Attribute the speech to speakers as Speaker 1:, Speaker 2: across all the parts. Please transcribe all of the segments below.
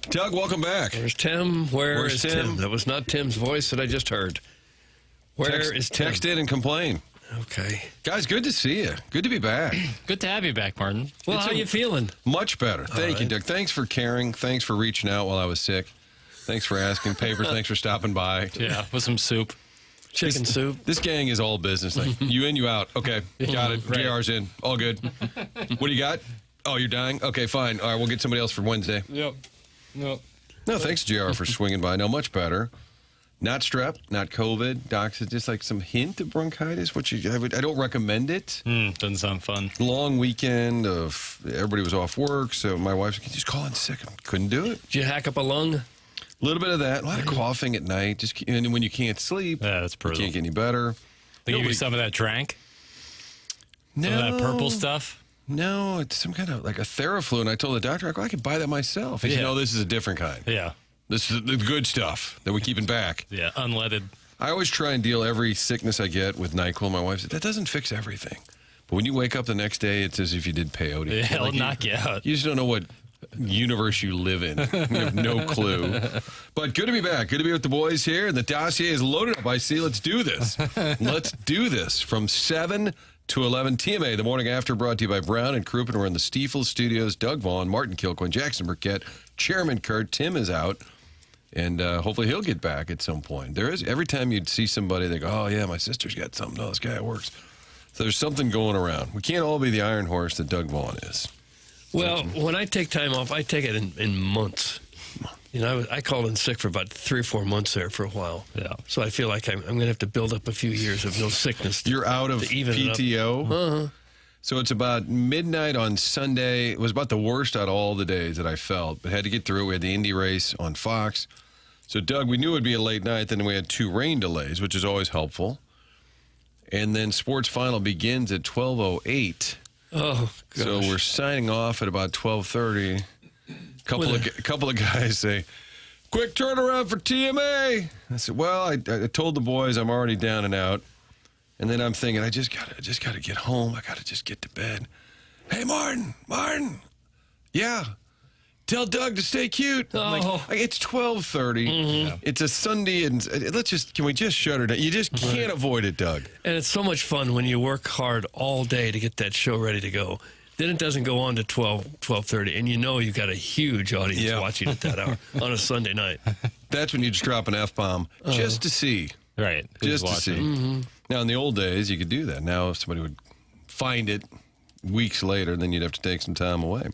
Speaker 1: Doug, welcome back.
Speaker 2: Where's Tim?
Speaker 1: Where's Tim?
Speaker 2: That was not Tim's voice that I just heard. Where is Tim?
Speaker 1: Text in and complain.
Speaker 2: Okay.
Speaker 1: Guys, good to see you. Good to be back.
Speaker 3: Good to have you back, Martin.
Speaker 2: Well, how are you feeling?
Speaker 1: Much better. Thank you, Doug. Thanks for caring. Thanks for reaching out while I was sick. Thanks for asking. Papers, thanks for stopping by.
Speaker 3: Yeah, with some soup.
Speaker 2: Chicken soup.
Speaker 1: This gang is all business. Like, you in, you out. Okay, got it.
Speaker 3: Right.
Speaker 1: JR's in. All good. What do you got? Oh, you're dying? Okay, fine. All right, we'll get somebody else for Wednesday.
Speaker 3: Yep.
Speaker 1: No, thanks, JR, for swinging by. No, much better. Not strep, not COVID. Doc said just like some hint of bronchitis, which I don't recommend it.
Speaker 3: Doesn't sound fun.
Speaker 1: Long weekend of everybody was off work, so my wife said, just call in sick. I couldn't do it.
Speaker 2: Did you hack up a lung?
Speaker 1: A little bit of that. A lot of coughing at night. And when you can't sleep,
Speaker 3: Yeah, that's
Speaker 1: you
Speaker 3: brutal.
Speaker 1: can't get any better.
Speaker 3: They give you some of that drank?
Speaker 1: No,
Speaker 3: Some of that purple stuff?
Speaker 1: No, it's some kind of like a Theraflu, and I told the doctor, I can buy that myself. He said, no, this is a different kind.
Speaker 3: Yeah.
Speaker 1: This is the good stuff that we're keeping back.
Speaker 3: Yeah, unleaded.
Speaker 1: I always try and deal every sickness I get with NyQuil. My wife said, that doesn't fix everything. But when you wake up the next day, it's as if you did peyote.
Speaker 3: Yeah, it'll knock you out.
Speaker 1: You just don't know what universe you live in. You have no clue. But good to be back. Good to be with the boys here. And the dossier is loaded up. I see. Let's do this. Let's do this. From 7 to 11, TMA, the morning after, brought to you by Brown and Crouppen. We're in the Stiefel studios. Doug Vaughn, Martin Kilcoyne, Jackson Burkett, Chairman Kurt. Tim is out. And hopefully he'll get back at some point. There is, every time you'd see somebody, they go, oh, yeah, my sister's got something. No, this guy works. So there's something going around. We can't all be the iron horse that Doug Vaughn is.
Speaker 2: Well, when I take time off, I take it in months. You know, I called in sick for about 3 or 4 months there for a while.
Speaker 3: Yeah.
Speaker 2: So I feel like I'm going to have to build up a few years of no sickness.
Speaker 1: You're out of PTO?
Speaker 2: Uh-huh.
Speaker 1: So it's about midnight on Sunday. It was about the worst out of all the days that I felt, but had to get through it. We had the Indy race on Fox. So, Doug, we knew it would be a late night. Then we had 2 rain delays, which is always helpful. And then sports final begins at 12:08.
Speaker 2: Oh, gosh.
Speaker 1: So we're signing off at about 12:30. Couple of guys say, quick turnaround for TMA. I said, well, I told the boys I'm already down and out. And then I'm thinking, I just gotta get home. I gotta just get to bed. Hey, Martin. Yeah. Tell Doug to stay cute.
Speaker 2: Oh.
Speaker 1: I'm like, it's 12:30.
Speaker 2: Mm-hmm.
Speaker 1: It's a Sunday, and can we just shut her down? You just can't avoid it, Doug.
Speaker 2: And it's so much fun when you work hard all day to get that show ready to go. Then it doesn't go on to 12:30, and you know you've got a huge audience watching at that hour on a Sunday night.
Speaker 1: That's when you just drop an F-bomb just to see.
Speaker 3: Right.
Speaker 1: Just to see.
Speaker 2: Mm-hmm.
Speaker 1: Now, in the old days, you could do that. Now, if somebody would find it weeks later, then you'd have to take some time away.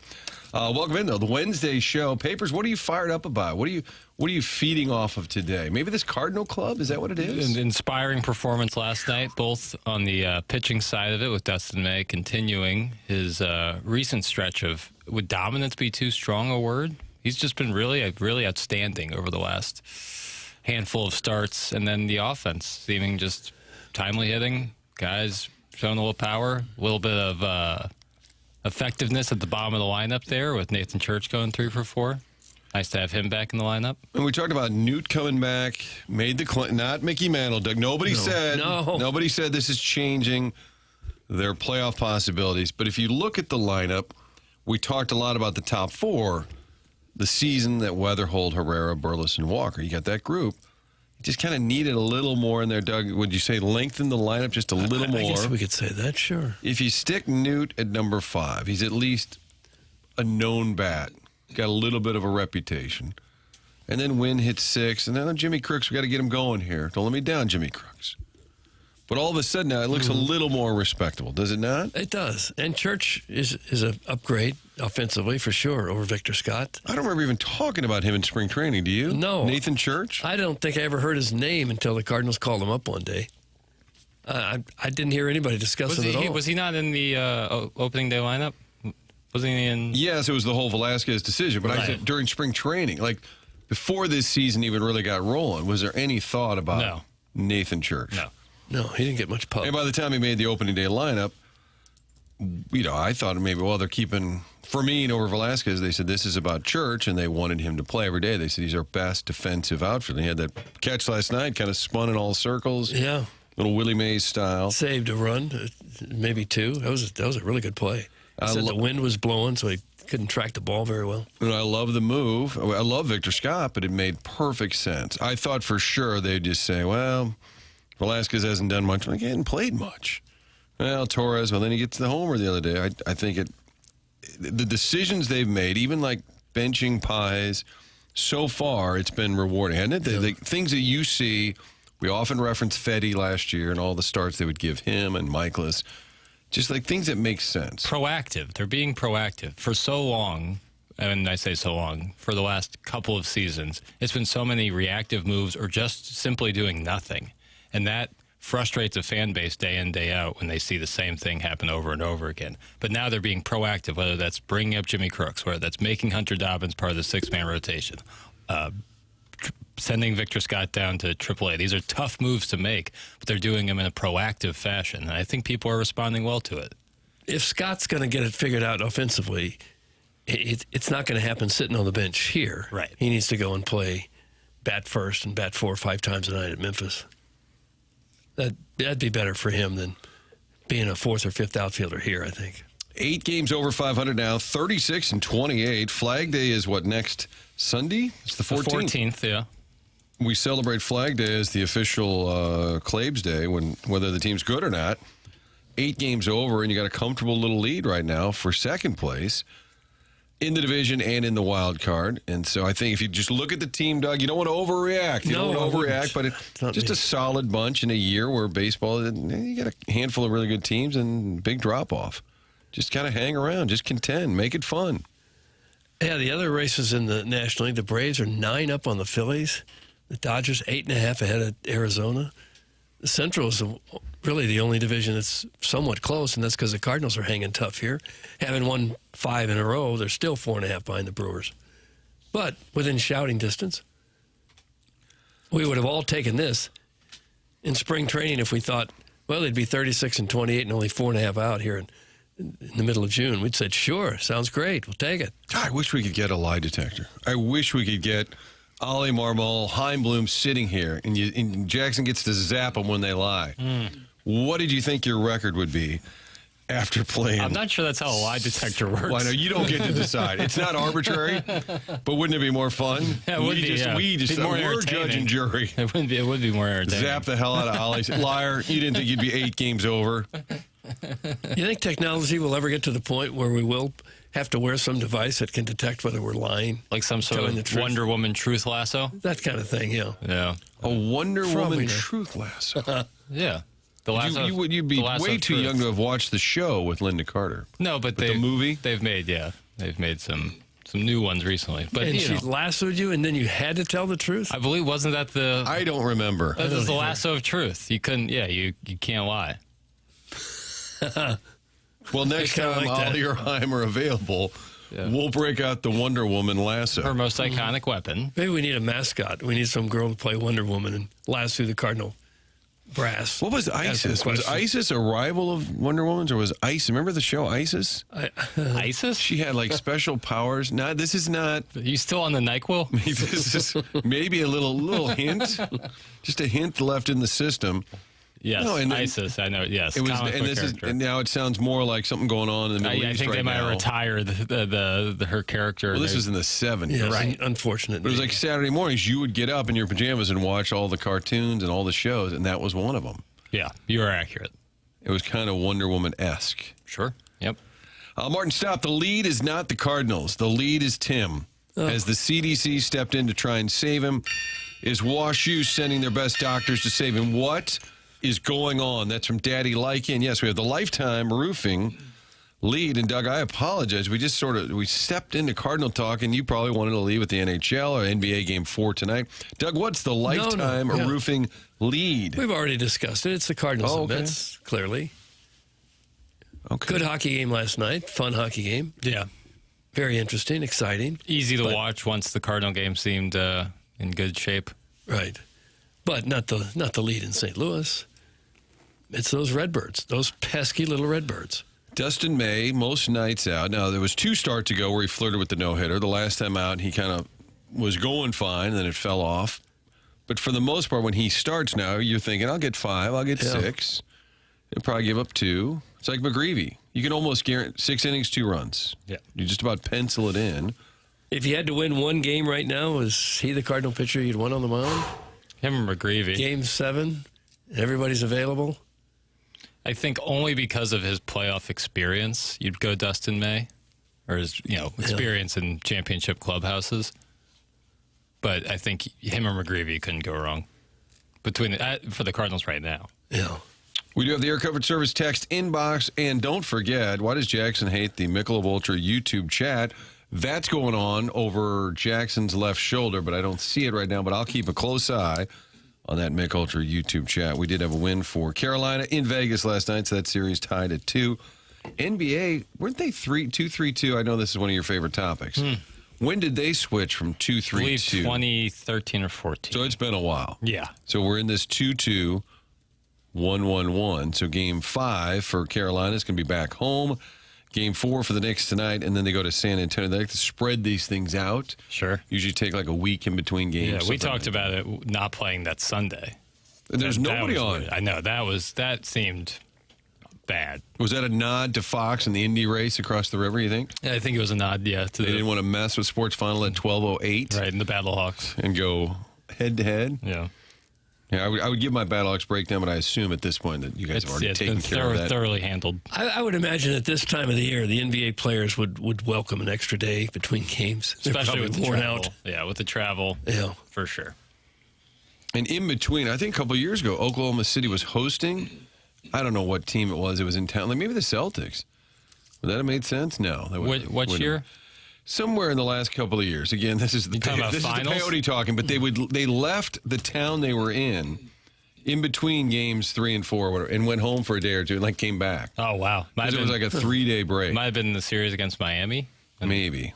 Speaker 1: Welcome in, though. The Wednesday show. Papers, what are you fired up about? What are you feeding off of today? Maybe this Cardinal Club? Is that what it is?
Speaker 3: An inspiring performance last night, both on the pitching side of it, with Dustin May continuing his recent stretch of, would dominance be too strong a word? He's just been really outstanding over the last handful of starts. And then the offense, seeming just timely hitting, guys showing a little power, a little bit of effectiveness at the bottom of the lineup there with Nathan Church going 3 for 4. Nice to have him back in the lineup.
Speaker 1: And we talked about Newt coming back, made the not Mickey Mantle, Doug. Nobody said this is changing their playoff possibilities. But if you look at the lineup, we talked a lot about the top 4, the season that Weatherhold, Herrera, Burleson, Walker. You got that group. You just kind of needed a little more in there, Doug. Would you say lengthen the lineup just a little more?
Speaker 2: I guess we could say that, sure.
Speaker 1: If you stick Newt at number 5, he's at least a known bat. Got a little bit of a reputation. And then Wynn hits 6. And then Jimmy Crooks, we got to get him going here. Don't let me down, Jimmy Crooks. But all of a sudden now it looks a little more respectable, does it not?
Speaker 2: It does. And Church is an upgrade offensively for sure over Victor Scott.
Speaker 1: I don't remember even talking about him in spring training. Do you?
Speaker 2: No.
Speaker 1: Nathan Church?
Speaker 2: I don't think I ever heard his name until the Cardinals called him up one day. I didn't hear anybody discuss him at all.
Speaker 3: Was he not in the opening day lineup? Wasn't he in?
Speaker 1: Yes, it was the whole Velasquez decision. But I said during spring training, like before this season even really got rolling, was there any thought about Nathan Church?
Speaker 2: No, he didn't get much pub.
Speaker 1: And by the time he made the opening day lineup, I thought maybe, they're keeping Fermin over Velasquez. They said this is about Church, and they wanted him to play every day. They said he's our best defensive outfielder. He had that catch last night, kind of spun in all circles.
Speaker 2: Yeah.
Speaker 1: Little Willie Mays style.
Speaker 2: Saved a run, maybe 2. That was a really good play. Said the wind was blowing, so he couldn't track the ball very well.
Speaker 1: And I love the move. I love Victor Scott, but it made perfect sense. I thought for sure they'd just say, well, Velasquez hasn't done much. Like, he hadn't played much. Well, Torres, well, then he gets the homer the other day. I think the decisions they've made, even like benching Pies, so far it's been rewarding, hasn't it? The things that you see, we often reference Fetty last year and all the starts they would give him and Michaelis. Just like things that make sense.
Speaker 3: Proactive. They're being proactive. For so long, and I say so long, for the last couple of seasons, it's been so many reactive moves or just simply doing nothing. And that frustrates a fan base day in, day out when they see the same thing happen over and over again. But now they're being proactive, whether that's bringing up Jimmy Crooks, whether that's making Hunter Dobbins part of the six-man rotation, sending Victor Scott down to AAA. These are tough moves to make, but they're doing them in a proactive fashion. And I think people are responding well to it.
Speaker 2: If Scott's going to get it figured out offensively, it's not going to happen sitting on the bench here.
Speaker 3: Right.
Speaker 2: He needs to go and play bat first and bat 4 or 5 times a night at Memphis. That'd be better for him than being a 4th or 5th outfielder here, I think.
Speaker 1: 8 games over 500 now, 36 and 28. Flag Day is what, next Sunday? It's the 14th.
Speaker 3: The 14th, yeah.
Speaker 1: We celebrate Flag Day as the official Claves Day, whether the team's good or not. 8 games over, and you got a comfortable little lead right now for second place in the division and in the wild card. And so I think if you just look at the team, Doug, you don't want to overreact. You don't want to overreact, but it's just a solid bunch in a year where baseball, you got a handful of really good teams and big drop-off. Just kind of hang around. Just contend. Make it fun.
Speaker 2: Yeah, the other races in the National League, the Braves are 9 up on the Phillies. The Dodgers 8.5 ahead of Arizona. The Central is really the only division that's somewhat close, and that's because the Cardinals are hanging tough here. Having won 5 in a row, they're still 4.5 behind the Brewers. But within shouting distance, we would have all taken this in spring training if we thought, well, they'd be 36 and 28 and only 4.5 out here in the middle of June. We'd said, sure, sounds great. We'll take it.
Speaker 1: I wish we could get a lie detector. I wish we could get Ollie Marmol, Heimblum sitting here, and Jackson gets to zap them when they lie. What did you think your record would be after playing?
Speaker 3: I'm not sure that's how a lie detector works.
Speaker 1: Well, I know you don't get to decide. It's not arbitrary, but wouldn't it be more fun?
Speaker 3: Yeah, it would be.
Speaker 1: We're judge and jury.
Speaker 3: It would be more entertaining.
Speaker 1: Zap the hell out of Ollie. Liar, you didn't think you'd be 8 games over.
Speaker 2: You think technology will ever get to the point where we will have to wear some device that can detect whether we're lying?
Speaker 3: Like some sort of Wonder Woman truth lasso?
Speaker 2: That kind of thing, yeah.
Speaker 3: Yeah.
Speaker 1: A Wonder Woman
Speaker 2: not.
Speaker 1: truth lasso.
Speaker 3: Yeah. The lasso.
Speaker 1: You'd be way too young to have watched the show with Linda Carter.
Speaker 3: No, but
Speaker 1: the movie?
Speaker 3: They've made some new ones recently. But
Speaker 2: And she lassoed you, and then you had to tell the truth?
Speaker 3: I believe, wasn't that the...
Speaker 1: I don't remember.
Speaker 3: That was the lasso of truth. You couldn't, you can't lie.
Speaker 1: Well, next time Ollie or Heim are available, we'll break out the Wonder Woman lasso.
Speaker 3: Her most iconic weapon.
Speaker 2: Maybe we need a mascot. We need some girl to play Wonder Woman and lasso the Cardinal brass.
Speaker 1: What was ISIS? Was ISIS a rival of Wonder Woman's, or was ISIS? Remember the show ISIS?
Speaker 3: ISIS?
Speaker 1: She had like special powers. This is not.
Speaker 3: Are you still on the NyQuil?
Speaker 1: This is maybe a little hint, just a hint left in the system.
Speaker 3: Yes,
Speaker 1: no, and
Speaker 3: ISIS. I know. Yes,
Speaker 1: it was, and now it sounds more like something going on in the Middle East.
Speaker 3: I think they might have retired her character.
Speaker 1: Well, this was in the 70s,
Speaker 2: yeah,
Speaker 1: right?
Speaker 2: Unfortunate.
Speaker 1: But it was like Saturday mornings. You would get up in your pajamas and watch all the cartoons and all the shows, and that was one of them.
Speaker 3: Yeah, you are accurate.
Speaker 1: It was kind of Wonder Woman-esque.
Speaker 3: Sure. Yep.
Speaker 1: Martin, stop. The lead is not the Cardinals. The lead is Tim. As the CDC stepped in to try and save him, is WashU sending their best doctors to save him? What is going on? That's from Daddy Lycan. Yes, we have the Lifetime Roofing lead. And, Doug, I apologize. We stepped into Cardinal talk, and you probably wanted to leave with the NHL or NBA Game 4 tonight. Doug, what's the Lifetime Roofing lead?
Speaker 2: We've already discussed it. It's the Cardinals and Mets, clearly.
Speaker 1: Okay.
Speaker 2: Good hockey game last night. Fun hockey game.
Speaker 3: Yeah.
Speaker 2: Very interesting, exciting.
Speaker 3: Easy to watch once the Cardinal game seemed in good shape.
Speaker 2: Right. But not the lead in St. Louis. It's those Redbirds, those pesky little Redbirds.
Speaker 1: Dustin May, most nights out. Now, there was 2 starts ago where he flirted with the no-hitter. The last time out, he kind of was going fine, and then it fell off. But for the most part, when he starts now, you're thinking, I'll get 5, I'll get 6. He'll probably give up 2. It's like McGreevy. You can almost guarantee 6 innings, 2 runs.
Speaker 3: Yeah.
Speaker 1: You just about pencil it in.
Speaker 2: If you had to win one game right now, is he the Cardinal pitcher you'd want on the mound?
Speaker 3: Him or McGreevy.
Speaker 2: Game 7, and everybody's available?
Speaker 3: I think only because of his playoff experience, you'd go Dustin May, or his experience in championship clubhouses. But I think him or McGreevy couldn't go wrong for the Cardinals right now.
Speaker 2: Yeah.
Speaker 1: We do have the Air Coverage Service text inbox, and don't forget, why does Jackson hate the Michelob Ultra YouTube chat? That's going on over Jackson's left shoulder, but I don't see it right now, but I'll keep a close eye on that Mick Ultra YouTube chat. We did have a win for Carolina in Vegas last night, so that series tied at 2. NBA, weren't they 2-3-2? I know this is one of your favorite topics. When did they switch from 2-3-2?
Speaker 3: I believe 2013 or 14.
Speaker 1: So it's been a while.
Speaker 3: Yeah.
Speaker 1: So we're in this 2-2, 1-1-1. So game 5 for Carolina is going to be back home. Game 4 for the Knicks tonight, and then they go to San Antonio. They like to spread these things out.
Speaker 3: Sure.
Speaker 1: Usually take like a week in between games.
Speaker 3: Yeah, we talked about it not playing that Sunday.
Speaker 1: There's nobody on.
Speaker 3: I know that seemed bad.
Speaker 1: Was that a nod to Fox and the Indy race across the river, you think?
Speaker 3: Yeah, I think it was a nod, yeah.
Speaker 1: They didn't want to mess with Sports Final at 12:08.
Speaker 3: Right, in the Battlehawks.
Speaker 1: And go head-to-head.
Speaker 3: Yeah.
Speaker 1: Yeah, I would give my Battlehawks breakdown, but I assume at this point that you guys have already taken care of that.
Speaker 3: Thoroughly handled.
Speaker 2: I would imagine at this time of the year, the NBA players would welcome an extra day between games.
Speaker 3: Especially with the
Speaker 2: worn
Speaker 3: travel.
Speaker 2: out.
Speaker 3: Yeah, with the travel.
Speaker 2: Yeah.
Speaker 3: For sure.
Speaker 1: And in between, I think a couple of years ago, Oklahoma City was hosting. I don't know what team it was. It was in town. Like maybe the Celtics. Would that have made sense? No. That
Speaker 3: What year?
Speaker 1: Somewhere in the last couple of years. Again, this is the peyote talking, but they left the town they were in between games 3 and 4, whatever, and went home for a day or two, and like came back.
Speaker 3: Oh wow!
Speaker 1: It was like a 3-day break.
Speaker 3: Might have been the series against Miami.
Speaker 1: Maybe.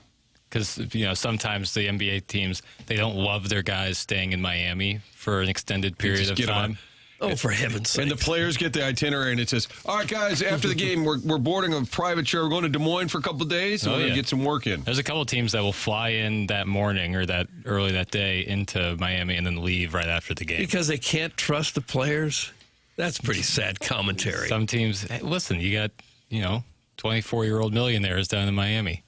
Speaker 3: Because sometimes the NBA teams, they don't love their guys staying in Miami for an extended period of time.
Speaker 2: Oh, for heaven's sake.
Speaker 1: And the players get the itinerary, and it says, all right, guys, after the game, we're boarding a private chair. We're going to Des Moines for a couple of days, so we're going to get some work in.
Speaker 3: There's a couple of teams that will fly in that morning or that early that day into Miami and then leave right after the game.
Speaker 2: Because they can't trust the players? That's pretty sad commentary.
Speaker 3: Some teams, hey, listen, you got, 24-year-old millionaires down in Miami.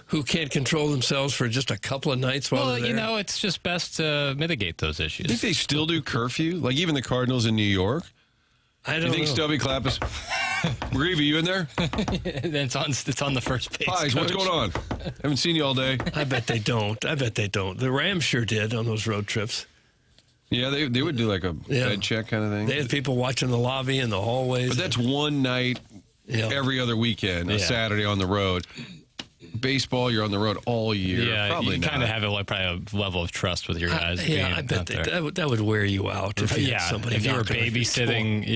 Speaker 2: Who can't control themselves for just a couple of nights while they're there?
Speaker 3: It's just best to mitigate those issues.
Speaker 1: I think they still do curfew, like even the Cardinals in New York.
Speaker 2: I don't
Speaker 1: know. You think
Speaker 2: know.
Speaker 1: Stubby Clapp is... Reeve, you in there?
Speaker 3: It's on the first page.
Speaker 1: Hi, what's going on? Haven't seen you all day.
Speaker 2: I bet they don't. The Rams sure did on those road trips.
Speaker 1: Yeah, they would do like a bed check kind of thing.
Speaker 2: They had people watching the lobby and the hallways.
Speaker 1: But that's one night every other weekend, a Saturday on the road. Baseball, you're on the road all year.
Speaker 3: Yeah,
Speaker 1: probably
Speaker 3: you kind of have a level of trust with your guys.
Speaker 2: I bet that would wear you out if you had somebody.
Speaker 3: If you were babysitting,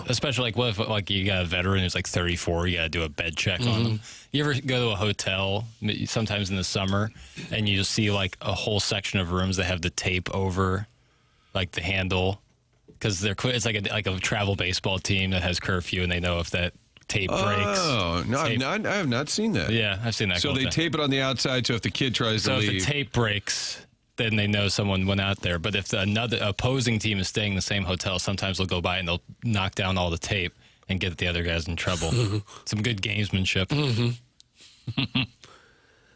Speaker 3: especially like what if you got a veteran who's like 34, you got to do a bed check on them. You ever go to a hotel sometimes in the summer and you just see like a whole section of rooms that have the tape over like the handle because it's like a travel baseball team that has curfew and they know if that tape breaks.
Speaker 1: Oh, no, I have not seen that.
Speaker 3: Yeah, I've seen that.
Speaker 1: So they tape it on the outside, so if the kid tries to leave.
Speaker 3: So if the tape breaks, then they know someone went out there. But if another opposing team is staying in the same hotel, sometimes they'll go by and they'll knock down all the tape and get the other guys in trouble. Some good gamesmanship.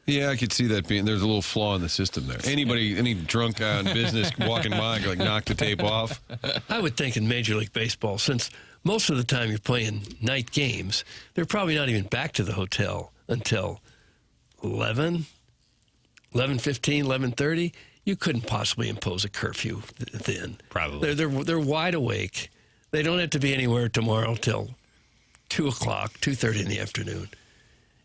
Speaker 1: Yeah, I could see that being. There's a little flaw in the system there. Any drunk guy on business walking by and knock the tape off?
Speaker 2: I would think in Major League Baseball, since most of the time you're playing night games, they're probably not even back to the hotel until 11, 11:15, 11:30. You couldn't possibly impose a curfew then.
Speaker 3: Probably.
Speaker 2: They're wide awake. They don't have to be anywhere tomorrow till 2 o'clock, 2:30 in the afternoon.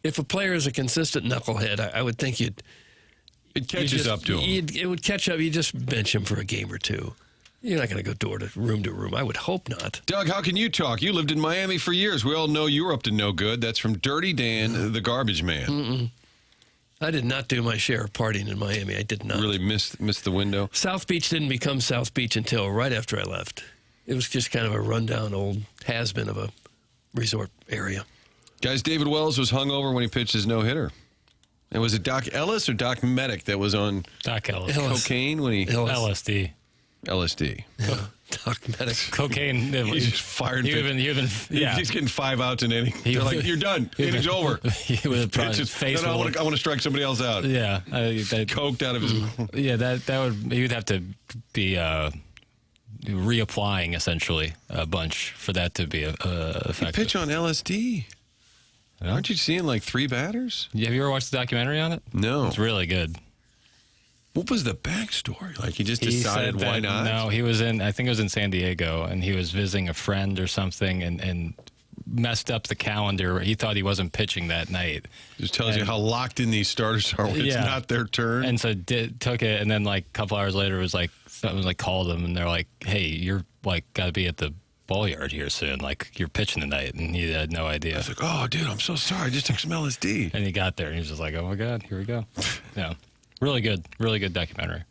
Speaker 2: If a player is a consistent knucklehead, I would think it
Speaker 1: catches up to him.
Speaker 2: It would catch up. You just bench him for a game or two. You're not going to go room to room. I would hope not.
Speaker 1: Doug, how can you talk? You lived in Miami for years. We all know you were up to no good. That's from Dirty Dan, the garbage man.
Speaker 2: I did not do my share of partying in Miami. I did not.
Speaker 1: Really missed the window?
Speaker 2: South Beach didn't become South Beach until right after I left. It was just kind of a rundown old has-been of a resort area.
Speaker 1: Guys, David Wells was hungover when he pitched his no-hitter. And was it Doc Ellis or Doc Medic that was on
Speaker 3: Doc Ellis.
Speaker 1: cocaine when he...
Speaker 3: LSD.
Speaker 1: LSD.
Speaker 2: Yeah. Doc Medic.
Speaker 3: Cocaine.
Speaker 1: He's just firing.
Speaker 3: Yeah.
Speaker 1: He's getting 5 outs in inning. They're like, you're done. Inning's over.
Speaker 3: He would have probably face.
Speaker 1: No, I want to strike somebody else out.
Speaker 3: Yeah.
Speaker 1: Coked out of his.
Speaker 3: Yeah, that would, he would have to be reapplying essentially a bunch for that to be effective.
Speaker 1: Pitch on LSD. Aren't you seeing like 3 batters?
Speaker 3: Yeah, have you ever watched the documentary on it?
Speaker 1: No.
Speaker 3: It's really good.
Speaker 1: What was the backstory? Like he just decided
Speaker 3: said
Speaker 1: why
Speaker 3: that,
Speaker 1: not?
Speaker 3: No, he was in, I think it was in San Diego, and he was visiting a friend or something and messed up the calendar. He thought he wasn't pitching that night.
Speaker 1: Just tells you how locked in these starters are when it's not their turn.
Speaker 3: And so took it, and then like a couple hours later, it was like someone like called him, and they're like, "Hey, you're like got to be at the ball yard here soon. Like you're pitching tonight," and he had no idea.
Speaker 1: I was like, "Oh, dude, I'm so sorry. I just took some LSD."
Speaker 3: And he got there, and he was just like, "Oh my god, here we go." Yeah, really good documentary.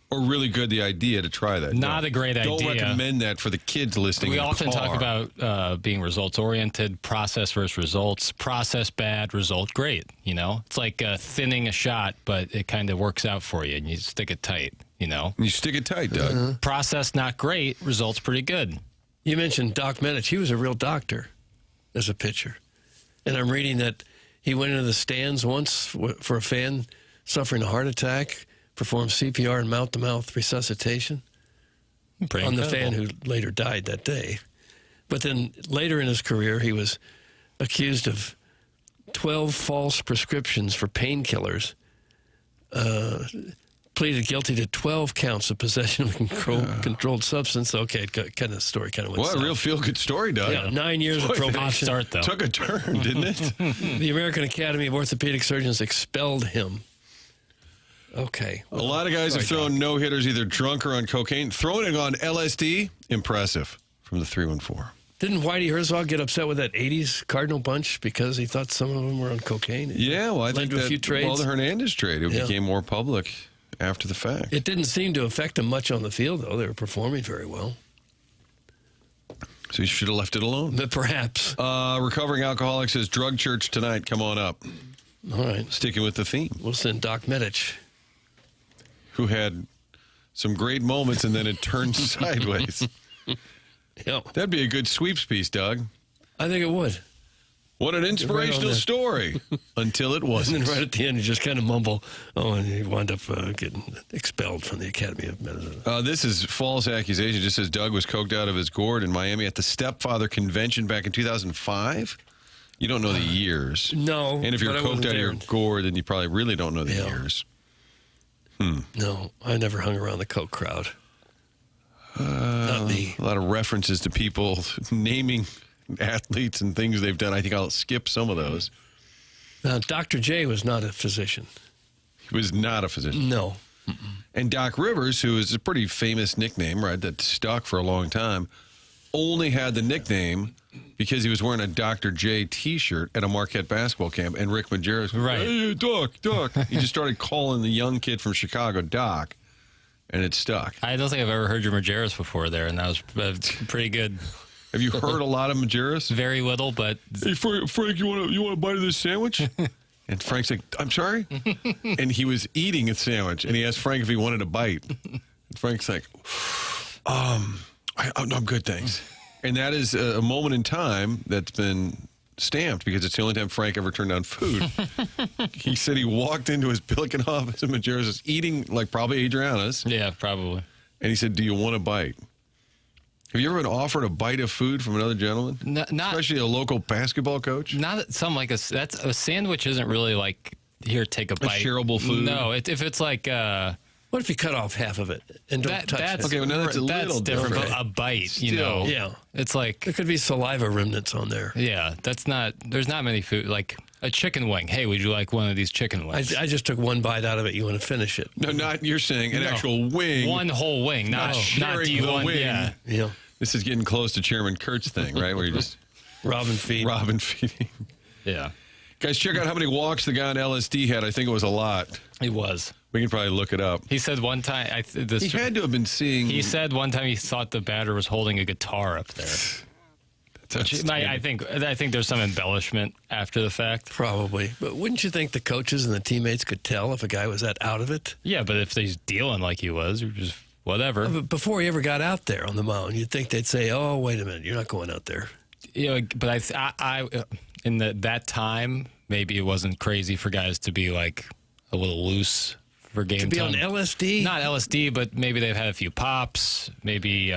Speaker 1: Or really good, the idea to try that.
Speaker 3: Not a great idea.
Speaker 1: Don't recommend that for the kids listening.
Speaker 3: We
Speaker 1: in the
Speaker 3: often
Speaker 1: car.
Speaker 3: talk about being results oriented, process versus results. Process bad, result great. You know, it's like thinning a shot, but it kind of works out for you, and you stick it tight. You know,
Speaker 1: You stick it tight, Doug.
Speaker 3: process not great, results pretty good.
Speaker 2: You mentioned Doc Medic. He was a real doctor as a pitcher. And I'm reading that he went into the stands once for a fan suffering a heart attack, performed CPR and mouth-to-mouth resuscitation
Speaker 3: Pretty
Speaker 2: on the
Speaker 3: incredible.
Speaker 2: fan who later died that day. But then later in his career, he was accused of 12 false prescriptions for painkillers, pleaded guilty to 12 counts of possession of a controlled substance. Okay, kind of story kind of went
Speaker 1: What a
Speaker 2: south.
Speaker 1: real feel-good story, Doug.
Speaker 2: Yeah, 9 years of
Speaker 1: Boy,
Speaker 2: probation.
Speaker 3: Hot start though.
Speaker 1: Took a turn, didn't it?
Speaker 2: The American Academy of Orthopedic Surgeons expelled him. Okay.
Speaker 1: A lot of guys have thrown no-hitters either drunk or on cocaine. Throwing it on LSD, impressive from the 314.
Speaker 2: Didn't Whitey Herzog get upset with that 80s Cardinal bunch because he thought some of them were on cocaine?
Speaker 1: Yeah, well, I think
Speaker 2: to a few trades.
Speaker 1: the Hernandez trade, it became more public after the fact.
Speaker 2: It didn't seem to affect them much on the field, though. They were performing very well.
Speaker 1: So you should have left it alone.
Speaker 2: But perhaps.
Speaker 1: Recovering alcoholic says drug church tonight. Come on up.
Speaker 2: All right.
Speaker 1: Sticking with the theme.
Speaker 2: We'll send Doc Medic.
Speaker 1: Who had some great moments and then it turned sideways.
Speaker 2: Yeah.
Speaker 1: That'd be a good sweeps piece, Doug.
Speaker 2: I think it would.
Speaker 1: What an inspirational
Speaker 2: that.
Speaker 1: story. Until it
Speaker 2: And
Speaker 1: wasn't.
Speaker 2: then right at the end, you just kind of mumble. Oh, and he wound up getting expelled from the Academy of Medicine.
Speaker 1: This is false accusation. It just says Doug was coked out of his gourd in Miami at the Stepfather Convention back in 2005. You don't know the years.
Speaker 2: No.
Speaker 1: And if you're
Speaker 2: but I
Speaker 1: coked
Speaker 2: wasn't
Speaker 1: out of your
Speaker 2: there.
Speaker 1: gourd, then you probably really don't know the
Speaker 2: Yeah.
Speaker 1: years.
Speaker 2: No, I never hung around the coke crowd. Not me.
Speaker 1: A lot of references to people naming athletes and things they've done. I think I'll skip some of those.
Speaker 2: Now, Dr. J was not a physician.
Speaker 1: He was not a physician.
Speaker 2: No.
Speaker 1: And Doc Rivers, who is a pretty famous nickname, right, that stuck for a long time, only had the nickname because he was wearing a Dr. J T-shirt at a Marquette basketball camp, and Rick Majerus,
Speaker 3: Right.
Speaker 1: Hey, Doc. He just started calling the young kid from Chicago Doc, and it stuck.
Speaker 3: I don't think I've ever heard your Majerus before there, and that was pretty good.
Speaker 1: Have you heard a lot of Majerus?
Speaker 3: Very little, but
Speaker 1: Hey, Frank, you want a bite of this sandwich? And Frank's like, I'm sorry? And he was eating a sandwich, and he asked Frank if he wanted a bite. And Frank's like, I'm good, thanks. And that is a moment in time that's been stamped because it's the only time Frank ever turned down food. He said he walked into his Billiken office in Majerus eating like probably Adriana's,
Speaker 3: yeah, probably.
Speaker 1: and he said, do you want a bite? Have you ever been offered a bite of food from another gentleman?
Speaker 3: Not
Speaker 1: Especially a local basketball coach?
Speaker 3: not something like that's a sandwich isn't really like here, take a bite.
Speaker 1: shareable food?
Speaker 3: No, if it's like
Speaker 2: What if you cut off half of it and don't touch
Speaker 3: that's
Speaker 2: it?
Speaker 1: Okay, well, now that's a little
Speaker 3: different.
Speaker 1: different.
Speaker 3: But a bite,
Speaker 1: Still.
Speaker 3: you know.
Speaker 2: Yeah.
Speaker 3: It's like
Speaker 2: There could be saliva remnants on there.
Speaker 3: yeah, that's not. There's not many food like a chicken wing. Hey, would you like one of these chicken wings?
Speaker 2: I just took one bite out of it. You want to finish it?
Speaker 1: No, not you're saying an
Speaker 3: No.
Speaker 1: actual wing.
Speaker 3: One whole wing, not
Speaker 1: sharing
Speaker 3: do you
Speaker 1: the
Speaker 3: want,
Speaker 1: wing.
Speaker 3: Yeah.
Speaker 2: Yeah.
Speaker 1: This is getting close to Chairman Kurt's thing, right? Where you just
Speaker 2: Robin feed.
Speaker 1: robin feeding.
Speaker 3: Yeah.
Speaker 1: Guys, check out how many walks the guy on LSD had. I think it was a lot.
Speaker 3: He was.
Speaker 1: We can probably look it up.
Speaker 3: He said one time.
Speaker 1: He had to have been seeing.
Speaker 3: He said one time he thought the batter was holding a guitar up there.
Speaker 1: That's
Speaker 3: I think there's some embellishment after the fact.
Speaker 2: Probably. But wouldn't you think the coaches and the teammates could tell if a guy was that out of it?
Speaker 3: Yeah, but if he's dealing like he was, you're just whatever.
Speaker 2: But before he ever got out there on the mound, you'd think they'd say, "Oh, wait a minute, you're not going out there."
Speaker 3: But I in that time, maybe it wasn't crazy for guys to be like a little loose for game
Speaker 2: To be
Speaker 3: time.
Speaker 2: on LSD?
Speaker 3: Not LSD, but maybe they've had a few pops. Maybe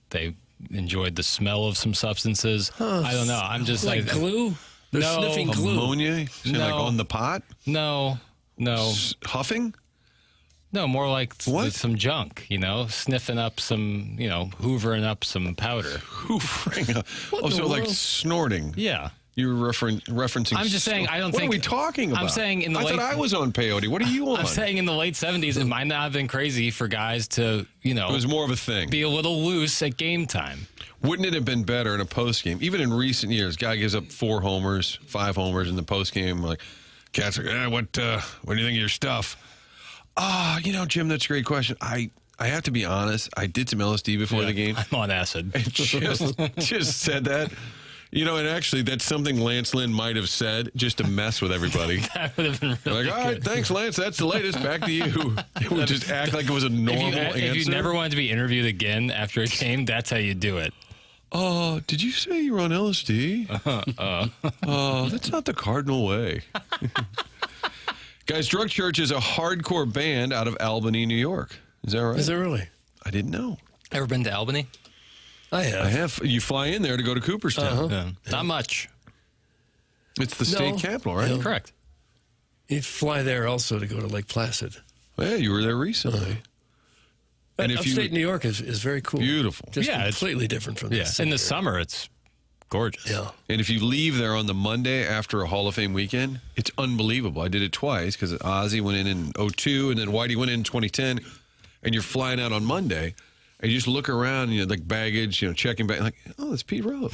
Speaker 3: they enjoyed the smell of some substances. I don't know. I'm just
Speaker 2: like glue? They're
Speaker 3: No.
Speaker 2: sniffing glue.
Speaker 1: Ammonia? Like
Speaker 3: No.
Speaker 1: on the pot?
Speaker 3: No.
Speaker 1: Huffing?
Speaker 3: No, more like
Speaker 1: What?
Speaker 3: some junk, sniffing up some, hoovering up some powder.
Speaker 1: Hoovering.
Speaker 2: What in the
Speaker 1: So like
Speaker 2: world?
Speaker 1: snorting.
Speaker 3: Yeah.
Speaker 1: You were referencing.
Speaker 3: I'm just saying, I don't
Speaker 1: what
Speaker 3: think.
Speaker 1: are we talking about?
Speaker 3: I'm saying in the
Speaker 1: I
Speaker 3: late.
Speaker 1: thought I was on peyote. What are you on?
Speaker 3: I'm saying in the late 70s, it might not have been crazy for guys to,
Speaker 1: it was more of a thing.
Speaker 3: be a little loose at game time.
Speaker 1: Wouldn't it have been better in a post game? Even in recent years, guy gives up 4 homers, 5 homers in the post game. Like, cats are, what do you think of your stuff? Jim, that's a great question. I have to be honest. I did some LSD before the game.
Speaker 3: I'm on acid.
Speaker 1: And just said that. And actually, that's something Lance Lynn might have said just to mess with everybody.
Speaker 3: That would have been really
Speaker 1: Like, all right,
Speaker 3: good.
Speaker 1: thanks, Lance. That's the latest. Back to you. It would just act like it was a normal answer.
Speaker 3: If you never wanted to be interviewed again after a game, that's how you do it.
Speaker 1: Did you say you were on LSD? That's not the Cardinal way. Guys, Drug Church is a hardcore band out of Albany, New York. Is that right?
Speaker 2: Is it really?
Speaker 1: I didn't know.
Speaker 3: Ever been to Albany?
Speaker 2: I have.
Speaker 1: I have. You fly in there to go to Cooperstown.
Speaker 3: Yeah. Not much.
Speaker 1: It's the state capital, right?
Speaker 2: No.
Speaker 3: Correct.
Speaker 2: You fly there also to go to Lake Placid.
Speaker 1: Yeah, you were there recently.
Speaker 2: And
Speaker 1: if you-
Speaker 2: upstate New York is very cool.
Speaker 1: Beautiful.
Speaker 2: Just
Speaker 3: Yeah, it's-
Speaker 2: completely different from this.
Speaker 3: In the summer, it's gorgeous.
Speaker 2: Yeah.
Speaker 1: And if you leave there on the Monday after a Hall of Fame weekend, it's unbelievable. I did it twice because Ozzy went in 2002 and then Whitey went in 2010. And you're flying out on Monday and you just look around and like baggage, checking back, like, oh, there's Pete Rose.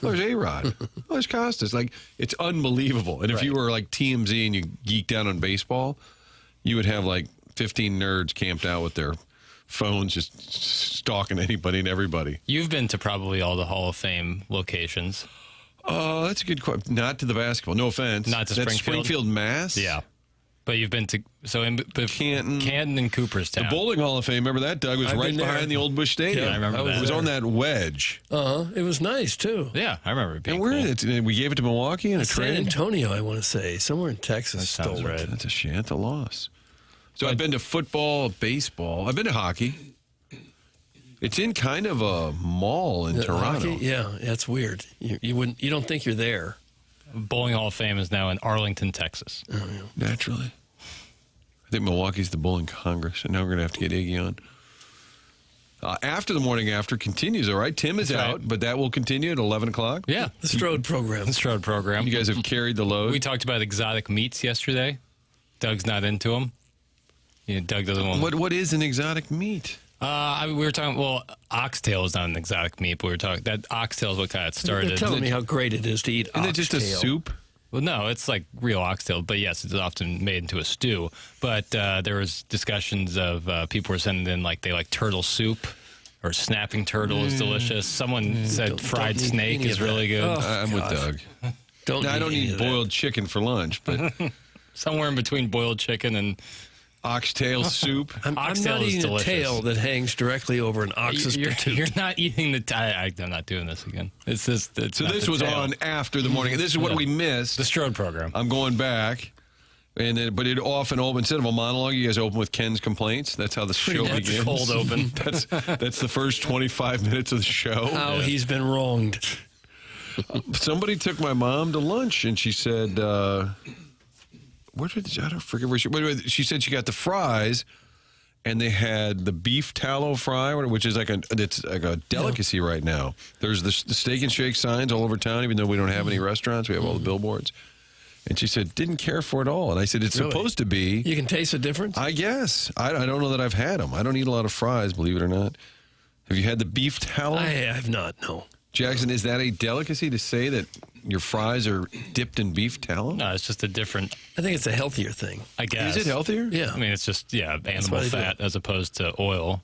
Speaker 1: Oh, there's A-Rod. Oh, there's Costas. Like, it's unbelievable. And if you were like TMZ and you geeked out on baseball, you would have like 15 nerds camped out with their phones just stalking anybody and everybody.
Speaker 3: You've been to probably all the Hall of Fame locations.
Speaker 1: Oh, that's a good question. Not to the basketball. No offense.
Speaker 3: Not to
Speaker 1: That's
Speaker 3: Springfield?
Speaker 1: Springfield, Mass.
Speaker 3: Yeah. But you've been to
Speaker 1: Canton.
Speaker 3: and Cooperstown.
Speaker 1: The Bowling Hall of Fame. Remember that, Doug? It was
Speaker 2: I've
Speaker 1: right
Speaker 2: been there.
Speaker 1: behind the old Busch Stadium.
Speaker 3: Yeah, I remember that.
Speaker 1: It was on that wedge.
Speaker 2: It was nice too.
Speaker 3: Yeah, I remember it being
Speaker 1: And where
Speaker 3: cool.
Speaker 1: is it? We gave it to Milwaukee in a
Speaker 2: San
Speaker 1: trade.
Speaker 2: Antonio, I want to say, somewhere in Texas.
Speaker 3: That sounds
Speaker 2: stole it.
Speaker 3: right.
Speaker 1: That's a shame. That's a loss. So I've been to football, baseball. I've been to hockey. It's in kind of a mall in Toronto.
Speaker 2: Hockey? Yeah, that's weird. You don't think you're there.
Speaker 3: Bowling Hall of Fame is now in Arlington, Texas.
Speaker 1: Naturally. I think Milwaukee's the bowling congress, and now we're going to have to get Iggy on. After the morning after continues, all right? Tim is
Speaker 3: That's right.
Speaker 1: out, but that will continue at 11 o'clock.
Speaker 3: Yeah.
Speaker 2: The Strode program.
Speaker 3: The Strode program.
Speaker 1: You guys have carried the load.
Speaker 3: We talked about exotic meats yesterday. Doug's not into them. Doug doesn't want.
Speaker 1: What is an exotic meat?
Speaker 3: We were talking. Well, oxtail is not an exotic meat, but we were talking that oxtail is what kind of started.
Speaker 2: They're telling me how great it is to eat
Speaker 1: Isn't it just a
Speaker 2: oxtail.
Speaker 1: soup?
Speaker 3: Well, no, it's like real oxtail, but yes, it's often made into a stew. But there was discussions of people were sending in they like turtle soup or snapping turtle is delicious. Someone said fried
Speaker 2: don't need
Speaker 3: snake
Speaker 2: any
Speaker 3: is
Speaker 2: of
Speaker 3: really
Speaker 2: that.
Speaker 3: good.
Speaker 2: Oh.
Speaker 1: I'm with
Speaker 2: God.
Speaker 1: Doug. I don't
Speaker 2: any
Speaker 1: eat
Speaker 2: of that.
Speaker 1: boiled chicken for lunch, but
Speaker 3: Somewhere in between boiled chicken and
Speaker 1: oxtail soup.
Speaker 2: I'm
Speaker 3: Oxtail
Speaker 2: not
Speaker 3: is
Speaker 2: eating
Speaker 3: delicious.
Speaker 2: a tail that hangs directly over an ox's patoot.
Speaker 3: you're not eating the. I'm not doing this again. It's just. It's
Speaker 1: So
Speaker 3: not
Speaker 1: this
Speaker 3: the
Speaker 1: was
Speaker 3: tail.
Speaker 1: on after the morning. This is what we missed.
Speaker 3: the Strode program.
Speaker 1: I'm going back. And then, but it often open instead of a monologue, you guys open with Ken's complaints. That's how the show
Speaker 3: much
Speaker 1: begins.
Speaker 3: cold open.
Speaker 1: That's the first 25 minutes of the show.
Speaker 2: How he's been wronged.
Speaker 1: Somebody took my mom to lunch, and she said, "Where did I don't forget where she? Wait, she said she got the fries, and they had the beef tallow fry, which is it's like a delicacy right now. There's the Steak and Shake signs all over town, even though we don't have any restaurants. We have all the billboards." And she said, didn't care for it all. And I said, it's
Speaker 2: Really?
Speaker 1: supposed to be.
Speaker 2: You can taste the difference?
Speaker 1: I guess. I don't know that I've had them. I don't eat a lot of fries, believe it or not. Have you had the beef tallow?
Speaker 2: I have not, no.
Speaker 1: Jackson, is that a delicacy to say that your fries are dipped in beef tallow?
Speaker 3: No, it's just a different.
Speaker 2: I think it's a healthier thing.
Speaker 3: I guess.
Speaker 1: Is it healthier?
Speaker 2: Yeah.
Speaker 3: I mean, it's just animal
Speaker 2: why they do
Speaker 3: fat as opposed to oil.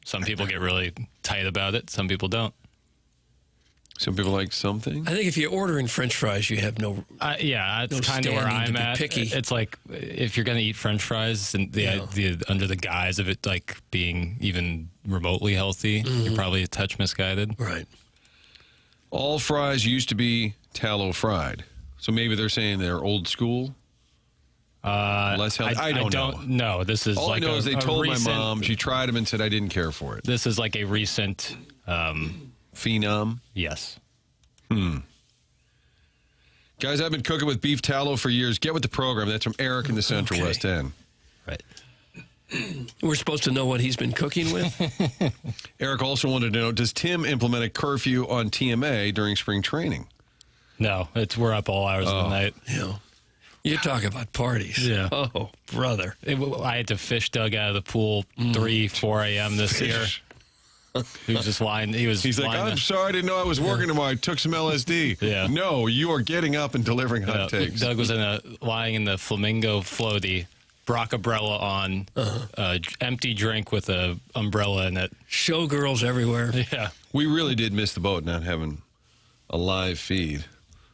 Speaker 3: Some people get really tight about it. Some people don't.
Speaker 1: Some people like something.
Speaker 2: I think if you're ordering French fries, you have no.
Speaker 3: Yeah, it's
Speaker 2: No
Speaker 3: kind of where
Speaker 2: standing to
Speaker 3: I'm
Speaker 2: be
Speaker 3: at.
Speaker 2: picky.
Speaker 3: It's like if you're going to eat French fries and the under the guise of it like being even remotely healthy, you're probably a touch misguided.
Speaker 2: Right.
Speaker 1: All fries used to be tallow fried, so maybe they're saying they're old school. Less healthy. I don't know.
Speaker 3: know. This is
Speaker 1: All
Speaker 3: like
Speaker 1: I know is they told
Speaker 3: recent,
Speaker 1: my mom. She tried them and said I didn't care for it.
Speaker 3: This is like a recent.
Speaker 1: Phenom.
Speaker 3: Yes.
Speaker 1: Guys, I've been cooking with beef tallow for years. Get with the program. That's from Eric in the Central
Speaker 2: Okay.
Speaker 1: West End.
Speaker 3: Right.
Speaker 2: We're supposed to know what he's been cooking with.
Speaker 1: Eric also wanted to know, does Tim implement a curfew on TMA during spring training?
Speaker 3: No, we're up all hours of the night.
Speaker 2: You know, you talk about parties.
Speaker 3: Yeah.
Speaker 2: Oh, brother.
Speaker 3: I had to fish Doug out of the pool 3, 4 a.m. this year. He was just lying.
Speaker 1: He's like,
Speaker 3: lying
Speaker 1: I'm sorry, I didn't know I was working tomorrow. I took some LSD.
Speaker 3: Yeah.
Speaker 1: No, you are getting up and delivering hot takes.
Speaker 3: Doug was lying in the flamingo floaty, Brockabrella on, empty drink with a umbrella in it.
Speaker 2: Showgirls everywhere.
Speaker 3: Yeah.
Speaker 1: We really did miss the boat not having a live feed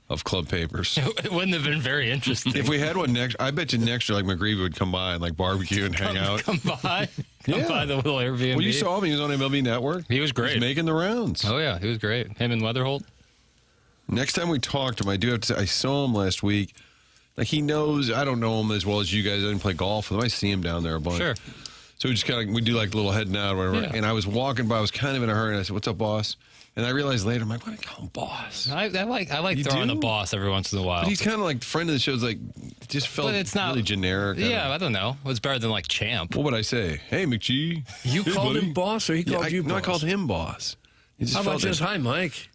Speaker 1: of Club Papers.
Speaker 3: It wouldn't have been very interesting.
Speaker 1: If we had one next, I bet you next year, like McGreevy would come by and like barbecue and hang out.
Speaker 3: Come by
Speaker 1: Yeah.
Speaker 3: the little Airbnb.
Speaker 1: Well, you saw him. He was on MLB Network.
Speaker 3: He was great.
Speaker 1: He was making the rounds.
Speaker 3: Oh yeah, he was great. Him and Weatherholt.
Speaker 1: Next time we talk to him, I do have to say, I saw him last week. Like, he knows, I don't know him as well as you guys. I didn't play golf with him. I see him down there a bunch.
Speaker 3: Sure.
Speaker 1: So we just kind of, we do like a little head nod or whatever.
Speaker 3: Yeah.
Speaker 1: And I was walking by, I was kind of in a hurry, and I said, "What's up, boss?" And I realized later, I'm like, "Why do I call him boss?"
Speaker 3: I like
Speaker 1: You
Speaker 3: throwing
Speaker 1: do?
Speaker 3: the boss every once in a while.
Speaker 1: But he's kind of like, friend of the show's like, just felt
Speaker 3: But it's not
Speaker 1: really generic.
Speaker 3: Yeah, I don't know. It's better than like champ.
Speaker 1: What would I say? Hey, McGee.
Speaker 2: You
Speaker 1: Hey,
Speaker 2: called
Speaker 1: buddy.
Speaker 2: him boss or he called you boss?
Speaker 1: No, I called him boss. He just
Speaker 2: How about
Speaker 1: felt
Speaker 2: just,
Speaker 1: it.
Speaker 2: hi, Mike?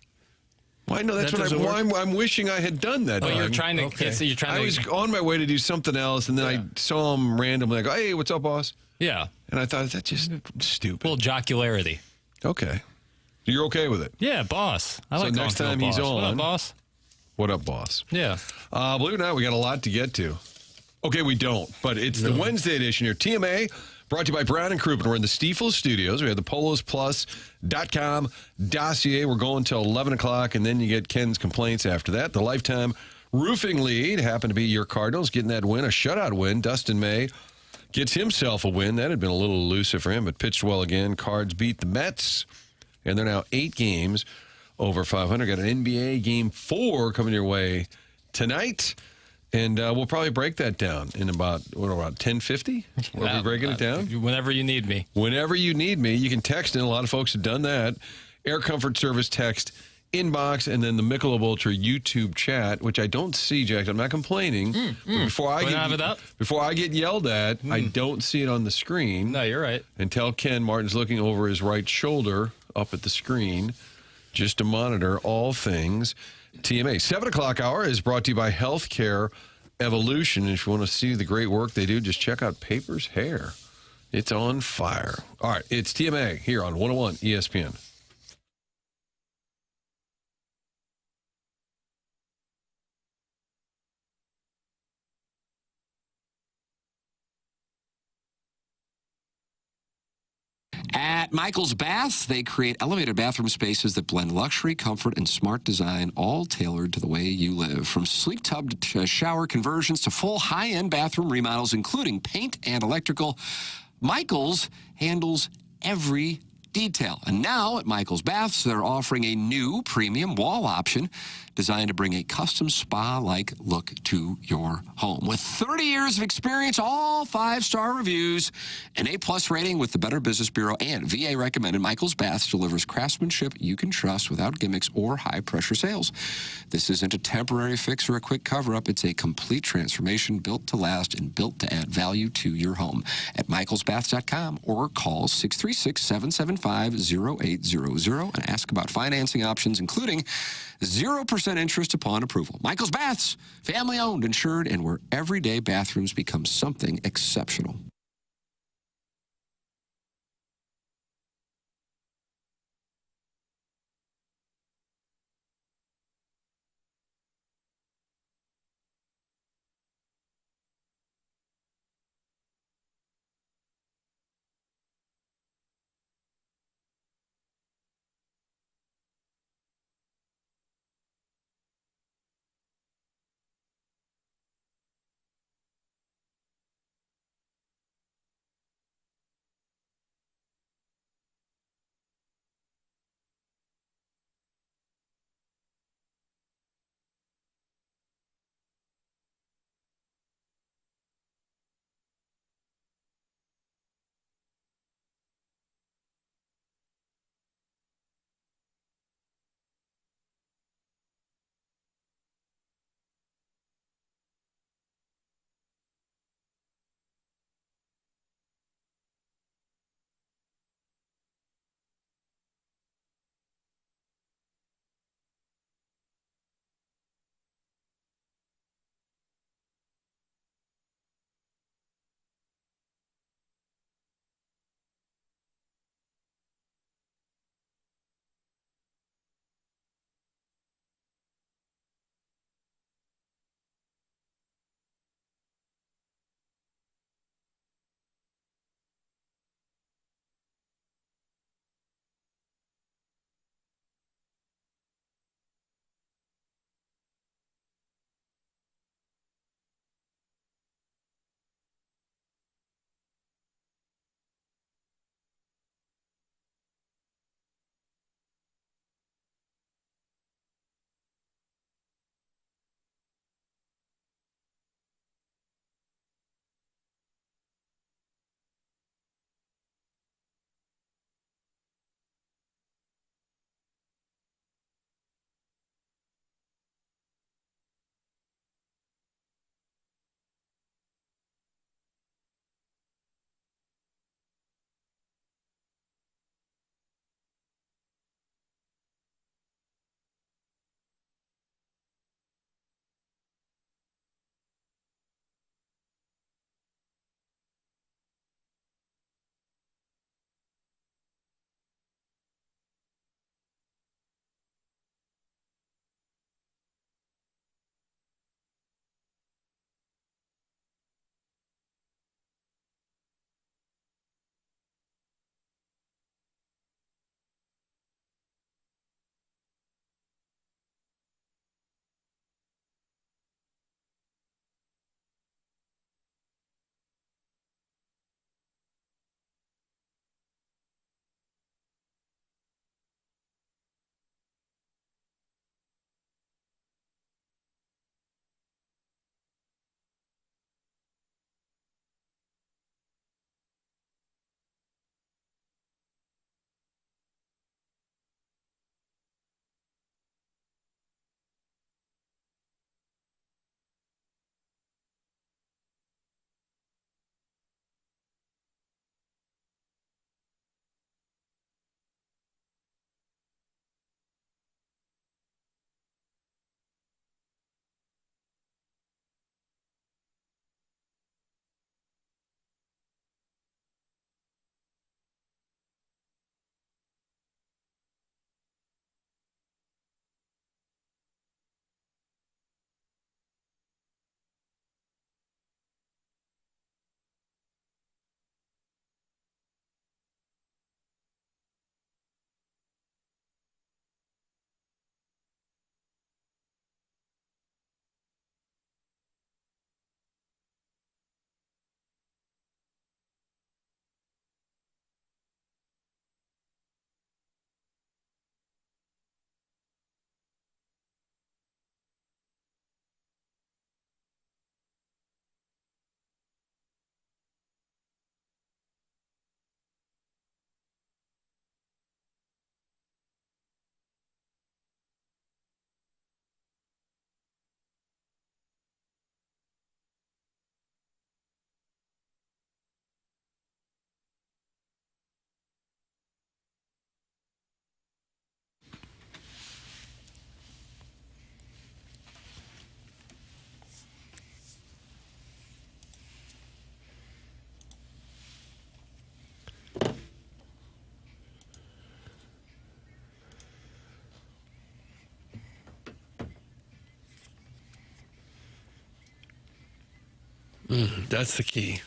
Speaker 1: Why? No, that's
Speaker 2: That
Speaker 1: what
Speaker 2: doesn't work?
Speaker 1: I'm wishing I had done that.
Speaker 3: Oh, you're
Speaker 1: Doug.
Speaker 3: trying to.
Speaker 2: Okay.
Speaker 3: You're trying
Speaker 1: I
Speaker 3: to.
Speaker 1: was on my way to do something else, and then I saw him randomly. I go, "Hey, what's up, boss?"
Speaker 3: Yeah.
Speaker 1: And I thought, that's just
Speaker 3: A
Speaker 1: stupid.
Speaker 3: little jocularity.
Speaker 1: Okay. You're okay with it?
Speaker 3: Yeah, boss. I
Speaker 1: So
Speaker 3: like
Speaker 1: next
Speaker 3: calling
Speaker 1: time
Speaker 3: people
Speaker 1: he's
Speaker 3: boss. What
Speaker 1: on-
Speaker 3: up, boss?
Speaker 1: What up, boss?
Speaker 3: Yeah.
Speaker 1: Believe it or not, we got a lot to get to. Okay, we don't, but it's the Wednesday edition here. TMA, brought to you by Brown and Crouppen. We're in the Stiefel studios. We have the polosplus.com dossier. We're going till 11 o'clock, and then you get Ken's complaints after that. The lifetime roofing lead happened to be your Cardinals getting that win, a shutout win. Dustin May gets himself a win. That had been a little elusive for him, but pitched well again. Cards beat the Mets, and they're now 8 games over 500. Got an NBA Game 4 coming your way tonight, and we'll probably break that down in about 10:50? We'll be breaking it down.
Speaker 3: Whenever you need me.
Speaker 1: Whenever you need me, you can text in. A lot of folks have done that. Air Comfort Service text inbox, and then the Michelob Ultra YouTube chat, which I don't see, Jack. I'm not complaining. But before I
Speaker 3: Wanna have it up?
Speaker 1: before I get yelled at, I don't see it on the screen.
Speaker 3: No, you're right.
Speaker 1: And tell Ken Martin's looking over his right shoulder up at the screen just to monitor all things TMA. 7 o'clock hour is brought to you by Healthcare Evolution. And if you want to see the great work they do, just check out Papers Hair. It's on fire. All right, it's TMA here on 101 ESPN.
Speaker 4: At Michael's Bath, they create elevated bathroom spaces that blend luxury, comfort, and smart design, all tailored to the way you live. From sleek tub to shower conversions to full high-end bathroom remodels, including paint and electrical, Michael's handles every detail. And now at Michael's Baths, they're offering a new premium wall option designed to bring a custom spa-like look to your home. With 30 years of experience, all 5-star reviews, an A-plus rating with the Better Business Bureau, and VA recommended, Michael's Baths delivers craftsmanship you can trust without gimmicks or high-pressure sales. This isn't a temporary fix or a quick cover-up. It's a complete transformation built to last and built to add value to your home. At michaelsbaths.com or call 636-775-0800 and ask about financing options, including 0% interest upon approval. Michael's Baths, family-owned, insured, and where everyday bathrooms become something exceptional.
Speaker 2: That's the key.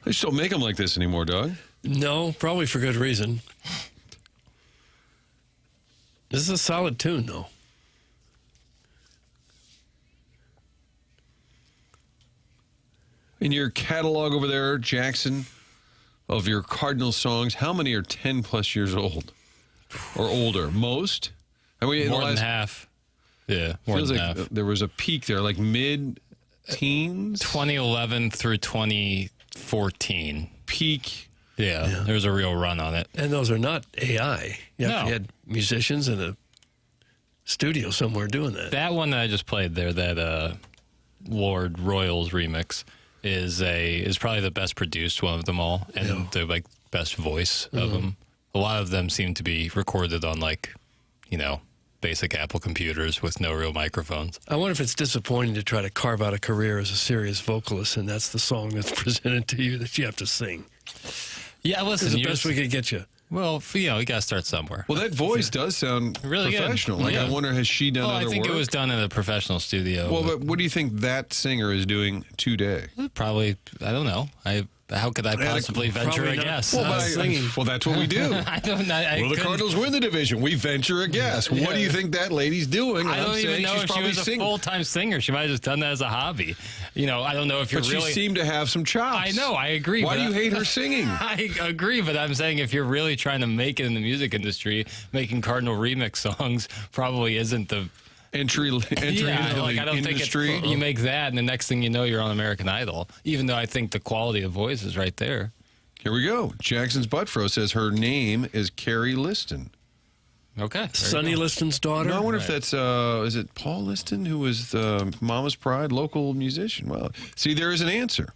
Speaker 1: They just don't make them like this anymore, Doug.
Speaker 2: No, probably for good reason. This is a solid tune, though.
Speaker 1: In your catalog over there, Jackson, of your Cardinals songs, how many are 10-plus years old or older? Most?
Speaker 3: More than half. Yeah, more
Speaker 1: Feels
Speaker 3: than
Speaker 1: like
Speaker 3: half.
Speaker 1: there was a peak there, like mid-teens?
Speaker 3: 2011 through 2014.
Speaker 1: Peak.
Speaker 3: Yeah, there was a real run on it.
Speaker 2: And those are not AI. You
Speaker 3: No.
Speaker 2: actually had musicians in a studio somewhere doing that.
Speaker 3: That one that I just played there, that Lord Royals remix, is probably the best produced one of them all, and the like best voice of them. A lot of them seem to be recorded on basic Apple computers with no real microphones.
Speaker 2: I wonder if it's disappointing to try to carve out a career as a serious vocalist, and that's the song that's presented to you that you have to sing.
Speaker 3: Yeah,
Speaker 2: This
Speaker 3: listen,
Speaker 2: is the best we could get you.
Speaker 3: Well, you got to start somewhere.
Speaker 1: Well, that voice does sound
Speaker 3: Really good.
Speaker 1: professional. Like,
Speaker 3: Yeah.
Speaker 1: I wonder, has she done
Speaker 3: Well,
Speaker 1: other
Speaker 3: I think
Speaker 1: work?
Speaker 3: it was done in a professional studio.
Speaker 1: Well, but what do you think that singer is doing today?
Speaker 3: Probably, I don't know. How could I possibly venture
Speaker 2: probably
Speaker 3: a
Speaker 2: not.
Speaker 3: guess?
Speaker 2: Well,
Speaker 1: Well,
Speaker 2: singing.
Speaker 1: well, that's what we do.
Speaker 3: I don't know. I
Speaker 1: Well, the
Speaker 3: couldn't-
Speaker 1: Cardinals win the division. We venture a guess. What do you think that lady's doing?
Speaker 3: I
Speaker 1: I'm
Speaker 3: don't even
Speaker 1: saying
Speaker 3: know
Speaker 1: she's
Speaker 3: if she
Speaker 1: probably
Speaker 3: was a
Speaker 1: singing.
Speaker 3: full-time singer. She might have just done that as a hobby. I don't know if you're
Speaker 1: But
Speaker 3: really...
Speaker 1: she seemed to have some chops.
Speaker 3: I know, I agree.
Speaker 1: Why
Speaker 3: but
Speaker 1: do you hate her singing?
Speaker 3: I agree, but I'm saying if you're really trying to make it in the music industry, making Cardinal remix songs probably isn't the...
Speaker 1: Entry into
Speaker 3: I don't
Speaker 1: the industry.
Speaker 3: think you make that, and the next thing you know, you're on American Idol. Even though I think the quality of voice is right there.
Speaker 1: Here we go. Jackson's Buttfro says her name is Carrie Liston.
Speaker 3: Okay. there you
Speaker 2: Sonny
Speaker 3: go.
Speaker 2: Liston's daughter.
Speaker 1: No, I wonder if that's, is it Paul Liston, who was the Mama's Pride local musician? Well, see, there is an answer.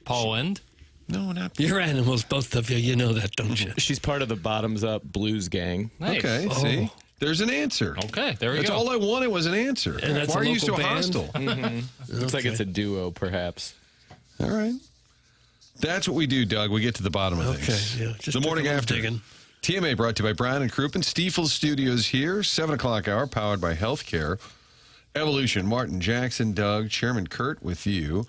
Speaker 3: Paul Wind?
Speaker 1: No, not.
Speaker 2: You're animals, both of you. You know that, don't you?
Speaker 5: She's part of the Bottoms Up Blues Gang.
Speaker 3: Nice.
Speaker 1: Okay, see? There's an answer.
Speaker 3: Okay, there we
Speaker 1: That's
Speaker 3: go.
Speaker 1: all I wanted was an answer.
Speaker 2: And that's
Speaker 1: Why
Speaker 2: a
Speaker 1: are you so
Speaker 2: local band?
Speaker 1: hostile?
Speaker 5: Looks like it's a duo, perhaps.
Speaker 1: All right. That's what we do, Doug. We get to the bottom of
Speaker 2: Okay,
Speaker 1: things.
Speaker 2: yeah. Just
Speaker 1: The morning
Speaker 2: took a little
Speaker 1: after.
Speaker 2: digging.
Speaker 1: TMA brought to you by Brown and Crouppen. Stiefel Studios here, 7 o'clock hour, powered by Healthcare. Evolution, Martin, Jackson, Doug, Chairman Kurt with you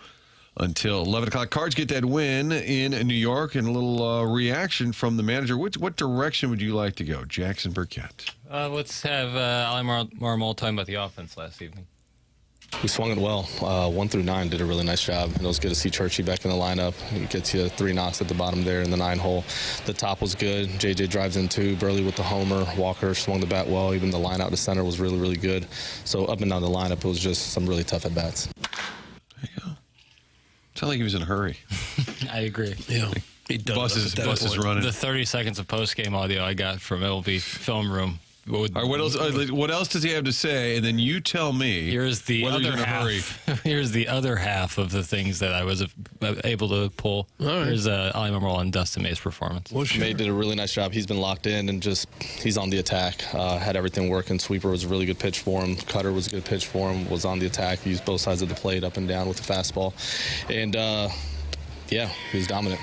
Speaker 1: until 11 o'clock. Cards get that win in New York, and a little reaction from the manager. What direction would you like to go, Jackson Burkett?
Speaker 3: Let's have Ali Marmol talking about the offense last evening.
Speaker 5: We swung it well. 1 through 9 did a really nice job. It was good to see Churchy back in the lineup. He gets you 3 knocks at the bottom there in the 9 hole. The top was good. JJ drives in 2. Burley with the homer. Walker swung the bat well. Even the line out to center was really, really good. So up and down the lineup, it was just some really tough at-bats.
Speaker 1: There you go. Sounded like he was in a hurry.
Speaker 3: I agree.
Speaker 2: Yeah. He done
Speaker 1: Bus
Speaker 2: enough
Speaker 1: is
Speaker 2: at that point.
Speaker 1: running.
Speaker 3: The 30 seconds of post-game audio I got from MLB Film Room.
Speaker 1: All right, what else does he have to say? And then you tell me
Speaker 3: Here's the
Speaker 1: whether
Speaker 3: other
Speaker 1: you're in a hurry.
Speaker 3: half. Here's the other half of the things that I was able to pull.
Speaker 2: All right.
Speaker 3: Here's Ali Marmol and Dustin May's performance.
Speaker 2: Well, sure.
Speaker 5: May did a really nice job. He's been locked in and he's on the attack. Had everything working. Sweeper was a really good pitch for him. Cutter was a good pitch for him. Was on the attack. He used both sides of the plate up and down with the fastball. And, he was dominant.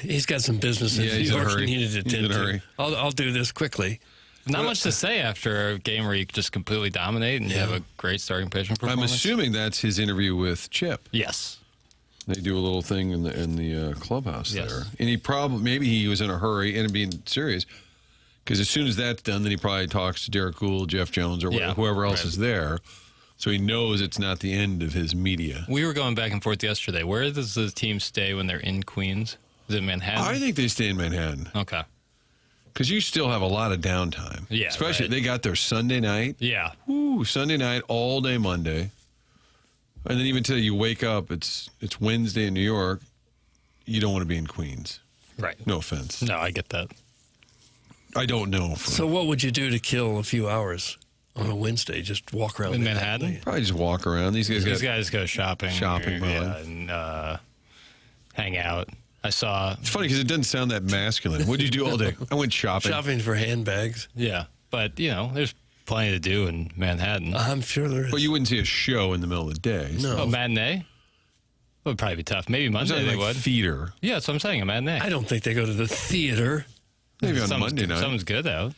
Speaker 2: He's got some business in
Speaker 1: Yeah,
Speaker 2: New
Speaker 1: he's in a
Speaker 2: York
Speaker 1: hurry.
Speaker 2: he needed to
Speaker 1: He's in
Speaker 2: attend
Speaker 1: a
Speaker 2: to.
Speaker 1: hurry.
Speaker 2: I'll do this quickly.
Speaker 3: Not much to say after a game where you just completely dominate and you have a great starting pitching
Speaker 1: I'm
Speaker 3: performance.
Speaker 1: assuming that's his interview with Chip.
Speaker 3: Yes.
Speaker 1: They do a little thing in the clubhouse
Speaker 3: Yes.
Speaker 1: there. And maybe he was in a hurry and being serious. Because as soon as that's done, then he probably talks to Derek Gould, Jeff Jones, or
Speaker 3: Yeah,
Speaker 1: whoever else
Speaker 3: right.
Speaker 1: is there. So he knows it's not the end of his media.
Speaker 3: We were going back and forth yesterday. Where does the team stay when they're in Queens? Is it Manhattan?
Speaker 1: I think they stay in Manhattan.
Speaker 3: Okay.
Speaker 1: Because you still have a lot of downtime.
Speaker 3: Yeah,
Speaker 1: Especially
Speaker 3: right.
Speaker 1: they got their Sunday night.
Speaker 3: Yeah.
Speaker 1: Ooh, Sunday night, all day Monday. And then even till you wake up, it's Wednesday in New York. You don't want to be in Queens.
Speaker 3: Right.
Speaker 1: No offense.
Speaker 3: No, I get that.
Speaker 1: I don't know.
Speaker 2: So what would you do to kill a few hours on a Wednesday? Just walk around
Speaker 3: In Manhattan?
Speaker 1: Probably just walk around. These guys
Speaker 3: These
Speaker 1: got.
Speaker 3: guys go shopping.
Speaker 1: Shopping,
Speaker 3: and hang out. I saw,
Speaker 1: It's funny because it doesn't sound that masculine. What did you do all day? I went shopping.
Speaker 2: Shopping for handbags.
Speaker 3: yeah, but there's plenty to do in Manhattan.
Speaker 2: I'm sure there is.
Speaker 1: But you wouldn't see a show in the middle of the day.
Speaker 2: No.
Speaker 3: Oh, matinee? Would probably be tough. Maybe Monday they would.
Speaker 1: Theater.
Speaker 3: Yeah, that's what I'm saying. A matinee.
Speaker 2: I don't think they go to the theater.
Speaker 1: Maybe on Monday night.
Speaker 3: Something's good out.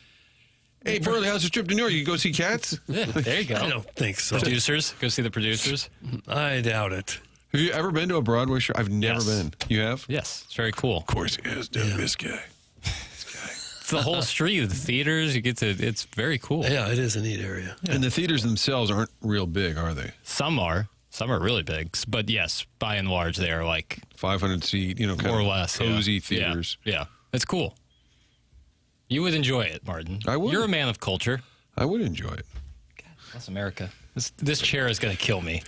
Speaker 1: Hey, Burley, how's the trip to New York? You can go see Cats?
Speaker 3: Yeah, there you go.
Speaker 2: I don't think so.
Speaker 3: Producers. Go see the producers.
Speaker 2: I doubt it.
Speaker 1: Have you ever been to a Broadway show? I've never
Speaker 3: Yes.
Speaker 1: been. You have?
Speaker 3: Yes, it's very cool.
Speaker 1: Of course he has. This guy.
Speaker 3: It's the whole street, the theaters. You get to. It's very cool.
Speaker 2: Yeah, it is a neat area.
Speaker 1: And the theaters themselves aren't real big, are they?
Speaker 3: Some are really big, but yes, by and large, they are like
Speaker 1: 500 seat, kind
Speaker 3: more or
Speaker 1: of
Speaker 3: less
Speaker 1: cozy
Speaker 3: yeah.
Speaker 1: theaters.
Speaker 3: Yeah, it's cool. You would enjoy it, Martin.
Speaker 1: I would.
Speaker 3: You're a man of culture.
Speaker 1: I would enjoy it.
Speaker 3: That's America. This chair is going to kill me.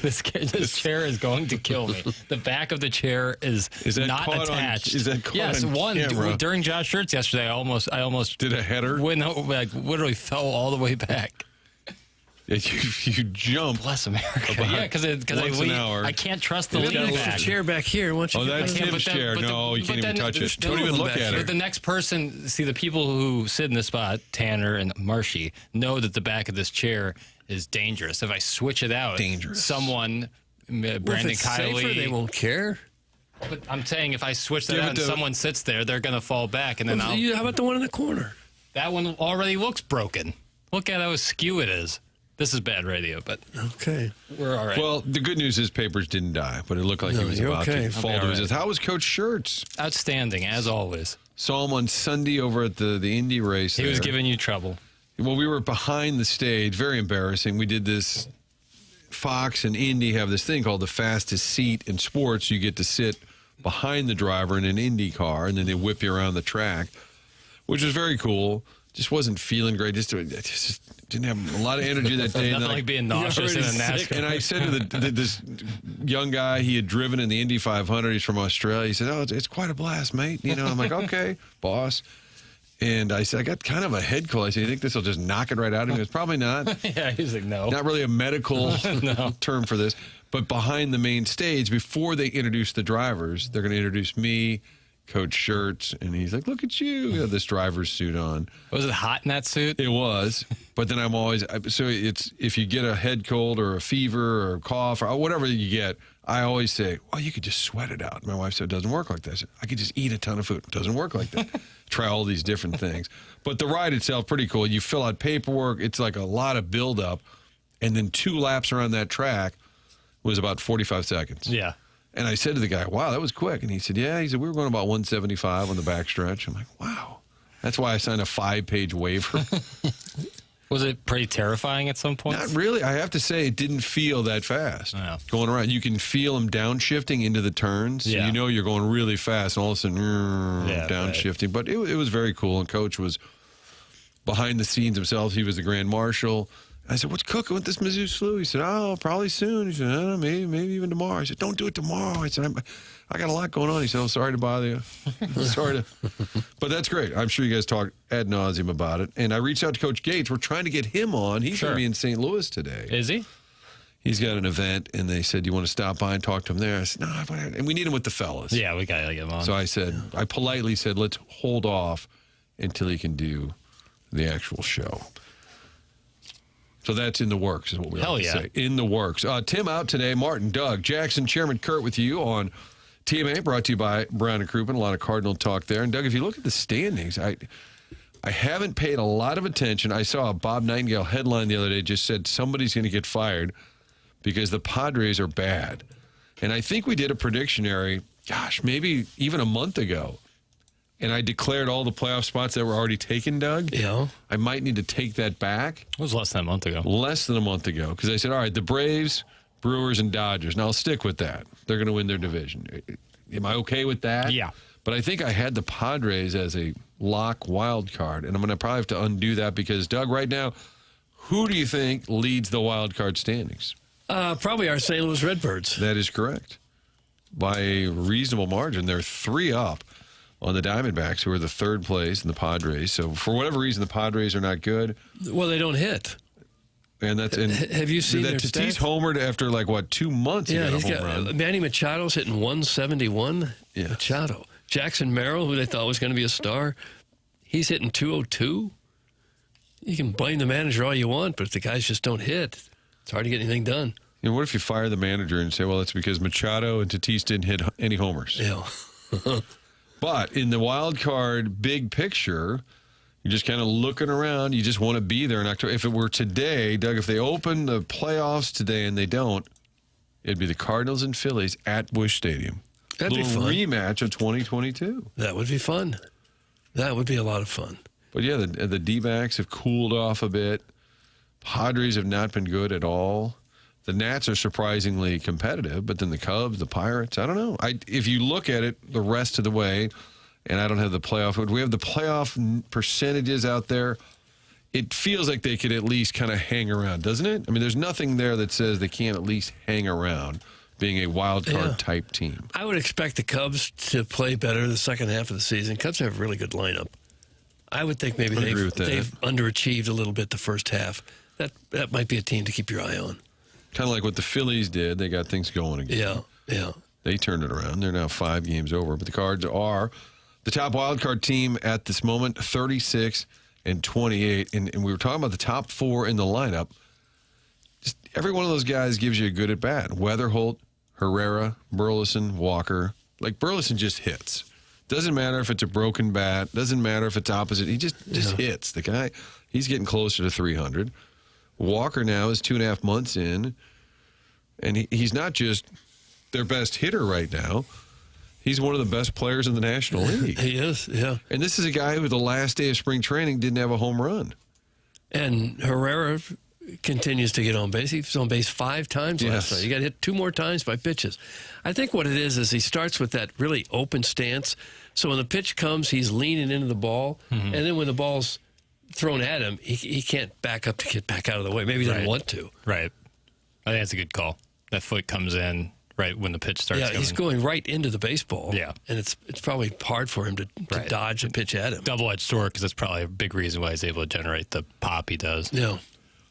Speaker 3: This chair is going to kill me. The back of the chair is
Speaker 1: that
Speaker 3: not
Speaker 1: caught
Speaker 3: attached.
Speaker 1: is that caught
Speaker 3: yes,
Speaker 1: on
Speaker 3: one
Speaker 1: camera?
Speaker 3: during Josh Schertz yesterday. I almost
Speaker 1: Did a header?
Speaker 3: literally fell all the way back.
Speaker 1: Yeah, you jump.
Speaker 3: Bless America.
Speaker 1: About
Speaker 3: Yeah, because
Speaker 1: once an hour.
Speaker 3: I can't trust the
Speaker 1: It's
Speaker 3: lead
Speaker 1: got
Speaker 2: There's
Speaker 3: back.
Speaker 2: a chair back here. Why don't you
Speaker 1: Oh,
Speaker 2: get
Speaker 1: that's
Speaker 2: back?
Speaker 3: can't,
Speaker 1: Tim's
Speaker 3: but then-
Speaker 1: chair.
Speaker 3: but
Speaker 1: No,
Speaker 3: the-
Speaker 1: you can't
Speaker 3: but
Speaker 1: even
Speaker 3: then
Speaker 1: touch
Speaker 3: there's
Speaker 1: it. Don't even
Speaker 2: no
Speaker 1: look
Speaker 2: back
Speaker 1: at
Speaker 2: here.
Speaker 3: But
Speaker 1: it.
Speaker 3: the next person, see, the people who sit in this spot, Tanner and Marshy, know that the back of this chair is dangerous. If I switch it out,
Speaker 1: Dangerous.
Speaker 3: someone,
Speaker 2: Well, if
Speaker 3: Brandon
Speaker 2: it's
Speaker 3: Kiley,
Speaker 2: safer, they won't care.
Speaker 3: but I'm saying if I switch that
Speaker 1: Yeah,
Speaker 3: out
Speaker 1: but
Speaker 3: and
Speaker 1: the-
Speaker 3: someone sits there, they're going to fall back, and then
Speaker 2: How about the one in the corner?
Speaker 3: that one already looks broken. Look at how askew it is. This is bad radio, but
Speaker 2: Okay.
Speaker 3: we're all right.
Speaker 1: Well, the good news is Papers didn't die, but it looked like he
Speaker 2: No,
Speaker 1: was
Speaker 2: you're
Speaker 1: about
Speaker 2: okay.
Speaker 1: to
Speaker 2: I'll
Speaker 1: fall
Speaker 3: be
Speaker 1: to
Speaker 3: all
Speaker 1: his
Speaker 3: right.
Speaker 1: death. How was Coach Schertz?
Speaker 3: Outstanding, as always.
Speaker 1: Saw him on Sunday over at the Indy race.
Speaker 3: He was
Speaker 1: there.
Speaker 3: giving you trouble.
Speaker 1: Well, we were behind the stage. Very embarrassing. We did this. Fox and Indy have this thing called the fastest seat in sports. You get to sit behind the driver in an Indy car, and then they whip you around the track, which was very cool. Just wasn't feeling great. Just didn't have a lot of energy that day.
Speaker 3: Nothing
Speaker 1: And
Speaker 3: like being nauseous in a
Speaker 2: already sick.
Speaker 3: NASCAR.
Speaker 1: And I said to this young guy, he had driven in the Indy 500. He's from Australia. He said, "Oh, it's quite a blast, mate." I'm like, "Okay, boss." And I said, "I got kind of a head cold." I said, "You think this will just knock it right out of me?" He goes, "Probably not."
Speaker 3: Yeah, he's like, no.
Speaker 1: Not really a medical term for this, but behind the main stage, before they introduce the drivers, they're going to introduce me, Coach Schertz, and he's like, "Look at you! You have this driver's suit on."
Speaker 3: Was it hot in that suit?
Speaker 1: It was, but then I'm always so it's if you get a head cold or a fever or a cough or whatever you get, I always say, "Well, you could just sweat it out." My wife said, "It doesn't work like that." I said, "I could just eat a ton of food." It doesn't work like that. Try all these different things, but the ride itself pretty cool. You fill out paperwork. It's like a lot of buildup, and then 2 laps around that track was about 45 seconds.
Speaker 3: Yeah.
Speaker 1: And I said to the guy, "Wow, that was quick." And he said, "Yeah." He said, "We were going about 175 on the backstretch." I'm like, "Wow." That's why I signed a 5-page waiver.
Speaker 3: Was it pretty terrifying at some point?
Speaker 1: Not really. I have to say, it didn't feel that fast.
Speaker 3: Yeah.
Speaker 1: Going around, you can feel them downshifting into the turns. So
Speaker 3: Yeah.
Speaker 1: you know you're going really fast, and all of a sudden,
Speaker 3: Yeah,
Speaker 1: downshifting. But it was very cool. And Coach was behind the scenes himself. He was the grand marshal. I said, "What's cooking with this Mizzou Slough?" He said, "Oh, probably soon." He said, "I don't know, maybe even tomorrow." I said, "Don't do it tomorrow." I said, I got a lot going on. He said, "Oh, sorry to bother you." Sorry to. But that's great. I'm sure you guys talk ad nauseum about it. And I reached out to Coach Gates. We're trying to get him on. He's going
Speaker 3: Sure.
Speaker 1: to be in St. Louis today.
Speaker 3: Is he?
Speaker 1: He's got an event, and they said, "You want to stop by and talk to him there?" I said, "No, and we need him with the fellas."
Speaker 3: Yeah, we got to get him on.
Speaker 1: So I said, I politely said, "Let's hold off until he can do the actual show." So that's in the works, is what we
Speaker 3: Hell
Speaker 1: like to
Speaker 3: yeah.
Speaker 1: say. In the works. Tim out today. Martin, Doug, Jackson, Chairman Kurt with you on TMA, brought to you by Brown and Crouppen. A lot of Cardinal talk there. And Doug, if you look at the standings, I haven't paid a lot of attention. I saw a Bob Nightingale headline the other day, just said somebody's going to get fired because the Padres are bad. And I think we did a predictionary, maybe even a month ago. And I declared all the playoff spots that were already taken, Doug.
Speaker 2: Yeah.
Speaker 1: I might need to take that back.
Speaker 3: It was less than a month ago.
Speaker 1: Less than a month ago. Because I said, all right, the Braves, Brewers, and Dodgers. Now, I'll stick with that. They're going to win their division. Am I okay with that?
Speaker 3: Yeah.
Speaker 1: But I think I had the Padres as a lock wild card. And I'm going to probably have to undo that because, Doug, right now, who do you think leads the wild card standings?
Speaker 2: Probably our St. Louis Redbirds.
Speaker 1: That is correct. By a reasonable margin. They're 3 up on the Diamondbacks, who are the 3rd place, in the Padres. So for whatever reason, the Padres are not good.
Speaker 2: Well, they don't hit.
Speaker 1: And that's
Speaker 2: Have you seen their
Speaker 1: Tatis
Speaker 2: stats?
Speaker 1: homered after 2 months?
Speaker 2: Yeah,
Speaker 1: he
Speaker 2: he's
Speaker 1: got a home
Speaker 2: got
Speaker 1: run.
Speaker 2: Manny Machado's hitting 171.
Speaker 1: Yes.
Speaker 2: Machado. Jackson Merrill, who they thought was going to be a star, he's hitting 202. You can blame the manager all you want, but if the guys just don't hit, it's hard to get anything done.
Speaker 1: what if you fire the manager and say, well, it's because Machado and Tatis didn't hit any homers?
Speaker 2: Yeah.
Speaker 1: But in the wild card big picture, you're just kind of looking around. You just want to be there in October. If it were today, Doug, if they open the playoffs today and they don't, it'd be the Cardinals and Phillies at Busch Stadium.
Speaker 2: That'd be fun.
Speaker 1: Rematch of 2022.
Speaker 2: That would be fun. That would be a lot of fun.
Speaker 1: But yeah, the D-backs have cooled off a bit. Padres have not been good at all. The Nats are surprisingly competitive, but then the Cubs, the Pirates, I don't know. If you look at it the rest of the way, and I don't have the playoff, we have the playoff percentages out there. It feels like they could at least kind of hang around, doesn't it? I mean, there's nothing there that says they can't at least hang around being a wild card type team.
Speaker 2: I would expect the Cubs to play better the second half of the season. Cubs have a really good lineup. I would think maybe they've underachieved a little bit the first half. That might be a team to keep your eye on.
Speaker 1: Kind of like what the Phillies did. They got things going again.
Speaker 2: Yeah.
Speaker 1: They turned it around. They're now 5 games over. But the Cards are the top wild card team at this moment, 36 and 28. And we were talking about the top 4 in the lineup. Just every one of those guys gives you a good at bat. Weatherholt, Herrera, Burleson, Walker. Like Burleson just hits. Doesn't matter if it's a broken bat. Doesn't matter if it's opposite. He just hits. The guy, he's getting closer to 300. Walker now is 2.5 months in, and he's not just their best hitter right now. He's one of the best players in the National League.
Speaker 2: He is, yeah.
Speaker 1: And this is a guy who the last day of spring training didn't have a home run.
Speaker 2: And Herrera continues to get on base. He was on base 5 times last night. He got hit 2 more times by pitches. I think what it is he starts with that really open stance. So when the pitch comes, he's leaning into the ball. And then when the ball's thrown at him, he can't back up to get back out of the way. Maybe he doesn't want to.
Speaker 3: Right. I think that's a good call. That foot comes in right when the pitch starts coming.
Speaker 2: He's going right into the baseball.
Speaker 3: Yeah.
Speaker 2: And it's probably hard for him to dodge and pitch at him.
Speaker 3: Double-edged sword, because that's probably a big reason why he's able to generate the pop he does.
Speaker 2: Yeah.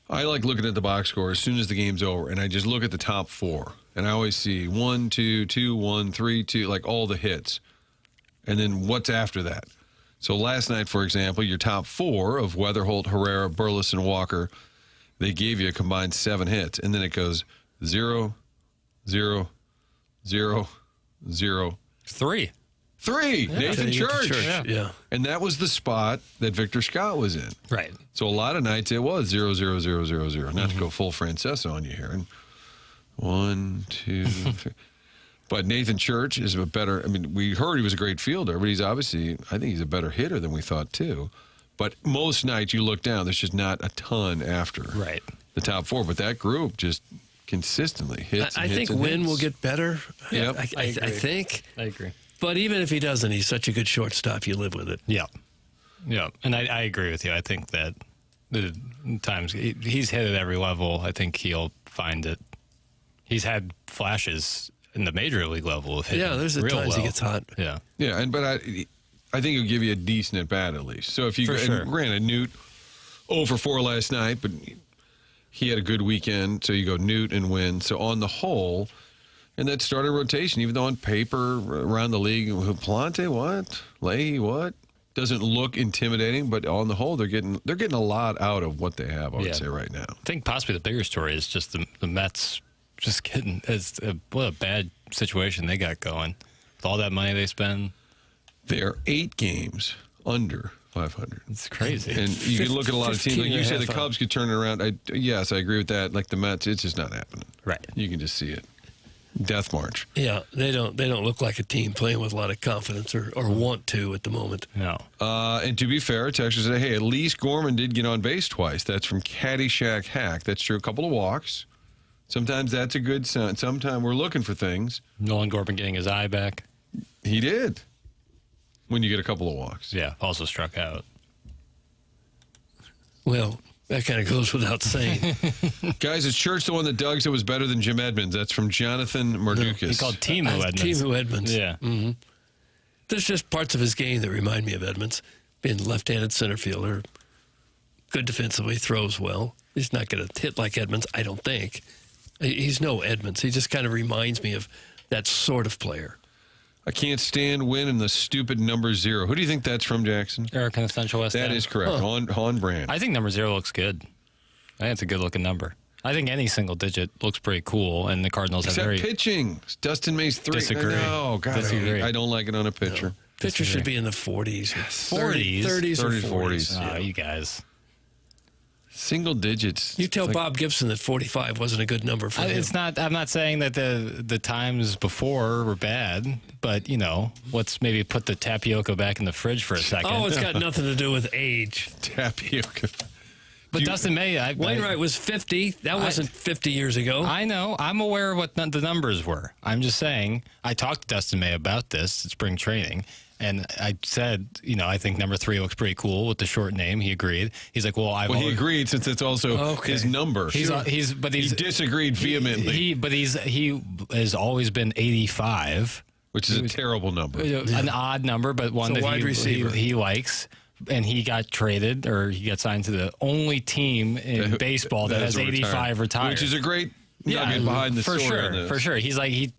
Speaker 1: I like looking at the box score as soon as the game's over, and I just look at the top 4. And I always see 1, 2, 2, 1, 3, 2, like all the hits. And then what's after that? So last night, for example, your top 4 of Weatherholt, Herrera, Burleson, Walker, they gave you a combined 7 hits. And then it goes 0, 0, 0, 0.
Speaker 3: 3.
Speaker 1: 3. Nathan Church.
Speaker 2: Yeah.
Speaker 1: And that was the spot that Victor Scott was in.
Speaker 3: Right.
Speaker 1: So a lot of nights it was 0, 0, 0, 0, 0. Not to go full Francesa on you here. And 1, 2, 3. But Nathan Church is a better, we heard he was a great fielder, but he's obviously, I think he's a better hitter than we thought too. But most nights you look down, there's just not a ton after the top 4. But that group just consistently hits.
Speaker 2: I think Wynn will get better.
Speaker 1: Yep.
Speaker 2: I think.
Speaker 3: I agree.
Speaker 2: But even if he doesn't, he's such a good shortstop, you live with it.
Speaker 3: Yeah. Yeah. And I agree with you. I think that the times he's hit at every level, I think he'll find it. He's had flashes in the major league level of hitting.
Speaker 2: Yeah, there's the times he gets hot.
Speaker 3: Yeah.
Speaker 1: Yeah, but I think he'll give you a decent at bat at least. So if you granted Newt 0 for 4 last night, but he had a good weekend, so you go Newt and Wynn. So on the whole, and that started rotation, even though on paper around the league, Plante what? Leahy what? Doesn't look intimidating, but on the whole, they're getting a lot out of what they have, I would say right now.
Speaker 3: I think possibly the bigger story is just the Mets just getting what a bad situation they got going with all that money they spend.
Speaker 1: They're 8 games under 500.
Speaker 3: It's crazy.
Speaker 1: And you can look at a lot of teams. Like you say, the Cubs could turn it around. Yes, I agree with that. Like the Mets, it's just not happening.
Speaker 3: Right.
Speaker 1: You can just see it. Death march.
Speaker 2: Yeah, they don't look like a team playing with a lot of confidence or want to at the moment.
Speaker 3: No.
Speaker 1: And to be fair, Texas said, hey, at least Gorman did get on base twice. That's from Caddyshack Hack. That's true. A couple of walks. Sometimes that's a good sign. Sometimes we're looking for things.
Speaker 3: Nolan Gorman getting his eye back.
Speaker 1: He did. When you get a couple of walks.
Speaker 3: Yeah, also struck out.
Speaker 2: Well, that kind of goes without saying.
Speaker 1: Guys, is Church the one that Doug said was better than Jim Edmonds? That's from Jonathan Mardukas.
Speaker 3: He called Timu Edmonds.
Speaker 2: Timu Edmonds.
Speaker 3: Yeah.
Speaker 2: Mm-hmm. There's just parts of his game that remind me of Edmonds. Being left-handed center fielder, good defensively, throws well. He's not going to hit like Edmonds, I don't think. He's no Edmonds. He just kind of reminds me of that sort of player.
Speaker 1: I can't stand Win and the stupid number 0. Who do you think that's from, Jackson?
Speaker 3: Eric in the Central West
Speaker 1: That
Speaker 3: End.
Speaker 1: is correct. On brand.
Speaker 3: I think number 0 looks good. I think it's a good-looking number. I think any single digit looks pretty cool, and the Cardinals have
Speaker 1: Except
Speaker 3: very
Speaker 1: pitching. Dustin May's 3.
Speaker 3: Disagree.
Speaker 1: No, God,
Speaker 3: Disagree.
Speaker 1: I don't like it on a pitcher.
Speaker 2: No. Pitcher should be in the 40s.
Speaker 3: 40s?
Speaker 2: 30s or
Speaker 1: 30s,
Speaker 2: 40s.
Speaker 3: Oh, you guys.
Speaker 1: Single digits.
Speaker 2: You tell
Speaker 1: It's like-
Speaker 2: Bob Gibson that 45 wasn't a good number for him.
Speaker 3: It's not. I'm not saying that the times before were bad, but let's maybe put the tapioca back in the fridge for a second.
Speaker 2: Oh, it's got nothing to do with age.
Speaker 1: tapioca.
Speaker 3: but Dustin May,
Speaker 2: Wainwright was 50. That wasn't 50 years ago.
Speaker 3: I know. I'm aware of what the numbers were. I'm just saying. I talked to Dustin May about this at spring training, and I said, I think number 3 looks pretty cool with the short name. He agreed. He's like, well,
Speaker 1: He agreed since it's also his number.
Speaker 3: He
Speaker 1: disagreed vehemently.
Speaker 3: He has always been 85,
Speaker 1: which is a terrible number.
Speaker 3: an odd number, but one
Speaker 2: It's a
Speaker 3: that
Speaker 2: wide receiver.
Speaker 3: he likes. And he got traded, or he got signed to the only team in baseball that has 85 retired.
Speaker 1: Which is a great nugget behind the
Speaker 3: for
Speaker 1: story
Speaker 3: sure,
Speaker 1: on this.
Speaker 3: for sure. He's like, yeah,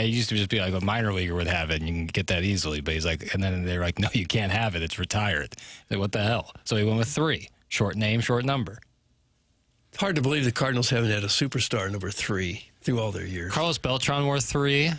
Speaker 3: he used to just be like a minor leaguer would have it, and you can get that easily. But he's like, and then they're like, no, you can't have it. It's retired. Like, what the hell? So he went with 3. Short name, short number.
Speaker 2: It's hard to believe the Cardinals haven't had a superstar number 3 through all their years.
Speaker 3: Carlos Beltran wore 3.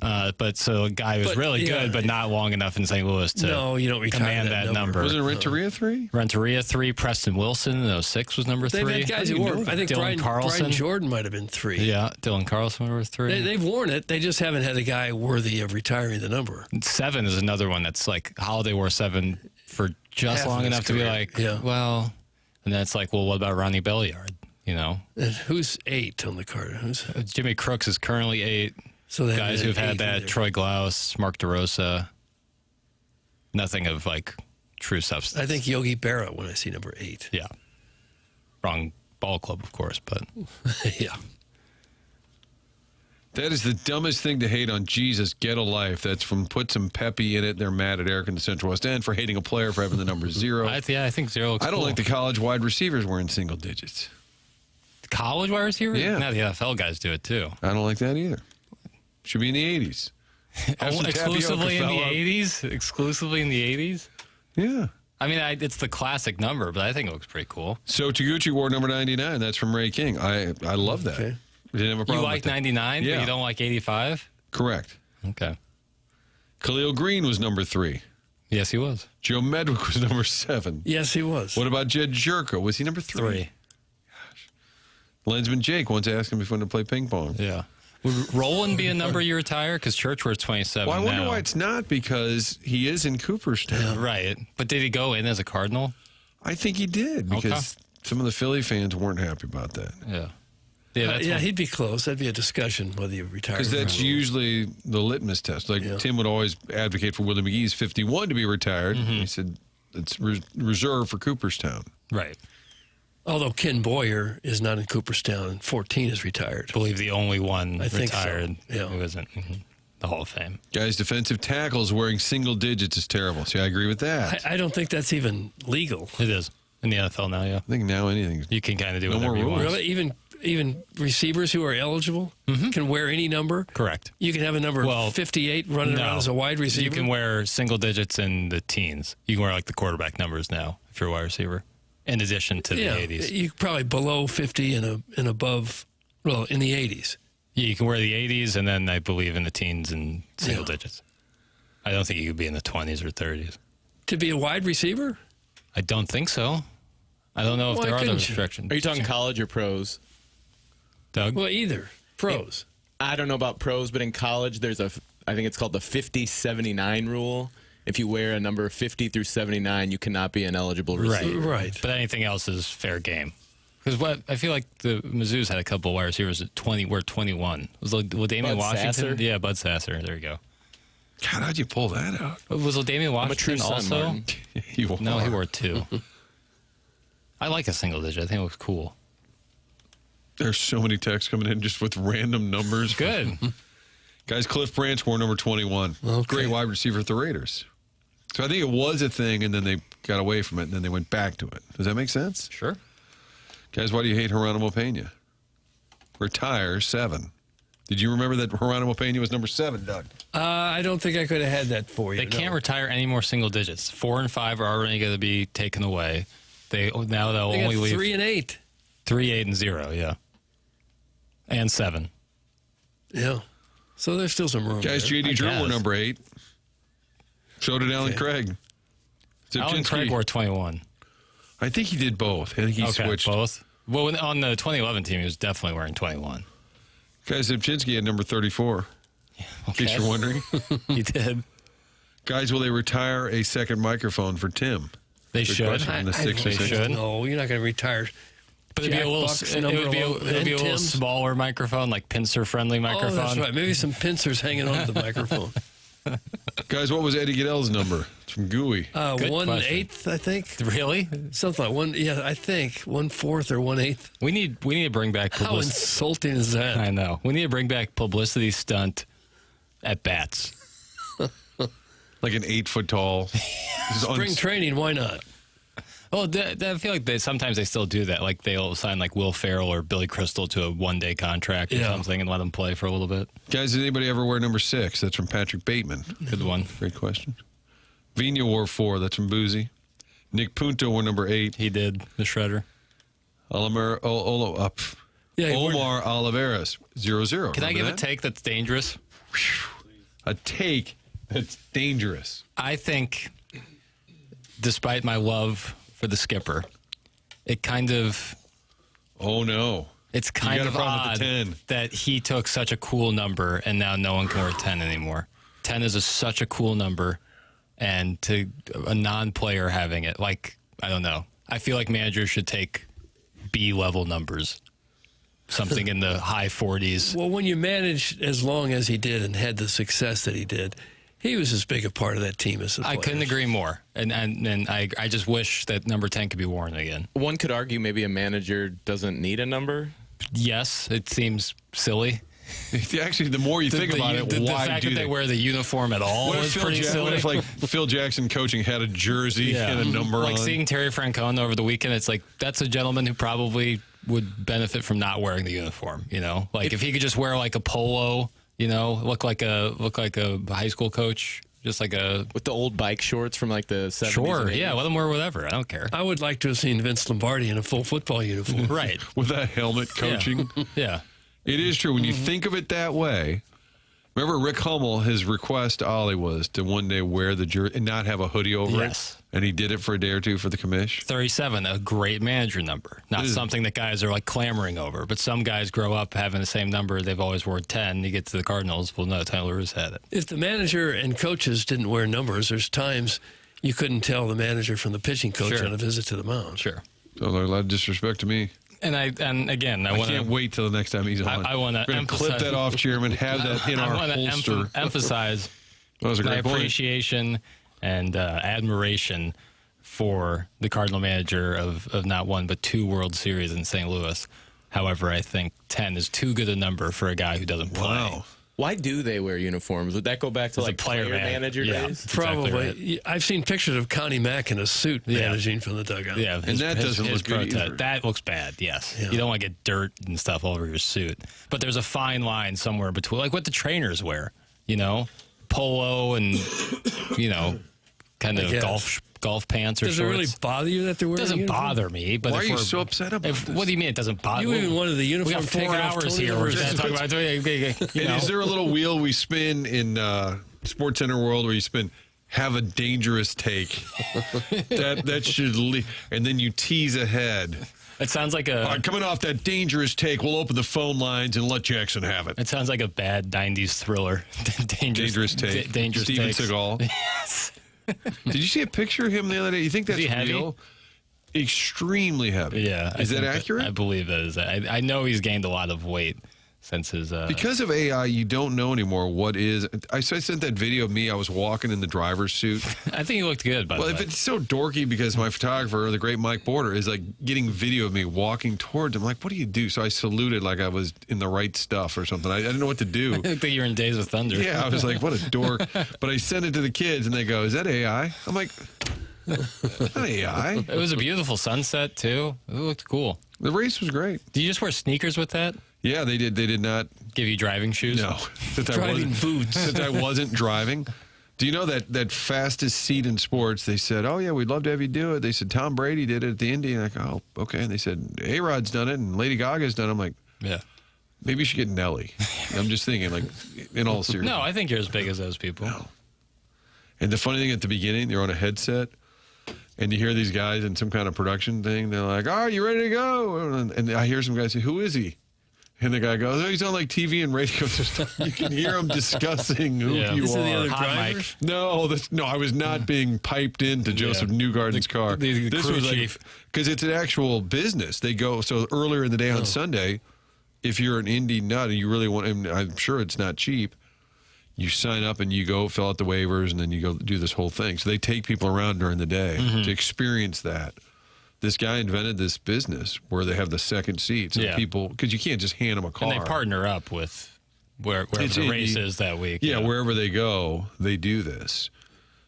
Speaker 3: But so a guy who was really good, but not long enough in St. Louis to
Speaker 2: you don't retire
Speaker 3: command that number.
Speaker 1: Wasn't Renteria 3?
Speaker 3: Renteria 3, Preston Wilson in 06 was number 3.
Speaker 2: They've had guys who wore. I think
Speaker 3: Dylan
Speaker 2: Brian Jordan might have been 3.
Speaker 3: Yeah, Dylan Carlson was 3.
Speaker 2: They've worn it. They just haven't had a guy worthy of retiring the number.
Speaker 3: 7 is another one that's like Holiday wore 7 for just
Speaker 2: Half
Speaker 3: long
Speaker 2: of his
Speaker 3: enough to be
Speaker 2: career.
Speaker 3: like,
Speaker 2: Yeah.
Speaker 3: well, and then it's like, well, what about Ronnie Belliard?
Speaker 2: And who's 8 on the card?
Speaker 3: Jimmy Crooks is currently 8.
Speaker 2: So they
Speaker 3: Guys who've had
Speaker 2: 8
Speaker 3: that,
Speaker 2: either.
Speaker 3: Troy Glaus, Mark DeRosa. Nothing of like true substance.
Speaker 2: I think Yogi Berra when I see number 8.
Speaker 3: Yeah. Wrong ball club, of course, but
Speaker 2: Yeah.
Speaker 1: That is the dumbest thing to hate on Jesus. Get a life. That's from Put Some Peppy in it. They're mad at Eric in the Central West End for hating a player for having the number 0.
Speaker 3: I think 0 looks
Speaker 1: I don't
Speaker 3: cool.
Speaker 1: like the college wide receivers wearing single digits.
Speaker 3: College wide receiver?
Speaker 1: Yeah.
Speaker 3: Now the NFL guys do it too.
Speaker 1: I don't like that either. Should be in the 80s. Have some
Speaker 3: Exclusively in the
Speaker 1: tapioca, fella.
Speaker 3: 80s? Exclusively in the 80s?
Speaker 1: Yeah.
Speaker 3: I mean, it's the classic number, but I think it looks pretty cool.
Speaker 1: So Taguchi wore number 99. That's from Ray King. I love that.
Speaker 2: Okay.
Speaker 1: We didn't have a problem
Speaker 3: You like
Speaker 1: with that.
Speaker 3: 99,
Speaker 1: Yeah.
Speaker 3: but you don't like 85?
Speaker 1: Correct.
Speaker 3: Okay.
Speaker 1: Khalil Green was number 3.
Speaker 3: Yes, he was.
Speaker 1: Joe Medwick was number 7.
Speaker 2: Yes, he was.
Speaker 1: What about Jed Jerko? Was he number 3?
Speaker 3: 3.
Speaker 1: Lensman Jake once asked him if he wanted to play ping pong.
Speaker 3: Yeah. Would Roland be a number you retire? Because Church wears 27
Speaker 1: Well, I wonder
Speaker 3: now.
Speaker 1: why it's not, because he is in Cooperstown.
Speaker 3: Right. But did he go in as a Cardinal?
Speaker 1: I think he did, because some of the Philly fans weren't happy about that.
Speaker 3: Yeah. Yeah,
Speaker 2: he'd be close. That'd be a discussion whether you retire.
Speaker 1: Because that's usually the litmus test. Like Tim would always advocate for Willie McGee's 51 to be retired. He said it's reserved for Cooperstown.
Speaker 3: right.
Speaker 2: Although Ken Boyer is not in Cooperstown, 14 is retired.
Speaker 3: I believe the only one
Speaker 2: I think so.
Speaker 3: retired
Speaker 2: Yeah.
Speaker 3: who isn't the Hall of Fame.
Speaker 1: Guys, defensive tackles wearing single digits is terrible. See, I agree with that.
Speaker 2: I don't think that's even legal.
Speaker 3: It is. In the NFL now, yeah.
Speaker 1: I think now anything.
Speaker 3: You can kind of do
Speaker 1: No
Speaker 3: whatever
Speaker 1: more
Speaker 3: you want.
Speaker 1: rules.
Speaker 2: Really, even receivers who are eligible can wear any number.
Speaker 3: Correct.
Speaker 2: You can have a number 58 running around as a wide receiver.
Speaker 3: You can wear single digits in the teens. You can wear like the quarterback numbers now if you're a wide receiver, in addition to the 80s.
Speaker 2: You probably below 50 and above. Well, in the 80s.
Speaker 3: Yeah, you can wear the 80s, and then I believe in the teens and single digits. I don't think you could be in the 20s or 30s.
Speaker 2: To be a wide receiver?
Speaker 3: I don't think so. I don't know if
Speaker 2: Why
Speaker 3: there are
Speaker 2: couldn't
Speaker 3: those
Speaker 2: you?
Speaker 3: restrictions.
Speaker 6: Are you talking college or pros?
Speaker 3: Doug?
Speaker 2: Well, either. Pros.
Speaker 6: I don't know about pros, but in college, I think it's called the 50-79 rule. If you wear a number 50 through 79, you cannot be an eligible receiver.
Speaker 2: Right.
Speaker 3: But anything else is fair game. Because I feel like the Mizzou's had a couple of wide receivers at 20. We're 21. Was Damian
Speaker 6: Bud
Speaker 3: Washington?
Speaker 6: Sasser?
Speaker 3: Yeah, Bud Sasser. There you go.
Speaker 1: God, how'd you pull that out?
Speaker 3: Was Damian
Speaker 6: I'm a true
Speaker 3: Washington
Speaker 6: son,
Speaker 3: also?
Speaker 6: Martin.
Speaker 1: You
Speaker 3: No, he
Speaker 1: are.
Speaker 3: wore 2. I like a single digit. I think it looks cool.
Speaker 1: There's so many texts coming in just with random numbers.
Speaker 3: Good.
Speaker 1: Guys, Cliff Branch wore number 21.
Speaker 2: Okay.
Speaker 1: Great wide receiver at the Raiders. So I think it was a thing, and then they got away from it, and then they went back to it. Does that make sense?
Speaker 3: Sure.
Speaker 1: Guys, why do you hate Geronimo Pena? Retire 7. Did you remember that Geronimo Pena was number 7, Doug?
Speaker 2: I don't think I could have had that for you.
Speaker 3: They can't retire any more single digits. 4 and 5 are already going to be taken away. They'll
Speaker 2: They
Speaker 3: only
Speaker 2: got
Speaker 3: leave
Speaker 2: 3 and 8.
Speaker 3: 3, 8, and 0. Yeah. And 7.
Speaker 2: Yeah. So there's still some room.
Speaker 1: Guys,
Speaker 2: there.
Speaker 1: J.D. Drew wore number 8. So did Alan Craig.
Speaker 3: Alan Craig wore 21.
Speaker 1: I think he did both. I think he switched.
Speaker 3: Both. Well, on the 2011 team, he was definitely wearing 21.
Speaker 1: Guys, Zipchinski had number 34. In case you're wondering.
Speaker 3: He did.
Speaker 1: Guys, will they retire a second microphone for Tim?
Speaker 3: They
Speaker 1: Good
Speaker 3: should.
Speaker 1: question from the
Speaker 2: I don't
Speaker 1: 6 or
Speaker 3: They
Speaker 1: 6.
Speaker 3: should.
Speaker 2: No, you're not going to retire.
Speaker 3: But it'd be
Speaker 2: Jack
Speaker 3: a little,
Speaker 2: Buck's
Speaker 3: it
Speaker 2: number
Speaker 3: would be a,
Speaker 2: alone,
Speaker 3: it'd be a
Speaker 2: and
Speaker 3: little
Speaker 2: Tim's.
Speaker 3: smaller microphone, like pincer-friendly microphone.
Speaker 2: Oh, that's right. Maybe some pincers hanging onto the microphone.
Speaker 1: Guys, what was Eddie Goodell's number? It's from Gooey.
Speaker 3: Good
Speaker 2: 1/8, I think.
Speaker 3: Really?
Speaker 2: Something like one. Yeah, I think 1/4 or 1/8.
Speaker 3: We need to bring back
Speaker 2: How
Speaker 3: publicity.
Speaker 2: insulting is that?
Speaker 3: I know. We need to bring back publicity stunt at bats.
Speaker 1: Like an 8-foot tall.
Speaker 2: Spring training, why not?
Speaker 3: Well, I feel like sometimes they still do that. Like they'll sign like Will Ferrell or Billy Crystal to a one-day contract or something and let them play for a little bit.
Speaker 1: Guys, did anybody ever wear number 6? That's from Patrick Bateman.
Speaker 3: Good one.
Speaker 1: Great question. Vina wore 4. That's from Boozy. Nick Punto wore number 8.
Speaker 3: He did, the shredder.
Speaker 1: Omar Oliveras, 0-0.
Speaker 3: Can I give
Speaker 1: Remember
Speaker 3: a take that's dangerous?
Speaker 1: a take that's dangerous?
Speaker 3: I think, despite my love for the skipper, it kind of...
Speaker 1: Oh, no.
Speaker 3: It's kind
Speaker 1: got a
Speaker 3: of
Speaker 1: problem with
Speaker 3: odd
Speaker 1: the 10.
Speaker 3: that he took such a cool number and now no one can wear 10 anymore. 10 is such a cool number, and to a non-player having it, like, I don't know. I feel like managers should take B-level numbers, something in the high 40s.
Speaker 2: Well, when you manage as long as he did and had the success that he did, he was as big a part of that team as the
Speaker 3: I
Speaker 2: players.
Speaker 3: couldn't agree more, and I just wish that number 10 could be worn again.
Speaker 6: One could argue maybe a manager doesn't need a number.
Speaker 3: Yes, it seems silly.
Speaker 1: Actually, the more you think about it,
Speaker 3: the
Speaker 1: why
Speaker 3: fact
Speaker 1: do
Speaker 3: that they wear the uniform at all
Speaker 1: What
Speaker 3: is
Speaker 1: if,
Speaker 3: pretty silly.
Speaker 1: what if like Phil Jackson coaching had a jersey and a number
Speaker 3: like
Speaker 1: on?
Speaker 3: seeing Terry Francona over the weekend, it's like that's a gentleman who probably would benefit from not wearing the uniform. You know, like if he could just wear like a polo, you know, look like a high school coach, just like a
Speaker 6: With the old bike shorts from like the 70s.
Speaker 3: sure,
Speaker 6: and 80s.
Speaker 3: yeah, let him wear whatever. I don't care.
Speaker 2: I would like to have seen Vince Lombardi in a full football uniform.
Speaker 3: Right?
Speaker 1: With that helmet coaching.
Speaker 3: Yeah.
Speaker 1: It is true. When you think of it that way, remember Rick Hummel, his request to Ollie was to one day wear the jersey and not have a hoodie over
Speaker 3: Yes.
Speaker 1: it. And he did it for a day or two for the commish.
Speaker 3: 37, a great manager number. Not something that guys are like clamoring over, but some guys grow up having the same number. They've always worn 10. You get to the Cardinals, well, no, Tyler has had it.
Speaker 2: If the manager and coaches didn't wear numbers, there's times you couldn't tell the manager from the pitching coach
Speaker 3: Sure.
Speaker 2: on a visit to the mound.
Speaker 3: Sure.
Speaker 1: So there's a lot of disrespect to me.
Speaker 3: And again, I
Speaker 1: I
Speaker 3: want
Speaker 1: can't
Speaker 3: to
Speaker 1: wait till the next time he's on.
Speaker 3: I wanna
Speaker 1: We're gonna clip
Speaker 3: emphasize-
Speaker 1: that off, Chairman. Have that in our holster.
Speaker 3: Emphasize
Speaker 1: That was a
Speaker 3: my
Speaker 1: great point.
Speaker 3: appreciation and admiration for the Cardinal manager of not one but 2 World Series in St. Louis. However, I think 10 is too good a number for a guy who doesn't play.
Speaker 1: Wow.
Speaker 6: Why do they wear uniforms? Would that go back to
Speaker 3: As a
Speaker 6: like
Speaker 3: player
Speaker 6: manager
Speaker 3: yeah.
Speaker 6: days?
Speaker 2: Probably.
Speaker 3: Exactly right.
Speaker 2: I've seen pictures of Connie Mack in a suit managing from the dugout.
Speaker 3: Yeah,
Speaker 1: And that doesn't look good
Speaker 3: protest.
Speaker 1: either.
Speaker 3: That looks bad, yes.
Speaker 2: Yeah.
Speaker 3: You don't want to get dirt and stuff all over your suit. But there's a fine line somewhere between, like what the trainers wear, you know? Polo and, you know, kind of
Speaker 2: guess.
Speaker 3: golf pants or
Speaker 2: Does it
Speaker 3: shorts.
Speaker 2: really bother you that they're
Speaker 3: It
Speaker 2: wearing a
Speaker 3: doesn't
Speaker 2: uniform?
Speaker 3: bother me. But
Speaker 1: Why
Speaker 3: if
Speaker 1: are you
Speaker 3: we're-
Speaker 1: so upset about this?
Speaker 3: What do you mean it doesn't bother
Speaker 2: You even wanted the
Speaker 3: We
Speaker 2: uniform
Speaker 3: got 4
Speaker 2: taken off
Speaker 3: hours
Speaker 2: Tony
Speaker 3: here. We're
Speaker 2: Romo's
Speaker 3: just talking about you
Speaker 1: And
Speaker 3: know.
Speaker 1: is there a little wheel we spin in Sports Center world where you spin have a dangerous take? that should and then you tease ahead.
Speaker 3: It sounds like a
Speaker 1: All right, coming off that dangerous take, we'll open the phone lines and let Jackson have it.
Speaker 3: It sounds like a bad 90s thriller.
Speaker 1: Dangerous take.
Speaker 3: Dangerous
Speaker 1: Steven
Speaker 3: takes.
Speaker 1: Seagal. Did you see a picture of him the other day? You think that's
Speaker 3: he heavy?
Speaker 1: real? Extremely heavy.
Speaker 3: Yeah.
Speaker 1: Is that
Speaker 3: think
Speaker 1: accurate?
Speaker 3: I believe that is. I know he's gained a lot of weight since his.
Speaker 1: Because of AI, you don't know anymore what is. I sent that video of me. I was walking in the driver's suit.
Speaker 3: I think he looked good, by
Speaker 1: Well,
Speaker 3: the
Speaker 1: if
Speaker 3: way.
Speaker 1: it's so dorky because my photographer, the great Mike Border, is like getting video of me walking towards him. Like, what do you do? So I saluted like I was in the right stuff or something. I didn't know what to do.
Speaker 3: I think you're in Days of Thunder.
Speaker 1: Yeah, I was like, what a dork. But I sent it to the kids and they go, is that AI? I'm like, not AI.
Speaker 3: It was a beautiful sunset, too. It looked cool.
Speaker 1: The race was great.
Speaker 3: Did you just wear sneakers with that?
Speaker 1: Yeah, they did. They did not.
Speaker 3: Give you driving shoes?
Speaker 1: No, since
Speaker 2: Driving boots.
Speaker 1: Since I wasn't driving. Do you know that fastest seat in sports? They said, "Oh yeah, we'd love to have you do it." They said Tom Brady did it at the Indy. And I go, "Oh, okay." And they said A-Rod's done it and Lady Gaga's done it. I'm like,
Speaker 3: Yeah.
Speaker 1: Maybe you should get Nelly. I'm just thinking, like, in all seriousness.
Speaker 3: No, I think you're as big as those people.
Speaker 1: No. And the funny thing at the beginning, they're on a headset, and you hear these guys in some kind of production thing. They're like, "Oh, you ready to go?" And I hear some guys say, "Who is he?" And the guy goes, "Oh, he's on like TV and radio." You can hear him discussing who you
Speaker 2: These are the
Speaker 1: are.
Speaker 2: other
Speaker 3: Hot
Speaker 2: drivers?
Speaker 1: No, I was not being piped into Joseph Newgarden's car.
Speaker 3: the
Speaker 1: This
Speaker 3: crew
Speaker 1: was
Speaker 3: chief.
Speaker 1: because it's an actual business. They go so earlier in the day on Sunday. If you're an indie nut and you really want, and I'm sure it's not cheap, you sign up and you go fill out the waivers and then you go do this whole thing. So they take people around during the day to experience that. This guy invented this business where they have the second seats and people, because you can't just hand them a car.
Speaker 3: And they partner up with wherever
Speaker 1: It's
Speaker 3: the
Speaker 1: indie.
Speaker 3: race is that week.
Speaker 1: Yeah, wherever they go, they do this.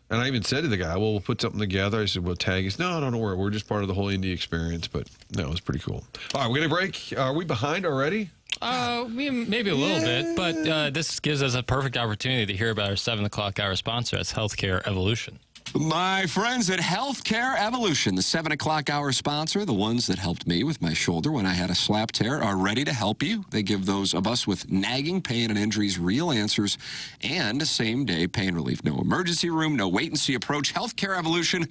Speaker 1: And I even said to the guy, "Well, we'll put something together." I said, "We'll tag us." No, don't worry. We're just part of the whole indie experience. But no, it was pretty cool. All right, we're going to break. Are we behind already?
Speaker 3: Maybe a little bit, but this gives us a perfect opportunity to hear about our 7 o'clock hour sponsor. That's Healthcare Evolution.
Speaker 4: My friends at Healthcare Evolution, the 7 o'clock hour sponsor, the ones that helped me with my shoulder when I had a slap tear, are ready to help you. They give those of us with nagging pain and injuries real answers and same-day pain relief. No emergency room, no wait-and-see approach. Healthcare Evolution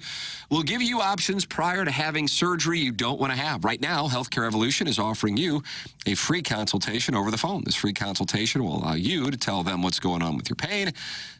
Speaker 4: will give you options prior to having surgery you don't want to have. Right now, Healthcare Evolution is offering you a free consultation over the phone. This free consultation will allow you to tell them what's going on with your pain,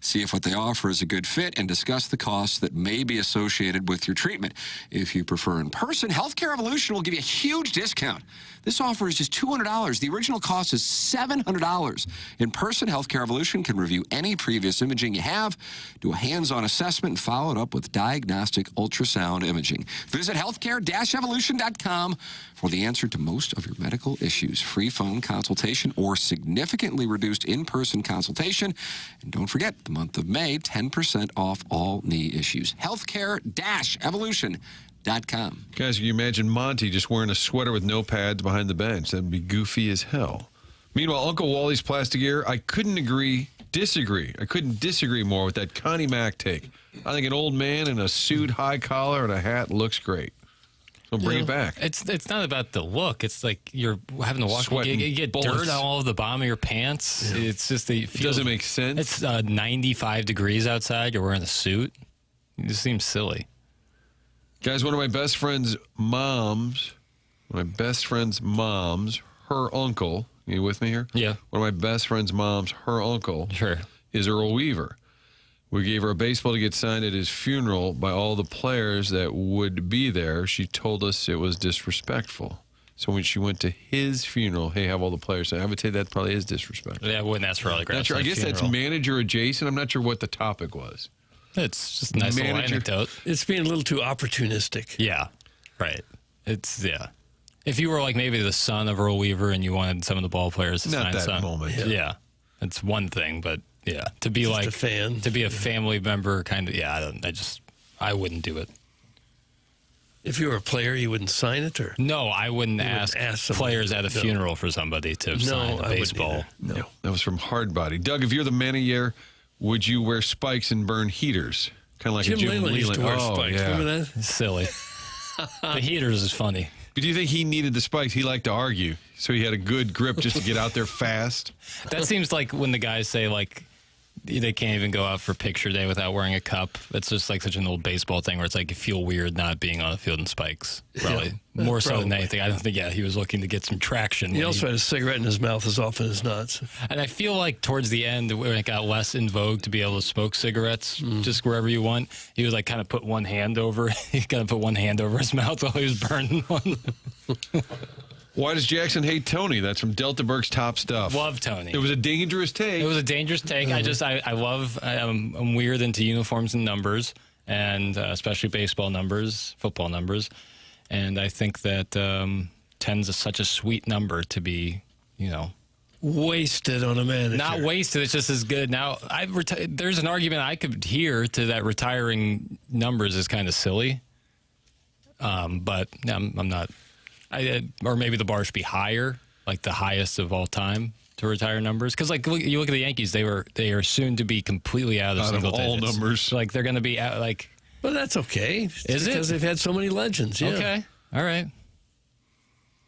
Speaker 4: see if what they offer is a good fit, and discuss the costs that may be associated with your treatment. If you prefer in person, Healthcare Evolution will give you a huge discount. This offer is just $200. The original cost is $700. In person, Healthcare Evolution can review any previous imaging you have, do a hands-on assessment, and follow it up with diagnostic ultrasound imaging. Visit healthcare-evolution.com for the answer to most of your medical issues. Free phone consultation or significantly reduced in-person consultation. And don't forget, the month of May, 10% off all knee issues. Healthcare-evolution.com.
Speaker 1: Guys, can you imagine Monty just wearing a sweater with no pads behind the bench? That'd be goofy as hell. Meanwhile, Uncle Wally's plastic ear, I couldn't disagree. I couldn't disagree more with that Connie Mack take. I think an old man in a suit, high collar, and a hat looks great. So bring it back.
Speaker 3: It's not about the look. It's like you're having to walk.
Speaker 1: Sweating
Speaker 3: You get
Speaker 1: bullets.
Speaker 3: dirt on all of the bottom of your pants. Yeah. It's just it
Speaker 1: doesn't make sense.
Speaker 3: It's 95 degrees outside. You're wearing a suit. It just seems silly.
Speaker 1: Guys, one of my best friend's moms, her uncle, you with me here?
Speaker 3: Yeah.
Speaker 1: One of my best friend's moms, her uncle,
Speaker 3: Sure.
Speaker 1: is Earl Weaver. We gave her a baseball to get signed at his funeral by all the players that would be there. She told us it was disrespectful. So when she went to his funeral, hey, have all the players say, I would say that probably is disrespectful.
Speaker 3: Yeah, I wouldn't ask for autographs.
Speaker 1: Not sure. I guess that's manager adjacent. I'm not sure what the topic was.
Speaker 3: It's just a nice little anecdote.
Speaker 2: It's being a little too opportunistic.
Speaker 3: Yeah, right. If you were like maybe the son of Earl Weaver and you wanted some of the ball players to
Speaker 1: Not
Speaker 3: sign
Speaker 1: that
Speaker 3: some,
Speaker 1: moment.
Speaker 3: Yeah, it's one thing, but yeah, to be
Speaker 2: Just
Speaker 3: like
Speaker 2: a fan.
Speaker 3: to be a family member, kind of. Yeah, I wouldn't do it.
Speaker 2: If you were a player, you wouldn't sign it, or
Speaker 3: No, I wouldn't ask
Speaker 2: somebody.
Speaker 3: players at a
Speaker 2: No.
Speaker 3: funeral for somebody to sign
Speaker 2: I
Speaker 3: a
Speaker 2: wouldn't
Speaker 3: baseball.
Speaker 2: either. No.
Speaker 1: That was from Hardbody. Doug, if you're the man of the year, would you wear spikes and burn heaters? Kind of like
Speaker 2: Jim
Speaker 1: a Jim
Speaker 2: Leyland used to wear spikes.
Speaker 1: Yeah.
Speaker 2: Remember that?
Speaker 3: It's silly. The heaters is funny.
Speaker 1: But do you think he needed the spikes? He liked to argue, so he had a good grip just to get out there fast.
Speaker 3: That seems like when the guys say like they can't even go out for picture day without wearing a cup. It's just like such an old baseball thing where it's like you feel weird not being on the field in spikes. Probably more so than anything. I don't think. Yeah, he was looking to get some traction.
Speaker 2: He also had a cigarette in his mouth as often as not.
Speaker 3: And I feel like towards the end, when it got less in vogue to be able to smoke cigarettes just wherever you want, he would like kind of put one hand over. He kind of put one hand over his mouth while he was burning one.
Speaker 1: Why does Jackson hate Tony? That's from Delta Burke's Top Stuff.
Speaker 3: Love Tony.
Speaker 1: It was a dangerous take.
Speaker 3: It was a dangerous take. I'm weird into uniforms and numbers, and especially baseball numbers, football numbers. And I think that 10's such a sweet number to be,
Speaker 2: Wasted on a manager.
Speaker 3: not wasted. It's just as good. Now, there's an argument I could hear to that retiring numbers is kind of silly. But I'm not. Or maybe the bar should be higher, like the highest of all time to retire numbers. Because like you look at the Yankees, they are soon to be completely out of single
Speaker 1: all
Speaker 3: digits.
Speaker 1: numbers.
Speaker 3: So, like they're going to be out, like.
Speaker 2: But that's okay.
Speaker 3: Is it?
Speaker 2: Because they've had so many legends. Yeah.
Speaker 3: Okay, all right.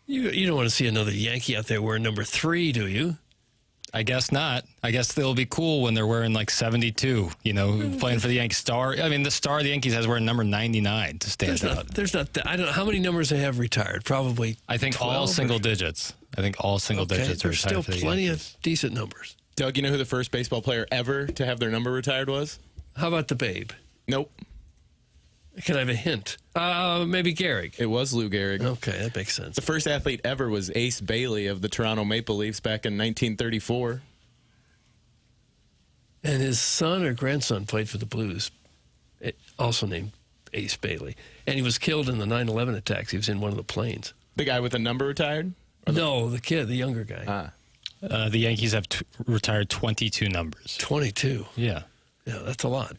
Speaker 2: You don't want to see another Yankee out there wearing number 3, do you?
Speaker 3: I guess not. I guess they'll be cool when they're wearing like 72, playing for the Yankee star. I mean, the star of the Yankees has wearing number 99 to stand out.
Speaker 2: I don't know how many numbers they have retired. Probably
Speaker 3: I think
Speaker 2: 12
Speaker 3: all single digits. I think all single digits are
Speaker 2: There's
Speaker 3: retired
Speaker 2: still
Speaker 3: for the
Speaker 2: plenty
Speaker 3: Yankees.
Speaker 2: of decent numbers.
Speaker 6: Doug, you know who the first baseball player ever to have their number retired was?
Speaker 2: How about the Babe?
Speaker 6: Nope.
Speaker 2: Can I have a hint? Maybe Gehrig.
Speaker 6: It was Lou Gehrig.
Speaker 2: Okay, that makes sense.
Speaker 6: The first athlete ever was Ace Bailey of the Toronto Maple Leafs back in 1934.
Speaker 2: And his son or grandson played for the Blues, also named Ace Bailey. And he was killed in the 9/11 attacks. He was in one of the planes.
Speaker 6: The guy with the number retired?
Speaker 2: No, the kid, the younger guy.
Speaker 3: The Yankees have retired 22 numbers.
Speaker 2: 22.
Speaker 3: Yeah.
Speaker 2: Yeah, that's a lot.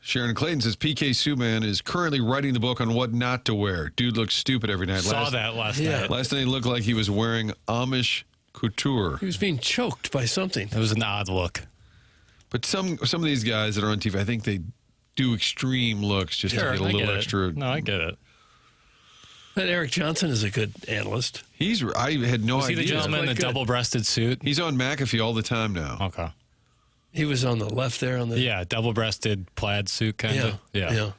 Speaker 1: Sharon Clayton says PK Subban is currently writing the book on what not to wear. Dude looks stupid every night.
Speaker 3: Saw that last
Speaker 2: Yeah.
Speaker 3: night.
Speaker 1: Last night he looked like he was wearing Amish couture.
Speaker 2: He was being choked by something.
Speaker 3: It was an odd look.
Speaker 1: But some of these guys that are on TV, I think they do extreme looks just to get a
Speaker 3: I
Speaker 1: little
Speaker 3: get it.
Speaker 1: extra.
Speaker 3: No, I get it.
Speaker 2: But Eric Johnson is a good analyst.
Speaker 1: I had no
Speaker 3: Was he
Speaker 1: idea.
Speaker 3: the gentleman in the
Speaker 2: Quite good.
Speaker 3: double-breasted suit?
Speaker 1: He's on McAfee all the time now.
Speaker 3: Okay.
Speaker 2: He was on the left there on the.
Speaker 3: Yeah, double-breasted plaid suit kind
Speaker 2: Yeah.
Speaker 3: of. Yeah.
Speaker 2: Yeah.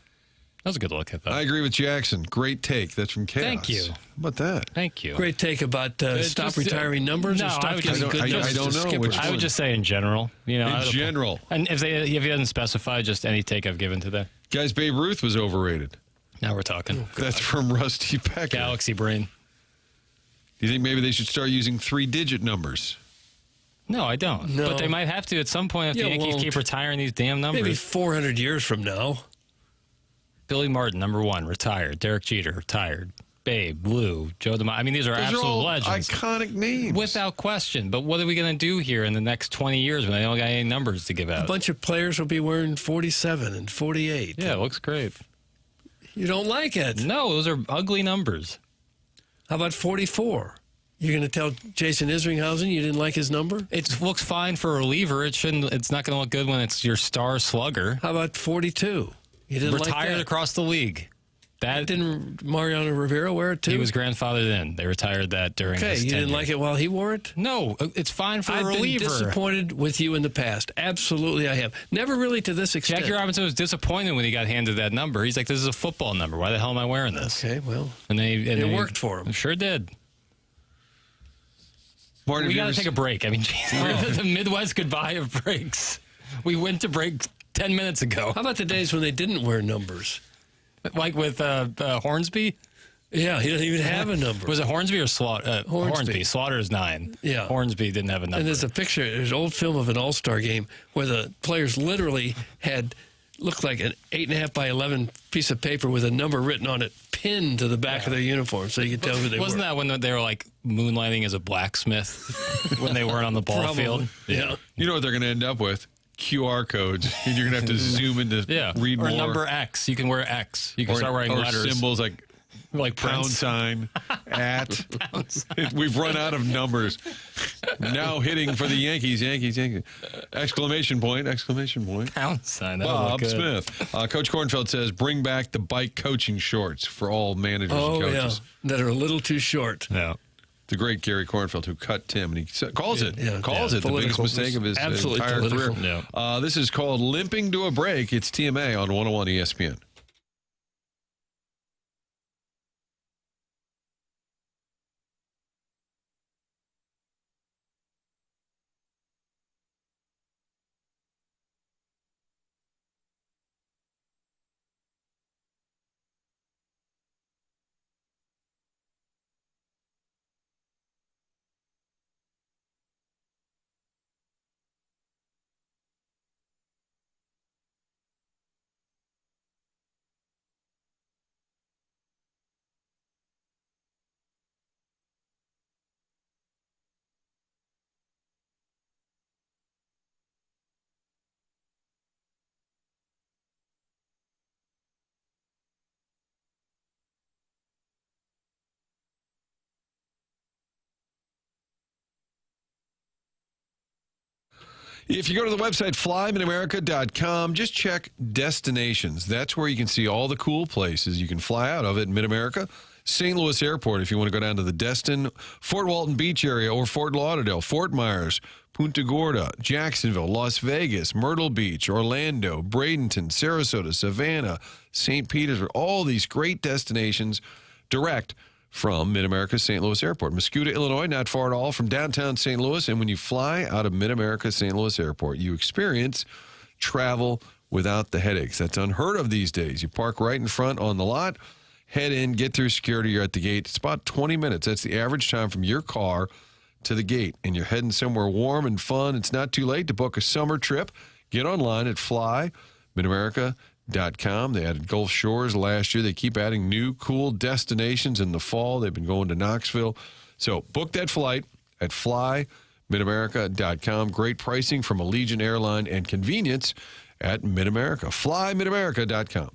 Speaker 3: That was a good look at that.
Speaker 1: I agree with Jackson. Great take. That's from Chaos.
Speaker 3: Thank you.
Speaker 1: How about that?
Speaker 3: Thank you.
Speaker 2: Great take about stop
Speaker 3: just,
Speaker 2: retiring numbers
Speaker 3: no,
Speaker 2: or
Speaker 3: I
Speaker 2: stop
Speaker 3: would
Speaker 2: giving
Speaker 3: just-
Speaker 2: good
Speaker 1: I
Speaker 2: numbers
Speaker 1: don't
Speaker 2: to
Speaker 1: know
Speaker 2: skippers.
Speaker 1: which
Speaker 3: I would just say in general.
Speaker 1: In general.
Speaker 3: And if he doesn't specify, just any take I've given today.
Speaker 1: Guys, Babe Ruth was overrated.
Speaker 3: Now we're talking.
Speaker 1: That's from Rusty Pecker.
Speaker 3: Galaxy brain.
Speaker 1: Do you think maybe they should start using 3-digit numbers?
Speaker 3: No, I don't.
Speaker 2: No.
Speaker 3: But they might have to at some point if the
Speaker 2: You
Speaker 3: Yankees
Speaker 2: won't.
Speaker 3: keep retiring these damn numbers.
Speaker 2: Maybe 400 years from now.
Speaker 3: Billy Martin, number 1, retired. Derek Jeter, retired. Babe, Lou, Joe DeMaio. I mean, these are
Speaker 1: Those
Speaker 3: absolute
Speaker 1: are all
Speaker 3: legends.
Speaker 1: iconic names.
Speaker 3: Without question. But what are we going to do here in the next 20 years when they don't got any numbers to give
Speaker 2: A
Speaker 3: out?
Speaker 2: bunch of players will be wearing 47 and 48.
Speaker 3: Yeah, it looks great.
Speaker 2: You don't like it.
Speaker 3: No, those are ugly numbers.
Speaker 2: How about 44? You're going to tell Jason Isringhausen you didn't like his number?
Speaker 3: It looks fine for a reliever. It's not going to look good when it's your star slugger.
Speaker 2: How about 42? You didn't like
Speaker 3: Retired
Speaker 2: that?
Speaker 3: across the league. That
Speaker 2: Didn't Mariano Rivera wear it too?
Speaker 3: he was grandfathered in. They retired that during
Speaker 2: okay,
Speaker 3: his
Speaker 2: you didn't
Speaker 3: tenure.
Speaker 2: like it while he wore it?
Speaker 3: No, it's fine for
Speaker 2: I've
Speaker 3: a
Speaker 2: been
Speaker 3: reliever.
Speaker 2: disappointed with you in the past. Absolutely, I have. Never really to this extent.
Speaker 3: Jackie Robinson was disappointed when he got handed that number. He's like, "This is a football number. Why the hell am I wearing this?"
Speaker 2: Okay, well,
Speaker 3: And it
Speaker 2: worked for him.
Speaker 3: Sure did.
Speaker 1: Martin,
Speaker 3: We
Speaker 1: have you
Speaker 3: got to
Speaker 1: ever
Speaker 3: take a break. I mean, geez, we're the Midwest goodbye of breaks. We went to break 10 minutes ago,
Speaker 2: how about the days when they didn't wear numbers?
Speaker 3: like with Hornsby.
Speaker 2: Yeah, he doesn't even have a number.
Speaker 3: Was it Hornsby or Slaughter?
Speaker 2: Hornsby.
Speaker 3: Slaughter is 9.
Speaker 2: Yeah.
Speaker 3: Hornsby didn't have a number.
Speaker 2: And there's an old film of an All-Star game where the players literally looked like an 8.5 by 11 piece of paper with a number written on it, pinned to the back of their uniform, so you could tell who they
Speaker 3: Wasn't
Speaker 2: were.
Speaker 3: that when they were like moonlighting as a blacksmith when they weren't on the ball
Speaker 2: Probably.
Speaker 3: field?
Speaker 2: Yeah.
Speaker 1: You know what they're going to end up with? QR codes. And you're going to have to zoom in to
Speaker 3: Yeah.
Speaker 1: read
Speaker 3: or
Speaker 1: more.
Speaker 3: number X. You can wear X. You can start wearing
Speaker 1: or
Speaker 3: letters.
Speaker 1: symbols like
Speaker 3: like
Speaker 1: pound
Speaker 3: Prince.
Speaker 1: sign, at. We've run out of numbers. Now hitting for the Yankees. Exclamation point.
Speaker 3: Pound sign. That would
Speaker 1: Bob
Speaker 3: look good.
Speaker 1: Smith. Coach Kornfeld says, bring back the bike coaching shorts for all managers and
Speaker 2: Oh, yeah,
Speaker 1: coaches.
Speaker 2: that are a little too short.
Speaker 3: Yeah.
Speaker 1: The great Gary Kornfeld, who cut Tim, and he calls it the biggest
Speaker 2: Political.
Speaker 1: mistake of his
Speaker 2: Absolutely
Speaker 1: entire
Speaker 2: political.
Speaker 1: career.
Speaker 3: Yeah.
Speaker 1: This is called Limping to a Break. It's TMA on 101 ESPN. If you go to the website flyminamerica.com, just check destinations. That's where you can see all the cool places you can fly out of at Mid-America. St. Louis Airport if you want to go down to the Destin, Fort Walton Beach area, or Fort Lauderdale, Fort Myers, Punta Gorda, Jacksonville, Las Vegas, Myrtle Beach, Orlando, Bradenton, Sarasota, Savannah, St. Petersburg, all these great destinations direct from Mid-America St. Louis Airport. Muscuda, Illinois, not far at all from downtown St. Louis. And when you fly out of Mid-America St. Louis Airport, you experience travel without the headaches. That's unheard of these days. You park right in front on the lot, head in, get through security, you're at the gate. It's about 20 minutes. That's the average time from your car to the gate. And you're heading somewhere warm and fun. It's not too late to book a summer trip. Get online at flymidamerica.com. They added Gulf Shores last year. They keep adding new cool destinations in the fall. They've been going to Knoxville. So book that flight at flymidamerica.com. Great pricing from Allegiant Airline and convenience at Mid-America. flymidamerica.com.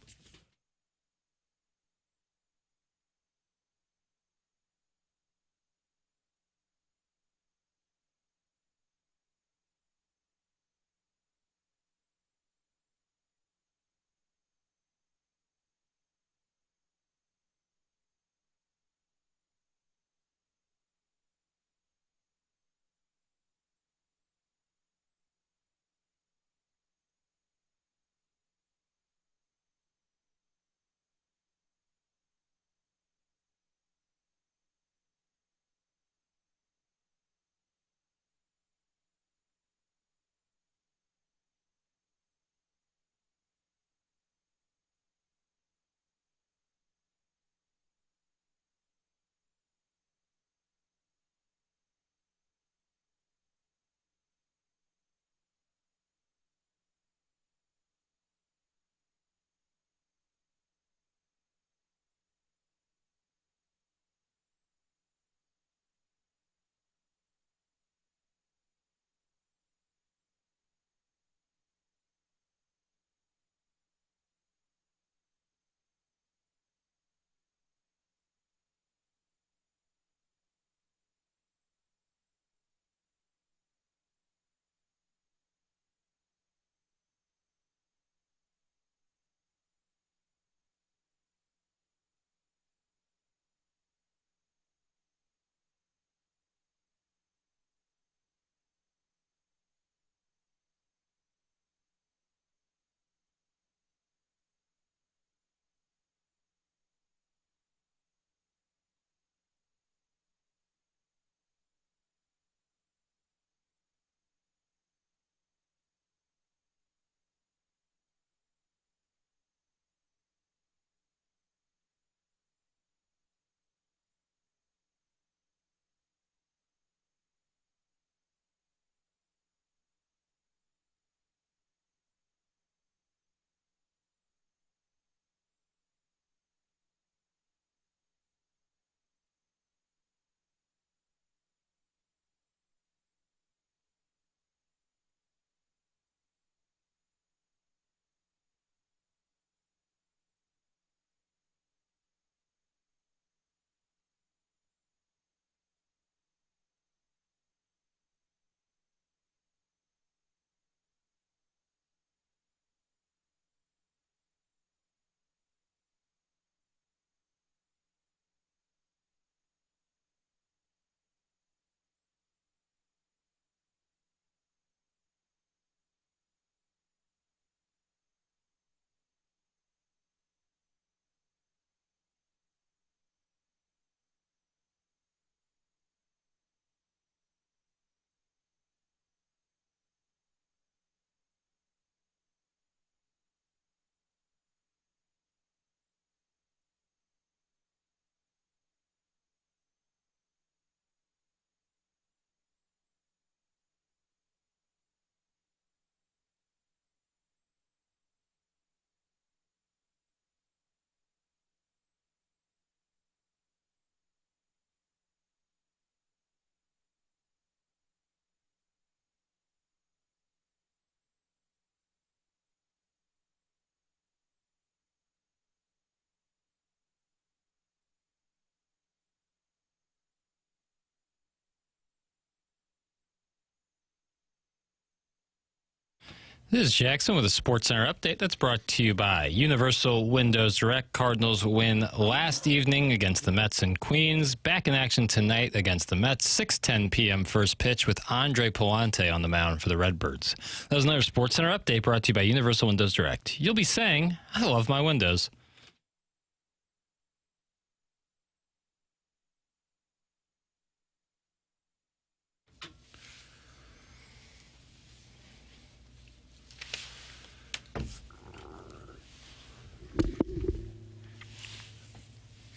Speaker 3: This is Jackson with a Sports Center update that's brought to you by Universal Windows Direct. Cardinals win last evening against the Mets in Queens. Back in action tonight against the Mets. 6:10 p.m. first pitch with Andre Palante on the mound for the Redbirds. That was another Sports Center update brought to you by Universal Windows Direct. You'll be saying, I love my windows.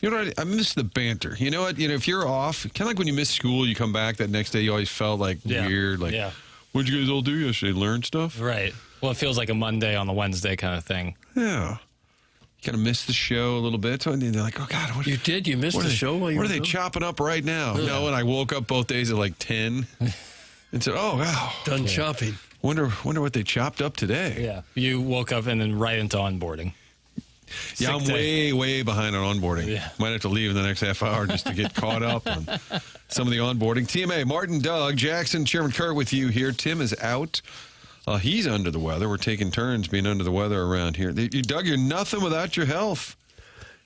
Speaker 1: You know what? I miss the banter. You know what? If you're off, kind of like when you miss school, you come back that next day, you always felt like weird. Like, what'd you guys all do yesterday? Learn stuff?
Speaker 3: Right. Well, it feels like a Monday on the Wednesday kind of thing.
Speaker 1: Yeah. You kind of miss the show a little bit. So they're like, oh, God. What,
Speaker 2: you did? You missed the show?
Speaker 1: What are they chopping up right now? No, and I woke up both days at like 10 and said, oh, wow.
Speaker 2: Done chopping.
Speaker 1: Wonder what they chopped up today.
Speaker 3: Yeah. You woke up and then right into onboarding.
Speaker 1: Yeah, I'm way behind on onboarding.
Speaker 3: Yeah.
Speaker 1: Might have to leave in the next half hour just to get caught up on some of the onboarding. TMA, Martin, Doug, Jackson, Chairman Kurt with you here. Tim is out. He's under the weather. We're taking turns being under the weather around here. Doug, you're nothing without your health.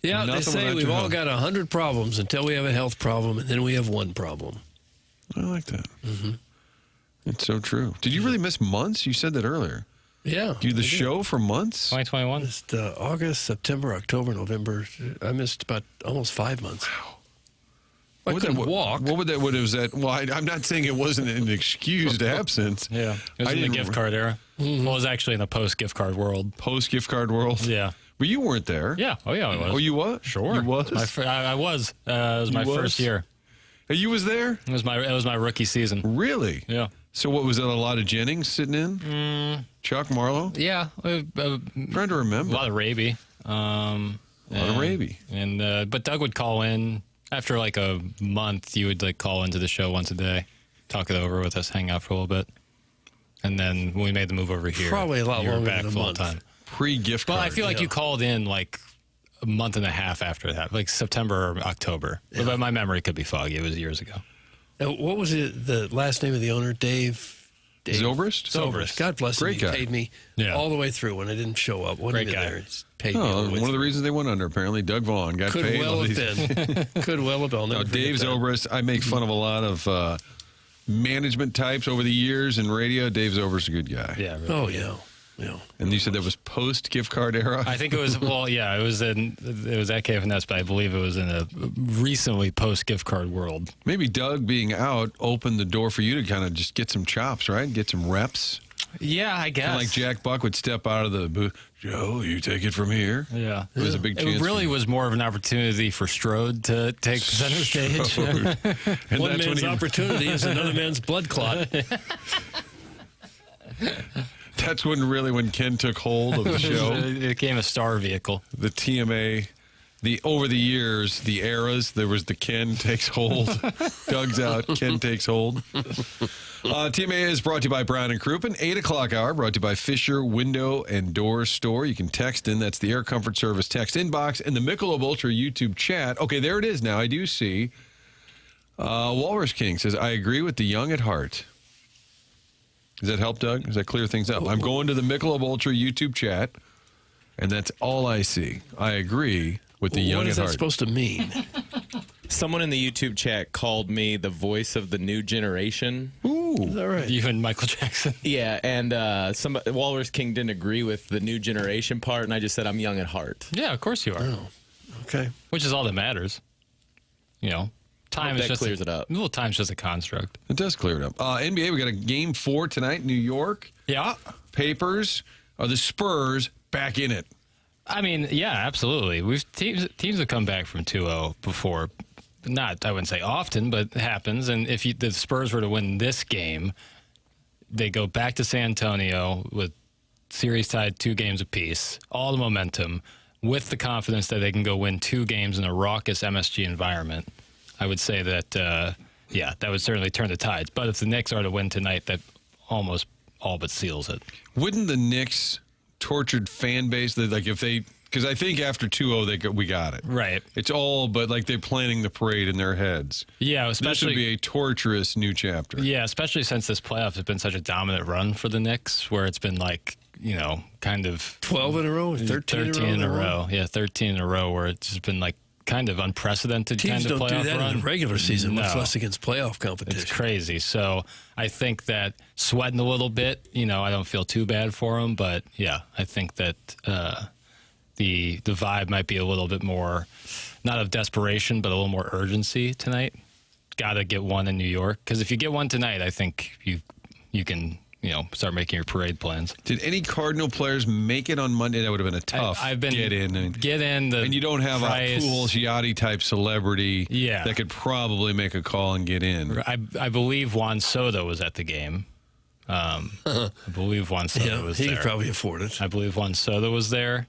Speaker 2: Yeah, they say we've all got 100 problems until we have a health problem, and then we have one problem.
Speaker 1: I like that. Mm-hmm. It's so true. Did you really miss months? You said that earlier.
Speaker 2: Yeah.
Speaker 1: Do the show for months?
Speaker 3: 2021?
Speaker 2: Missed August, September, October, November. I missed about almost 5 months.
Speaker 1: Wow.
Speaker 2: I couldn't walk.
Speaker 1: What was that? Well, I'm not saying it wasn't an excused absence.
Speaker 3: Yeah. It was in the gift card era. Mm-hmm. Well, it was actually in the post-gift card world.
Speaker 1: Post-gift card world?
Speaker 3: Yeah.
Speaker 1: But you weren't there.
Speaker 3: Yeah. Oh, yeah, I was.
Speaker 1: Oh, you was?
Speaker 3: Sure.
Speaker 1: You was?
Speaker 3: I was. It was my first year.
Speaker 1: You was there?
Speaker 3: It was my rookie season.
Speaker 1: Really?
Speaker 3: Yeah.
Speaker 1: So what was it? A lot of Jennings sitting in? Chuck Marlowe?
Speaker 3: Yeah.
Speaker 1: Trying to remember.
Speaker 3: A lot of Raby. And but Doug would call in after like a month. You would like call into the show once a day, talk it over with us, hang out for a little bit, and then when we made the move over here,
Speaker 2: probably a lot longer
Speaker 3: back
Speaker 2: than a
Speaker 3: full
Speaker 2: month.
Speaker 3: time.
Speaker 1: Pre-gift card.
Speaker 3: Well, I feel like you called in like a month and a half after that, like September or October. Yeah. But my memory could be foggy. It was years ago.
Speaker 2: What was it? The last name of the owner, Dave
Speaker 1: Zobrist?
Speaker 2: Zobrist. God bless him.
Speaker 1: Great guy.
Speaker 2: He paid me all the way through when I didn't show up.
Speaker 3: Great guy.
Speaker 2: There. Paid me all the way
Speaker 1: one of the reasons they went under, apparently, Doug Vaughn got
Speaker 2: Could
Speaker 1: paid.
Speaker 2: Well have been. Could well have been.
Speaker 1: No, Dave Zobrist, I make fun of a lot of management types over the years in radio. Dave Zobrist is a good guy.
Speaker 3: Yeah. Really.
Speaker 2: Oh, yeah. Yeah.
Speaker 1: And you said that was post-gift card era?
Speaker 3: I think it was, well, yeah, it was at KFNS, but I believe it was in a recently post-gift card world.
Speaker 1: Maybe Doug being out opened the door for you to kind of just get some chops, right? Get some reps.
Speaker 3: Yeah, I guess.
Speaker 1: Kind of like Jack Buck would step out of the booth. Joe, you take it from here.
Speaker 3: Yeah.
Speaker 1: It was a big chance.
Speaker 3: It really was more of an opportunity for Strode to take center stage.
Speaker 1: And
Speaker 2: one man's opportunity is another man's blood clot.
Speaker 1: That's when Ken took hold of the show.
Speaker 3: It became a star vehicle.
Speaker 1: The TMA, over the years, the eras, there was the Ken takes hold. Doug's out, Ken takes hold. TMA is brought to you by Brown and Crouppen. 8 o'clock hour brought to you by Fisher Window and Door Store. You can text in. That's the Air Comfort Service text inbox and the Michelob Ultra YouTube chat. Okay, there it is now. I do see. Walrus King says, I agree with the young at heart. Does that help, Doug? Does that clear things up? I'm going to the Michelob Ultra YouTube chat, and that's all I see. I agree with the young at heart.
Speaker 2: What is that supposed to mean?
Speaker 6: Someone in the YouTube chat called me the voice of the new generation.
Speaker 1: Ooh.
Speaker 2: Is that right?
Speaker 3: You and Michael Jackson.
Speaker 6: Yeah, and Walrus King didn't agree with the new generation part, and I just said I'm young at heart.
Speaker 3: Yeah, of course you are.
Speaker 2: Oh, okay.
Speaker 3: Which is all that matters. You know, time is
Speaker 6: that
Speaker 3: just
Speaker 6: clears it up.
Speaker 3: Well, time's just a construct.
Speaker 1: It does clear it up. NBA, we got a game 4 tonight, New York.
Speaker 3: Yeah.
Speaker 1: Papers. Are the Spurs back in it?
Speaker 3: I mean, yeah, absolutely. Teams have come back from 2-0 before. Not, I wouldn't say often, but it happens. And if the Spurs were to win this game, they go back to San Antonio with series tied 2 games apiece, all the momentum, with the confidence that they can go win 2 games in a raucous MSG environment. I would say that, that would certainly turn the tides. But if the Knicks are to win tonight, that almost all but seals it.
Speaker 1: Wouldn't the Knicks tortured fan base, like if they Because I think after 2-0, we got it.
Speaker 3: Right.
Speaker 1: It's all, but like they're planning the parade in their heads.
Speaker 3: Yeah,
Speaker 1: This would
Speaker 3: especially
Speaker 1: be a torturous new chapter.
Speaker 3: Yeah, especially since this playoff has been such a dominant run for the Knicks, where it's been like, kind of
Speaker 2: 12 in a row, 13
Speaker 3: in a row. Yeah, 13 in a row, where it's just been like kind of unprecedented
Speaker 2: Teams
Speaker 3: kind of
Speaker 2: don't
Speaker 3: playoff
Speaker 2: do that
Speaker 3: run.
Speaker 2: in the regular season, much
Speaker 3: No.
Speaker 2: less against playoff competition.
Speaker 3: It's crazy. So I think that sweating a little bit, I don't feel too bad for them. But yeah, I think that the vibe might be a little bit more, not of desperation, but a little more urgency tonight. Got to get one in New York, because if you get one tonight, I think you can start making your parade plans.
Speaker 1: Did any Cardinal players make it on Monday? That would have been a tough
Speaker 3: I've been
Speaker 1: get in. And you don't have
Speaker 3: price,
Speaker 1: a Poole Giatti type celebrity that could probably make a call and get in.
Speaker 3: I believe Juan Soto was at the game. I believe Juan Soto was
Speaker 2: he
Speaker 3: there.
Speaker 2: could probably afford it.
Speaker 3: I believe Juan Soto was there.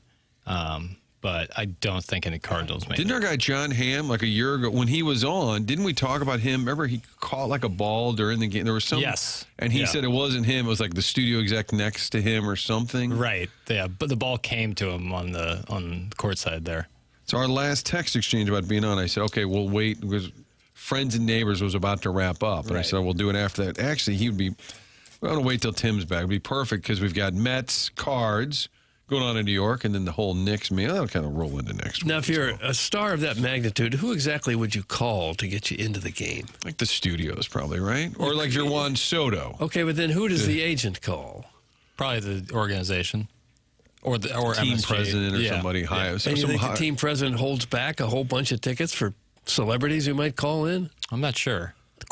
Speaker 3: But I don't think any Cardinals made
Speaker 1: Didn't
Speaker 3: it.
Speaker 1: our guy John Hamm, like a year ago, when he was on, didn't we talk about him? Remember, he caught like a ball during the game. There was some.
Speaker 3: Yes.
Speaker 1: And he said it wasn't him. It was like the studio exec next to him or something.
Speaker 3: Right. Yeah, but the ball came to him on the court side there.
Speaker 1: So our last text exchange about being on, I said, okay, we'll wait because Friends and Neighbors was about to wrap up. And I said, we'll do it after that. Actually, he would be, we're going to wait till Tim's back. It would be perfect because we've got Mets, Cards going on in New York, and then the whole Knicks meal. That'll kind of roll into next week.
Speaker 2: Now, if you're a star of that magnitude, who exactly would you call to get you into the game?
Speaker 1: Like the studios, probably, right? Or like if you're Juan Soto.
Speaker 2: Okay, but then who does the agent call?
Speaker 3: Probably the organization. Or
Speaker 1: Team
Speaker 3: MSG.
Speaker 1: president or
Speaker 3: Yeah.
Speaker 1: somebody high.
Speaker 2: And you think the team president holds back a whole bunch of tickets for celebrities who might call in?
Speaker 3: I'm not sure. The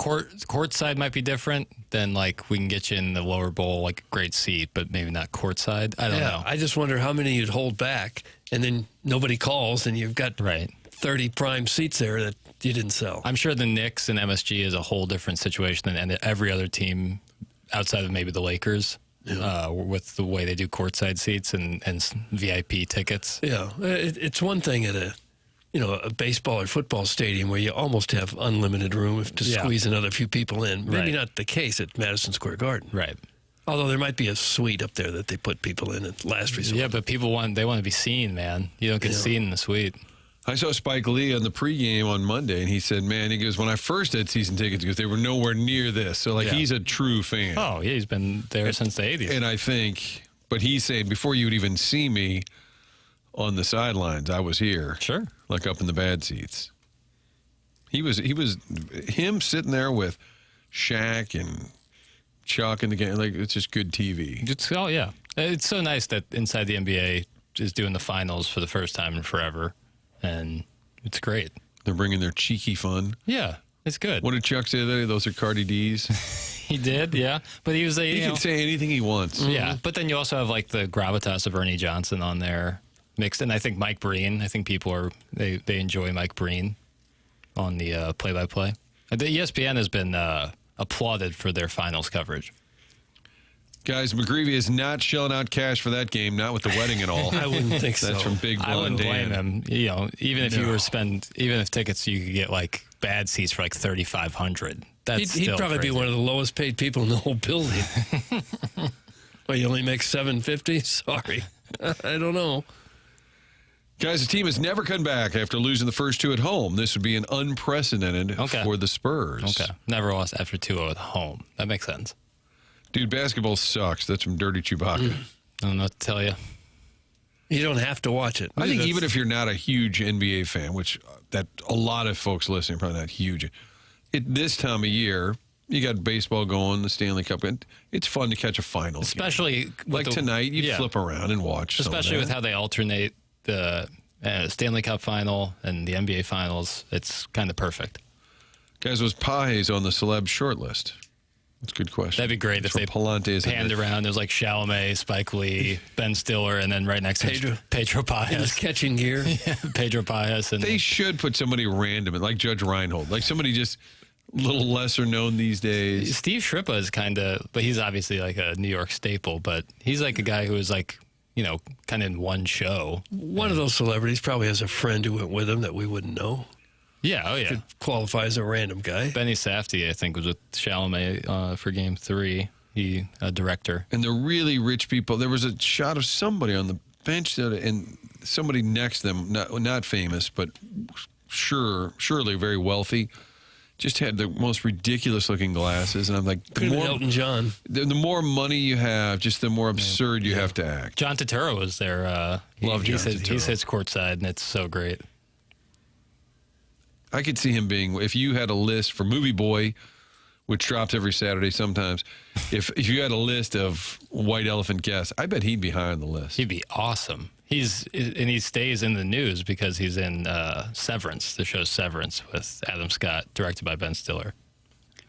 Speaker 3: court side might be different than like we can get you in the lower bowl, like a great seat, but maybe not court side. I don't know.
Speaker 2: I just wonder how many you'd hold back, and then nobody calls, and you've got 30 prime seats there that you didn't sell.
Speaker 3: I'm sure the Knicks and MSG is a whole different situation than every other team outside of maybe the Lakers. With the way they do courtside seats and VIP tickets.
Speaker 2: Yeah, it's one thing at a baseball or football stadium where you almost have unlimited room to squeeze another few people in. Maybe not the case at Madison Square Garden.
Speaker 3: Right.
Speaker 2: Although there might be a suite up there that they put people in at last resort.
Speaker 3: Yeah, but people want to be seen, man. You don't get seen in the suite.
Speaker 1: I saw Spike Lee on the pregame on Monday, and he said, man, he goes, when I first had season tickets, because they were nowhere near this. So, he's a true fan.
Speaker 3: Oh, yeah, he's been there since the 80s.
Speaker 1: And I think, but he's saying, before you would even see me on the sidelines, I was here.
Speaker 3: Sure.
Speaker 1: Like up in the bad seats. He was him sitting there with Shaq and Chuck in the game. Like, it's just good TV.
Speaker 3: It's so nice that Inside the NBA is doing the finals for the first time in forever. And it's great.
Speaker 1: They're bringing their cheeky fun.
Speaker 3: Yeah, it's good.
Speaker 1: What did Chuck say the other day? Those are Cardi D's.
Speaker 3: He did, yeah. But he was
Speaker 1: He can say anything he wants.
Speaker 3: Yeah, but then you also have like the gravitas of Ernie Johnson on there mixed. And I think Mike Breen, people they enjoy Mike Breen on the play-by-play. The ESPN has been applauded for their finals coverage.
Speaker 1: Guys, McGreevy is not shelling out cash for that game, not with the wedding and all.
Speaker 2: I wouldn't think so.
Speaker 1: That's from Big
Speaker 3: I
Speaker 1: Blonde
Speaker 3: wouldn't blame
Speaker 1: Dan.
Speaker 3: him. Even if you were even if tickets you could get like bad seats for like $3,500.
Speaker 2: He'd probably be one of the lowest paid people in the whole building. Well, you only make $750? Sorry. I don't know.
Speaker 1: Guys, the team has never come back after losing the first two at home. This would be an unprecedented for the Spurs.
Speaker 3: Okay. Never lost after 2-0 at home. That makes sense.
Speaker 1: Dude, basketball sucks. That's from Dirty Chewbacca.
Speaker 3: I don't know what to tell you.
Speaker 2: You don't have to watch it.
Speaker 1: I think even if you're not a huge NBA fan, which that a lot of folks listening are probably not huge, this time of year, you got baseball going, the Stanley Cup. It's fun to catch a finals
Speaker 3: Especially
Speaker 1: game. Like tonight, you flip around and watch.
Speaker 3: Especially with how they alternate the Stanley Cup Final and the NBA Finals. It's kind of perfect.
Speaker 1: Guys, was Pages on the celeb short list? That's a good question.
Speaker 3: That'd be great if they panned around. There's like Chalamet, Spike Lee, Ben Stiller, and then right next to Pedro Pages.
Speaker 2: In his catching gear.
Speaker 3: Pedro Pages. And
Speaker 1: they should put somebody random, like Judge Reinhold, like somebody just a little lesser known these days.
Speaker 3: Steve Shrippa is kind of, but he's obviously like a New York staple, but he's like a guy who is like, kind of in one show.
Speaker 2: One of those celebrities probably has a friend who went with him that we wouldn't know.
Speaker 3: Yeah, oh yeah.
Speaker 2: Could qualify as a random guy.
Speaker 3: Benny Safdie, I think, was with Chalamet for Game 3. A director.
Speaker 1: And the really rich people, there was a shot of somebody on the bench, and somebody next to them, not famous, but surely very wealthy, just had the most ridiculous looking glasses, and I'm like,
Speaker 2: Could have been Elton John.
Speaker 1: The more money you have, just the more absurd you have to act.
Speaker 3: John Turturro was there.
Speaker 1: Love John Turturro.
Speaker 3: He sits courtside, and it's so great.
Speaker 1: I could see him being, if you had a list for Movie Boy, which drops every Saturday sometimes, if you had a list of white elephant guests, I bet he'd be high on the list.
Speaker 3: He'd be awesome. He stays in the news because he's in Severance, the show Severance with Adam Scott, directed by Ben Stiller.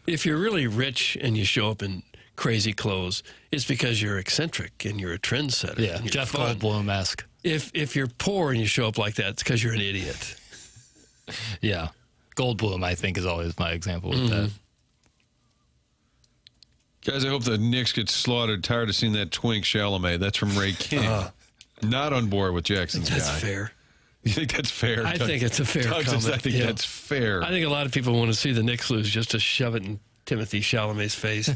Speaker 2: If you're really rich and you show up in crazy clothes, it's because you're eccentric and you're a trendsetter.
Speaker 3: Yeah,
Speaker 2: and you're
Speaker 3: Jeff
Speaker 2: fun.
Speaker 3: Goldblum-esque.
Speaker 2: If you're poor and you show up like that, it's because you're an idiot.
Speaker 3: Yeah. Goldblum, I think, is always my example with that.
Speaker 1: Guys, I hope the Knicks get slaughtered. Tired of seeing that twink Chalamet. That's from Ray King. Not on board with Jackson's
Speaker 2: That's
Speaker 1: guy.
Speaker 2: fair.
Speaker 1: You think that's fair?
Speaker 2: I think it's a fair
Speaker 1: Doug says,
Speaker 2: comment.
Speaker 1: I think
Speaker 2: Yeah.
Speaker 1: that's fair.
Speaker 2: I think a lot of people want to see the Knicks lose just to shove it in Timothy Chalamet's face.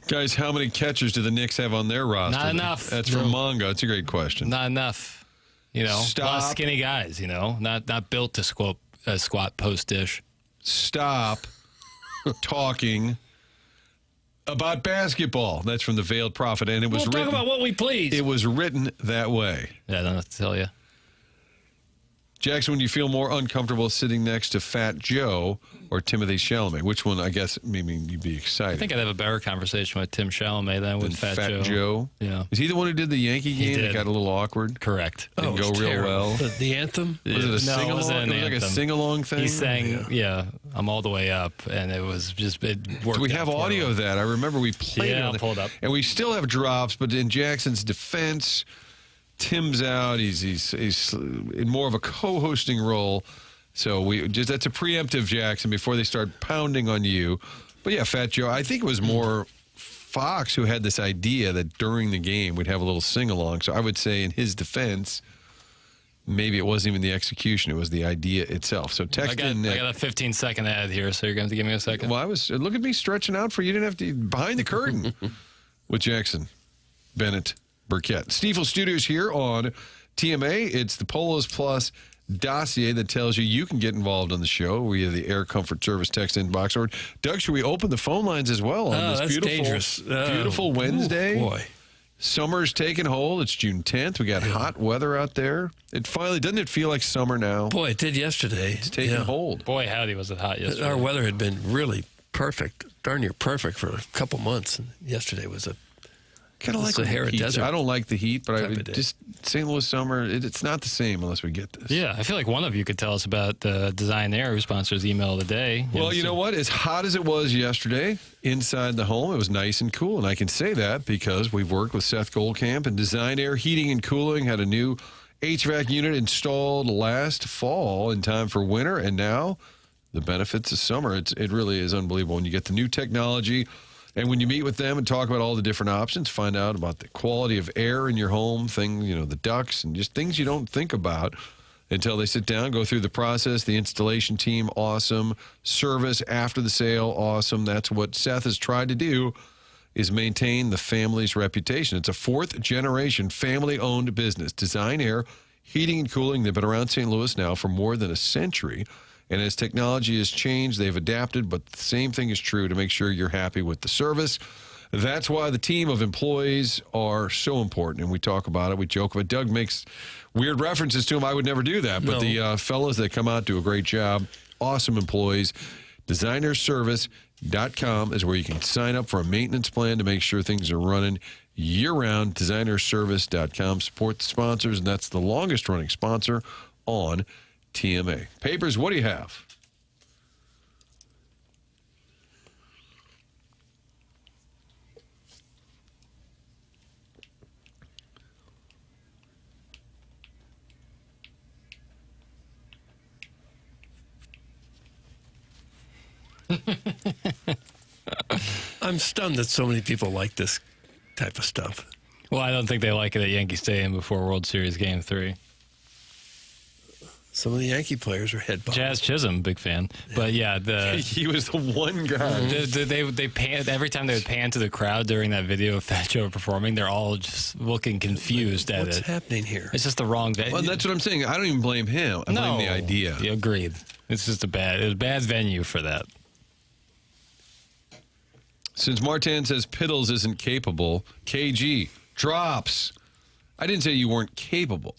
Speaker 1: Guys, how many catchers do the Knicks have on their roster?
Speaker 3: Not enough.
Speaker 1: That's from Mongo. It's a great question.
Speaker 3: Not enough. You know, a lot of
Speaker 1: Stop.
Speaker 3: skinny guys, you know, not built to squat post dish.
Speaker 1: Stop talking about basketball. That's from the Veiled Prophet, and it was
Speaker 2: We'll talk
Speaker 1: written.
Speaker 2: about what we please.
Speaker 1: It was written that way.
Speaker 3: Yeah, I don't know what to tell you.
Speaker 1: Jackson, when you feel more uncomfortable sitting next to Fat Joe or Timothy Chalamet, which one, I guess, maybe you'd be excited?
Speaker 3: I think I'd have a better conversation with Tim Chalamet than with
Speaker 1: than
Speaker 3: Fat Joe. Yeah.
Speaker 1: Is he the one who did the Yankee game that
Speaker 3: did.
Speaker 1: got a little awkward?
Speaker 3: Correct.
Speaker 1: Didn't
Speaker 2: it
Speaker 1: go
Speaker 2: was
Speaker 1: real
Speaker 2: terrible.
Speaker 1: well.
Speaker 2: The anthem?
Speaker 1: Was it a
Speaker 3: No, it
Speaker 1: sing-along?
Speaker 3: wasn't an
Speaker 1: It was like a
Speaker 3: anthem.
Speaker 1: sing-along thing?
Speaker 3: He sang, I'm all the way up, and it was just, it worked.
Speaker 1: Do we
Speaker 3: out
Speaker 1: have
Speaker 3: for
Speaker 1: audio
Speaker 3: him.
Speaker 1: of that? I remember we played it.
Speaker 3: Yeah,
Speaker 1: on
Speaker 3: I'll pull it up.
Speaker 1: And we still have drops, but in Jackson's defense, Tim's out. He's in more of a co-hosting role. So that's a preemptive, Jackson, before they start pounding on you. But yeah, Fat Joe, I think it was more Fox who had this idea that during the game we'd have a little sing-along. So I would say in his defense, maybe it wasn't even the execution, it was the idea itself. So text in.
Speaker 3: I got a 15-second ad here, so you're going to have to give me a second.
Speaker 1: Well, look at me stretching out for you. Didn't have to behind the curtain with Jackson Bennett Burkett. Stiefel Studios here on TMA. It's the Polos Plus dossier that tells you can get involved on the show. We have the Air Comfort Service text inbox. Or Doug, should we open the phone lines as well on this
Speaker 2: that's
Speaker 1: beautiful,
Speaker 2: dangerous.
Speaker 1: beautiful Wednesday?
Speaker 2: Boy.
Speaker 1: Summer's taking hold. It's June 10th. We got hot weather out there. Doesn't it feel like summer now?
Speaker 2: Boy, it did yesterday.
Speaker 1: It's taking hold.
Speaker 3: Boy, howdy, was it hot yesterday.
Speaker 2: Our weather had been really perfect, darn near perfect for a couple months. And yesterday was a
Speaker 1: Kind of like
Speaker 2: Sahara
Speaker 1: the heat.
Speaker 2: Desert
Speaker 1: I don't like the heat, but
Speaker 2: type of day.
Speaker 1: just St. Louis summer, it's not the same unless we get this.
Speaker 3: Yeah, I feel like one of you could tell us about Design Air, who sponsors Email of the Day.
Speaker 1: Well, you know what? As hot as it was yesterday inside the home, it was nice and cool. And I can say that because we've worked with Seth Goldcamp and Design Air Heating and Cooling, had a new HVAC unit installed last fall in time for winter. And now the benefits of summer, it really is unbelievable. When you get the new technology and when you meet with them and talk about all the different options, find out about the quality of air in your home, things, the ducts and just things you don't think about until they sit down, go through the process. The installation team, awesome. Service after the sale, awesome. That's what Seth has tried to do, is maintain the family's reputation. It's a fourth-generation family-owned business. Design Air Heating and Cooling. They've been around St. Louis now for more than a century. And as technology has changed, they've adapted, but the same thing is true to make sure you're happy with the service. That's why the team of employees are so important, and we talk about it. We joke about it. Doug makes weird references to them. I would never do that, but the fellas that come out do a great job. Awesome employees. Designerservice.com is where you can sign up for a maintenance plan to make sure things are running year-round. Designerservice.com. Support the sponsors, and that's the longest-running sponsor on TMA. Papers, what do you have?
Speaker 2: I'm stunned that so many people like this type of stuff.
Speaker 3: Well, I don't think they like it at Yankee Stadium before World Series Game 3.
Speaker 2: Some of the Yankee players are head bobbing.
Speaker 3: Jazz Chisholm, big fan. But yeah,
Speaker 1: He was the one guy.
Speaker 3: they pan every time they would pan to the crowd during that video of Fat Joe performing. They're all just looking confused at
Speaker 2: What's
Speaker 3: it.
Speaker 2: happening here?
Speaker 3: It's just the wrong venue.
Speaker 1: Well, that's what I'm saying. I don't even blame him. I blame the idea.
Speaker 3: Yeah, agreed. It's just a bad venue for that.
Speaker 1: Since Martin says Piddles isn't capable, KG drops. I didn't say you weren't capable.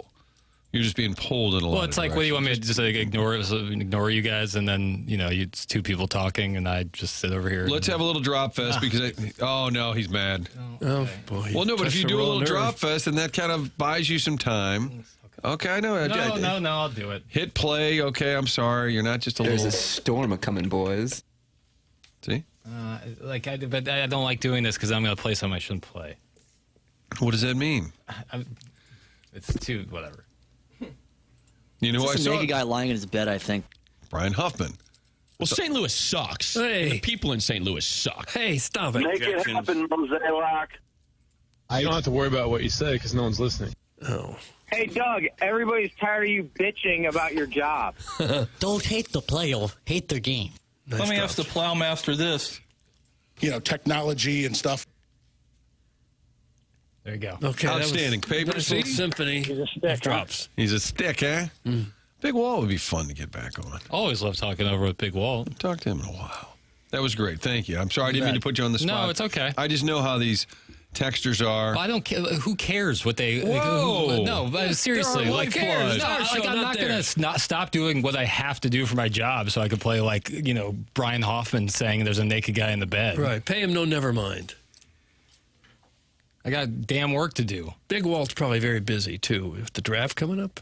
Speaker 1: You're just being pulled in a lot.
Speaker 3: Well, it's like, what do you want me to just like ignore you guys, and then it's two people talking, and I just sit over here.
Speaker 1: Let's have a little drop fest because oh no, he's mad.
Speaker 2: Oh boy.
Speaker 1: Well, no, but if you do a little drop fest, then that kind of buys you some time. Okay, I know.
Speaker 3: No, I'll do it.
Speaker 1: Hit play. Okay, I'm sorry. You're not just a
Speaker 7: There's
Speaker 1: little.
Speaker 7: a storm a coming, boys.
Speaker 1: See?
Speaker 3: But I don't like doing this because I'm going to play something I shouldn't play.
Speaker 1: What does that mean?
Speaker 3: It's too whatever.
Speaker 1: You know, I
Speaker 8: It's a
Speaker 1: saw
Speaker 8: naked guy lying in his bed, I think.
Speaker 1: Brian Huffman.
Speaker 9: Well, St. Louis sucks.
Speaker 2: Hey.
Speaker 9: The people in St. Louis suck.
Speaker 2: Hey, stop it.
Speaker 10: Make it happen, Mosaic.
Speaker 11: You don't have to worry about what you say because no one's listening.
Speaker 2: Oh.
Speaker 10: Hey, Doug, everybody's tired of you bitching about your job.
Speaker 8: Don't hate the player, hate the game.
Speaker 2: Nice
Speaker 12: Let me
Speaker 2: drop.
Speaker 12: ask the plowmaster this.
Speaker 11: Technology and stuff.
Speaker 3: There you go.
Speaker 2: Okay, that was
Speaker 1: Outstanding. Paper
Speaker 2: nice little
Speaker 1: C?
Speaker 2: symphony.
Speaker 10: He's a stick,
Speaker 2: Drops.
Speaker 1: He's a stick, eh? Big Wall would be fun to get back on.
Speaker 3: Always love talking over with Big Wall.
Speaker 1: Talk to him in a while. That was great. Thank you. I'm sorry I didn't mean to put you on the spot.
Speaker 3: No, it's okay.
Speaker 1: I just know how these texters are.
Speaker 3: Well, I don't care. Who cares what they?
Speaker 1: Whoa.
Speaker 3: No, but seriously,
Speaker 1: They're our
Speaker 3: like,
Speaker 1: lifeblood.
Speaker 3: no,
Speaker 2: Our show,
Speaker 3: I'm
Speaker 2: not
Speaker 3: not gonna
Speaker 2: theirs.
Speaker 3: stop doing what I have to do for my job so I could play Brian Hoffman saying there's a naked guy in the bed.
Speaker 2: Right. Pay him no never mind.
Speaker 3: I got damn work to do.
Speaker 2: Big Walt's probably very busy, too. With the draft coming up.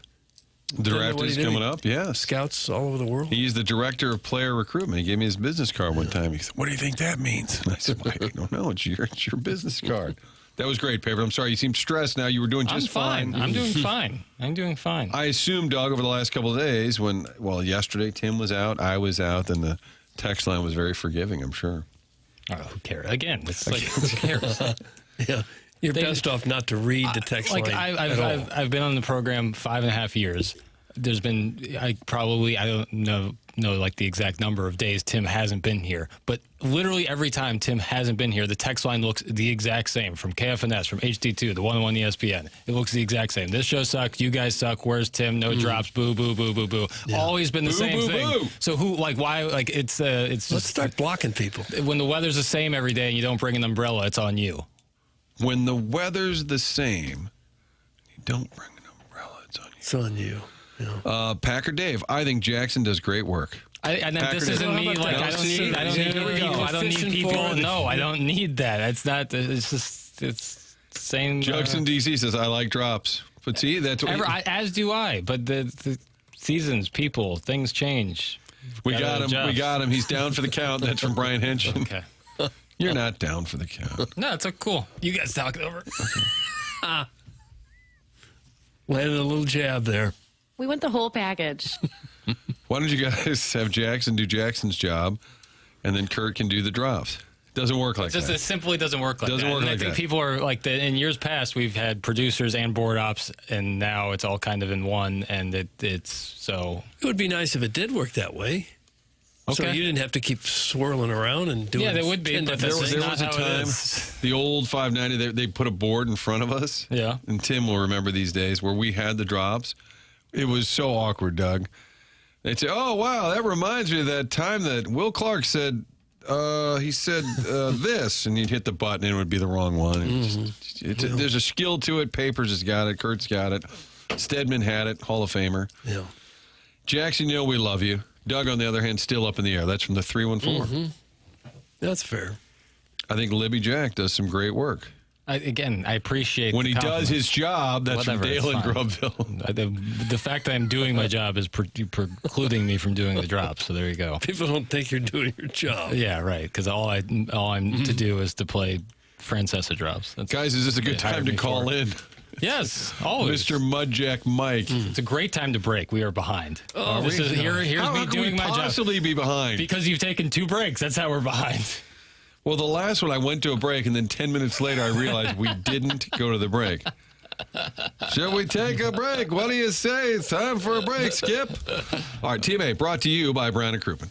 Speaker 1: The draft
Speaker 2: what
Speaker 1: is
Speaker 2: he did?
Speaker 1: coming up, yes.
Speaker 2: Scouts all over the world.
Speaker 1: He's the director of player recruitment. He gave me his business card one time. He said, "What do you think that means?" And I said, "Mike, I don't know. It's your business card." That was great, Paper. I'm sorry. You seemed stressed now. You were doing just
Speaker 3: I'm fine. I'm doing fine. I'm doing fine.
Speaker 1: I assume, Doug, over the last couple of days yesterday Tim was out, I was out, and the text line was very forgiving, I'm sure.
Speaker 3: Oh, who cares? Again, it's like, who cares?
Speaker 2: Yeah. You're best off not to read the text line at all.
Speaker 3: I've been on the program 5.5 years. There's been I don't know like the exact number of days Tim hasn't been here, but literally every time Tim hasn't been here, the text line looks the exact same from KFNS, from HD2, the 101 ESPN. It looks the exact same. This show sucks. You guys suck. Where's Tim? No drops. Boo boo boo boo boo. Yeah. Always been the same thing. Boo. So why it's just
Speaker 2: Let's start blocking people.
Speaker 3: When the weather's the same every day and you don't bring an umbrella, it's on you.
Speaker 1: When the weather's the same, you don't bring an umbrella, it's on you.
Speaker 2: It's on you. Yeah.
Speaker 1: Packer Dave, I think Jackson does great work.
Speaker 3: This isn't me. Like I don't need. I don't need people. I don't need people. No, I don't need that. It's not. It's just. It's same.
Speaker 1: Jackson DC says I like drops, but see that's what
Speaker 3: as do I. But the seasons, people, things change.
Speaker 1: We got him.
Speaker 3: Adjust.
Speaker 1: We got him. He's down for the count. That's from Brian Henson.
Speaker 3: Okay.
Speaker 1: You're not down for the count.
Speaker 3: No, it's cool. You guys talk it over.
Speaker 2: Landed a little jab there.
Speaker 13: We went the whole package.
Speaker 1: Why don't you guys have Jackson do Jackson's job, and then Kurt can do the drops? Doesn't work like that.
Speaker 3: It simply doesn't work like
Speaker 1: Doesn't
Speaker 3: that.
Speaker 1: work
Speaker 3: And
Speaker 1: like
Speaker 3: I think
Speaker 1: that.
Speaker 3: people are like in years past, we've had producers and board ops, and now it's all kind of in one, and it's so.
Speaker 2: It would be nice if it did work that way. So
Speaker 3: Okay.
Speaker 2: you didn't have to keep swirling around and doing.
Speaker 3: Yeah, there would be, but
Speaker 1: There
Speaker 3: that's
Speaker 1: was
Speaker 3: not
Speaker 1: a
Speaker 3: how it
Speaker 1: time,
Speaker 3: is.
Speaker 1: the old 590, they put a board in front of us.
Speaker 3: Yeah.
Speaker 1: And Tim will remember these days where we had the drops. It was so awkward, Doug. They'd say, "Oh, wow, that reminds me of that time that Will Clark said, this," and you'd hit the button and it would be the wrong one. There's a skill to it. Papers has got it. Kurt's got it. Stedman had it. Hall of Famer.
Speaker 2: Yeah.
Speaker 1: Jackson, we love you. Doug, on the other hand, still up in the air. That's from the 314.
Speaker 2: That's fair.
Speaker 1: I think Libby Jack does some great work.
Speaker 3: I appreciate
Speaker 1: When
Speaker 3: the
Speaker 1: he does
Speaker 3: compliment.
Speaker 1: his job, that's
Speaker 3: Whatever,
Speaker 1: from
Speaker 3: it's
Speaker 1: Dale in
Speaker 3: fine.
Speaker 1: Groveville.
Speaker 3: The fact that I'm doing my job is precluding me from doing the drops. So there you go.
Speaker 2: People don't think you're doing your job.
Speaker 3: Yeah, right. Because all I'm to do is to play Francesa drops. That's
Speaker 1: Guys, is this a
Speaker 3: what
Speaker 1: good
Speaker 3: they hired
Speaker 1: time to
Speaker 3: me
Speaker 1: call
Speaker 3: for.
Speaker 1: in?
Speaker 3: Yes, always.
Speaker 1: Mr. Mudjack Mike.
Speaker 3: It's a great time to break. We are behind. Here's
Speaker 1: How
Speaker 3: me
Speaker 1: can
Speaker 3: doing
Speaker 1: we
Speaker 3: my job.
Speaker 1: possibly be behind?
Speaker 3: Because you've taken 2 breaks. That's how we're behind.
Speaker 1: Well, the last one I went to a break, and then 10 minutes later I realized we didn't go to the break. Shall we take a break? What do you say? It's time for a break, Skip. All right, Teammate, brought to you by Brown and Crouppen.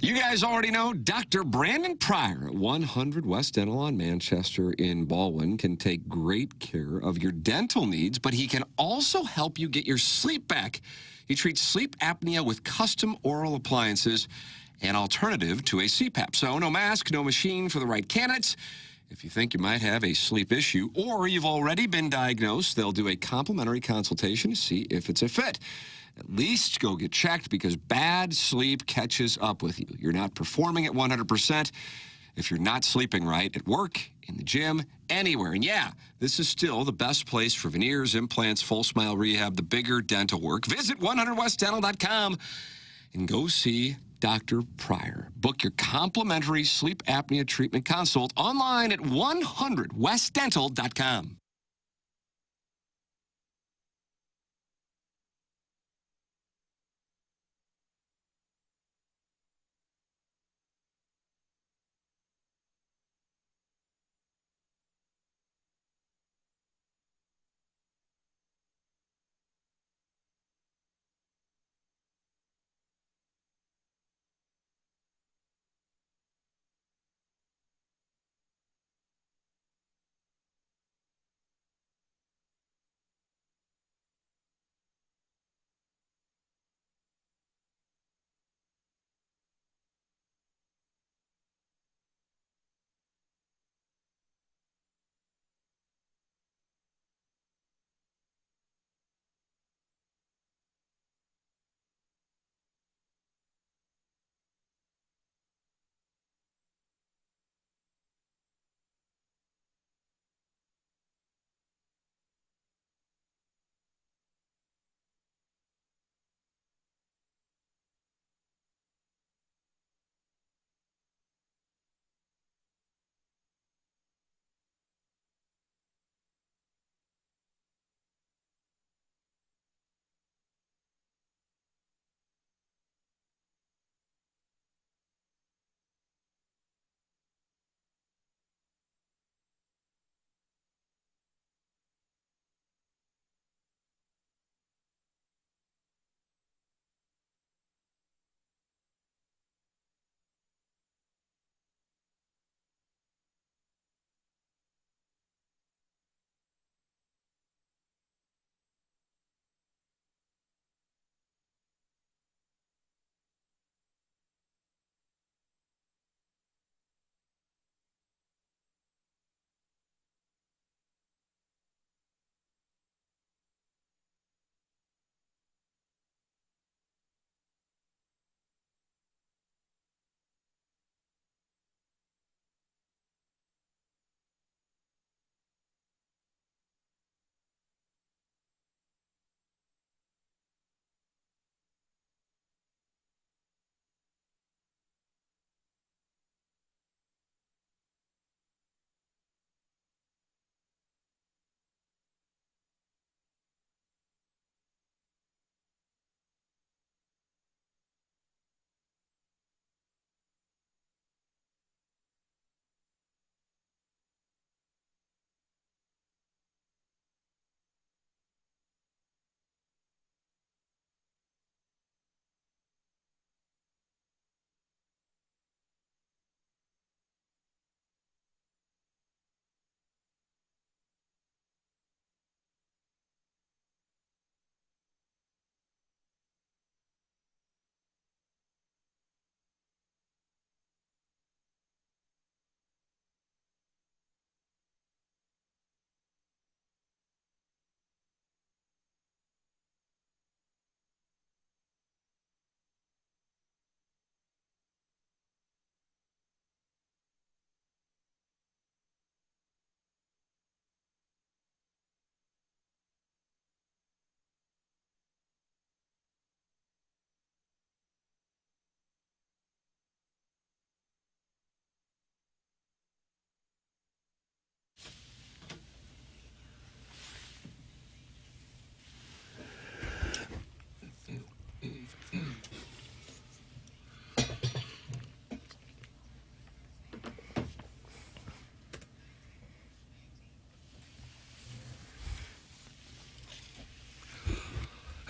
Speaker 4: You guys already know Dr. Brandon Pryor at 100 West Dental on Manchester in Baldwin can take great care of your dental needs, but he can also help you get your sleep back. He treats sleep apnea with custom oral appliances, an alternative to a CPAP. So no mask, no machine for the right candidates. If you think you might have a sleep issue or you've already been diagnosed, they'll do a complimentary consultation to see if it's a fit. At least go get checked because bad sleep catches up with you. You're not performing at 100% if you're not sleeping right at work, in the gym, anywhere. And yeah, this is still the best place for veneers, implants, full smile rehab, the bigger dental work. Visit 100westdental.com and go see Dr. Pryor. Book your complimentary sleep apnea treatment consult online at 100westdental.com.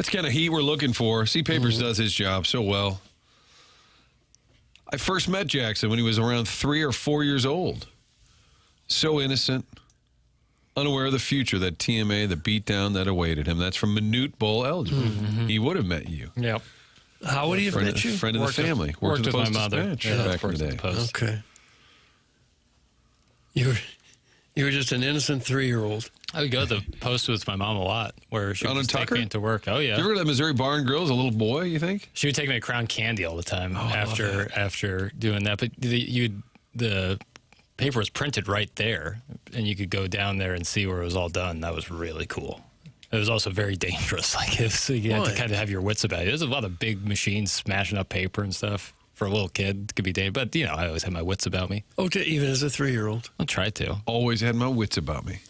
Speaker 1: That's the kind of heat we're looking for. See, Papers does his job so well. I first met Jackson when he was around 3 or 4 years old. So innocent, unaware of the future, that TMA, the beatdown that awaited him. That's from Minute Bowl eligible. He would have met you.
Speaker 3: Yep.
Speaker 2: How would he have met you?
Speaker 1: Friend of the family.
Speaker 3: Worked with my mother.
Speaker 1: Back in the day.
Speaker 2: Okay. You were just an innocent 3-year-old.
Speaker 3: I would go to the Post with my mom a lot, where she would just take me into work. Oh, yeah.
Speaker 1: You ever go to that Missouri Bar and Grill as a little boy, you think?
Speaker 3: She would take me to Crown Candy all the time after doing that. But the paper was printed right there, and you could go down there and see where it was all done. That was really cool. It was also very dangerous. So you had to kind of have your wits about it. There's a lot of big machines smashing up paper and stuff. For a little kid, it could be dangerous. But, I always had my wits about me.
Speaker 2: Okay, even as a 3-year-old?
Speaker 3: I'll try to.
Speaker 1: Always had my wits about me.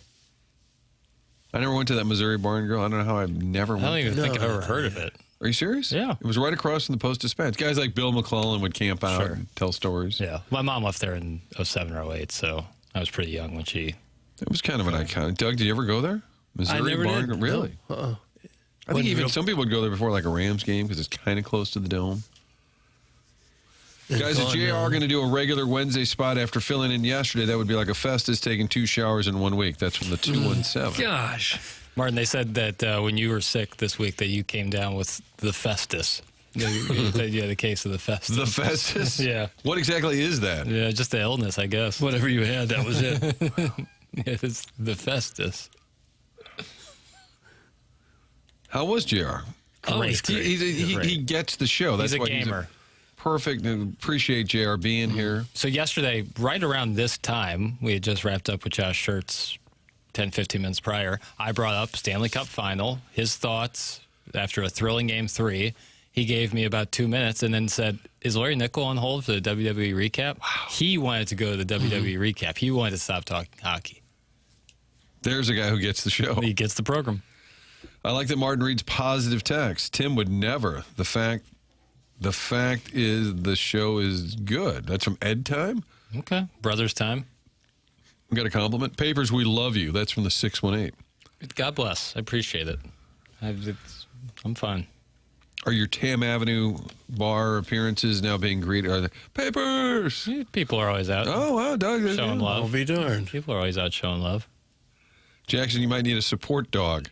Speaker 1: I never went to that Missouri Bar and Grill. I don't know how I've never went.
Speaker 3: I don't even think I've ever heard of it.
Speaker 1: Are you serious?
Speaker 3: Yeah.
Speaker 1: It was right across from the Post-Dispatch. Guys like Bill McClellan would camp out and tell stories.
Speaker 3: Yeah. My mom left there in 07 or 08, so I was pretty young when she...
Speaker 1: It was kind of an iconic. Doug, did you ever go there? Missouri Bar and Grill? Really?
Speaker 2: No.
Speaker 1: I think even some people would go there before like a Rams game because it's kind of close to the Dome. Guys, is JR going to do a regular Wednesday spot after filling in yesterday? That would be like a Festus taking 2 showers in 1 week. That's from the 217.
Speaker 2: Gosh.
Speaker 3: Martin, they said that when you were sick this week that you came down with the Festus. You had a case of the Festus.
Speaker 1: The Festus?
Speaker 3: Yeah.
Speaker 1: What exactly is that?
Speaker 3: Yeah, just the illness, I guess.
Speaker 2: Whatever you had, that was it.
Speaker 3: Yeah, it's the Festus.
Speaker 1: How was JR?
Speaker 3: Great.
Speaker 1: He gets the show. That's
Speaker 3: He's a
Speaker 1: why
Speaker 3: gamer.
Speaker 1: Perfect. Appreciate JR being here.
Speaker 3: So yesterday, right around this time, we had just wrapped up with Josh Schertz 10, 15 minutes prior. I brought up Stanley Cup Final, his thoughts after a thrilling Game 3. He gave me about 2 minutes and then said, is Larry Nickel on hold for the WWE recap? Wow. He wanted to go to the WWE recap. He wanted to stop talking hockey.
Speaker 1: There's a guy who gets the show.
Speaker 3: He gets the program.
Speaker 1: I like that Martin reads positive text. Tim would never. The fact is the show is good. That's from Ed Time?
Speaker 3: Okay. Brothers Time.
Speaker 1: We got a compliment. Papers, we love you. That's from the 618.
Speaker 3: God bless. I appreciate it. I'm fine.
Speaker 1: Are your Tam Avenue bar appearances now being greeted? Are they, Papers?
Speaker 3: People are always out.
Speaker 1: Oh, wow, Doug.
Speaker 3: Showing love.
Speaker 2: I'll be darned.
Speaker 3: People are always out showing love.
Speaker 1: Jackson, you might need a support dog.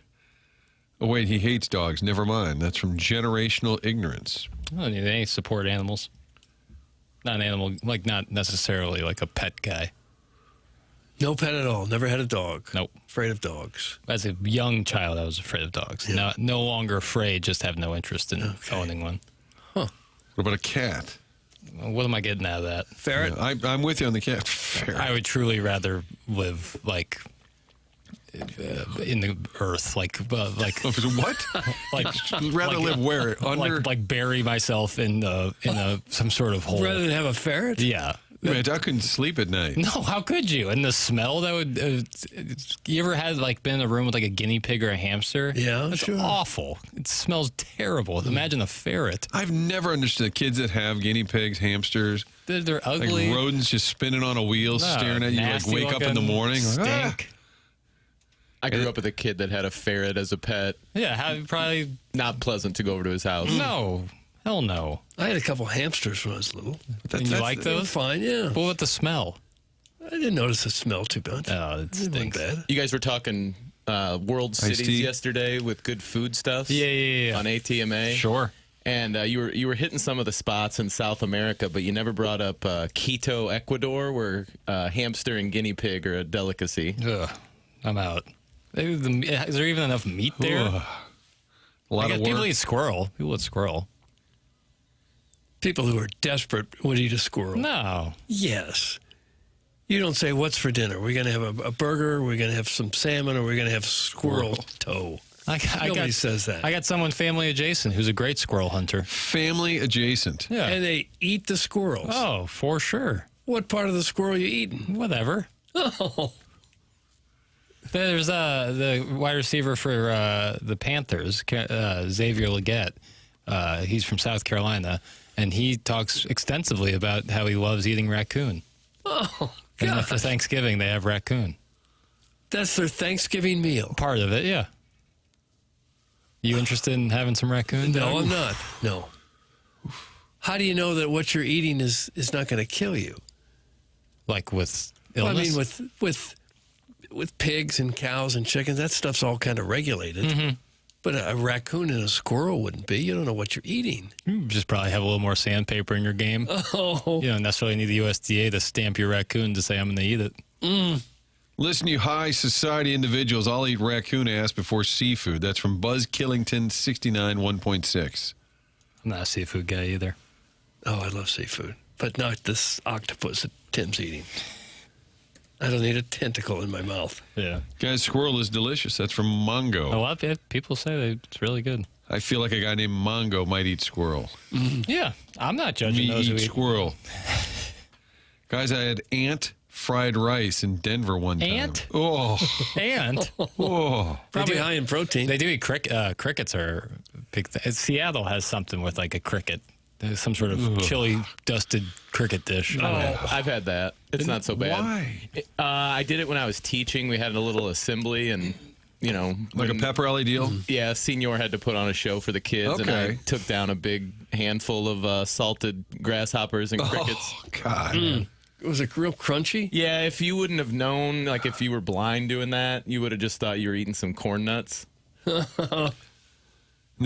Speaker 1: Oh, wait, he hates dogs. Never mind. That's from Generational Ignorance.
Speaker 3: I don't need any support animals. Not an animal, not necessarily like a pet guy.
Speaker 2: No pet at all. Never had a dog.
Speaker 3: Nope.
Speaker 2: Afraid of dogs.
Speaker 3: As a young child, I was afraid of dogs.
Speaker 2: Yeah.
Speaker 3: No longer afraid, just have no interest in owning one.
Speaker 1: Huh. What about a cat?
Speaker 3: What am I getting out of that?
Speaker 2: Ferret?
Speaker 1: Yeah, I'm with you on the cat. Ferret.
Speaker 3: I would truly rather live in the earth, like
Speaker 1: what? Rather live where? Under?
Speaker 3: Like bury myself in some sort of hole.
Speaker 2: Rather than have a ferret?
Speaker 3: Yeah.
Speaker 1: Man, I couldn't sleep at night.
Speaker 3: No, how could you? And the smell that would. You ever had been in a room with a guinea pig or a hamster?
Speaker 2: Yeah,
Speaker 3: it's
Speaker 2: sure.
Speaker 3: awful. It smells terrible. Imagine a ferret.
Speaker 1: I've never understood kids that have guinea pigs, hamsters.
Speaker 3: They're ugly.
Speaker 1: Like rodents just spinning on a wheel, staring at you. Wake up in the morning.
Speaker 3: Stink.
Speaker 6: I grew up with a kid that had a ferret as a pet.
Speaker 3: Yeah, probably
Speaker 6: not pleasant to go over to his house.
Speaker 3: No. Hell no.
Speaker 2: I had a couple hamsters when I was little.
Speaker 3: And you like those?
Speaker 2: Fine, yeah.
Speaker 3: But what the smell?
Speaker 2: I didn't notice the smell too bad.
Speaker 3: Oh, it stinks.
Speaker 2: Bad.
Speaker 6: You guys were talking World Cities yesterday with good food stuff.
Speaker 3: Yeah.
Speaker 6: On ATMA.
Speaker 3: Sure.
Speaker 6: And you were hitting some of the spots in South America, but you never brought up Quito, Ecuador, where hamster and guinea pig are a delicacy.
Speaker 3: Ugh, I'm out. Is there even enough meat there?
Speaker 1: A lot of work.
Speaker 3: People eat squirrel. People eat squirrel.
Speaker 2: People who are desperate would eat a squirrel.
Speaker 3: No.
Speaker 2: Yes. You don't say, what's for dinner? We're going to have a burger, we're going to have some salmon, or we're going to have squirrel toe. Nobody says that.
Speaker 3: I got someone family adjacent who's a great squirrel hunter.
Speaker 1: Family adjacent.
Speaker 3: Yeah.
Speaker 2: And they eat the squirrels.
Speaker 3: Oh, for sure.
Speaker 2: What part of the squirrel you eating?
Speaker 3: Whatever.
Speaker 2: Oh.
Speaker 3: There's the wide receiver for the Panthers, Xavier Legette. He's from South Carolina, and he talks extensively about how he loves eating raccoon.
Speaker 2: Oh,
Speaker 3: God.
Speaker 2: God.
Speaker 3: And for Thanksgiving, they have raccoon.
Speaker 2: That's their Thanksgiving meal.
Speaker 3: Part of it, yeah. You interested in having some raccoon?
Speaker 2: No,
Speaker 3: Doug?
Speaker 2: I'm not. No. How do you know that what you're eating is not going to kill you?
Speaker 3: Like with
Speaker 2: Well,
Speaker 3: illness?
Speaker 2: I mean, with pigs and cows and chickens, that stuff's all kind of regulated. But a raccoon and a squirrel wouldn't be. You don't know what you're eating.
Speaker 3: You just probably have a little more sandpaper in your game.
Speaker 2: Oh.
Speaker 3: You don't necessarily need the USDA to stamp your raccoon to say I'm going to eat it.
Speaker 1: Listen, you high society individuals, I'll eat raccoon ass before seafood. That's from Buzz Killington, 69, 1.6.
Speaker 3: I'm not a seafood guy either.
Speaker 2: Oh, I love seafood. But not this octopus that Tim's eating. I don't need a tentacle in my mouth.
Speaker 3: Yeah.
Speaker 1: Guys, squirrel is delicious. That's from Mongo.
Speaker 3: A lot of people say it's really good.
Speaker 1: I feel like a guy named Mongo might eat squirrel.
Speaker 3: Yeah. I'm not judging
Speaker 1: Me
Speaker 3: those who
Speaker 1: eat
Speaker 3: eat
Speaker 1: squirrel. Guys, I had ant fried rice in Denver one time.
Speaker 3: Ant?
Speaker 1: Oh.
Speaker 3: And
Speaker 1: Oh.
Speaker 2: Probably high in protein.
Speaker 3: they do eat crickets are a big thing. Seattle has something with like a cricket. There's some sort of chili dusted cricket dish.
Speaker 6: I've had that. It's not so bad.
Speaker 1: Why?
Speaker 6: I did it when I was teaching. We had a little assembly, and
Speaker 1: Like a pep rally deal?
Speaker 6: Yeah, senior had to put on a show for the kids, and I took down a big handful of salted grasshoppers and crickets.
Speaker 1: Oh, God.
Speaker 2: Was it real crunchy?
Speaker 6: Yeah, if you wouldn't have known, like if you were blind doing that, you would have just thought you were eating some corn nuts.
Speaker 1: The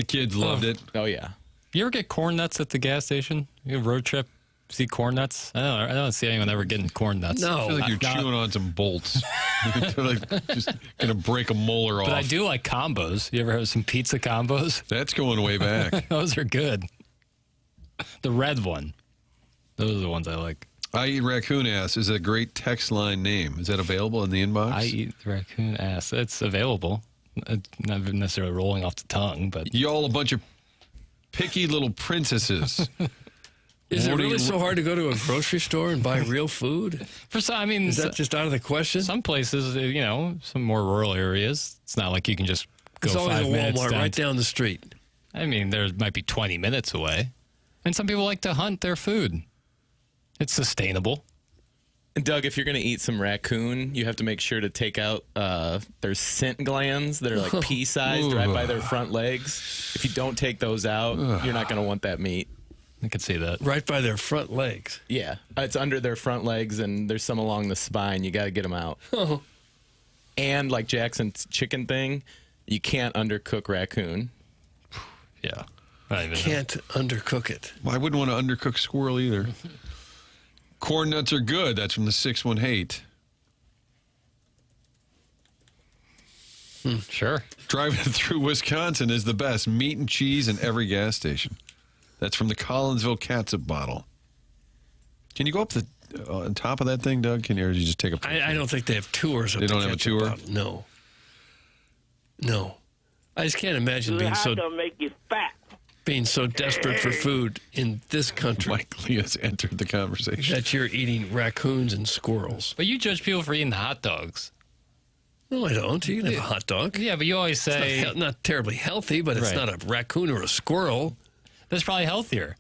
Speaker 1: kids loved it.
Speaker 6: Oh, yeah.
Speaker 3: You ever get corn nuts at the gas station? You have a road trip, see corn nuts? I don't see anyone ever getting corn nuts.
Speaker 2: No.
Speaker 1: I feel like you're chewing on some bolts. They're like just going to break a molar off.
Speaker 3: But I do like combos. You ever have some pizza combos?
Speaker 1: That's going way back.
Speaker 3: Those are good. The red one. Those are the ones I like.
Speaker 1: I eat raccoon ass is a great text line name. Is that available in the inbox?
Speaker 3: I eat raccoon ass. It's available. Not necessarily rolling off the tongue, but
Speaker 1: Y'all a bunch of picky little princesses.
Speaker 2: Is it really so hard to go to a grocery store and buy real food?
Speaker 3: for some, I mean,
Speaker 2: Is that just out of the question?
Speaker 3: some places, some more rural areas, it's not like you can just go
Speaker 2: It's always
Speaker 3: 5
Speaker 2: a
Speaker 3: minutes
Speaker 2: Walmart
Speaker 3: down
Speaker 2: right down the street.
Speaker 3: I mean, there might be 20 minutes away. And some people like to hunt their food. It's sustainable.
Speaker 6: And Doug, if you're going to eat some raccoon, you have to make sure to take out their scent glands that are like pea-sized right by their front legs. If you don't take those out, you're not going to want that meat.
Speaker 3: I could see that.
Speaker 2: Right by their front legs.
Speaker 6: Yeah, it's under their front legs, and there's some along the spine. You got to get them out.
Speaker 2: Oh.
Speaker 6: And like Jackson's chicken thing, you can't undercook raccoon.
Speaker 3: Yeah. I don't even know.
Speaker 2: Can't undercook it.
Speaker 1: I wouldn't want to undercook squirrel either. Corn nuts are good. That's from the 618.
Speaker 3: Sure.
Speaker 1: Driving through Wisconsin is the best. Meat and cheese in every gas station. That's from the Collinsville catsup bottle. Can you go up on top of that thing, Doug? Or do you just take a picture?
Speaker 2: I don't think they have tours.
Speaker 1: They don't have a tour?
Speaker 2: No. No. I just can't imagine being
Speaker 10: make you fat.
Speaker 2: being so desperate for food in this country
Speaker 1: Mike Lee has entered the conversation.
Speaker 2: that you're eating raccoons and squirrels.
Speaker 3: But you judge people for eating hot dogs.
Speaker 2: No, I don't. You can have a hot dog.
Speaker 3: Yeah, but you always say
Speaker 2: It's not terribly healthy, but it's
Speaker 3: Right.
Speaker 2: not a raccoon or a squirrel.
Speaker 3: that's probably healthier.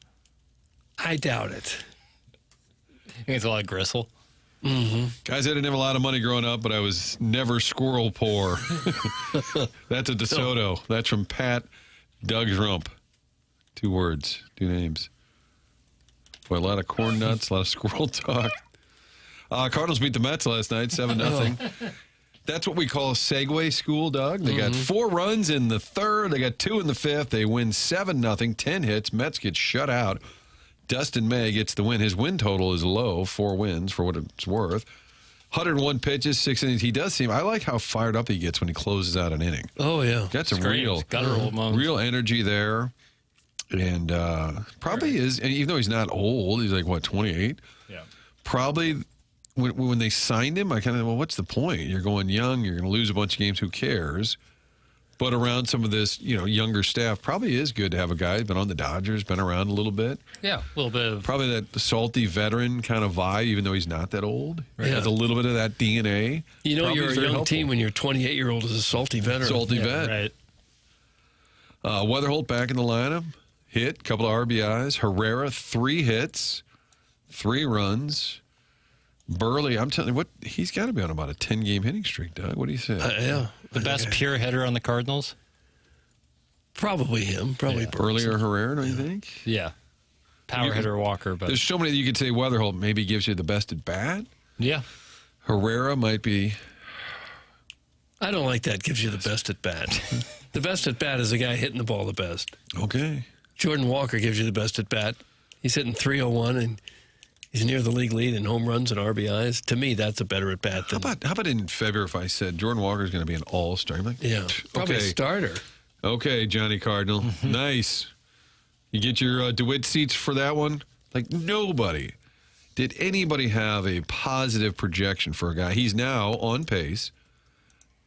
Speaker 2: I doubt it.
Speaker 3: I think it's a lot of gristle.
Speaker 1: Guys, I didn't have a lot of money growing up, but I was never squirrel poor. That's a DeSoto. That's from Pat Doug's Rump. 2 words, 2 names. Boy, a lot of corn nuts, a lot of squirrel talk. Cardinals beat the Mets last night, 7-0. That's what we call a segue school, Doug. They got 4 runs in the third. They got 2 in the fifth. They win 7-0, 10 hits. Mets get shut out. Dustin May gets the win. His win total is low, 4 wins for what it's worth. 101 pitches, 6 innings. He does seem, I like how fired up he gets when he closes out an inning.
Speaker 2: Oh, yeah.
Speaker 1: Got some
Speaker 3: Screams, guttural moans.
Speaker 1: real energy there. And probably is, and even though he's not old, he's like, what, 28?
Speaker 3: Yeah.
Speaker 1: Probably when they signed him, I kind of, well, what's the point? You're going young, you're going to lose a bunch of games, who cares? But around some of this, younger staff, probably is good to have a guy who's been on the Dodgers, been around a little bit.
Speaker 3: Yeah, a little bit of
Speaker 1: Probably that salty veteran kind of vibe, even though he's not that old. Right?
Speaker 2: Yeah.
Speaker 1: Has a little bit of that DNA.
Speaker 2: You know,
Speaker 1: Probably
Speaker 2: you're a
Speaker 1: is very
Speaker 2: young
Speaker 1: helpful.
Speaker 2: team when your 28-year-old is a salty veteran.
Speaker 1: Salty vet.
Speaker 3: right.
Speaker 1: Weatherholt back in the lineup. Hit, couple of RBIs. Herrera, 3 hits, 3 runs. Burley, I'm telling you, he's got to be on about a 10-game hitting streak, Doug. What do you say?
Speaker 2: Yeah.
Speaker 3: The best pure hitter on the Cardinals.
Speaker 2: Probably him. Probably
Speaker 1: Earlier Herrera, don't you think?
Speaker 3: Yeah. Power hitter Walker, but
Speaker 1: There's so many that you could say Weatherholt maybe gives you the best at bat.
Speaker 3: yeah.
Speaker 1: Herrera might be.
Speaker 2: I don't like that. Gives you the best at bat. The best at bat is the guy hitting the ball the best.
Speaker 1: Okay.
Speaker 2: Jordan Walker gives you the best at bat. He's hitting 301 and he's near the league lead in home runs and RBIs. To me, that's a better at bat.
Speaker 1: How about in February if I said Jordan Walker is going to be an all-star? I'm like,
Speaker 2: Yeah, probably a
Speaker 1: okay.
Speaker 2: starter.
Speaker 1: Okay, Johnny Cardinal. Nice. You get your DeWitt seats for that one? Like, nobody. Did anybody have a positive projection for a guy? He's now on pace.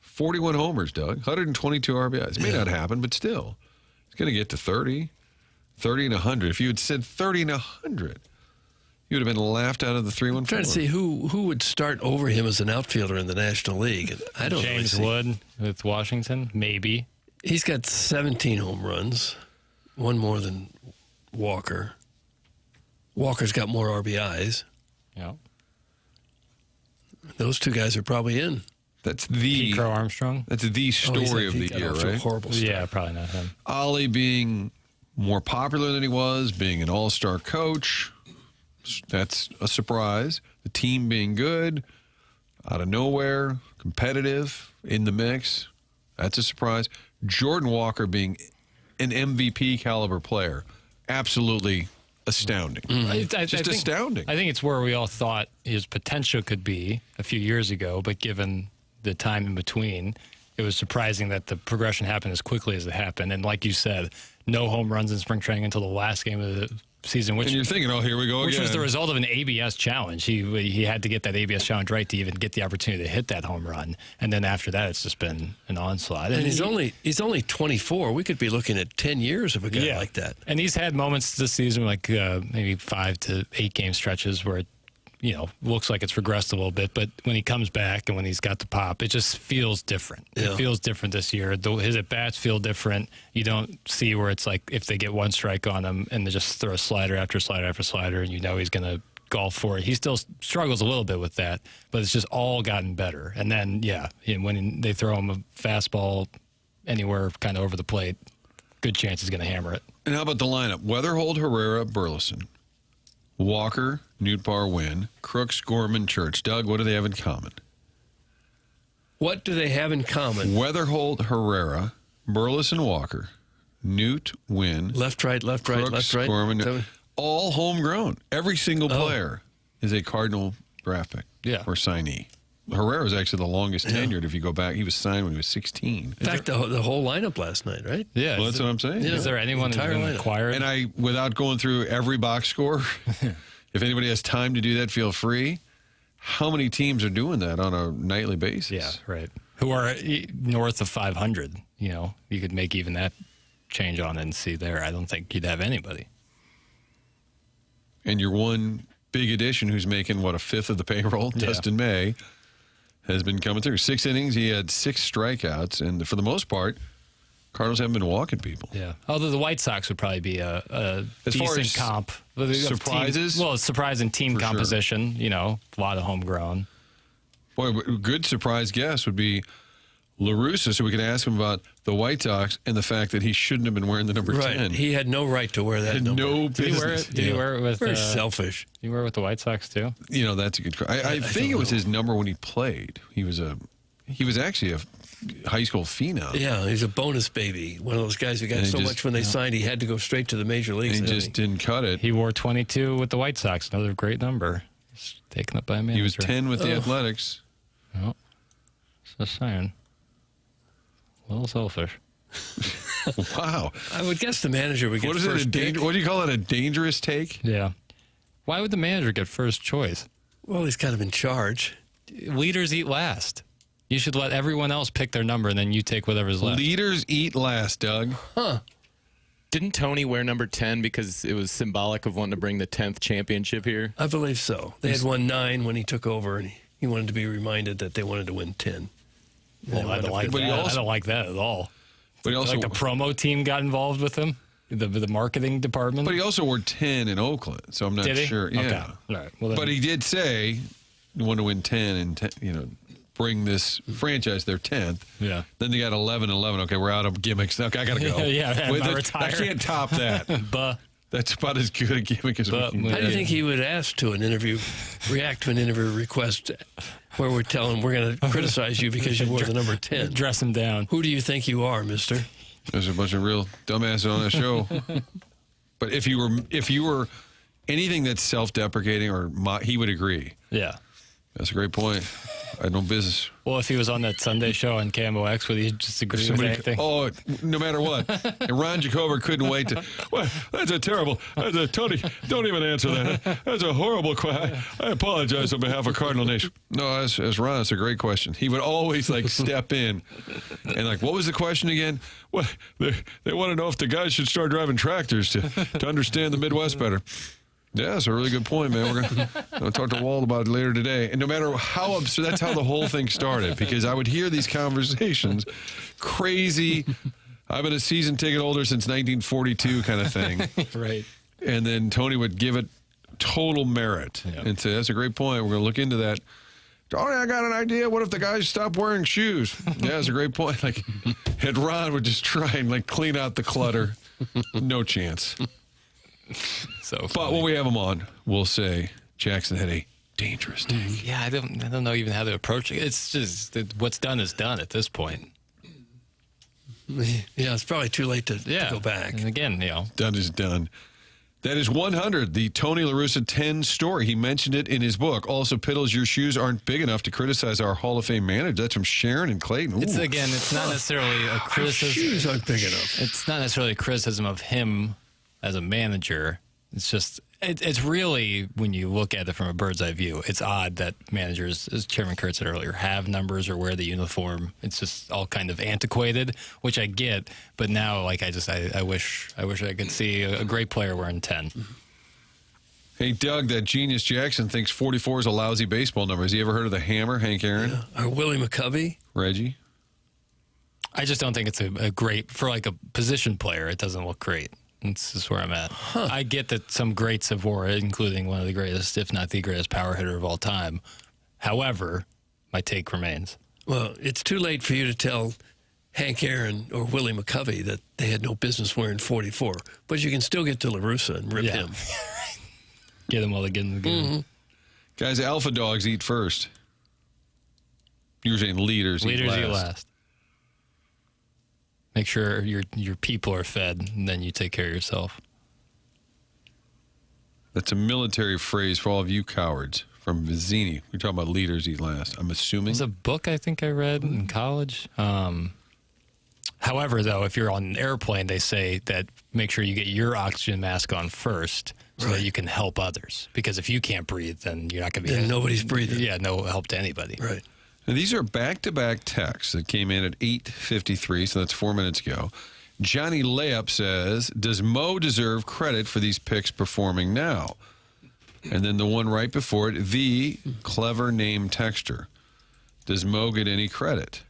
Speaker 1: 41 homers, Doug. 122 RBIs. It may not happen, but still. He's going to get to 30. 30 and 100. If you had said 30 and 100, you would have been laughed out of the 3-1-4.
Speaker 2: I'm trying to see who would start over him as an outfielder in the National League. And I don't
Speaker 3: James
Speaker 2: really see.
Speaker 3: Wood with Washington, maybe.
Speaker 2: He's got 17 home runs, one more than Walker. Walker's got more RBIs.
Speaker 3: Yeah.
Speaker 2: Those two guys are probably in.
Speaker 1: That's the
Speaker 3: Crow Armstrong.
Speaker 1: That's the story of the year, right?
Speaker 2: Horrible start.
Speaker 3: Yeah, probably not him.
Speaker 1: Ollie being more popular than he was, being an all-star coach. That's a surprise. The team being good, out of nowhere, competitive, in the mix. That's a surprise. Jordan Walker being an MVP caliber player. Absolutely astounding. Just astounding.
Speaker 3: I think it's where we all thought his potential could be a few years ago, but given the time in between, it was surprising that the progression happened as quickly as it happened. And like you said, no home runs in spring training until the last game of the season, which
Speaker 1: And you're thinking, oh, here we go
Speaker 3: which
Speaker 1: again.
Speaker 3: was the result of an ABS challenge. He had to get that ABS challenge right to even get the opportunity to hit that home run. And then after that, it's just been an onslaught.
Speaker 2: And he's only 24. We could be looking at 10 years of a guy like that.
Speaker 3: And he's had moments this season, like maybe 5 to 8 game stretches where it, looks like it's regressed a little bit. But when he comes back and when he's got the pop, it just feels different.
Speaker 2: Yeah.
Speaker 3: It feels different this year. His at-bats feel different. You don't see where it's like if they get one strike on him and they just throw a slider after slider after slider and he's going to golf for it. He still struggles a little bit with that, but it's just all gotten better. And then, when they throw him a fastball anywhere kind of over the plate, good chance he's going to hammer it.
Speaker 1: And how about the lineup? Weatherholt, Herrera, Burleson. Walker, Nootbaar, Wynn, Crooks, Gorman, Church. Doug, what do they have in common?
Speaker 2: What do they have in common?
Speaker 1: Weatherholt, Herrera, Burleson, Walker, Newt, Wynn.
Speaker 2: Left, right,
Speaker 1: Crooks,
Speaker 2: left, right.
Speaker 1: Gorman, all homegrown. Every single player is a Cardinal draft pick or signee. Herrera was actually the longest tenured if you go back. He was signed when he was 16.
Speaker 2: In fact, the whole lineup last night, right?
Speaker 3: Yeah.
Speaker 1: Well, that's what I'm saying.
Speaker 2: Yeah.
Speaker 3: Is there anyone who's
Speaker 2: Entire
Speaker 3: going to
Speaker 2: lineup.
Speaker 3: acquire it?
Speaker 1: And without going through every box score, if anybody has time to do that, feel free. How many teams are doing that on a nightly basis?
Speaker 3: Yeah, right. Who are north of 500. You could make even that change on and see there. I don't think you'd have anybody.
Speaker 1: And your one big addition who's making, a fifth of the payroll, Dustin May, has been coming through. 6 innings. He had 6 strikeouts. And for the most part, Cardinals haven't been walking people.
Speaker 3: Yeah. Although the White Sox would probably be a
Speaker 1: As far
Speaker 3: decent
Speaker 1: as
Speaker 3: comp.
Speaker 1: surprises?
Speaker 3: Surprise in team
Speaker 1: For sure.
Speaker 3: composition. A lot of homegrown.
Speaker 1: Boy, a good surprise guess would be LaRussa, so we could ask him about the White Sox and the fact that he shouldn't have been wearing the number 10.
Speaker 2: He had no right to wear that
Speaker 1: Had
Speaker 2: number.
Speaker 1: no
Speaker 3: Did he wear
Speaker 1: business.
Speaker 3: it? Did he wear it with?
Speaker 2: Very selfish.
Speaker 3: Did he wear it with the White Sox too?
Speaker 1: That's a good question. I think it was his number when he played. He was actually a high school phenom.
Speaker 2: Yeah, he's a bonus baby. One of those guys who got
Speaker 1: And he
Speaker 2: so
Speaker 1: just-
Speaker 2: much when they signed, he had to go straight to the major leagues.
Speaker 1: And he just didn't cut it.
Speaker 3: He wore 22 with the White Sox. Another great number. It's taken up by a manager.
Speaker 1: He was 10 with the Athletics.
Speaker 3: Oh, just saying. A little selfish.
Speaker 1: Wow.
Speaker 2: I would guess the manager would get
Speaker 1: What is
Speaker 2: first pick.
Speaker 1: What do you call it? A dangerous take?
Speaker 3: Yeah. Why would the manager get first choice?
Speaker 2: Well, he's kind of in charge.
Speaker 3: Leaders eat last. You should let everyone else pick their number, and then you take whatever's left.
Speaker 1: Leaders eat last, Doug.
Speaker 2: Huh.
Speaker 6: Didn't Tony wear number 10 because it was symbolic of wanting to bring the 10th championship here?
Speaker 2: I believe so. They had won 9 when he took over, and he wanted to be reminded that they wanted to win 10.
Speaker 3: Well, I don't like
Speaker 1: But
Speaker 3: that.
Speaker 1: he also-
Speaker 3: I don't like that at all.
Speaker 1: But he also
Speaker 3: Like the promo team got involved with him, the marketing department.
Speaker 1: But he also wore 10 in Oakland, so I'm not
Speaker 3: Did he?
Speaker 1: sure.
Speaker 3: Okay.
Speaker 1: Yeah.
Speaker 3: All right. Well, then,
Speaker 1: But he did say you want to win 10 and 10, bring this franchise their 10th.
Speaker 3: Yeah.
Speaker 1: Then they got 11-11. Okay, we're out of gimmicks. Okay, I got to go.
Speaker 3: Yeah,
Speaker 1: Wait,
Speaker 3: I
Speaker 1: I
Speaker 3: retire.
Speaker 1: can't top that. That's about as good a gimmick as we can
Speaker 2: How
Speaker 1: get.
Speaker 2: do you think he would react to an interview request where we're telling him we're going to criticize you because you wore the number 10?
Speaker 3: Dress him down.
Speaker 2: Who do you think you are, mister?
Speaker 1: There's a bunch of real dumbasses on that show. But if you were anything that's self-deprecating he would agree.
Speaker 3: Yeah.
Speaker 1: That's a great point. I had no business.
Speaker 3: Well, if he was on that Sunday show on KMOX, would he just agree with anything?
Speaker 1: Oh, no matter what. And Ron Jacober couldn't wait to. Well, that's a terrible. Tony, don't even answer that. That's a horrible question. I apologize on behalf of Cardinal Nation. No, as Ron, it's a great question. He would always step in and what was the question again? Well, they want to know if the guys should start driving tractors to understand the Midwest better. Yeah, that's a really good point, man. We're going to talk to Walt about it later today. And no matter how absurd, that's how the whole thing started, because I would hear these conversations, crazy, I've been a season ticket holder since 1942 kind of thing.
Speaker 3: Right.
Speaker 1: And then Tony would give it total merit and say, that's a great point. We're going to look into that. Tony, I got an idea. What if the guys stop wearing shoes? Yeah, that's a great point. And Ron would just try and clean out the clutter. No chance. But when we have him on, we'll say Jackson had a dangerous take.
Speaker 3: Yeah, I don't know even how to approach it. It's just what's done is done at this point.
Speaker 2: Yeah, it's probably too late to go back.
Speaker 3: And again,
Speaker 1: done is done. That is 100, the Tony La Russa 10 story. He mentioned it in his book. Also, Piddles, your shoes aren't big enough to criticize our Hall of Fame manager. That's from Sharon and Clayton. Ooh.
Speaker 3: It's not necessarily a criticism.
Speaker 2: Shoes aren't big enough.
Speaker 3: It's not necessarily a criticism of him as a manager. It's just, it's really, when you look at it from a bird's eye view, it's odd that managers, as Chairman Kurt said earlier, have numbers or wear the uniform. It's just all kind of antiquated, which I get. But now, I wish I could see a great player wearing 10.
Speaker 1: Hey, Doug, that genius Jackson thinks 44 is a lousy baseball number. Has he ever heard of the Hammer, Hank Aaron?
Speaker 2: Yeah. Or Willie McCovey?
Speaker 1: Reggie?
Speaker 3: I just don't think it's a great, for a position player, it doesn't look great. This is where I'm at. I get that some greats have wore it, including one of the greatest, if not the greatest power hitter of all time. However, my take remains.
Speaker 2: Well, it's too late for you to tell Hank Aaron or Willie McCovey that they had no business wearing 44. But you can still get to La Russa and rip him.
Speaker 3: Get them while they get in the game.
Speaker 2: Mm-hmm.
Speaker 1: Guys, alpha dogs eat first. You were saying leaders eat last.
Speaker 3: Make sure your people are fed, and then you take care of yourself.
Speaker 1: That's a military phrase for all of you cowards from Vizzini. We're talking about leaders eat last, I'm assuming.
Speaker 3: It's a book I think I read in college. However, though, if you're on an airplane, they say that make sure you get your oxygen mask on first so that you can help others. Because if you can't breathe, then you're not going to be...
Speaker 2: Then nobody's breathing.
Speaker 3: Yeah, no help to anybody.
Speaker 2: Right.
Speaker 1: Now, these are back-to-back texts that came in at 8:53, so that's 4 minutes ago. Johnny Layup says, does Mo deserve credit for these picks performing now? And then the one right before it, the clever name texter. Does Mo get any credit?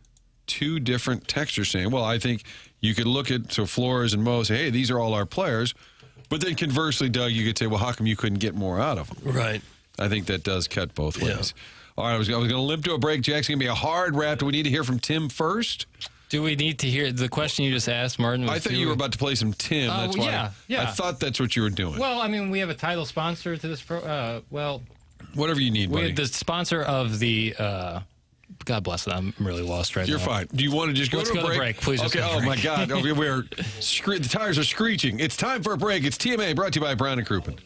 Speaker 1: Two different texters saying, well, I think you could look at Flores and Mo and say, hey, these are all our players. But then conversely, Doug, you could say, well, how come you couldn't get more out of them?
Speaker 2: Right.
Speaker 1: I think that does cut both ways. All right, I was going to limp to a break. Jack's going to be a hard rap. Do we need to hear from Tim first?
Speaker 3: Do we need to hear the question you just asked, Martin?
Speaker 1: I thought you were about to play some Tim. That's why I thought that's what you were doing.
Speaker 3: Well, I mean, we have a title sponsor to this
Speaker 1: whatever you need, buddy.
Speaker 3: The sponsor of the... God bless it. I'm really lost right now.
Speaker 1: You're fine. Do you want to just go to a break?
Speaker 3: Please.
Speaker 1: Okay. Oh my God. The tires are screeching. It's time for a break. It's TMA brought to you by Brown and Crouppen.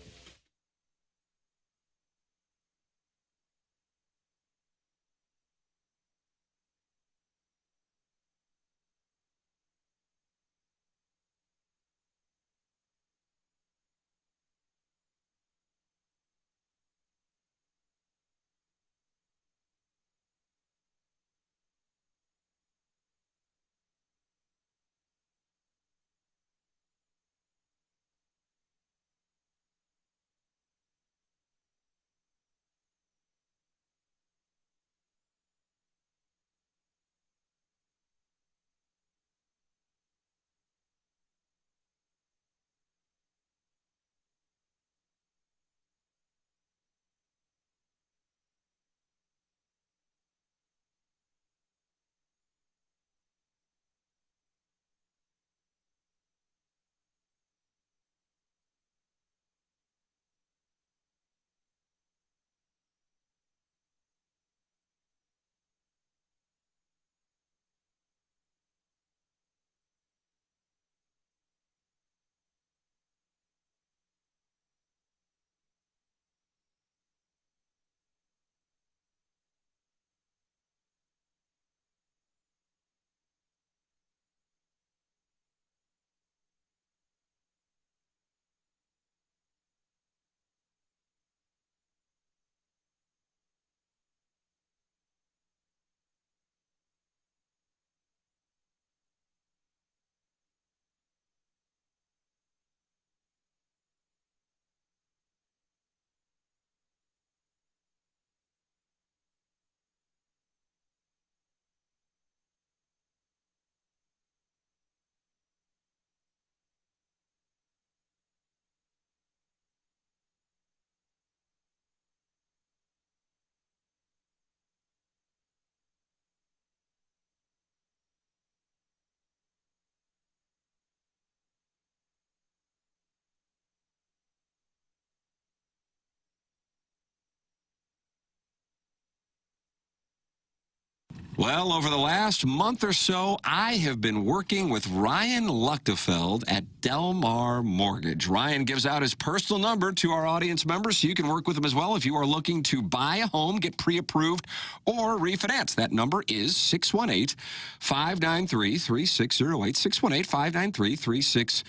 Speaker 4: Well, over the last month or so, I have been working with Ryan Luchtefeld at Delmar Mortgage. Ryan gives out his personal number to our audience members so you can work with him as well if you are looking to buy a home, get pre-approved, or refinance. That number is 618-593-3608,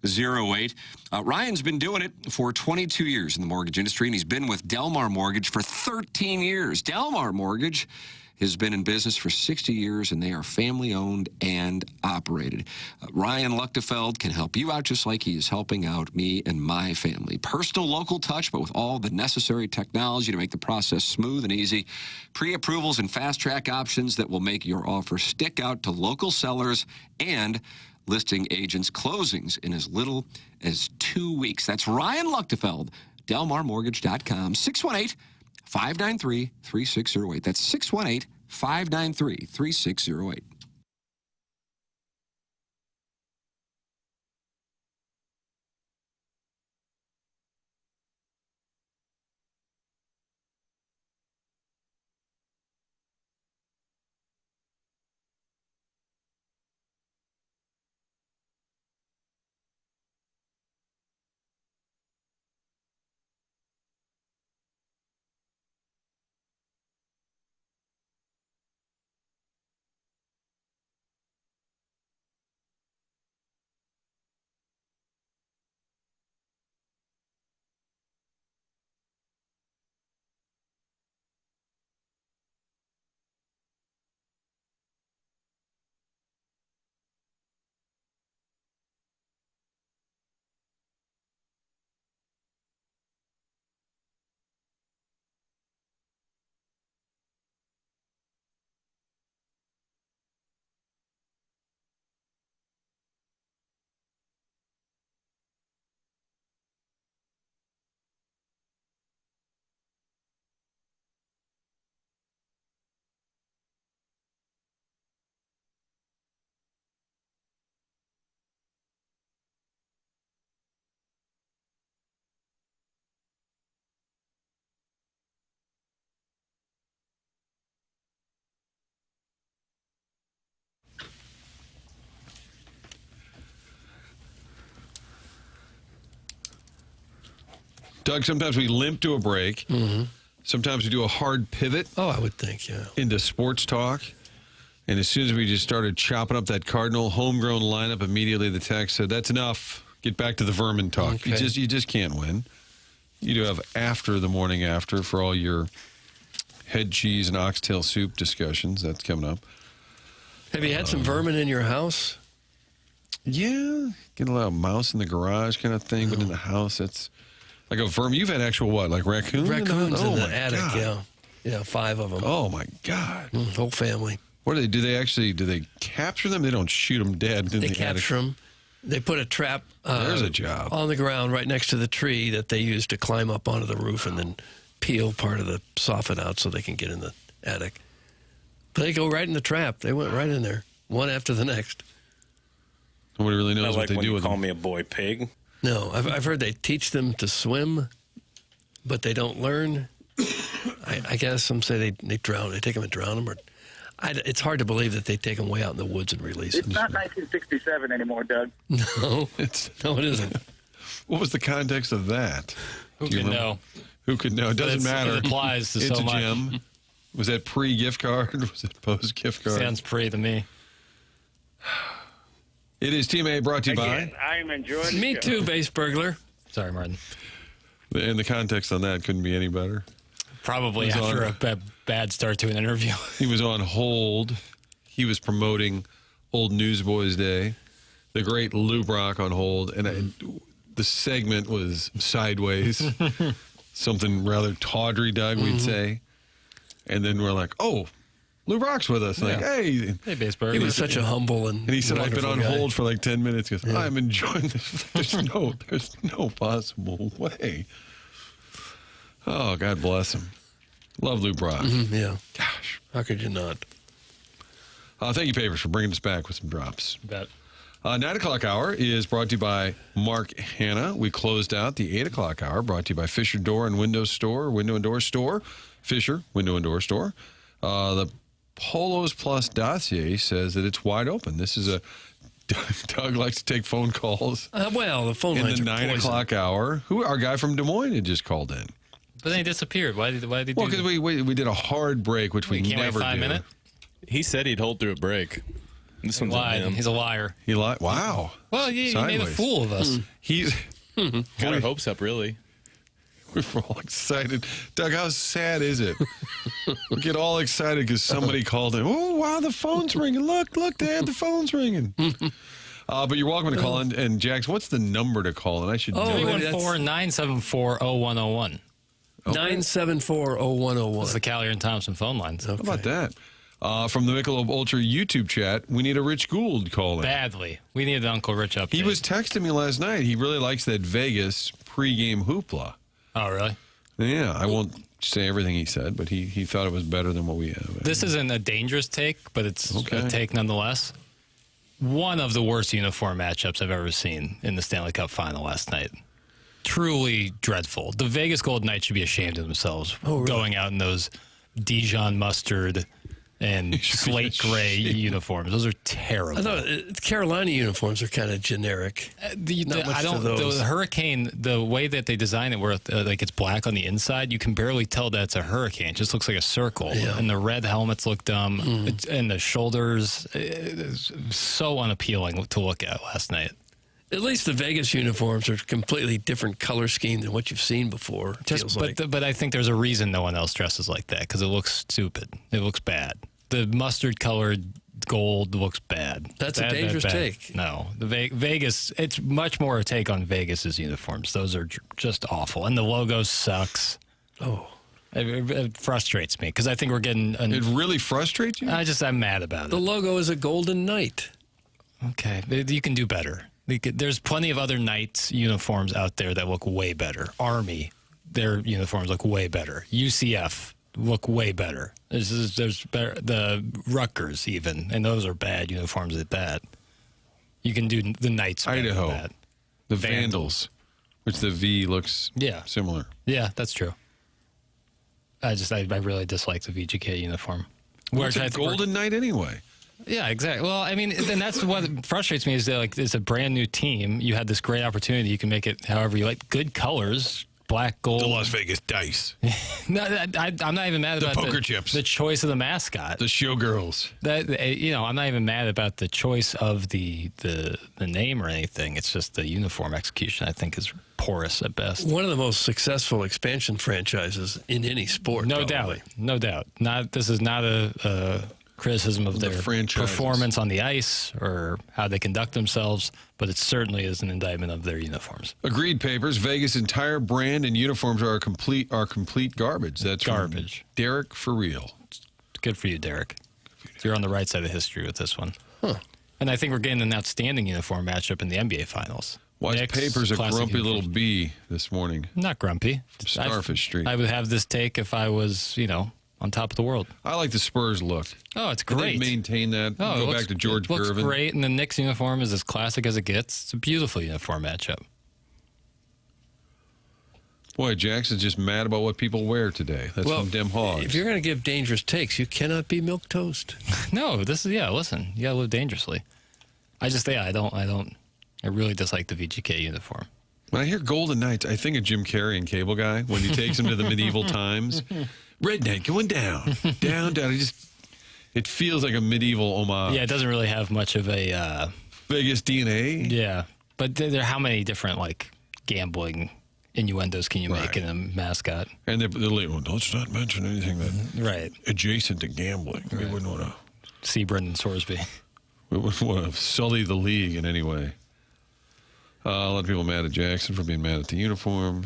Speaker 4: 618-593-3608. Ryan's been doing it for 22 years in the mortgage industry, and he's been with Delmar Mortgage for 13 years. Delmar Mortgage has been in business for 60 years, and they are family-owned and operated. Ryan Luchtefeld can help you out just like he is helping out me and my family. Personal local touch, but with all the necessary technology to make the process smooth and easy. Pre-approvals and fast-track options that will make your offer stick out to local sellers and listing agents' closings in as little as 2 weeks. That's Ryan Luchtefeld, DelmarMortgage.com, 618-593-3608. That's 618-593-3608.
Speaker 1: Doug, sometimes we limp to a break.
Speaker 2: Mm-hmm.
Speaker 1: Sometimes we do a hard pivot.
Speaker 2: Oh, I would think, yeah.
Speaker 1: Into sports talk. And as soon as we just started chopping up that Cardinal homegrown lineup, immediately the text said, that's enough. Get back to the vermin talk.
Speaker 2: Okay.
Speaker 1: You just can't win. You do have after the morning after for all your head cheese and oxtail soup discussions. That's coming up.
Speaker 2: Have you had some vermin in your house?
Speaker 1: Yeah. Get a lot of mouse in the garage kind of thing, but in the house, it's like a vermin. You've had actual what, like raccoons?
Speaker 2: Raccoons in the
Speaker 1: my
Speaker 2: attic,
Speaker 1: God.
Speaker 2: yeah. Yeah, 5 of them.
Speaker 1: Oh, my God.
Speaker 2: Whole family.
Speaker 1: What do they do? Do they capture them? They don't shoot them dead in
Speaker 2: They
Speaker 1: the
Speaker 2: capture them. They put a trap
Speaker 1: There's a job.
Speaker 2: on the ground right next to the tree that they use to climb up onto the roof and then peel part of the soffit out so they can get in the attic. But they go right in the trap. They went right in there, one after the next.
Speaker 1: Nobody really knows
Speaker 12: Not
Speaker 1: what
Speaker 12: like
Speaker 1: they
Speaker 12: when
Speaker 1: do
Speaker 12: you
Speaker 1: with
Speaker 12: call
Speaker 1: them.
Speaker 12: me a boy pig.
Speaker 2: No, I've heard they teach them to swim, but they don't learn. I guess some say they drown. They take them and drown them. Or it's hard to believe that they take them way out in the woods and release
Speaker 10: It's
Speaker 2: them.
Speaker 10: not 1967 anymore, Doug.
Speaker 2: No, it isn't.
Speaker 1: What was the context of that?
Speaker 3: Who
Speaker 1: Do you
Speaker 3: can
Speaker 1: remember?
Speaker 3: know?
Speaker 1: Who could know? It doesn't matter.
Speaker 3: It applies to
Speaker 1: it's
Speaker 3: so
Speaker 1: a
Speaker 3: much.
Speaker 1: gym. Was that pre-gift card? Was it post-gift card?
Speaker 3: Sounds pre to me.
Speaker 1: It is Team A brought to you by.
Speaker 10: I am enjoying the
Speaker 2: Me
Speaker 10: show.
Speaker 2: too, base burglar.
Speaker 3: Sorry, Martin.
Speaker 1: And the context on that couldn't be any better.
Speaker 3: Probably
Speaker 1: It was
Speaker 3: after
Speaker 1: on-
Speaker 3: a bad start to an interview.
Speaker 1: He was on hold. He was promoting Old Newsboys Day. The great Lou Brock on hold. And the segment was sideways. Something rather tawdry, Doug, we'd say. And then we're like, oh, Lou Brock's with us. Like, hey.
Speaker 3: Hey, Baseburg.
Speaker 2: He was such a humble and
Speaker 1: he said, I've been on
Speaker 2: wonderful guy.
Speaker 1: hold for like 10 minutes. He goes, I'm enjoying this. There's no possible way. Oh, God bless him. Love Lou Brock.
Speaker 2: Yeah.
Speaker 1: Gosh.
Speaker 2: How could you not?
Speaker 1: Thank you, Papers, for bringing us back with some drops.
Speaker 3: Bet.
Speaker 1: 9 o'clock hour is brought to you by Mark Hanna. We closed out the 8 o'clock hour, brought to you by Fisher Door and Window Store, Window and Door Store. Fisher, Window and Door Store. The Polos Plus dossier says that it's wide open. This is a Doug likes to take phone calls.
Speaker 2: Well, the phone
Speaker 1: in
Speaker 2: lines
Speaker 1: the
Speaker 2: are
Speaker 1: 9
Speaker 2: poison.
Speaker 1: o'clock hour. Our guy from Des Moines had just called in.
Speaker 3: But then he disappeared. Why did he
Speaker 1: Well,
Speaker 3: do
Speaker 1: because we did a hard break, which we
Speaker 3: can't wait
Speaker 1: never
Speaker 3: 5
Speaker 1: do.
Speaker 3: minutes?
Speaker 6: He said he'd hold through a break. This one's on
Speaker 3: Lied.
Speaker 6: him.
Speaker 3: He's a liar.
Speaker 1: He lied. Wow.
Speaker 3: Well, he made a
Speaker 1: Sideways.
Speaker 3: fool of us.
Speaker 1: He's
Speaker 6: Got our hopes up, really.
Speaker 1: we're all excited. Doug, how sad is it? We get all excited because somebody called in. Oh, wow, the phone's ringing. Look, Dad, the phone's ringing. But you're welcome to call in. And, Jax, what's the number to call in? I should know.
Speaker 3: 314-974-0101.
Speaker 2: 974-0101.
Speaker 3: That's the Callier and Thompson phone lines.
Speaker 1: How about that? From the Michelob Ultra YouTube chat, we need a Rich Gould call in.
Speaker 3: Badly. We need an Uncle Rich update.
Speaker 1: He was texting me last night. He really likes that Vegas pregame hoopla.
Speaker 3: Oh, really?
Speaker 1: Yeah, I won't say everything he said, but he thought it was better than what we have.
Speaker 3: This isn't a dangerous take, but it's
Speaker 1: Okay.
Speaker 3: a take nonetheless. One of the worst uniform matchups I've ever seen in the Stanley Cup Final last night. Truly dreadful. The Vegas Golden Knights should be ashamed of themselves going out in those Dijon mustard and slate gray uniforms. Those are terrible.
Speaker 2: I thought Carolina uniforms are kind of generic.
Speaker 3: The Hurricane, the way that they design it, where like it's black on the inside, you can barely tell that it's a Hurricane. It just looks like a circle.
Speaker 2: Yeah.
Speaker 3: And the red helmets look dumb, and the shoulders, it's so unappealing to look at last night.
Speaker 2: At least the Vegas uniforms are a completely different color scheme than what you've seen before.
Speaker 3: But I think there's a reason no one else dresses like that, because it looks stupid. It looks bad. The mustard colored gold looks bad.
Speaker 2: That's a dangerous take.
Speaker 3: No, the Vegas. It's much more a take on Vegas's uniforms. Those are just awful, and the logo sucks.
Speaker 2: Oh,
Speaker 3: it frustrates me because I think we're getting.
Speaker 1: It really frustrates you?
Speaker 3: I'm mad about
Speaker 2: the
Speaker 3: it.
Speaker 2: logo is a golden knight.
Speaker 3: Okay, you can do better. There's plenty of other Knights uniforms out there that look way better. Army, their uniforms look way better. UCF look way better. There's the Rutgers even, and those are bad uniforms at that. You can do the Knights better
Speaker 1: Idaho,
Speaker 3: than that.
Speaker 1: the Vandals, which the V looks similar.
Speaker 3: Yeah, that's true. I really dislike the VGK uniform.
Speaker 1: Where's a Golden Knight anyway?
Speaker 3: Yeah, exactly. Well, I mean, and that's what frustrates me is that like it's a brand new team. You had this great opportunity. You can make it however you like. Good colors, black, gold.
Speaker 1: The Las Vegas Dice.
Speaker 3: No, I'm not even mad about
Speaker 1: the poker chips.
Speaker 3: The choice of the mascot.
Speaker 1: The showgirls.
Speaker 3: I'm not even mad about the choice of the name or anything. It's just the uniform execution. I think is porous at best.
Speaker 2: One of the most successful expansion franchises in any sport.
Speaker 3: No doubt. This is not a criticism of their performance on the ice or how they conduct themselves, but it certainly is an indictment of their uniforms.
Speaker 1: Agreed, Papers. Vegas' entire brand and uniforms are complete garbage. That's
Speaker 3: garbage.
Speaker 1: Derek for real.
Speaker 3: Good for you, Derek. You're on the right side of history with this one. Huh. And I think we're getting an outstanding uniform matchup in the NBA Finals.
Speaker 1: Why is Papers a grumpy
Speaker 3: uniforms.
Speaker 1: little bee this morning?
Speaker 3: Not grumpy.
Speaker 1: Starfish Street.
Speaker 3: I would have this take if I was, on top of the world.
Speaker 1: I like the Spurs look.
Speaker 3: Oh, it's great.
Speaker 1: They maintain that. Go back to George Gervin.
Speaker 3: Looks great, and the Knicks uniform is as classic as it gets. It's a beautiful uniform matchup.
Speaker 1: Boy, Jackson's just mad about what people wear today. That's from Dem Hogs.
Speaker 2: If you're going to give dangerous takes, you cannot be milquetoast.
Speaker 3: No, listen, you got to live dangerously. I really dislike the VGK uniform.
Speaker 1: When I hear Golden Knights, I think of Jim Carrey and Cable Guy when he takes them to the medieval times. Redneck going down. It feels like a medieval homage.
Speaker 3: Yeah, it doesn't really have much of a
Speaker 1: Vegas DNA.
Speaker 3: Yeah, but how many different gambling innuendos can you make in a mascot?
Speaker 1: And they're like, well, let's not mention anything that adjacent to gambling. We wouldn't want to
Speaker 3: see Brendan Sorsby.
Speaker 1: We wouldn't want to sully the league in any way. A lot of people mad at Jackson for being mad at the uniform.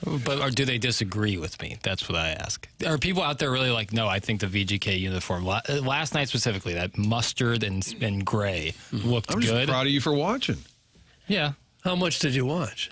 Speaker 3: Or do they disagree with me? That's what I ask. Are people out there really no, I think the VGK uniform, last night specifically, that mustard and gray looked good.
Speaker 1: I'm just proud of you for watching.
Speaker 3: Yeah.
Speaker 2: How much did you watch?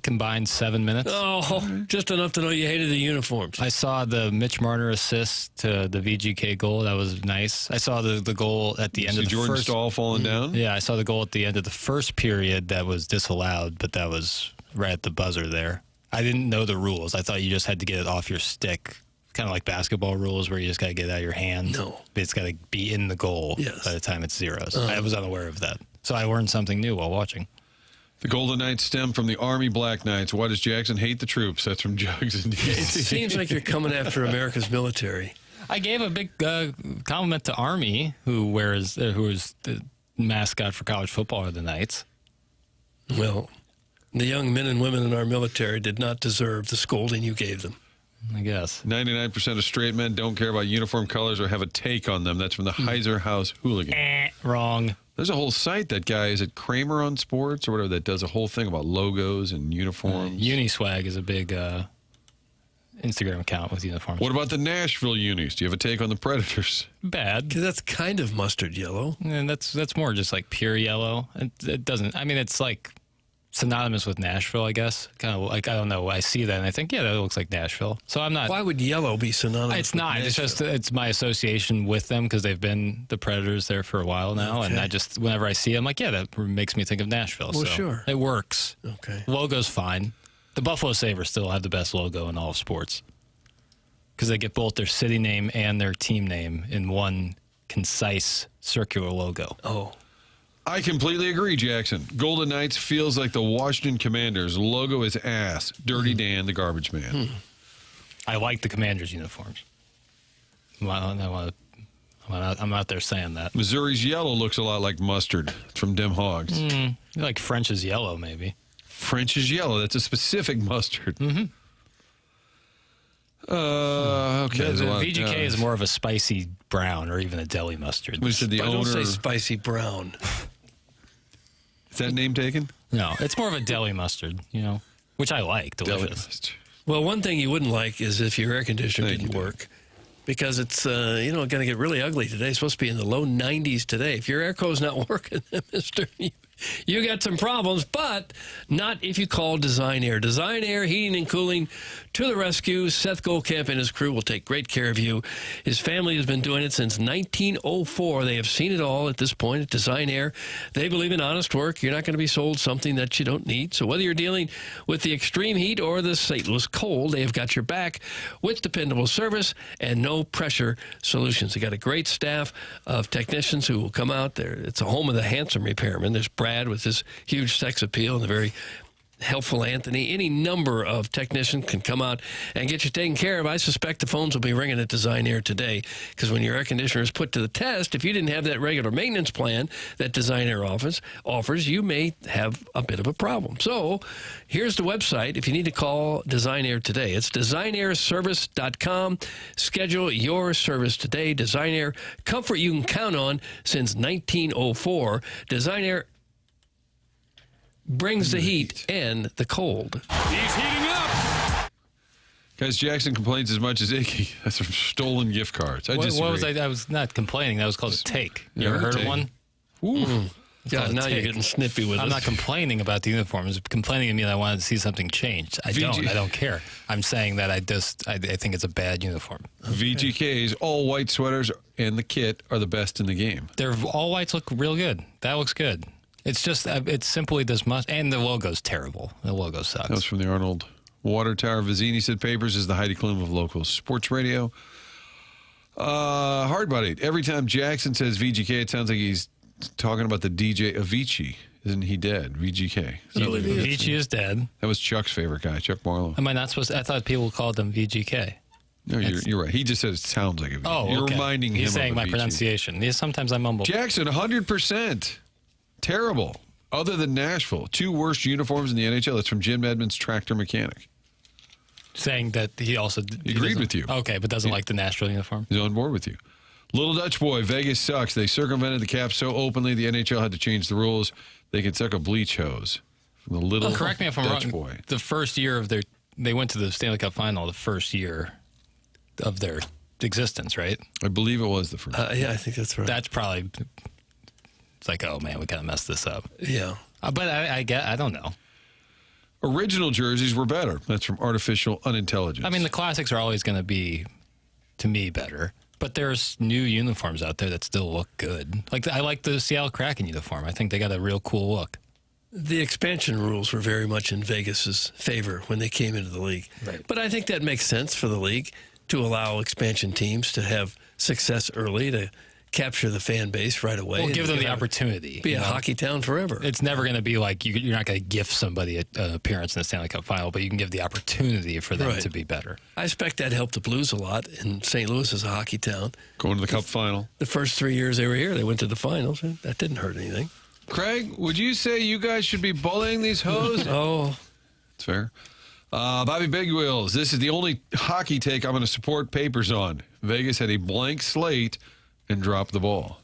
Speaker 3: Combined 7 minutes.
Speaker 2: Oh, just enough to know you hated the uniforms.
Speaker 3: I saw the Mitch Marner assist to the VGK goal. That was nice. I saw the goal at the end of the
Speaker 1: Jordan
Speaker 3: first.
Speaker 1: Stahl falling down?
Speaker 3: Yeah, I saw the goal at the end of the first period that was disallowed, but that was right at the buzzer there. I didn't know the rules. I thought you just had to get it off your stick kind of like basketball rules where you just got to get it out of your hand.
Speaker 2: No.
Speaker 3: It's got to be in the goal by the time it's zeros. I was unaware of that. So I learned something new while watching.
Speaker 1: The Golden Knights stem from the Army Black Knights. Why does Jackson hate the troops? That's from Jugs and
Speaker 2: It seems like you're coming after America's military.
Speaker 3: I gave a big compliment to Army, who is the mascot for college football are the Knights.
Speaker 2: Well, the young men and women in our military did not deserve the scolding you gave them.
Speaker 3: I guess.
Speaker 1: 99% of straight men don't care about uniform colors or have a take on them. That's from the Heiser House Hooligan.
Speaker 3: Wrong.
Speaker 1: There's a whole site that guy, is it Kramer on Sports or whatever, that does a whole thing about logos and uniforms.
Speaker 3: Uniswag is a big Instagram account with uniforms.
Speaker 1: What about the Nashville unis? Do you have a take on the Predators?
Speaker 3: Bad.
Speaker 2: Because that's kind of mustard yellow.
Speaker 3: And that's more just like pure yellow. It doesn't, I mean, it's like synonymous with Nashville, I guess. Kind of like, I don't know. I see that and I think, yeah, that looks like Nashville. So I'm not.
Speaker 2: Why would yellow be synonymous?
Speaker 3: It's not. It's just, it's my association with them because they've been the Predators there for a while now.
Speaker 2: Okay.
Speaker 3: And I just, whenever I see it, I'm like, yeah, that makes me think of Nashville.
Speaker 2: Well,
Speaker 3: so
Speaker 2: sure.
Speaker 3: It works.
Speaker 2: Okay.
Speaker 3: Logo's fine. The Buffalo Sabres still have the best logo in all of sports because they get both their city name and their team name in one concise circular logo.
Speaker 2: Oh.
Speaker 1: I completely agree, Jackson. Golden Knights feels like the Washington Commanders. Logo is ass. Dirty Dan, the garbage man.
Speaker 3: I like the Commanders' uniforms. I'm out there saying that.
Speaker 1: Missouri's yellow looks a lot like mustard. It's from Dem Hogs.
Speaker 3: Like French's yellow, maybe.
Speaker 1: French's yellow. That's a specific mustard.
Speaker 3: Mm-hmm.
Speaker 1: Okay.
Speaker 3: The VGK is more of a spicy brown or even a deli mustard.
Speaker 1: We said the
Speaker 2: Don't
Speaker 1: owner.
Speaker 2: say spicy brown.
Speaker 1: Is that name taken?
Speaker 3: No, it's more of a deli mustard, which I like.
Speaker 1: Deli
Speaker 3: Delicious.
Speaker 1: mustard.
Speaker 2: Well, one thing you wouldn't like is if your air conditioner
Speaker 1: Thank
Speaker 2: didn't
Speaker 1: you,
Speaker 2: work. Because it's, going to get really ugly today. It's supposed to be in the low 90s today. If your airco's not working, mister, you got some problems, but not if you call Design Air. Design Air Heating and Cooling to the rescue. Seth Goldcamp and his crew will take great care of you. His family has been doing it since 1904. They have seen it all at this point at Design Air. They believe in honest work. You're not going to be sold something that you don't need. So whether you're dealing with the extreme heat or the St. Louis cold, they have got your back with dependable service and no pressure solutions. They got a great staff of technicians who will come out there. It's a home of the handsome repairman. There's Brad with his huge sex appeal and the very helpful Anthony. Any number of technicians can come out and get you taken care of. I suspect the phones will be ringing at Design Air today because when your air conditioner is put to the test, if you didn't have that regular maintenance plan that Design Air offers, you may have a bit of a problem. So here's the website if you need to call Design Air today. It's designairservice.com. Schedule your service today. Design Air, comfort you can count on since 1904. Design Air brings the heat and the cold.
Speaker 1: He's heating up. Guys, Jackson complains as much as Icky. That's from stolen gift cards.
Speaker 3: What was I was not complaining. That was called a take. You ever heard of one?
Speaker 2: Ooh. God, now you're getting snippy with
Speaker 3: I'm
Speaker 2: us.
Speaker 3: not complaining about the uniforms. Complaining to me that I wanted to see something changed. I don't care. I'm saying that I think it's a bad uniform.
Speaker 1: VGK's all white sweaters and the kit are the best in the game.
Speaker 3: Their all whites look real good. That looks good. It's just, it's simply this must, and the logo's terrible. The logo sucks.
Speaker 1: That was from the Arnold Water Tower. Vizini said Papers is the Heidi Klum of local sports radio. Hard Buddy. Every time Jackson says VGK, it sounds like he's talking about the DJ Avicii. Isn't he dead? VGK.
Speaker 3: Avicii is dead.
Speaker 1: That was Chuck's favorite guy, Chuck Marlowe.
Speaker 3: Am I not supposed to? I thought people called them VGK.
Speaker 1: No, you're right. He just said it sounds like Avicii.
Speaker 3: Oh,
Speaker 1: You're
Speaker 3: okay.
Speaker 1: reminding him
Speaker 3: He's saying
Speaker 1: of
Speaker 3: my
Speaker 1: Avicii.
Speaker 3: pronunciation. Yeah, sometimes I mumble.
Speaker 1: Jackson, 100%. Terrible. Other than Nashville. 2 worst uniforms in the NHL. That's from Jim Edmonds, tractor mechanic.
Speaker 3: Saying that he also...
Speaker 1: He agreed with you.
Speaker 3: Okay, but doesn't like the Nashville uniform.
Speaker 1: He's on board with you. Little Dutch boy, Vegas sucks. They circumvented the cap so openly, the NHL had to change the rules. They can suck a bleach hose. From the little
Speaker 3: correct me if I'm
Speaker 1: Dutch
Speaker 3: wrong.
Speaker 1: boy.
Speaker 3: The first year of they went to the Stanley Cup Final the first year of their existence, right?
Speaker 1: I believe it was the first.
Speaker 2: Yeah, I think that's right.
Speaker 3: That's probably... It's like, oh man, we kind of messed this up.
Speaker 2: Yeah.
Speaker 3: But I don't know.
Speaker 1: Original jerseys were better. That's from Artificial Unintelligence.
Speaker 3: I mean, the classics are always going to be, to me, better. But there's new uniforms out there that still look good. Like I like the Seattle Kraken uniform. I think they got a real cool look.
Speaker 2: The expansion rules were very much in Vegas's favor when they came into the league.
Speaker 3: Right.
Speaker 2: But I think that makes sense for the league. to allow expansion teams to have success early, to capture the fan base right away.
Speaker 3: Well, give them the
Speaker 2: have-
Speaker 3: opportunity.
Speaker 2: Be a hockey town forever.
Speaker 3: It's never going to be like you're not going to gift somebody an appearance in the Stanley Cup Final, but you can give the opportunity for them
Speaker 2: Right.
Speaker 3: to be better.
Speaker 2: I expect that helped the Blues a lot, and St. Louis is a hockey town.
Speaker 1: Going to the Cup Final.
Speaker 2: The first 3 years they were here, they went to the finals, and that didn't hurt anything.
Speaker 1: Craig, would you say you guys should be bullying these hoes?
Speaker 2: Oh,
Speaker 1: It's fair. Bobby Big Wheels, this is the only hockey take I'm going to support Papers on. Vegas had a blank slate and dropped the ball.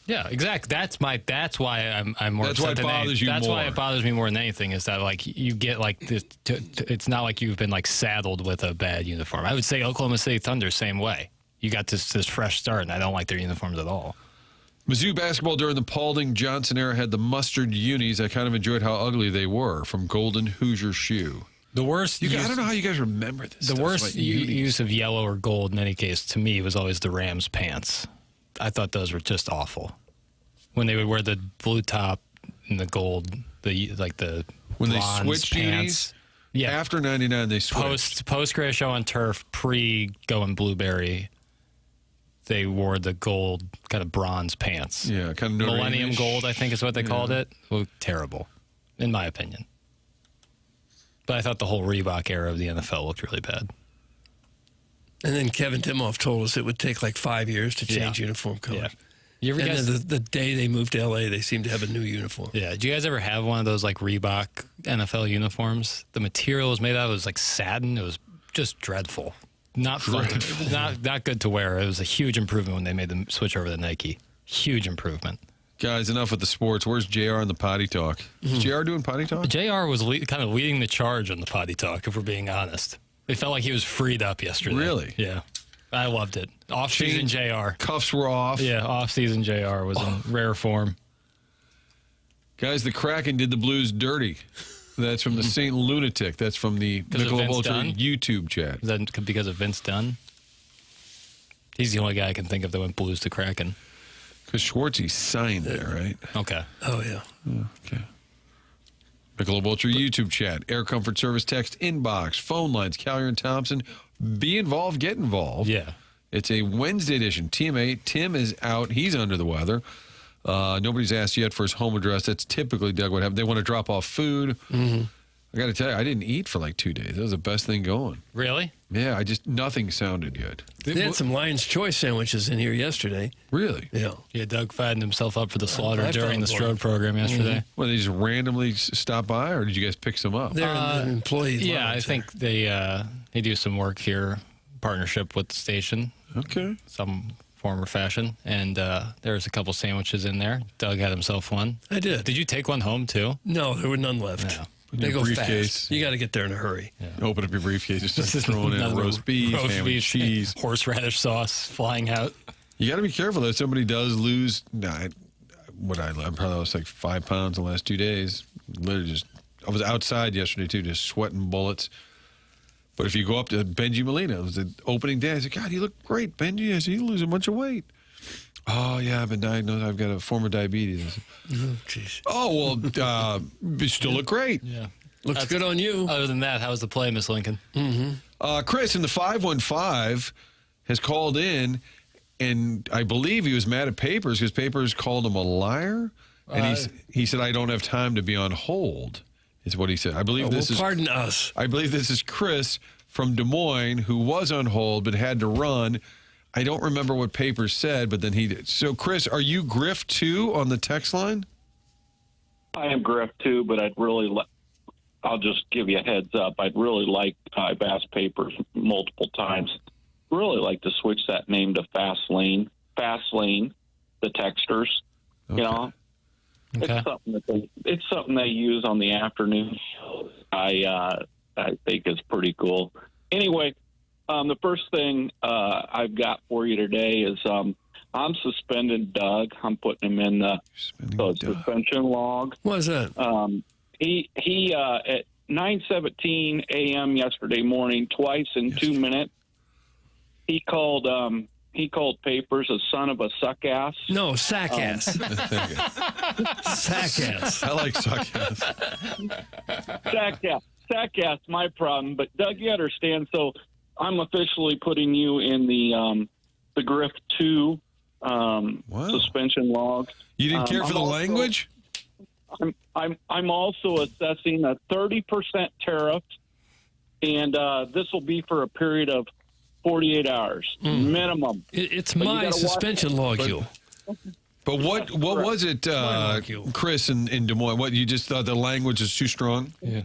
Speaker 3: Yeah, exactly. That's why I'm more
Speaker 1: That's why
Speaker 3: upset
Speaker 1: it
Speaker 3: than
Speaker 1: bothers you
Speaker 3: That's why
Speaker 1: more.
Speaker 3: it bothers me more than anything is that like you get like this. It's not like you've been like saddled with a bad uniform. I would say Oklahoma City Thunder same way. You got this fresh start, and I don't like their uniforms at all.
Speaker 1: Mizzou basketball during the Paulding Johnson era had the mustard unis. I kind of enjoyed how ugly they were from Golden Hoosier Shoe.
Speaker 3: The worst.
Speaker 1: I don't know how you guys remember this.
Speaker 3: The
Speaker 1: stuff
Speaker 3: worst
Speaker 1: about unis.
Speaker 3: use of yellow or gold in any case to me was always the Rams pants. I thought those were just awful. When they would wear the blue top and the gold, the
Speaker 1: When they
Speaker 3: bronze
Speaker 1: switched
Speaker 3: pants.
Speaker 1: unis,
Speaker 3: Yeah,
Speaker 1: after 99 they switched.
Speaker 3: post Gray Show on Turf, pre going blueberry, they wore the gold kind of bronze pants.
Speaker 1: Yeah, kind of Notre
Speaker 3: Millennium
Speaker 1: Dame-ish.
Speaker 3: gold, I think is what they called it. Looked terrible, in my opinion. But I thought the whole Reebok era of the NFL looked really bad.
Speaker 2: and then Kevin Timoff told us it would take like 5 years to change
Speaker 3: Yeah.
Speaker 2: uniform colors.
Speaker 3: Yeah. You ever
Speaker 2: And
Speaker 3: guys?
Speaker 2: then the day they moved to L.A., they seemed to have a new uniform.
Speaker 3: Yeah. Do you guys ever have one of those like Reebok NFL uniforms? The material was made out of was like satin. It was just dreadful. Not fun. Not good to wear. It was a huge improvement when they made them switch over to Nike. Huge improvement.
Speaker 1: Guys, enough with the sports. Where's JR on the potty talk? Is JR doing potty talk?
Speaker 3: JR was kind of leading the charge on the potty talk, if we're being honest. It felt like he was freed up yesterday.
Speaker 1: Really?
Speaker 3: Yeah. I loved it. Off-season JR.
Speaker 1: Cuffs were off.
Speaker 3: Yeah, off-season JR was in rare form.
Speaker 1: Guys, the Kraken did the Blues dirty. That's from the St. Lunatic. That's from the
Speaker 3: Because of
Speaker 1: Michelob
Speaker 3: Vince
Speaker 1: Ultra
Speaker 3: Dunn?
Speaker 1: YouTube chat.
Speaker 3: Is that because of Vince Dunn? He's the only guy I can think of that went Blues to Kraken.
Speaker 1: Because Schwartzy signed there, right?
Speaker 3: Okay.
Speaker 2: Oh, yeah.
Speaker 1: Okay. Michelob Ultra YouTube chat. Air Comfort Service text inbox. Phone lines. Callier and Thompson. Be involved. Get involved.
Speaker 3: Yeah.
Speaker 1: It's a Wednesday edition. TMA. Tim is out. He's under the weather. Nobody's asked yet for his home address. That's typically, Doug, what happens. They want to drop off food. Mm-hmm. I got to tell you, I didn't eat for like 2 days. That was the best thing going.
Speaker 3: Really?
Speaker 1: Yeah, nothing sounded good.
Speaker 2: They had some Lion's Choice sandwiches in here yesterday.
Speaker 1: Really?
Speaker 2: Yeah.
Speaker 3: Yeah, Doug fattened himself up for the slaughter
Speaker 2: I
Speaker 3: during
Speaker 2: found
Speaker 3: the Strode
Speaker 2: one.
Speaker 3: program yesterday.
Speaker 1: Well, they just randomly stop by, or did you guys pick some up?
Speaker 2: They're in the employees'
Speaker 3: Yeah, I
Speaker 2: lounge
Speaker 3: think they do some work here, partnership with the station,
Speaker 1: Okay.
Speaker 3: some form or fashion, and there's a couple sandwiches in there. Doug had himself one.
Speaker 2: I did.
Speaker 3: Did you take one home too?
Speaker 2: No, there were none left.
Speaker 3: No.
Speaker 2: They
Speaker 1: Your
Speaker 2: go
Speaker 1: briefcase.
Speaker 2: fast. You got to get there in a hurry.
Speaker 1: Open up your briefcase, just start throwing in roast beef, ham and cheese.
Speaker 3: horseradish sauce flying out.
Speaker 1: You got to be careful though. Somebody does lose. I probably lost like 5 pounds in the last 2 days. Literally I was outside yesterday too, just sweating bullets. But if you go up to Benji Molina, it was the opening day. I said, God, you look great, Benji. I said, you lose a bunch of weight. Oh, yeah, I've been diagnosed. I've got a form of diabetes.
Speaker 2: Jeez.
Speaker 1: Oh, well, you still look great.
Speaker 3: Yeah.
Speaker 2: Looks good on you.
Speaker 3: Other than that, how was the play, Miss Lincoln?
Speaker 1: Chris in the 515 has called in, and I believe he was mad at Papers because Papers called him a liar. And he said, I don't have time to be on hold, is what he said. I believe this is
Speaker 2: pardon us.
Speaker 1: I believe this is Chris from Des Moines who was on hold but had to run. I don't remember what Papers said, but then he did. So, Chris, are you Griff 2 on the text line?
Speaker 12: I am Griff too, but I'll just give you a heads up. I'd really like, I've asked Papers multiple times, really like to switch that name to Fastlane, the texters, you know.
Speaker 3: Okay.
Speaker 12: It's something they use on the afternoon. I think it's pretty cool. Anyway, the first thing I've got for you today is I'm suspending Doug. I'm putting him in the suspension log.
Speaker 2: What is that?
Speaker 12: He at 9:17 a.m. yesterday morning, twice in 2 minutes, he called Papers a son of a suck ass.
Speaker 2: No, sack ass. Sack ass.
Speaker 1: I like suck ass.
Speaker 12: Sack ass, my problem. But Doug, you understand. So I'm officially putting you in the Griff 2 suspension log.
Speaker 1: You didn't care for the language?
Speaker 12: I'm also assessing a 30% tariff, and this will be for a period of 48 hours minimum.
Speaker 2: It's my suspension log, you.
Speaker 1: But what was it, Chris in Des Moines? What, you just thought the language is too strong?
Speaker 2: Yeah.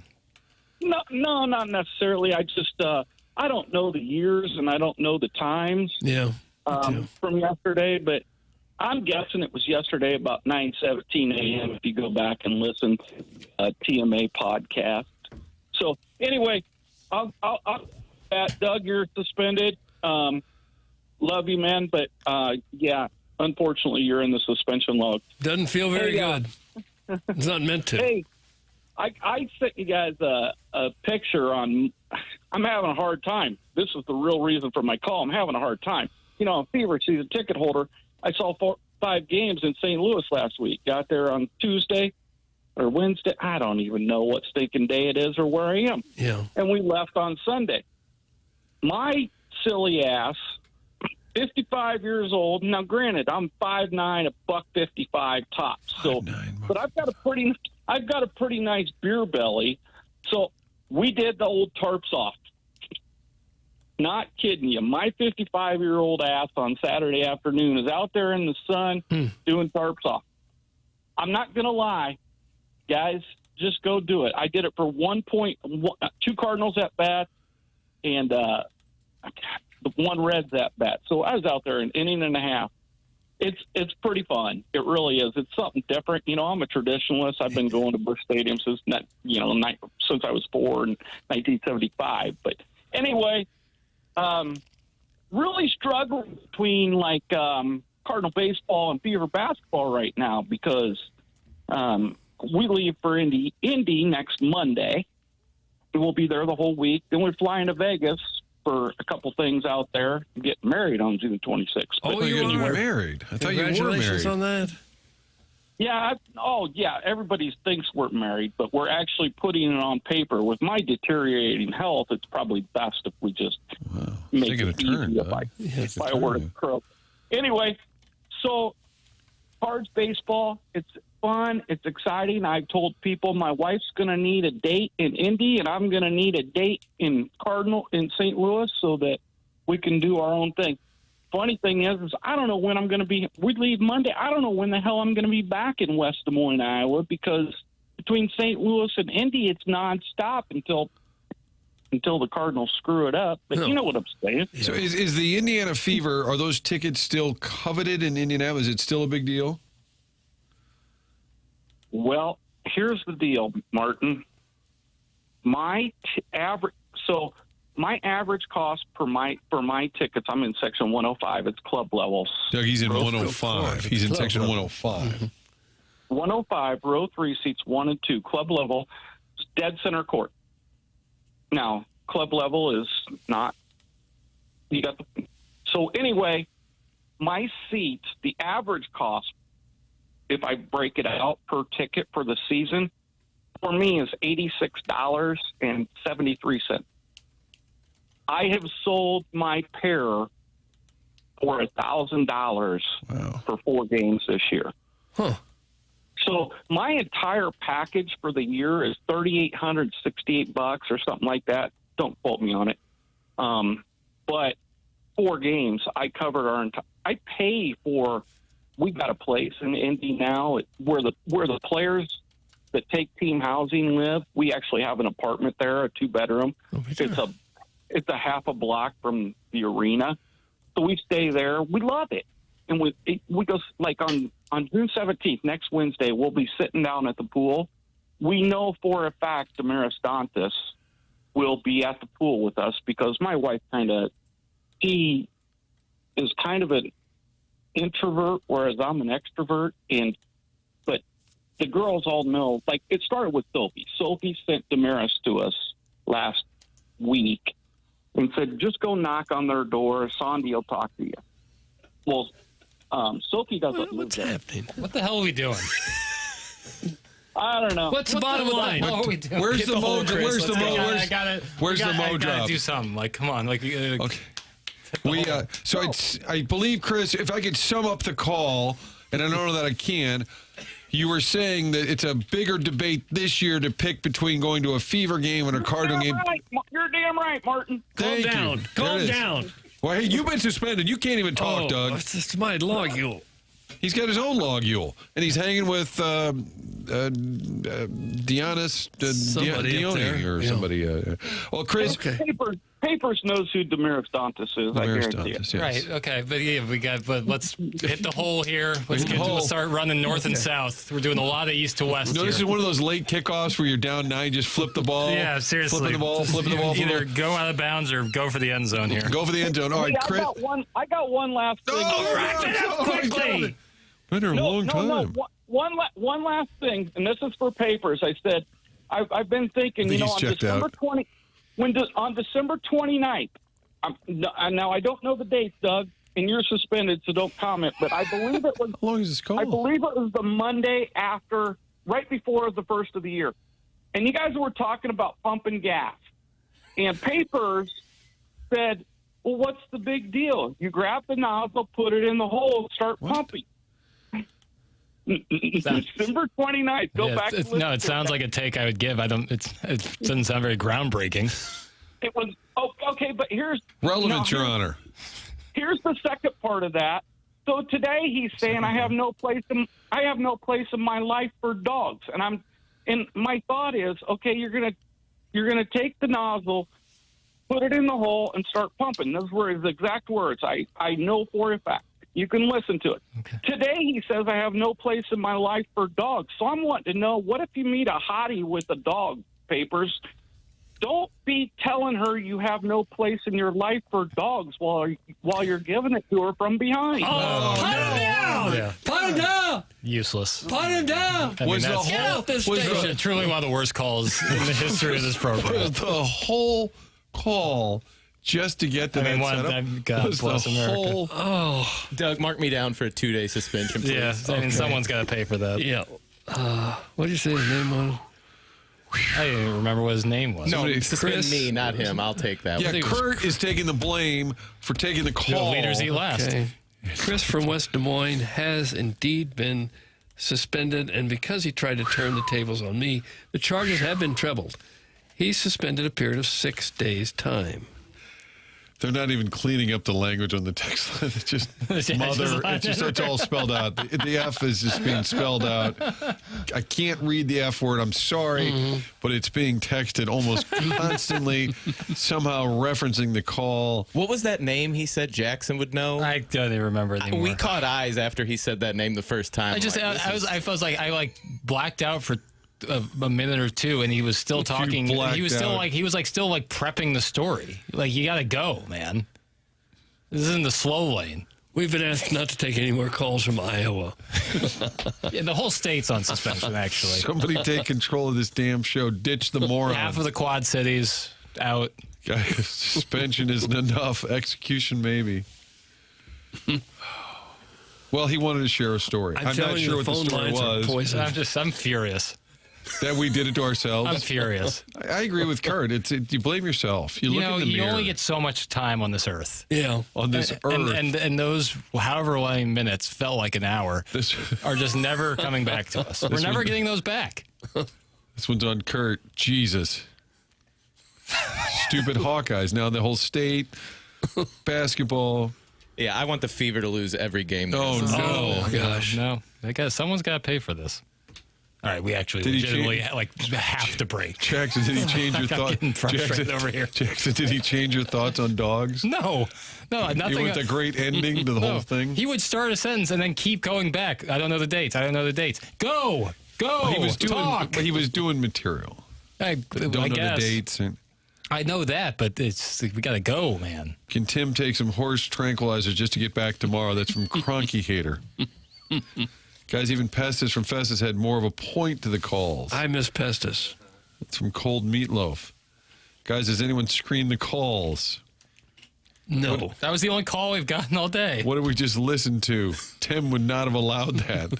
Speaker 12: No, not necessarily. I just I don't know the years and I don't know the times.
Speaker 2: Yeah.
Speaker 12: From yesterday, but I'm guessing it was yesterday about 9:17 a.m. if you go back and listen to a TMA podcast. So anyway, I'll Doug, you're suspended. Love you, man, but yeah, unfortunately, you're in the suspension log.
Speaker 2: Doesn't feel very good. It's not meant to.
Speaker 12: Hey, I sent you guys a picture on. I'm having a hard time. This is the real reason for my call. I'm having a hard time. You know, I'm fever season ticket holder. I saw 5 games in St. Louis last week. Got there on Tuesday or Wednesday. I don't even know what stinking day it is or where I am.
Speaker 2: Yeah.
Speaker 12: And we left on Sunday. My silly ass, 55 years old. Now, granted, I'm 5'9", $155 tops. So, but I've got a pretty nice beer belly. So we did the old tarps off. Not kidding you. My 55-year-old ass on Saturday afternoon is out there in the sun doing tarps off. I'm not going to lie. Guys, just go do it. I did it for 2 Cardinals at bat and 1 Reds at bat. So I was out there an inning and a half. It's pretty fun. It really is. It's something different. You know, I'm a traditionalist. I've been going to Busch Stadium since I was 4 in 1975. But anyway, really struggling between Cardinal baseball and Beaver basketball right now because we leave for Indy next Monday. We'll be there the whole week. Then we're flying to Vegas for a couple things out there. Get married on June 26th.
Speaker 1: Oh, you're married. I thought you were married.
Speaker 2: Congratulations on that.
Speaker 12: Yeah. Everybody thinks we're married, but we're actually putting it on paper. With my deteriorating health, it's probably best if we just make it easy if I were to croak. Anyway, so Cards baseball, it's fun. It's exciting. I've told people my wife's going to need a date in Indy, and I'm going to need a date in St. Louis so that we can do our own thing. Funny thing is I don't know when I'm going to be. We leave Monday. I don't know when the hell I'm going to be back in West Des Moines, Iowa, because between St. Louis and Indy, it's nonstop until the Cardinals screw it up. But you know what I'm saying.
Speaker 1: So is the Indiana Fever, are those tickets still coveted in Indianapolis? Is it still a big deal?
Speaker 12: Well, here's the deal, Martin. My average cost for my tickets, I'm in section 105. It's club levels.
Speaker 1: Doug, he's in 105. He's in section 105.
Speaker 12: 105, row 3, seats 1 and 2, club level, dead center court. Now, club level is not. So anyway, my seats, the average cost, if I break it out per ticket for the season, for me is $86.73. I have sold my pair for $1,000 for 4 games this year.
Speaker 2: Huh.
Speaker 12: So my entire package for the year is $3,868 or something like that. Don't quote me on it. But 4 games, I covered our entire. I pay for. We got a place in Indy now where the players that take team housing live. We actually have an apartment there, a 2-bedroom. It's a half a block from the arena, so we stay there. We love it, and we go like on June 17th, next Wednesday. We'll be sitting down at the pool. We know for a fact Damaris Dantas will be at the pool with us because my wife she is kind of an introvert, whereas I'm an extrovert. But the girls all know. Like it started with Sophie. Sophie sent Damaris to us last week and said, "Just go knock on their door. Sandy will talk to you." Well, Sophie doesn't live there.
Speaker 2: What's happening?
Speaker 3: What the hell are we doing?
Speaker 12: I don't know.
Speaker 2: What's the bottom line?
Speaker 1: Where's the mo? Where's the mo? Where's the mo
Speaker 3: I gotta
Speaker 1: drop?
Speaker 3: do something. Like, come on. Like,
Speaker 1: Okay. I believe, Chris, if I could sum up the call, and I don't know that I can, you were saying that it's a bigger debate this year to pick between going to a Fever game and a Cardinal game.
Speaker 12: Right. You're damn right, Martin.
Speaker 1: Thank you.
Speaker 2: Calm down.
Speaker 1: Well, hey, you've been suspended. You can't even talk, Doug.
Speaker 2: It's my logule.
Speaker 1: He's got his own logule, and he's hanging with Dionys
Speaker 2: Somebody up there.
Speaker 1: Dione or
Speaker 2: Yeah.
Speaker 1: somebody. Well, Chris.
Speaker 2: Okay.
Speaker 12: Papers knows who Demiris Dantas is. I guarantee it.
Speaker 1: Yes.
Speaker 3: right. Okay. But let's hit the hole here. Let's start running north and south. We're doing a lot of east to west.
Speaker 1: No,
Speaker 3: here.
Speaker 1: this is one of those late kickoffs where you're down 9, just flip the ball.
Speaker 3: Yeah, seriously.
Speaker 1: Flipping the ball.
Speaker 3: Either go out of bounds or go for the end zone here.
Speaker 1: Go for the end zone. All right,
Speaker 12: Hey,
Speaker 1: Chris.
Speaker 12: I got one last thing.
Speaker 2: Wrap it up quickly.
Speaker 1: Been here a long time.
Speaker 12: No. One last thing, and this is for Papers. I said, I've been thinking,
Speaker 1: I think
Speaker 12: on
Speaker 1: he's checked
Speaker 12: December
Speaker 1: out.
Speaker 12: 20, on December 29th. Now I don't know the date, Doug, and you're suspended, so don't comment. But I believe it was.
Speaker 1: How long is this call?
Speaker 12: I believe it was the Monday after, right before the first of the year, and you guys were talking about pumping gas, and Papers said, "Well, what's the big deal? You grab the nozzle, put it in the hole, start pumping." December 29th. Go back.
Speaker 3: No, it sounds like a take I would give. It doesn't sound very groundbreaking.
Speaker 12: It was okay, but here's
Speaker 1: relevant, Your Honor.
Speaker 12: Here's the second part of that. So today he's saying I have no place in my life for dogs, and my thought is, okay, you're gonna take the nozzle, put it in the hole, and start pumping. Those were his exact words. I know for a fact. You can listen to it. Okay. Today he says I have no place in my life for dogs. So I'm wanting to know, what if you meet a hottie with a dog, Papers? Don't be telling her you have no place in your life for dogs while you're giving it to her from behind.
Speaker 2: Put him down!
Speaker 3: Yeah.
Speaker 2: Put him down!
Speaker 3: Useless.
Speaker 2: Put him down!
Speaker 3: I mean, that's
Speaker 2: Get off this station!
Speaker 3: truly one of the worst calls in the history of this program.
Speaker 1: Was the whole call just to get to that setup?
Speaker 3: God
Speaker 1: Was
Speaker 3: bless
Speaker 1: the
Speaker 3: America.
Speaker 1: whole
Speaker 6: Doug, mark me down for a 2-day suspension, please.
Speaker 3: Yeah, I mean, someone's got to pay for that.
Speaker 2: Yeah. What did you say his name was?
Speaker 3: I didn't even remember what his name was.
Speaker 6: No,
Speaker 1: Somebody-
Speaker 6: suspend
Speaker 2: Chris?
Speaker 6: me, not him. I'll take that
Speaker 1: Yeah,
Speaker 6: one.
Speaker 1: Kurt is taking the blame for taking the call.
Speaker 3: Leaders eat last.
Speaker 2: Okay. Chris from West Des Moines has indeed been suspended, and because he tried to turn the tables on me, the charges have been trebled. He's suspended a period of 6 days' time.
Speaker 1: They're not even cleaning up the language on the text line. It's just mother. It's all spelled out. The F is just being spelled out. I can't read the F word. I'm sorry, but it's being texted almost constantly, somehow referencing the call.
Speaker 6: What was that name he said Jackson would know?
Speaker 3: I don't even remember it anymore.
Speaker 6: We caught eyes after he said that name the first time.
Speaker 3: I blacked out for a minute or two, and he was still talking. He was still prepping the story. Like, you got to go, man. This isn't the slow lane.
Speaker 2: We've been asked not to take any more calls from Iowa.
Speaker 3: Yeah, the whole state's on suspension, actually.
Speaker 1: Somebody take control of this damn show. Ditch the moron.
Speaker 3: Half of the Quad Cities out.
Speaker 1: Guys, suspension isn't enough. Execution, maybe. Well, he wanted to share a story. I'm not sure what the story was.
Speaker 3: I'm furious.
Speaker 1: That we did it to ourselves.
Speaker 3: I'm furious.
Speaker 1: I agree with Kurt. You blame yourself. You look in the mirror.
Speaker 3: You only get so much time on this earth.
Speaker 2: Yeah.
Speaker 1: On this earth.
Speaker 3: And those however many minutes felt like an hour are just never coming back to us. We're never getting those back.
Speaker 1: This one's on Kurt. Jesus. Stupid Hawkeyes. Now the whole state, basketball.
Speaker 6: Yeah, I want the Fever to lose every game.
Speaker 1: Oh, no.
Speaker 2: Oh, gosh.
Speaker 3: No. Someone's got to pay for this. All right, we actually legitimately have to break.
Speaker 1: Jackson, did he change your thoughts?
Speaker 3: Getting frustrated over here.
Speaker 1: Jackson, did he change your thoughts on dogs?
Speaker 3: No, nothing.
Speaker 1: You want the great ending to the whole thing?
Speaker 3: He would start a sentence and then keep going back. I don't know the dates. Go.
Speaker 1: Well, he was
Speaker 3: talk.
Speaker 1: He was doing material. Don't know the dates.
Speaker 3: I know that, but we got to go, man.
Speaker 1: Can Tim take some horse tranquilizers just to get back tomorrow? That's from Cronky Hater. Guys, even Pestis from Festus had more of a point to the calls.
Speaker 2: I miss Pestis.
Speaker 1: It's from Cold Meatloaf. Guys, has anyone screened the calls?
Speaker 2: No.
Speaker 3: That was the only call we've gotten all day.
Speaker 1: What did we just listen to? Tim would not have allowed that.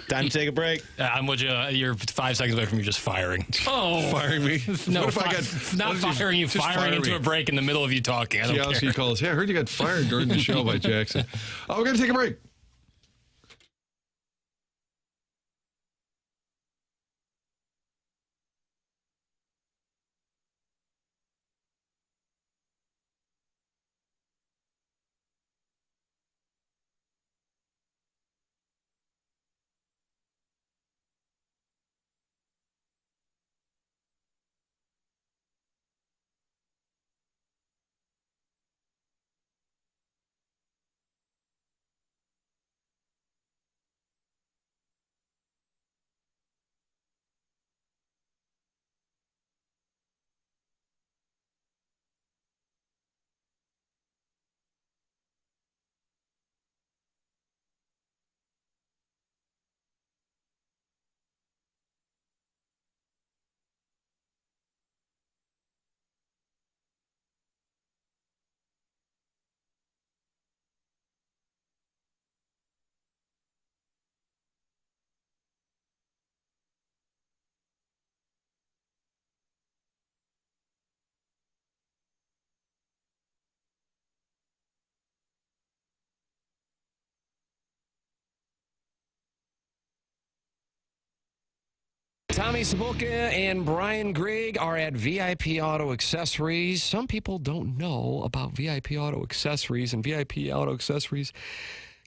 Speaker 6: Time to take a break.
Speaker 3: I'm with you. You're 5 seconds away from you just firing.
Speaker 2: Oh,
Speaker 1: Firing me?
Speaker 3: No,
Speaker 1: What if I got
Speaker 3: not
Speaker 1: what if
Speaker 3: firing you,
Speaker 1: just
Speaker 3: firing
Speaker 1: fire
Speaker 3: into
Speaker 1: me?
Speaker 3: a break in the middle of you talking. I don't care.
Speaker 1: TLC calls. Hey, I heard you got fired during the show by Jackson. Oh, we're going to take a break.
Speaker 14: Tommy Sabulka and Brian Grigg are at VIP Auto Accessories. Some people don't know about VIP Auto Accessories, and VIP Auto Accessories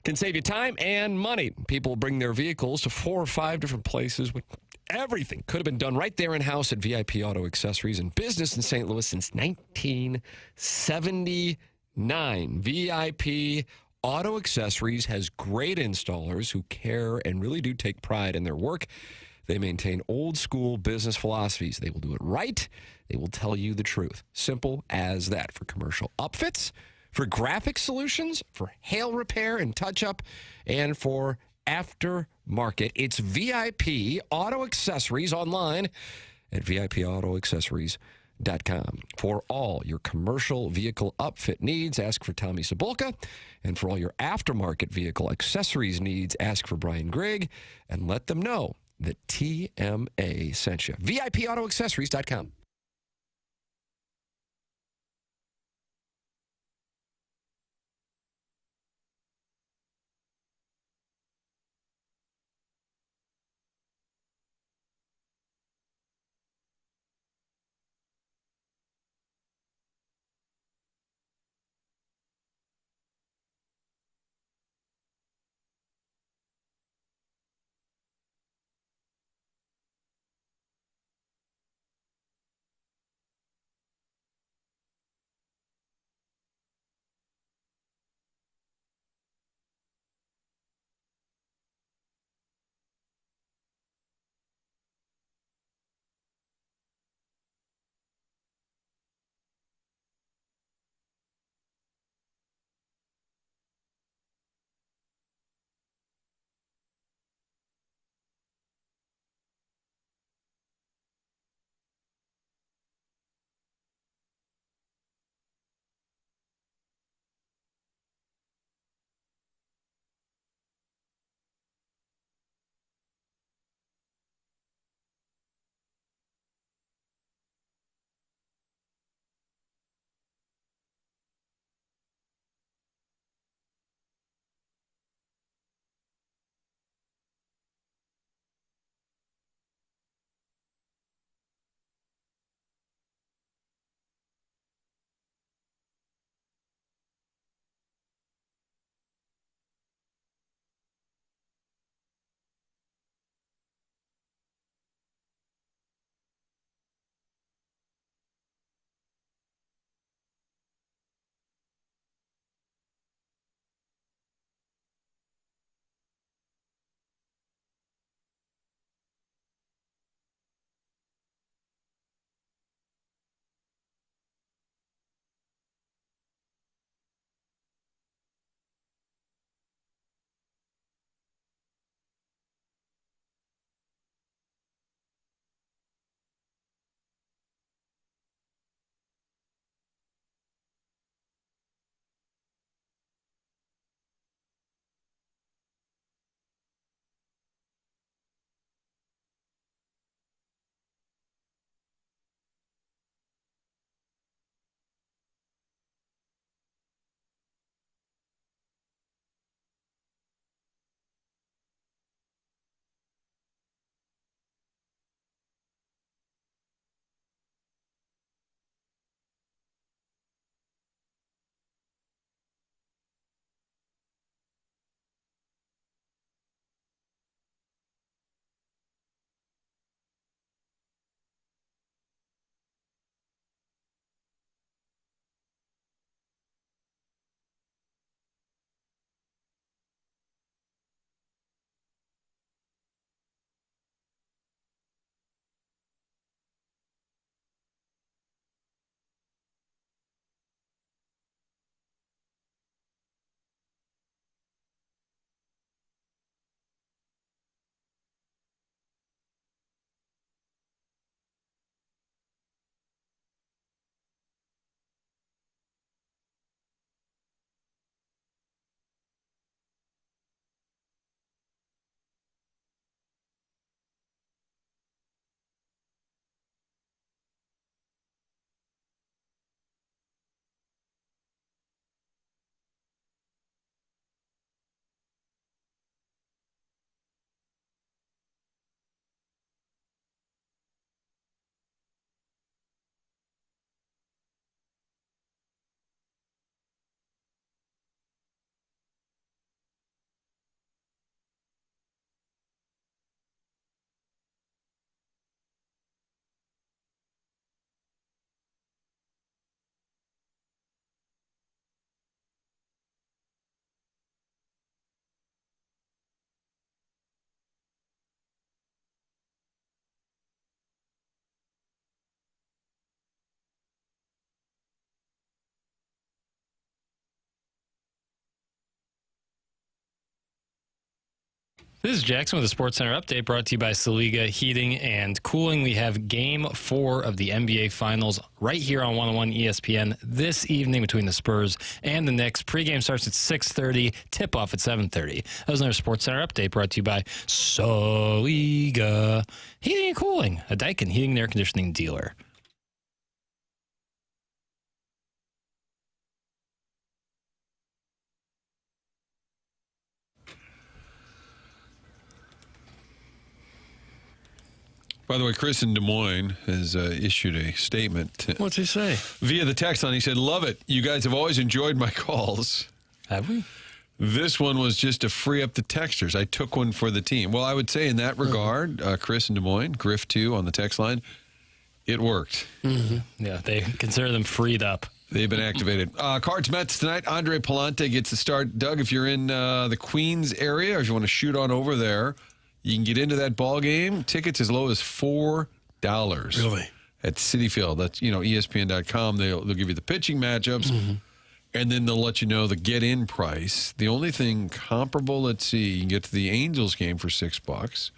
Speaker 14: can save you time and money. People bring their vehicles to 4 or 5 different places when everything could have been done right there in-house at VIP Auto Accessories, in business in St. Louis since 1979. VIP Auto Accessories has great installers who care and really do take pride in their work. They maintain old-school business philosophies. They will do it right. They will tell you the truth. Simple as that. For commercial upfits, for graphic solutions, for hail repair and touch-up, and for aftermarket. It's VIP Auto Accessories online at VIPAutoAccessories.com. For all your commercial vehicle upfit needs, ask for Tommy Sabulka. And for all your aftermarket vehicle accessories needs, ask for Brian Grigg, and let them know that TMA sent you. VIPAutoAccessories.com.
Speaker 3: This is Jackson with the Sports Center update brought to you by Saliga Heating and Cooling. We have Game 4 of the NBA Finals right here on 101 ESPN this evening between the Spurs and the Knicks. Pregame starts at 6:30, tip-off at 7:30. That was another Sports Center update brought to you by Saliga Heating and Cooling, a Daikin heating and air conditioning dealer.
Speaker 1: By the way, Chris in Des Moines has issued a statement.
Speaker 2: What's he say?
Speaker 1: Via the text line, he said, "Love it. You guys have always enjoyed my calls.
Speaker 2: Have we?
Speaker 1: This one was just to free up the texters. I took one for the team." Well, I would say in that regard, Chris in Des Moines, Griff 2 on the text line, it worked.
Speaker 2: Mm-hmm.
Speaker 3: Yeah, they consider them freed up.
Speaker 1: They've been activated. Cards Mets tonight. Andre Palante gets the start. Doug, if you're in the Queens area or if you want to shoot on over there, you can get into that ball game. Tickets as low as $4.
Speaker 2: Really?
Speaker 1: At Citi Field. That's, ESPN.com. They'll give you the pitching matchups, and then they'll let you know the get-in price. The only thing comparable, let's see, you can get to the Angels game for $6.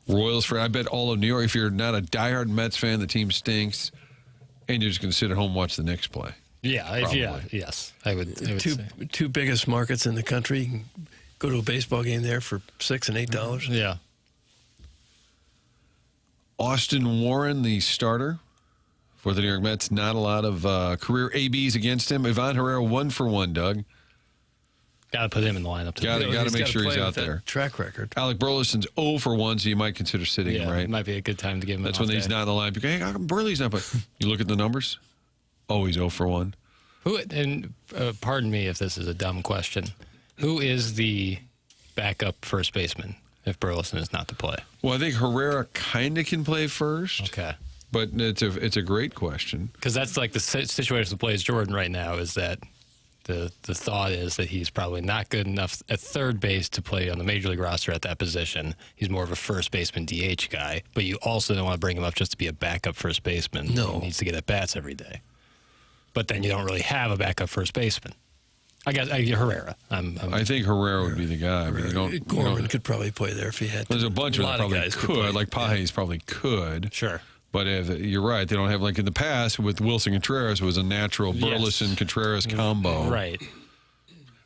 Speaker 1: Royals for, I bet, all of New York. If you're not a diehard Mets fan, the team stinks, and you're just going to sit at home and watch the Knicks play.
Speaker 3: Yeah, yes. I would
Speaker 2: Two biggest markets in the country. You can go to a baseball game there for $6 and $8.
Speaker 3: Yeah.
Speaker 1: Austin Warren, the starter for the New York Mets. Not a lot of career ABs against him. Ivan Herrera, 1 for 1, Doug.
Speaker 3: Got to put him in the lineup.
Speaker 1: Got to make sure he's out there.
Speaker 2: Track record.
Speaker 1: Alec Burleson's 0 for 1, so you might consider sitting him, right?
Speaker 3: It might be a good time to give him
Speaker 1: That's
Speaker 3: an
Speaker 1: when
Speaker 3: off
Speaker 1: he's
Speaker 3: day.
Speaker 1: not in the line. People go, hey, how come Burley's not? But you look at the numbers. Oh, he's 0 for 1.
Speaker 3: And pardon me if this is a dumb question. Who is the backup first baseman if Burleson is not to play?
Speaker 1: Well, I think Herrera kind of can play first.
Speaker 3: Okay.
Speaker 1: But it's a great question.
Speaker 3: Because that's like the situation that plays Jordan right now is that the thought is that he's probably not good enough at third base to play on the major league roster at that position. He's more of a first baseman DH guy, but you also don't want to bring him up just to be a backup first baseman.
Speaker 2: No.
Speaker 3: He needs to get at bats every day. But then you don't really have a backup first baseman. I guess Herrera.
Speaker 1: I think Herrera would be the guy. I mean,
Speaker 2: Gorman could probably play there if he had to.
Speaker 1: There's a bunch of them that probably
Speaker 2: guys
Speaker 1: could. Like Pages probably could.
Speaker 3: Sure.
Speaker 1: But you're right. They don't have, like in the past with Wilson Contreras, was a natural Burleson-Contreras combo.
Speaker 3: Right.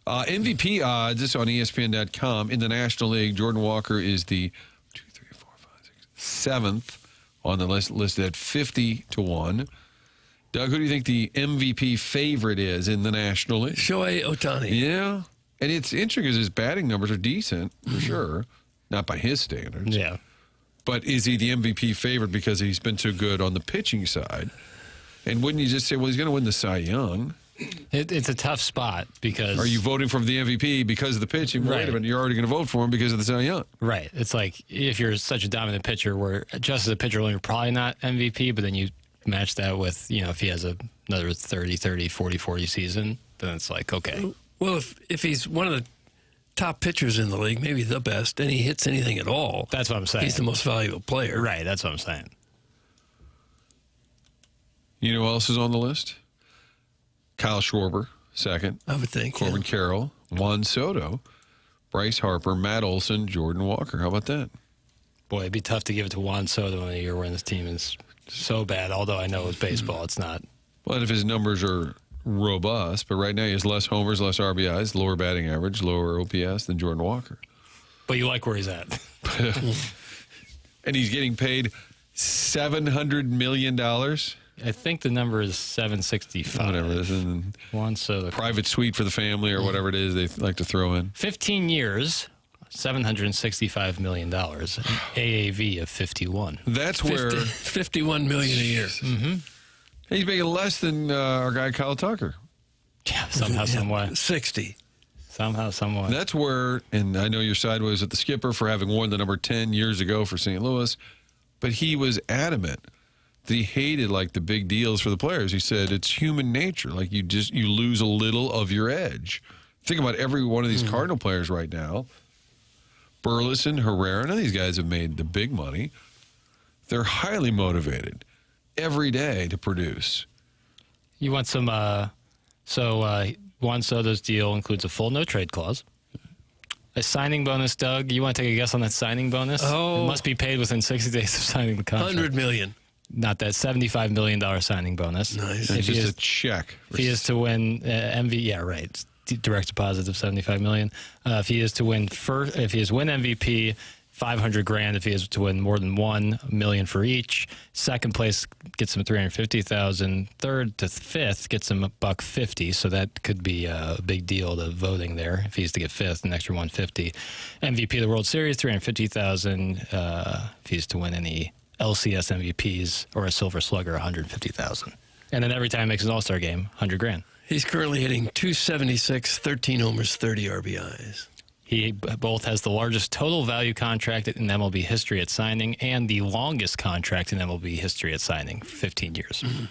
Speaker 1: MVP odds, this is on ESPN.com. In the National League, Jordan Walker is the 7th on the list, listed at 50 to 1. Doug, who do you think the MVP favorite is in the National League?
Speaker 2: Shohei Ohtani.
Speaker 1: Yeah. And it's interesting because his batting numbers are decent, for sure. Not by his standards.
Speaker 3: Yeah.
Speaker 1: But is he the MVP favorite because he's been so good on the pitching side? And wouldn't you just say, well, he's going to win the Cy Young?
Speaker 3: It's a tough spot because...
Speaker 1: Are you voting for the MVP because of the pitching? Well,
Speaker 3: Right.
Speaker 1: wait a minute, you're already going to vote for him because of the Cy Young.
Speaker 3: Right. It's like if you're such a dominant pitcher where just as a pitcher alone, you're probably not MVP, but then you match that with, if he has another 30, 40 season, then it's like, okay.
Speaker 2: Well, if he's one of the top pitchers in the league, maybe the best, and he hits anything at all.
Speaker 3: That's what I'm saying.
Speaker 2: He's the most valuable player.
Speaker 3: Right. That's what I'm saying.
Speaker 1: You know who else is on the list? Kyle Schwarber, second.
Speaker 2: I would think.
Speaker 1: Corbin Carroll, Juan Soto, Bryce Harper, Matt Olson, Jordan Walker. How about that?
Speaker 3: Boy, it'd be tough to give it to Juan Soto in a year when this team is so bad, although I know with baseball it's not.
Speaker 1: Well, if his numbers are robust, but right now he has less homers, less RBIs, lower batting average, lower OPS than Jordan Walker.
Speaker 3: But you like where he's at.
Speaker 1: And he's getting paid $700 million.
Speaker 3: I think the number is 765.
Speaker 1: Whatever it is.
Speaker 3: Juan Soto.
Speaker 1: Private suite for the family or whatever it is they like to throw in.
Speaker 3: 15 years, $765 million, AAV of 51.
Speaker 1: That's where...
Speaker 2: $51 million a year.
Speaker 3: Mm-hmm.
Speaker 1: He's making less than our guy Kyle Tucker.
Speaker 3: Yeah, somehow, some way.
Speaker 2: 60.
Speaker 3: Somehow, some way.
Speaker 1: That's where, and I know you're sideways at the skipper for having worn the number 10 years ago for St. Louis, but he was adamant that he hated like the big deals for the players. He said it's human nature. Like you lose a little of your edge. Think about every one of these Cardinal players right now. Burleson, Herrera, none of these guys have made the big money. They're highly motivated every day to produce.
Speaker 3: You want some, Juan Soto's deal includes a full no-trade clause. A signing bonus, Doug. You want to take a guess on that signing bonus?
Speaker 2: Oh.
Speaker 3: It must be paid within 60 days of signing the contract.
Speaker 2: $100 million.
Speaker 3: Not that $75 million signing bonus.
Speaker 2: Nice.
Speaker 1: It's just a check.
Speaker 3: If he is to win MVP, yeah, right. It's direct deposit of $75 million. If he is to win if he is win MVP, $500,000. If he is to win more than $1 million for each. Second place gets him $350,000. Third to fifth gets him $150. So that could be a big deal to voting there. If he's to get fifth, an extra $150. MVP of the World Series, $350,000. If he's to win any LCS MVPs or a Silver Slugger, $150,000. And then every time he makes an All-Star game, $100,000.
Speaker 2: He's currently hitting .276, 13 homers, 30 RBIs.
Speaker 3: He both has the largest total value contract in MLB history at signing and the longest contract in MLB history at signing, 15 years. Mm-hmm.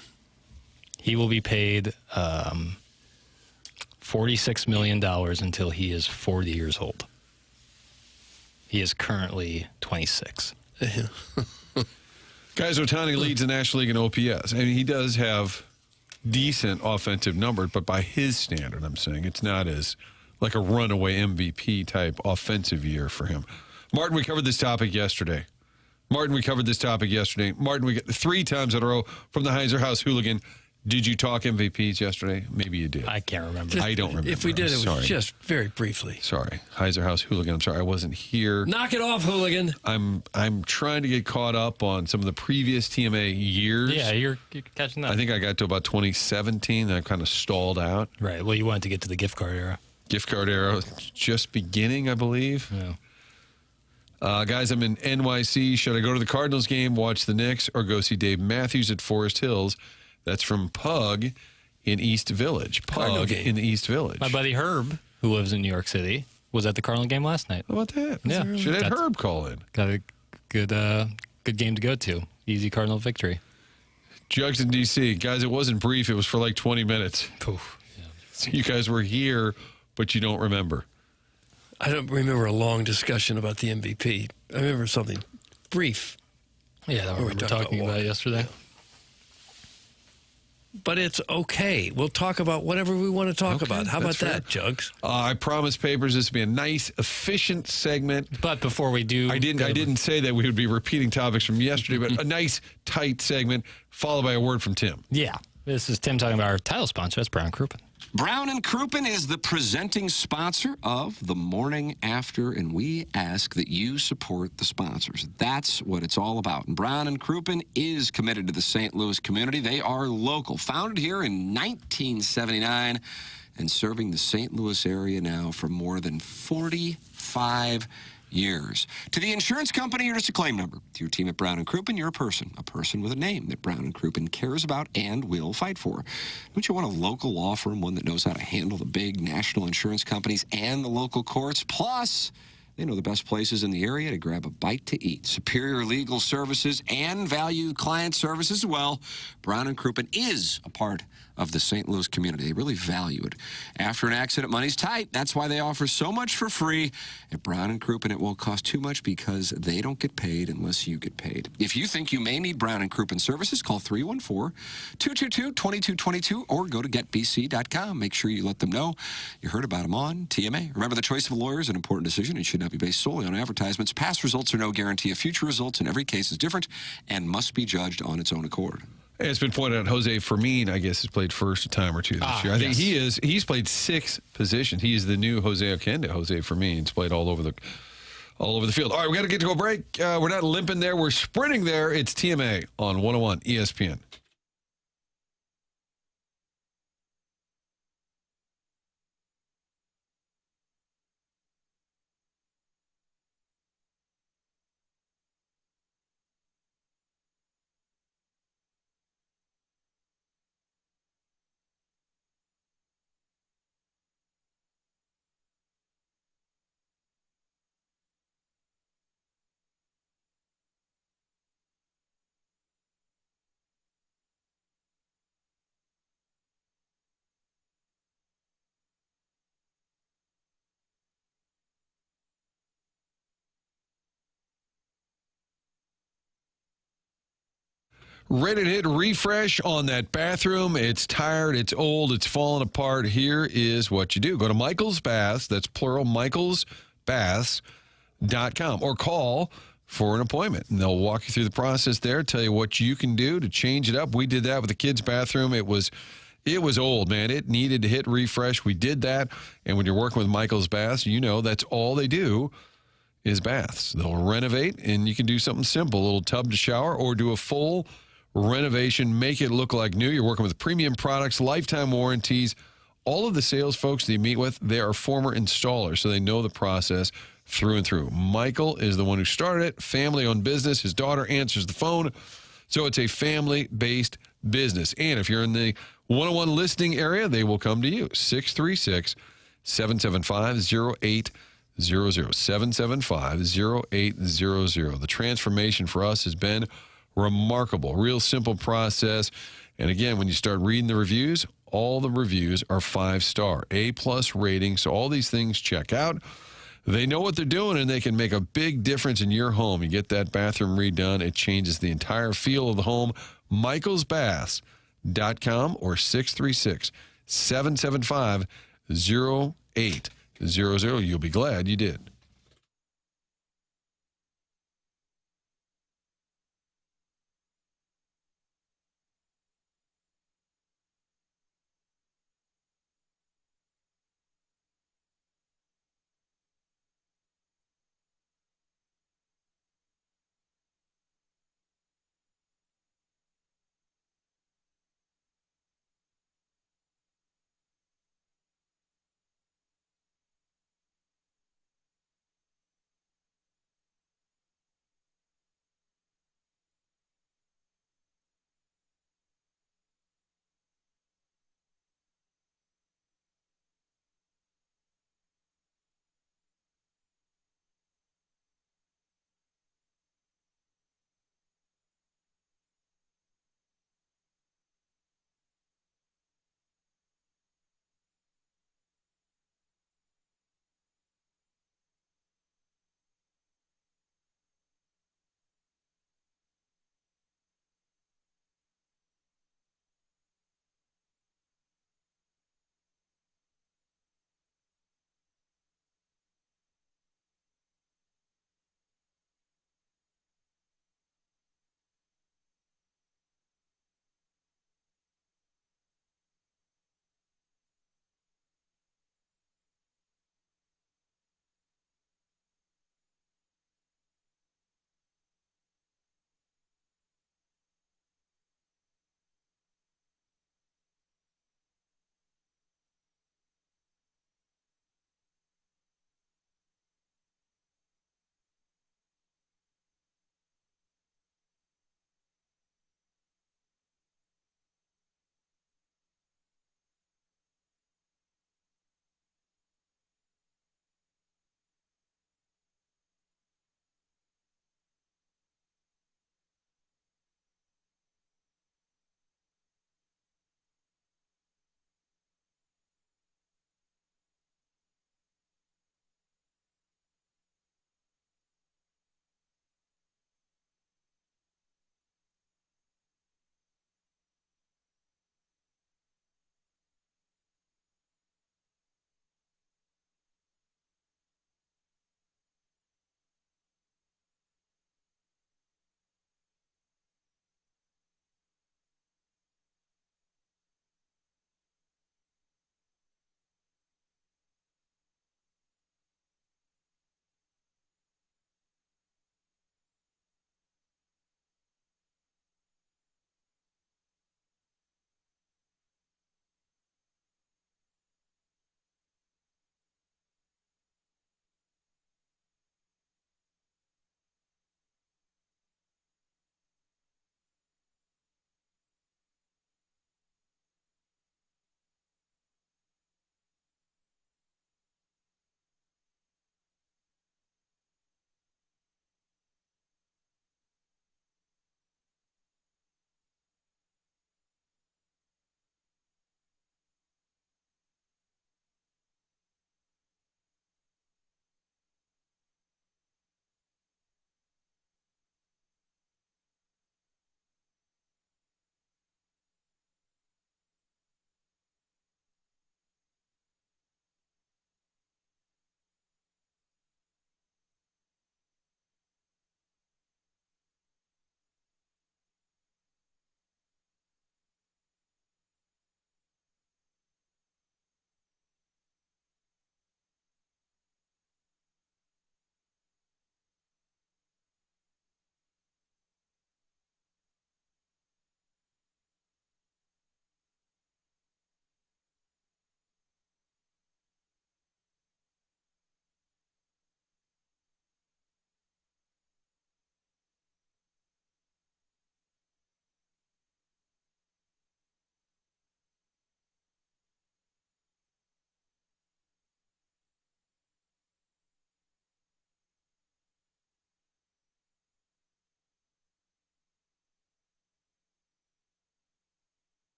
Speaker 3: He will be paid $46 million until he is 40 years old. He is currently 26.
Speaker 1: Guys, Ohtani leads the National League in OPS. I mean, he does have decent offensive numbers, but by his standard, I'm saying it's not as like a runaway MVP type offensive year for him. Martin, we covered this topic yesterday. Martin, we got 3 times in a row from the Heiser House Hooligan. Did you talk MVPs yesterday? Maybe you did.
Speaker 3: I can't remember.
Speaker 1: I don't remember.
Speaker 2: If we did,
Speaker 1: I'm
Speaker 2: it was just very briefly.
Speaker 1: Sorry. Heiser House Hooligan. I'm sorry. I wasn't here.
Speaker 2: Knock it off, Hooligan.
Speaker 1: I'm trying to get caught up on some of the previous TMA years.
Speaker 3: Yeah, you're catching up.
Speaker 1: I think I got to about 2017, and I kind of stalled out.
Speaker 3: Right. Well, you wanted to get to the gift card era.
Speaker 1: Gift card era just beginning, I believe.
Speaker 3: Yeah.
Speaker 1: Guys, I'm in NYC. Should I go to the Cardinals game, watch the Knicks, or go see Dave Matthews at Forest Hills? That's from Pug in East Village. Pug in the East Village.
Speaker 3: My buddy Herb, who lives in New York City, was at the Cardinal game last night.
Speaker 1: How about that?
Speaker 3: Yeah.
Speaker 1: Should have Herb call in.
Speaker 3: Got a good game to go to. Easy Cardinal victory.
Speaker 1: Jugs in D.C. Guys, it wasn't brief. It was for like 20 minutes.
Speaker 3: Poof. Yeah.
Speaker 1: So you guys were here, but you don't remember.
Speaker 2: I don't remember a long discussion about the MVP. I remember something brief.
Speaker 3: Yeah, that we were talking about yesterday.
Speaker 2: Yeah. But it's okay. We'll talk about whatever we want to talk about. How about that, Jugs?
Speaker 1: I promised Papers this would be a nice, efficient segment.
Speaker 3: But before we do...
Speaker 1: I didn't say that we would be repeating topics from yesterday, but a nice, tight segment followed by a word from Tim.
Speaker 3: Yeah. This is Tim talking about our title sponsor. That's Brown Crouppen.
Speaker 4: Brown & Crouppen is the presenting sponsor of The Morning After, and we ask that you support the sponsors. That's what it's all about. And Brown & Crouppen is committed to the St. Louis community. They are local, founded here in 1979 and serving the St. Louis area now for more than 45 years. To the insurance company, you're just a claim number. To your team at Brown & Crouppen, you're a person with a name that Brown & Crouppen cares about and will fight for. Don't you want a local law firm, one that knows how to handle the big national insurance companies and the local courts? Plus, they know the best places in the area to grab a bite to eat. Superior legal services and valued client service as well. Brown & Crouppen is a part of the St. Louis community. They really value it. After an accident, money's tight. That's why they offer so much for free. At Brown & Crouppen, it won't cost too much because they don't get paid unless you get paid. If you think you may need Brown & Crouppen services, call 314-222-2222 or go to getbc.com. Make sure you let them know you heard about them on TMA. Remember, the choice of a lawyer is an important decision and should not be based solely on advertisements. Past results are no guarantee of future results, and every case is different and must be judged on its own accord.
Speaker 1: It's been pointed out, Jose Fermin, I guess, has played first a time or two this year. I think he's played 6 positions. He is the new Jose Oquendo. Jose Fermin's played all over the field. All right, we got to get to a break. We're not limping there. We're sprinting there. It's TMA on 101 ESPN. Ready to hit refresh on that bathroom. It's tired, it's old, it's falling apart. Here is what you do. Go to Michael's Baths, that's plural, Michael's McKernanBaths.com or call for an appointment. And they'll walk you through the process there, tell you what you can do to change it up. We did that with the kids' bathroom. It was old, man. It needed to hit refresh. We did that. And when you're working with Michael's Baths, you know that's all they do is baths. They'll renovate, and you can do something simple, a little tub to shower, or do a full renovation, make it look like new. You're working with premium products, lifetime warranties. All of the sales folks that you meet with, they are former installers, so they know the process through and through. Michael is the one who started it, family-owned business. His daughter answers the phone, so it's a family-based business. And if you're in the one-on-one listening area, they will come to you. 636-775-0800. 775-0800. The transformation for us has been remarkable. Real simple process. And again, when you start reading the reviews, all the reviews are 5-star, A+ rating. So all these things check out. They know what they're doing, and they can make a big difference in your home. You get that bathroom redone, it changes the entire feel of the home. MichaelsBaths.com or 636-775-0800. You'll be glad you did.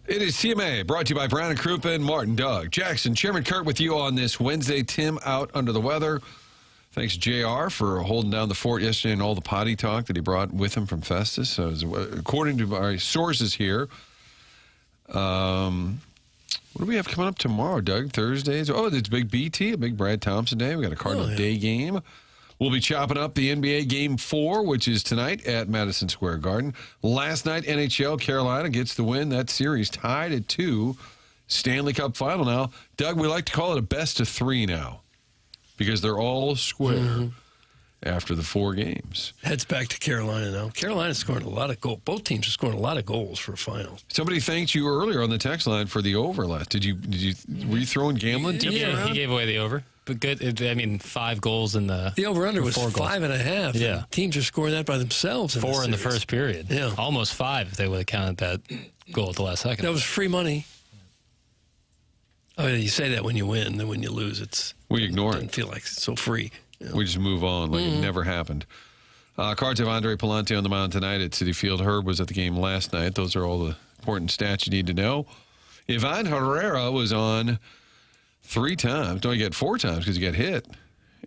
Speaker 1: It is CMA, brought to you by Brown and Crouppen, Martin, Doug, Jackson, Chairman Kurt with you on this Wednesday. Tim out under the weather. Thanks, JR, for holding down the fort yesterday and all the potty talk that he brought with him from Festus. So, according to our sources here, what do we have coming up tomorrow, Doug? Thursdays? Oh, it's Big BT, a big Brad Thompson day. We got a Cardinal day game. We'll be chopping up the NBA Game 4, which is tonight at Madison Square Garden. Last night, NHL, Carolina gets the win. That series tied at 2. Stanley Cup Final now. Doug, we like to call it a best of 3 now because they're all square after the 4 games.
Speaker 2: Heads back to Carolina now. Carolina's scoring a lot of goals. Both teams are scoring a lot of goals for a final.
Speaker 1: Somebody thanked you earlier on the text line for the over last. Were you throwing gambling tips around?
Speaker 3: He gave away the over. But good. 5 goals in the.
Speaker 2: The over-under was 5.5.
Speaker 3: Yeah.
Speaker 2: Teams are scoring that by themselves.
Speaker 3: 4 in the first period.
Speaker 2: Yeah.
Speaker 3: Almost 5 if they would have counted that goal at the last second.
Speaker 2: That was free money. Oh, yeah, you say that when you win, then when you lose,
Speaker 1: we ignore it.
Speaker 2: Doesn't feel like it's so free. You know?
Speaker 1: We just move on like it never happened. Cards have Andre Palante on the mound tonight at Citi Field. Herb was at the game last night. Those are all the important stats you need to know. Ivan Herrera was on 3 times. No, he got 4 times because he got hit,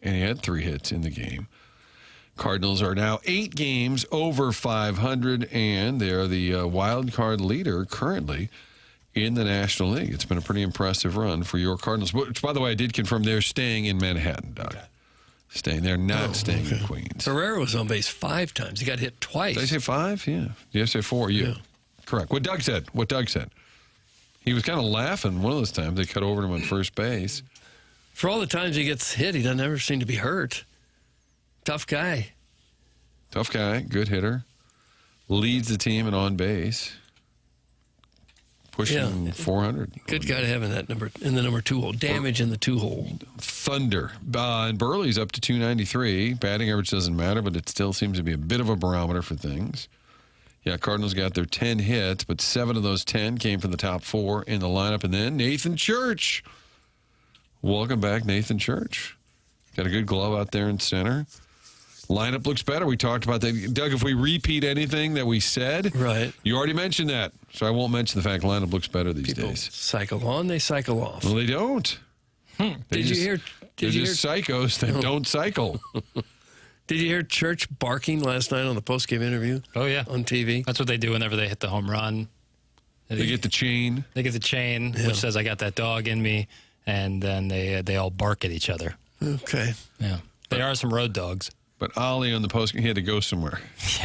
Speaker 1: and he had 3 hits in the game. Cardinals are now 8 games over 500, and they're the wild card leader currently in the National League. It's been a pretty impressive run for your Cardinals, which, by the way, I did confirm they're staying in Manhattan, Doug. Okay. Staying. They're not staying in Queens.
Speaker 2: Herrera was on base 5 times. He got hit twice.
Speaker 1: Did I say 5? Yeah. Did I say 4? Yeah. Correct. What Doug said. He was kind of laughing one of those times. They cut over to him on first base.
Speaker 2: For all the times he gets hit, he doesn't ever seem to be hurt. Tough guy.
Speaker 1: Good hitter. Leads the team in on base. Pushing 400.
Speaker 2: Good guy to have in that number 2 hole. Damage in the 2 hole.
Speaker 1: Thunder. And Burley's up to 293. Batting average doesn't matter, but it still seems to be a bit of a barometer for things. Yeah, Cardinals got their 10 hits, but 7 of those 10 came from the top 4 in the lineup. And then Nathan Church. Welcome back, Nathan Church. Got a good glove out there in center. Lineup looks better. We talked about that. Doug, if we repeat anything that we said,
Speaker 2: right?
Speaker 1: You already mentioned that, so I won't mention the fact lineup looks better these days.
Speaker 2: Cycle on, they cycle off.
Speaker 1: Well, they don't. Did you hear psychos that don't cycle.
Speaker 2: Did you hear Church barking last night on the postgame interview?
Speaker 3: Oh, yeah.
Speaker 2: On TV?
Speaker 3: That's what they do whenever they hit the home run.
Speaker 1: They get the chain.
Speaker 3: Which says, I got that dog in me, and then they all bark at each other.
Speaker 2: Okay.
Speaker 3: Yeah. They are some road dogs.
Speaker 1: But Ollie on the post, he had to go somewhere.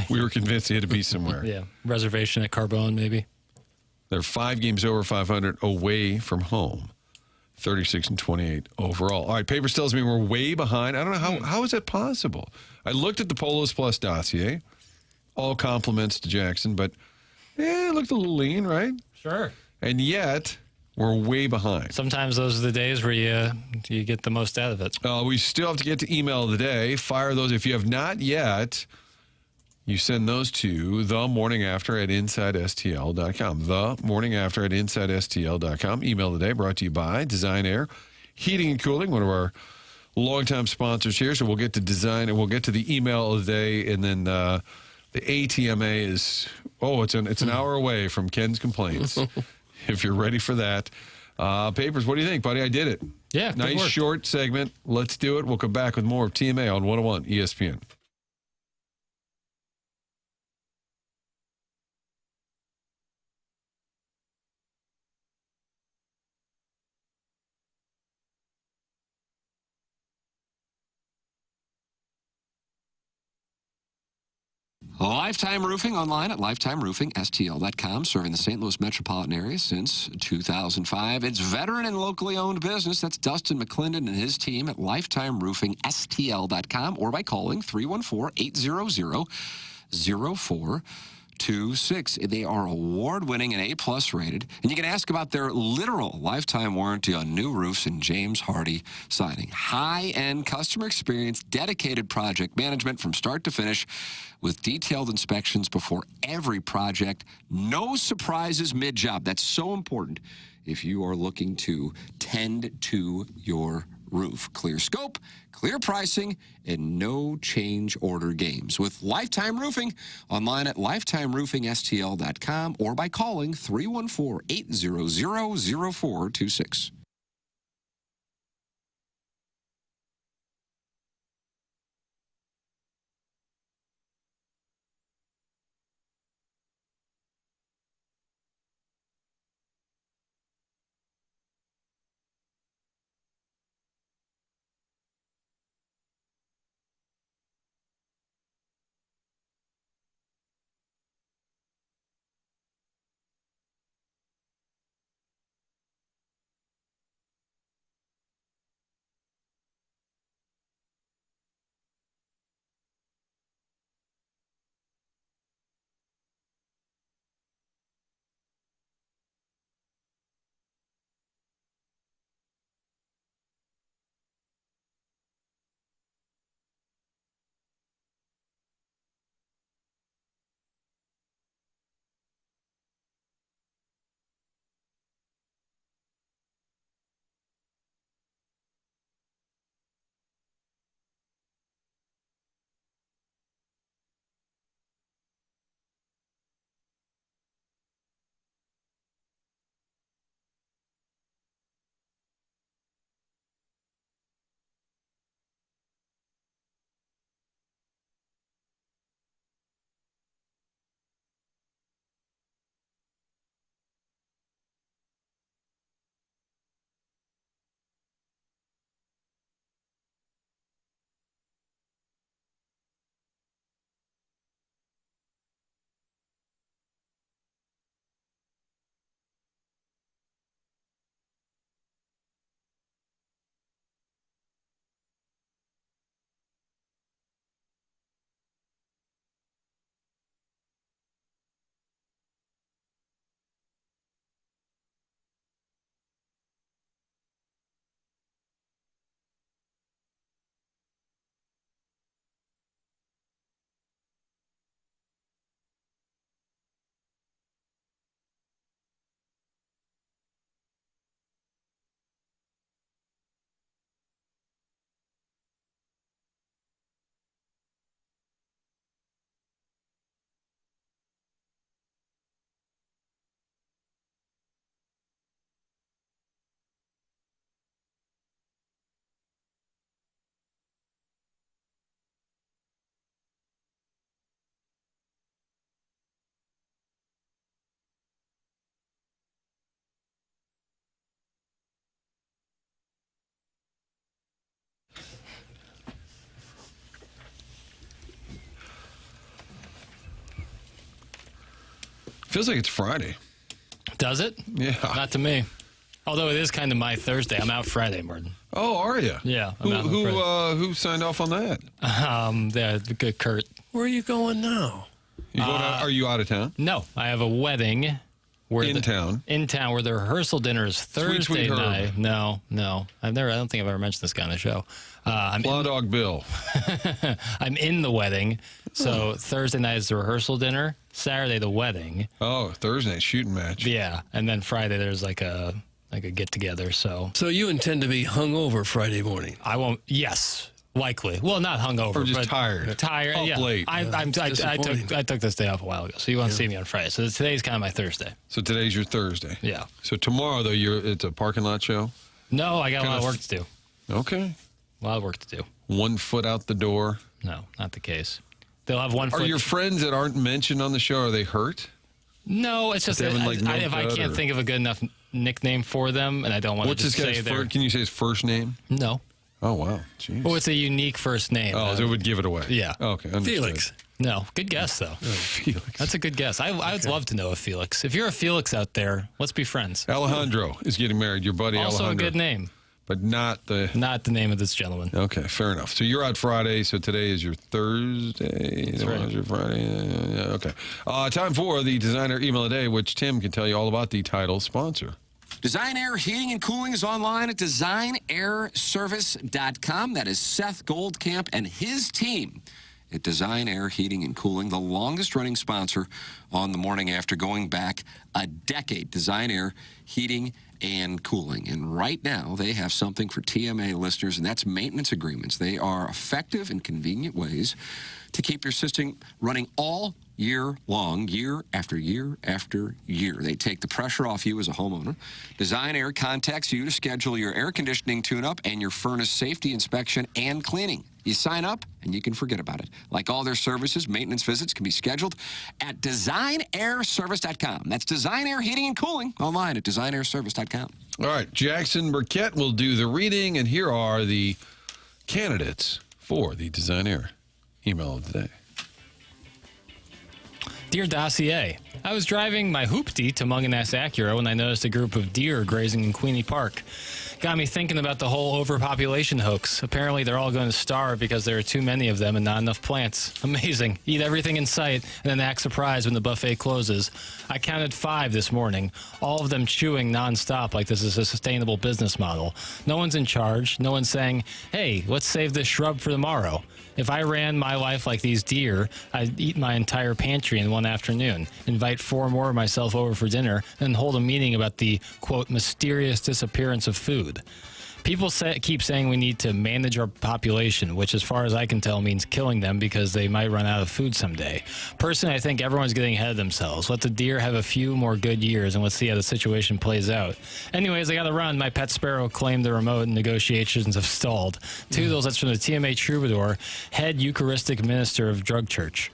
Speaker 1: We were convinced he had to be somewhere.
Speaker 3: Yeah. Reservation at Carbone, maybe.
Speaker 1: They're 5 games over 500 away from home. 36-28 overall. All right, papers tells me we're way behind. I don't know how is that possible. I looked at the Polos Plus dossier. All compliments to Jackson, but it looked a little lean, right?
Speaker 3: Sure.
Speaker 1: And yet we're way behind.
Speaker 3: Sometimes those are the days where you get the most out of it.
Speaker 1: We still have to get to email of the day. Fire those if you have not yet. You send those to themorningafter@InsideSTL.com. Themorningafter@InsideSTL.com. Email of the day brought to you by Design Air Heating and Cooling, one of our longtime sponsors here. So we'll get to design and we'll get to the email of the day, and then the ATMA is it's an hour away from Ken's complaints. If you're ready for that. Papers, what do you think, buddy? I did it.
Speaker 3: Yeah,
Speaker 1: nice short segment. Let's do it. We'll come back with more of TMA on 101 ESPN.
Speaker 4: Lifetime Roofing online at lifetimeroofingstl.com, serving the St. Louis metropolitan area since 2005. It's veteran and locally owned business. That's Dustin McClendon and his team at lifetimeroofingstl.com or by calling 314-800-0426. They are award-winning and A-plus rated, and you can ask about their literal lifetime warranty on new roofs in James Hardy Siding. High-end customer experience, dedicated project management from start to finish with detailed inspections before every project. No surprises mid-job. That's so important if you are looking to tend to your roof. Clear scope, clear pricing, and no change order games. With Lifetime Roofing, online at lifetimeroofingstl.com or by calling 314-800-0426.
Speaker 1: Feels like it's Friday.
Speaker 2: Does it?
Speaker 1: Yeah.
Speaker 2: Not to me. Although it is kind of my Thursday. I'm out Friday, Martin.
Speaker 1: Oh, are you?
Speaker 2: Yeah. I'm out on Friday.
Speaker 1: Who signed off on that?
Speaker 2: The good Kurt.
Speaker 13: Where are you going now?
Speaker 1: Are you out of town?
Speaker 2: No, I have a wedding.
Speaker 1: In town
Speaker 2: where the rehearsal dinner is Thursday
Speaker 1: Sweet
Speaker 2: night. No. I don't think I've ever mentioned this guy on the show.
Speaker 1: Dog Bill.
Speaker 2: I'm in the wedding. So Thursday night is the rehearsal dinner. Saturday, the wedding.
Speaker 1: Oh, Thursday, shooting match.
Speaker 2: Yeah. And then Friday, there's like a get together. So
Speaker 13: you intend to be hungover Friday morning?
Speaker 2: I won't. Yes. Likely. Well, not hungover.
Speaker 1: Or just
Speaker 2: but
Speaker 1: tired.
Speaker 2: Tired.
Speaker 1: Up
Speaker 2: yeah.
Speaker 1: late.
Speaker 2: I took this day off a while ago, so you won't see me on Friday. So today's kind of my Thursday.
Speaker 1: So today's your Thursday.
Speaker 2: Yeah.
Speaker 1: So tomorrow, though, it's a parking lot show?
Speaker 2: No, I got a lot of work to do.
Speaker 1: Okay.
Speaker 2: A lot of work to do.
Speaker 1: 1 foot out the door?
Speaker 2: No, not the case. They'll have 1 foot.
Speaker 1: Are your friends that aren't mentioned on the show, are they hurt?
Speaker 2: No, it's just if I can't think of a good enough nickname for them, and I don't want to just say their...
Speaker 1: Can you say his first name?
Speaker 2: No.
Speaker 1: Oh, wow. Jeez.
Speaker 2: Well, it's a unique first name.
Speaker 1: Oh, so it would give it away.
Speaker 2: Yeah.
Speaker 1: Okay. Understood.
Speaker 2: Felix. No. Good guess, though.
Speaker 1: Felix.
Speaker 2: That's a good guess. I would love to know a Felix. If you're a Felix out there, let's be friends.
Speaker 1: Alejandro is getting married. Your buddy
Speaker 2: also
Speaker 1: Alejandro.
Speaker 2: Also a good name.
Speaker 1: But not the
Speaker 2: name of this gentleman.
Speaker 1: Okay, fair enough. So you're out Friday, so today is your Thursday.
Speaker 2: That's right.
Speaker 1: Your Friday. Okay. Time for the Designer Email a Day, which Tim can tell you all about the title sponsor.
Speaker 4: Design Air Heating and Cooling is online at designairservice.com. That is Seth Goldcamp and his team at Design Air Heating and Cooling, the longest-running sponsor on the morning after, going back a decade. Design Air Heating and Cooling. And right now, they have something for TMA listeners, and that's maintenance agreements. They are effective and convenient ways to keep your system running all year long, year after year after year. They take the pressure off you as a homeowner. Design Air contacts you to schedule your air conditioning tune-up and your furnace safety inspection and cleaning. You sign up, and you can forget about it. Like all their services, maintenance visits can be scheduled at designairservice.com. That's Design Air Heating and Cooling, online at designairservice.com.
Speaker 1: All right, Jackson Burkett will do the reading, and here are the candidates for the Design Air email of the day.
Speaker 3: Dear Dossier, I was driving my hoopty to Munganess Acura when I noticed a group of deer grazing in Queenie Park. Got me thinking about the whole overpopulation hoax. Apparently they're all going to starve because there are too many of them and not enough plants. Amazing. Eat everything in sight and then act surprised when the buffet closes. I counted 5 this morning, all of them chewing nonstop like this is a sustainable business model. No one's in charge. No one's saying, hey, let's save this shrub for tomorrow. If I ran my life like these deer, I'd eat my entire pantry in one afternoon, invite 4 more of myself over for dinner, and hold a meeting about the, quote, mysterious disappearance of food. People keep saying we need to manage our population, which as far as I can tell means killing them because they might run out of food someday. Personally, I think everyone's getting ahead of themselves. Let the deer have a few more good years and let's see how the situation plays out. Anyways, I gotta run. My pet sparrow claimed the remote and negotiations have stalled. Toodles, that's from the TMA Troubadour, head Eucharistic minister of Drug Church.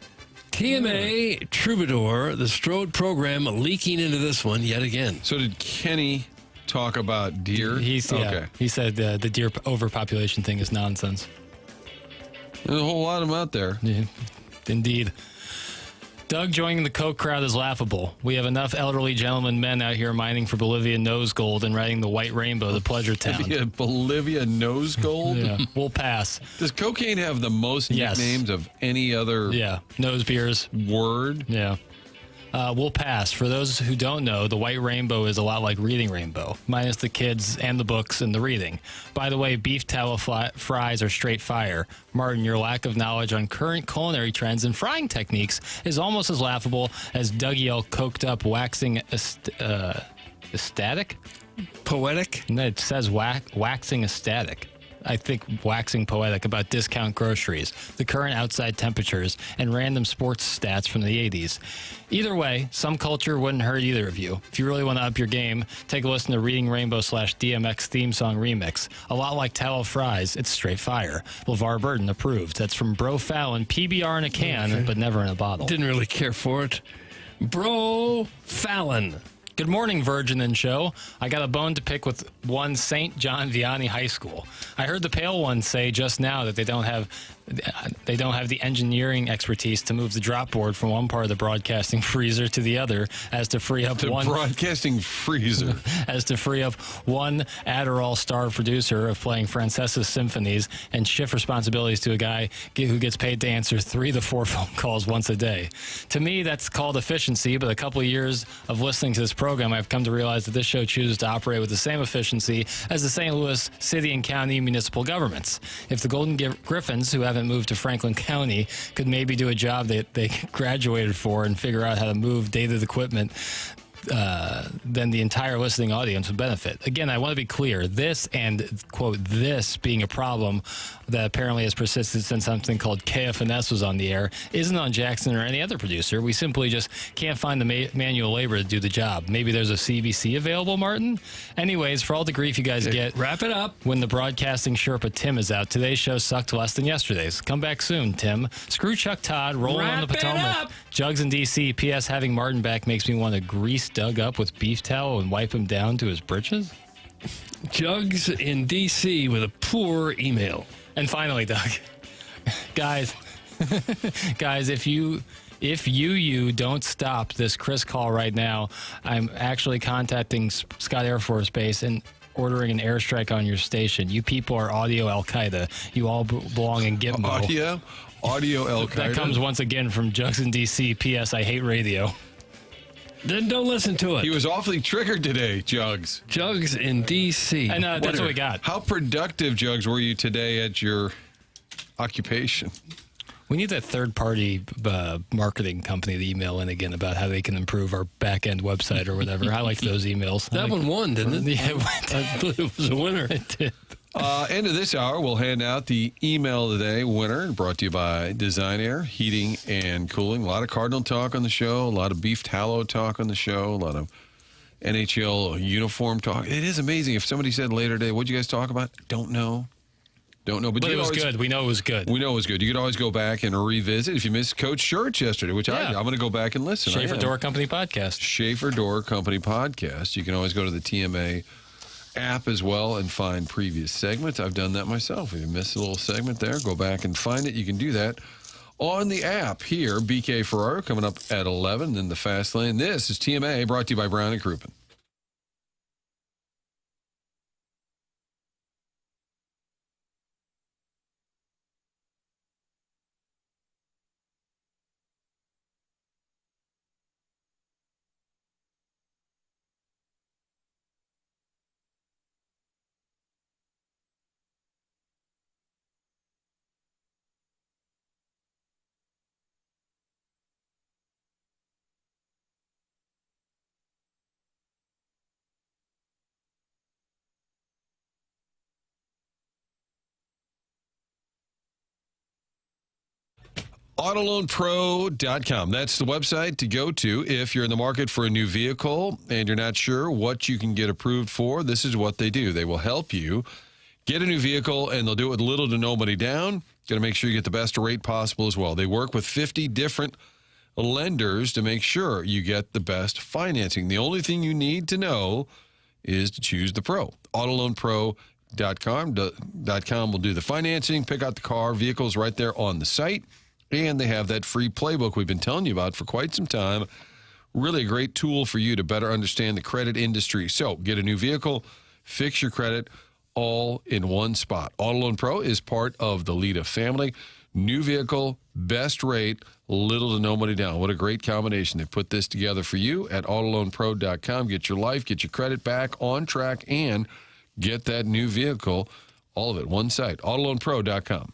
Speaker 13: TMA Troubadour, the Strode program leaking into this one yet again.
Speaker 1: So did Kenny talk about deer?
Speaker 3: He said the deer overpopulation thing is nonsense.
Speaker 1: There's a whole lot of them out there.
Speaker 3: Yeah, indeed. Doug, joining the Coke crowd is laughable. We have enough elderly gentlemen men out here mining for Bolivian nose gold and riding the white rainbow to Pleasure Town.
Speaker 1: Bolivia nose gold?
Speaker 3: Yeah, we'll pass.
Speaker 1: Does cocaine have the most nicknames of any other
Speaker 3: nose beers
Speaker 1: word?
Speaker 3: Yeah. We'll pass. For those who don't know, the white rainbow is a lot like reading rainbow, minus the kids and the books and the reading. By the way, beef tallow fries are straight fire. Martin, your lack of knowledge on current culinary trends and frying techniques is almost as laughable as Dougie L. coked up waxing ecstatic?
Speaker 13: Poetic?
Speaker 3: No, it says waxing ecstatic. I think waxing poetic about discount groceries, the current outside temperatures, and random sports stats from the 80s. Either way, some culture wouldn't hurt either of you. If you really want to up your game, take a listen to Reading Rainbow / DMX theme song remix. A lot like Tallow Fries, it's straight fire. LeVar Burton approved. That's from Bro Fallon, PBR in a can, but never in a bottle.
Speaker 13: Didn't really care for it. Bro Fallon.
Speaker 3: Good morning, Virgin and Show. I got a bone to pick with one St. John Vianney High School. I heard the Pale Ones say just now that they don't have the engineering expertise to move the drop board from one part of the broadcasting freezer to the other, as to free up one
Speaker 1: broadcasting freezer,
Speaker 3: as to free up one Adderall star producer of playing Francesa's symphonies and shift responsibilities to a guy who gets paid to answer 3 to 4 phone calls once a day. To me, that's called efficiency. But a couple of years of listening to this program, I've come to realize that this show chooses to operate with the same efficiency as the St. Louis city and county municipal governments. If the Golden Griffins, who haven't moved to Franklin County, could maybe do a job that they graduated for and figure out how to move dated equipment, then the entire listening audience would benefit. Again, I want to be clear. This and, quote, this being a problem that apparently has persisted since something called KFNS was on the air isn't on Jackson or any other producer. We simply just can't find the manual labor to do the job. Maybe there's a CBC available, Martin? Anyways, for all the grief you guys get,
Speaker 13: wrap it up.
Speaker 3: When the broadcasting Sherpa Tim is out, today's show sucked less than yesterday's. Come back soon, Tim. Screw Chuck Todd, rolling on the Potomac. Jugs in D.C. P.S. Having Martin back makes me want to grease Doug up with beef towel and wipe him down to his britches.
Speaker 13: Jugs in D.C. with a poor email.
Speaker 3: And finally, Doug, guys, if you don't stop this Chris call right now, I'm actually contacting Scott Air Force Base and ordering an airstrike on your station. You people are audio Al-Qaeda. You all belong in Gitmo.
Speaker 1: Audio Al-Qaeda?
Speaker 3: That comes once again from Jugs in D.C. P.S. I hate radio.
Speaker 13: Then don't listen to it.
Speaker 1: He was awfully triggered today, Jugs.
Speaker 13: Jugs in D.C.
Speaker 3: And that's what we got.
Speaker 1: How productive, Jugs, were you today at your occupation?
Speaker 3: We need that third-party marketing company to email in again about how they can improve our back-end website or whatever. I like those emails.
Speaker 13: That one won, didn't it?
Speaker 3: Yeah,
Speaker 13: I believe it was a winner.
Speaker 3: it did.
Speaker 1: End of this hour, we'll hand out the email of the day winner, brought to you by Design Air Heating and Cooling. A lot of Cardinal talk on the show, a lot of beef tallow talk on the show, a lot of NHL uniform talk. It is amazing. If somebody said later today, what'd you guys talk about? Don't know. But
Speaker 3: it was good. We know it was good.
Speaker 1: We know it was good. You could always go back and revisit if you missed Coach Church yesterday, which I'm going to go back and listen.
Speaker 3: Schaefer Door Company Podcast.
Speaker 1: Schaefer Door Company Podcast. You can always go to the TMA app as well and find previous segments. I've done that myself. If you missed a little segment there, go back and find it. You can do that on the app here. BK Ferraro coming up at 11 in the Fast Lane. This is TMA brought to you by Brown and Crouppen. AutoLoanPro.com. That's the website to go to if you're in the market for a new vehicle and you're not sure what you can get approved for. This is what they do. They will help you get a new vehicle, and they'll do it with little to no money down. Got to make sure you get the best rate possible as well. They work with 50 different lenders to make sure you get the best financing. The only thing you need to know is to choose the pro. AutoLoanPro.com will do the financing, pick out the car, vehicles right there on the site. And they have that free playbook we've been telling you about for quite some time. Really a great tool for you to better understand the credit industry. So get a new vehicle, fix your credit, all in one spot. Auto Loan Pro is part of the Lita family. New vehicle, best rate, little to no money down. What a great combination. They put this together for you at AutoLoanPro.com. Get your life, get your credit back on track, and get that new vehicle. All of it, one site, AutoLoanPro.com.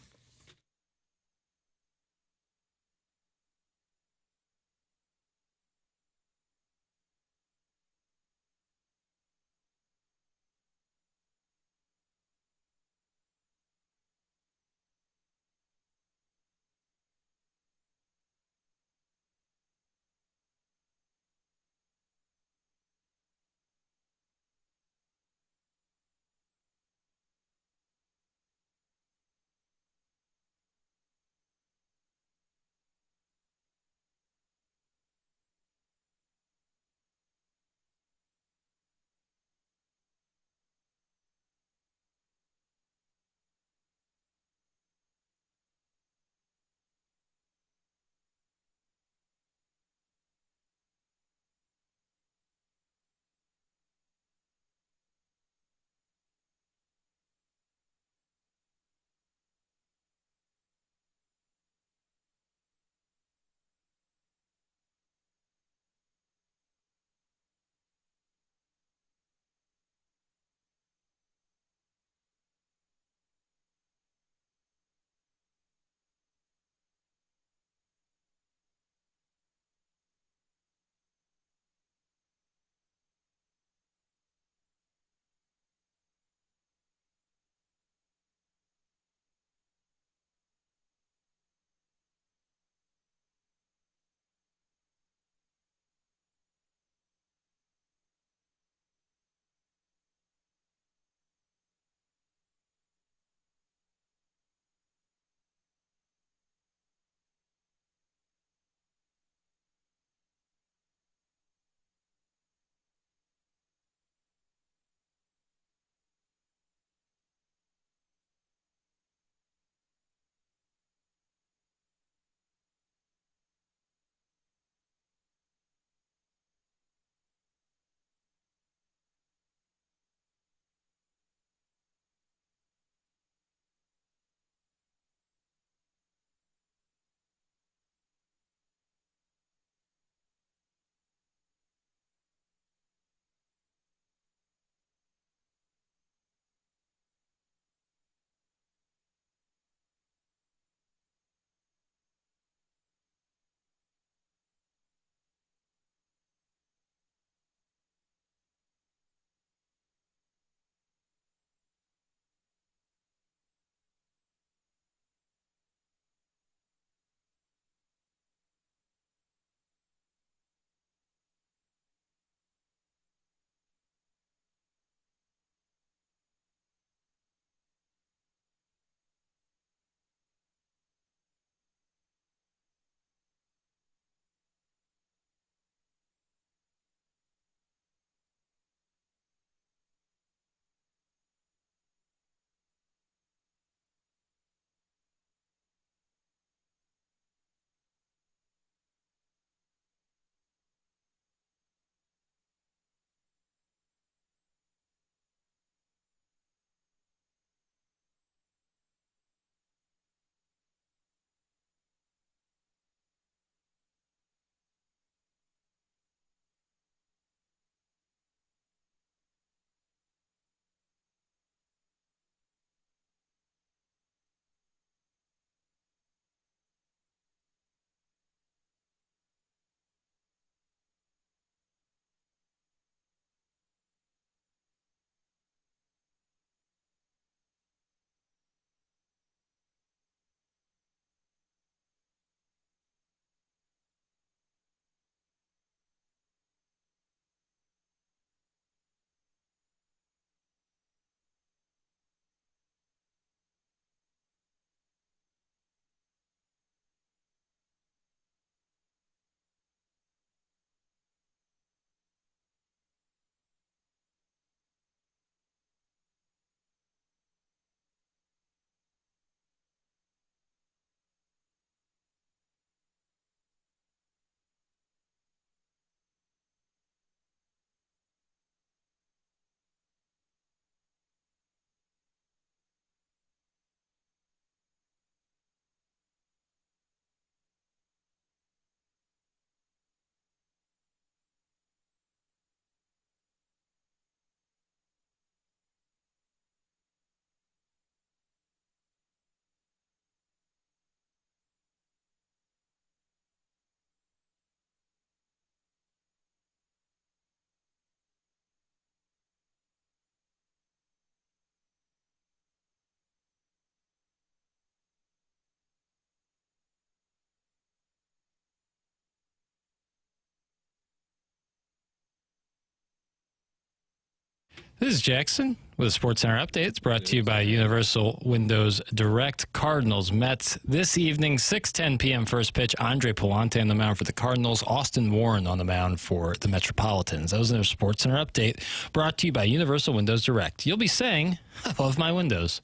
Speaker 3: This is Jackson with a SportsCenter update. It's brought to you by Universal Windows Direct. Cardinals, Mets this evening, 6:10 p.m. first pitch. Andre Palante on the mound for the Cardinals. Austin Warren on the mound for the Metropolitans. That was their SportsCenter update brought to you by Universal Windows Direct. You'll be saying, I love my windows.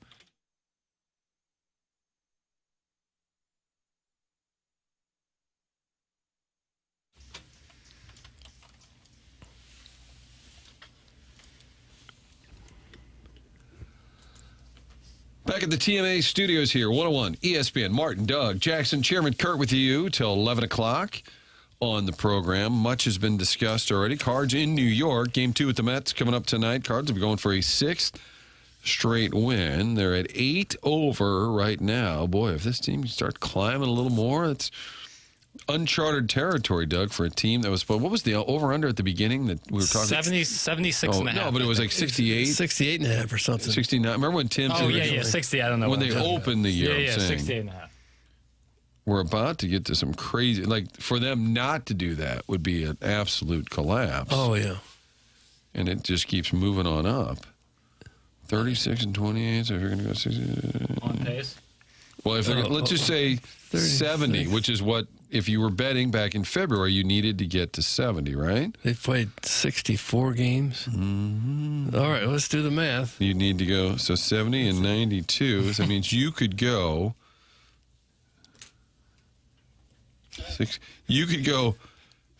Speaker 1: Back at the TMA studios here, 101 ESPN. Martin, Doug, Jackson, Chairman Kurt with you till 11 o'clock on the program. Much has been discussed already. Cards in New York. Game 2 with the Mets coming up tonight. Cards will be going for a 6th straight win. They're at 8 over right now. Boy, if this team can start climbing a little more, it's uncharted territory, Doug, for a team that was, what was the over-under at the beginning that we were talking?
Speaker 3: 76 and a half.
Speaker 1: No, but it was like 68.
Speaker 13: 68 and a half or something.
Speaker 1: 69. Remember when Tim said,
Speaker 3: yeah, 60. I don't know.
Speaker 1: When they opened the year,
Speaker 3: yeah,
Speaker 1: I'm saying,
Speaker 3: 68 and a half.
Speaker 1: We're about to get to some crazy, like for them not to do that would be an absolute collapse.
Speaker 13: Oh, yeah.
Speaker 1: And it just keeps moving on up. 36 and 28, so if you're going to go 60.
Speaker 3: On pace?
Speaker 1: Well, if they're, let's just say 70, which is what, if you were betting back in February, you needed to get to 70, right?
Speaker 13: They've played 64 games. Mm-hmm. All right, let's do the math.
Speaker 1: You need to go, so 70 and 92. So that means you could go, you could go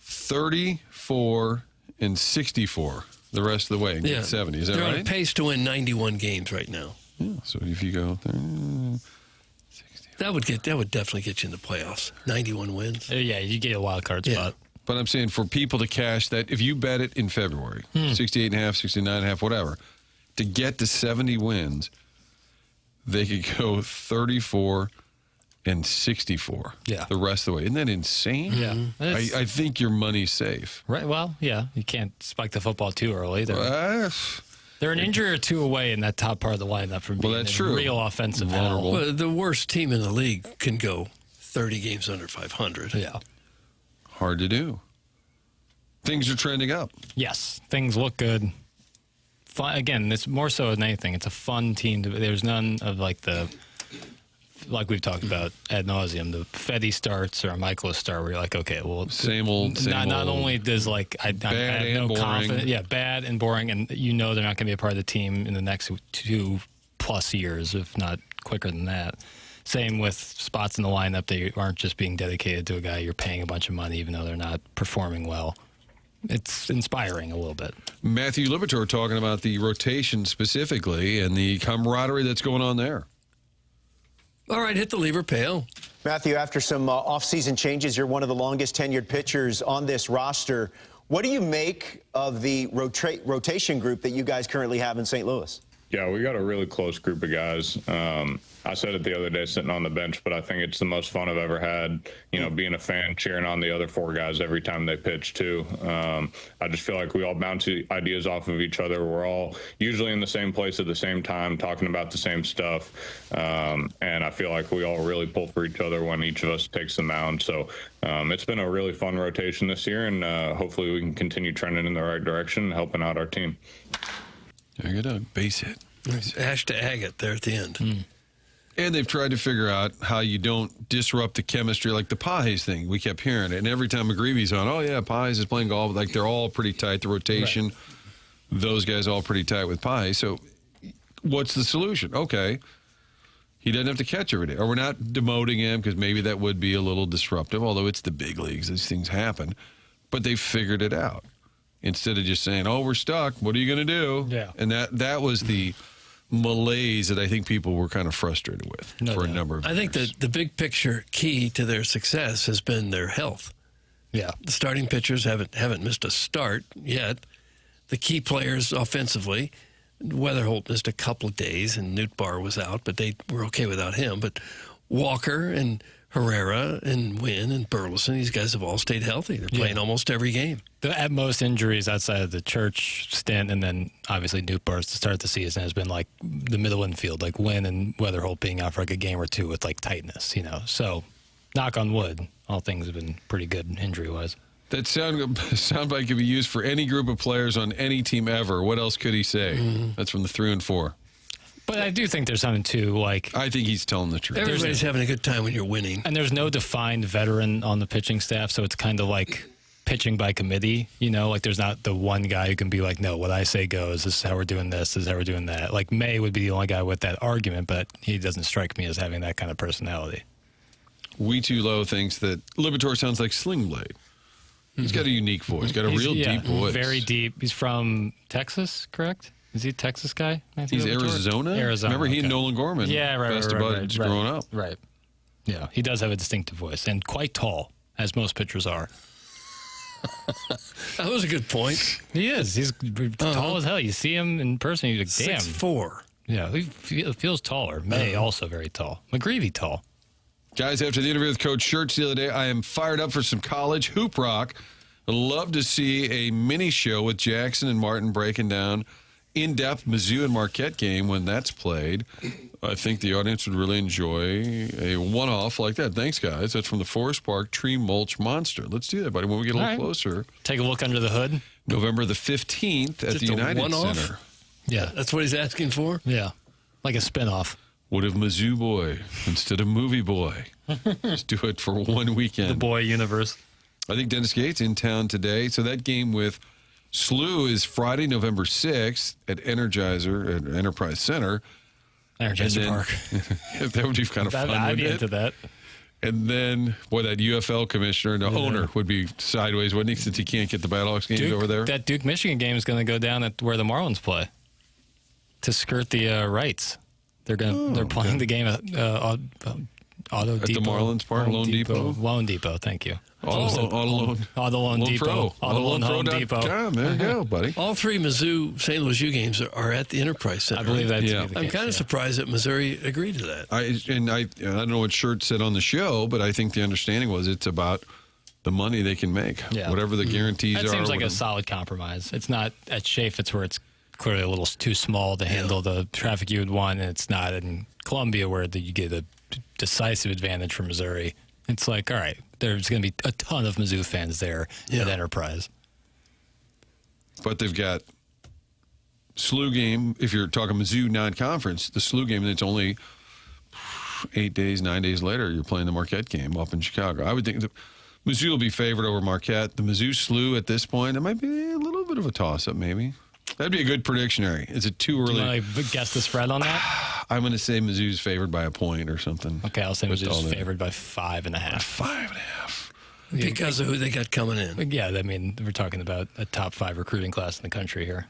Speaker 1: 34 and 64 the rest of the way and get 70. Is that
Speaker 13: They're
Speaker 1: right?
Speaker 13: on a pace to win 91 games right now.
Speaker 1: Yeah, so if you go 30,
Speaker 13: that would definitely get you in the playoffs. 91 wins.
Speaker 3: Yeah, you get a wild card spot.
Speaker 1: But I'm saying for people to cash that, if you bet it in February, 68 and a half, 69 and a half, whatever, to get to 70 wins, they could go 34 and 64 the rest of the way. Isn't that insane?
Speaker 3: Yeah.
Speaker 1: I think your money's safe.
Speaker 3: Right. Well, yeah. You can't spike the football too early. They're an injury or two away in that top part of the lineup from being real offensive hell.
Speaker 13: Well, the worst team in the league can go 30 games under 500.
Speaker 3: Yeah.
Speaker 1: Hard to do. Things are trending up.
Speaker 3: Yes. Things look good. Fun, again, it's more so than anything. It's a fun team. There's none of like we've talked about ad nauseum, the Fetty starts or a Michaelis start where you're like, okay, well,
Speaker 1: same old.
Speaker 3: Not only does I have no confidence, bad and boring, and they're not going to be a part of the team in the next 2+ years, if not quicker than that. Same with spots in the lineup that aren't just being dedicated to a guy you're paying a bunch of money, even though they're not performing well. It's inspiring a little bit.
Speaker 1: Matthew Liberatore talking about the rotation specifically and the camaraderie that's going on there.
Speaker 13: All right, hit the lever, Pale.
Speaker 15: Matthew, after some off-season changes, you're one of the longest tenured pitchers on this roster. What do you make of the rotation group that you guys currently have in St. Louis?
Speaker 16: Yeah, we got a really close group of guys. I said it the other day sitting on the bench, but I think it's the most fun I've ever had, being a fan, cheering on the other 4 guys every time they pitch, too. I just feel like we all bounce ideas off of each other. We're all usually in the same place at the same time, talking about the same stuff. And I feel like we all really pull for each other when each of us takes the mound. So it's been a really fun rotation this year, and hopefully we can continue trending in the right direction and helping out our team.
Speaker 1: There you go, Doug. Base hit.
Speaker 13: #agate there at the end.
Speaker 1: And they've tried to figure out how you don't disrupt the chemistry, like the Pajes thing. We kept hearing it. And every time McGreevy's on, Pajes is playing golf. Like, they're all pretty tight, the rotation. Right. Those guys all pretty tight with Pajes. So what's the solution? Okay, he doesn't have to catch every day. Or we're not demoting him because maybe that would be a little disruptive, although it's the big leagues. These things happen. But they figured it out. Instead of just saying, we're stuck, what are you going to do?
Speaker 3: Yeah.
Speaker 1: And that was the malaise that I think people were kind of frustrated with for a number of years.
Speaker 13: I think that the big picture key to their success has been their health.
Speaker 3: Yeah.
Speaker 13: The starting pitchers haven't missed a start yet. The key players offensively, Weatherholt missed a couple of days and Nootbaar was out, but they were okay without him. But Walker and Herrera and Wynn and Burleson, these guys have all stayed healthy. They're playing almost every game.
Speaker 3: At most injuries outside of the Church stint, and then obviously Nootbaar to start the season has been like the middle infield, like Wynn and Weatherholt being out for like a game or two with like tightness, So knock on wood, all things have been pretty good injury-wise.
Speaker 1: That soundbite could be used for any group of players on any team ever. What else could he say? That's from the 3 and 4.
Speaker 3: But I do think there's something to, like...
Speaker 1: I think he's telling the truth.
Speaker 13: Everybody's having a good time when you're winning.
Speaker 3: And there's no defined veteran on the pitching staff, so it's kind of like pitching by committee, you know? Like, there's not the one guy who can be like, no, what I say goes. This is how we're doing this. This is how we're doing that. Like, May would be the only guy with that argument, but he doesn't strike me as having that kind of personality.
Speaker 1: We Too Low thinks that Liberatore sounds like Sling Blade. He's got a unique voice. He's got a real deep voice.
Speaker 3: Very deep. He's from Texas, correct? Is he a Texas guy?
Speaker 1: He's Arizona? Remember, he and Nolan Gorman best buds growing up.
Speaker 3: Right. Yeah, he does have a distinctive voice and quite tall, as most pitchers are.
Speaker 13: That was a good point.
Speaker 3: He is. He's tall as hell. You see him in person, you're like, damn.
Speaker 13: 6'4".
Speaker 3: Yeah, he feels taller. May also very tall. McGreevy tall.
Speaker 1: Guys, after the interview with Coach Schertz the other day, I am fired up for some college hoop rock. I'd love to see a mini show with Jackson and Martin breaking down in-depth Mizzou and Marquette game when that's played. I think the audience would really enjoy a one-off like that. Thanks, guys. That's from the Forest Park Tree Mulch Monster. Let's do that, buddy, when we get a little closer.
Speaker 3: Take a look under the hood.
Speaker 1: November the 15th at the United Center.
Speaker 13: Yeah. That's what he's asking for?
Speaker 3: Yeah. Like a spinoff.
Speaker 1: What if Mizzou Boy instead of Movie Boy? Just do it for one weekend.
Speaker 3: The boy universe.
Speaker 1: I think Dennis Gates in town today. So that game with SLU is Friday, November 6th at Energizer at Enterprise Center.
Speaker 3: Energizer Park.
Speaker 1: That would be kind of fun,
Speaker 3: I'd be
Speaker 1: wouldn't
Speaker 3: into that.
Speaker 1: And then, boy, that UFL commissioner and the owner would be sideways, wouldn't he, since he can't get the Battlehawks games over there?
Speaker 3: That Duke-Michigan game is going to go down at where the Marlins play to skirt the rights. They're playing the game at Auto Depot.
Speaker 1: At the Marlins Park, Loan Depot?
Speaker 3: Loan Depot, thank you.
Speaker 1: Auto
Speaker 3: Loan Depot. Auto Loan Home Depot.
Speaker 1: There you go, buddy.
Speaker 13: All 3 Mizzou St. Louis U games are at the Enterprise Center.
Speaker 3: I believe that's the
Speaker 13: I'm
Speaker 3: case,
Speaker 13: kind of surprised that Missouri agreed to that.
Speaker 1: I don't know what Schertz said on the show, but I think the understanding was it's about the money they can make.
Speaker 3: Yeah.
Speaker 1: Whatever the guarantees are.
Speaker 3: That seems like a solid compromise. It's not at Chaffetz where it's clearly a little too small to handle the traffic you would want, and it's not in Columbia where you get a decisive advantage for Missouri. It's like, all right, there's going to be a ton of Mizzou fans there at Enterprise.
Speaker 1: But they've got SLU game, if you're talking Mizzou non-conference, the SLU game, and it's only 9 days later, you're playing the Marquette game up in Chicago. I would think that Mizzou will be favored over Marquette. The Mizzou SLU at this point, it might be a little bit of a toss-up maybe. That'd be a good predictionary. Is it too early?
Speaker 3: Do you want to guess the spread on that?
Speaker 1: I'm going to say Mizzou's favored by a point or something.
Speaker 3: Okay, I'll say Mizzou's favored by 5.5.
Speaker 1: 5.5.
Speaker 13: Because of who they got coming in.
Speaker 3: Yeah, I mean, we're talking about a top 5 recruiting class in the country here.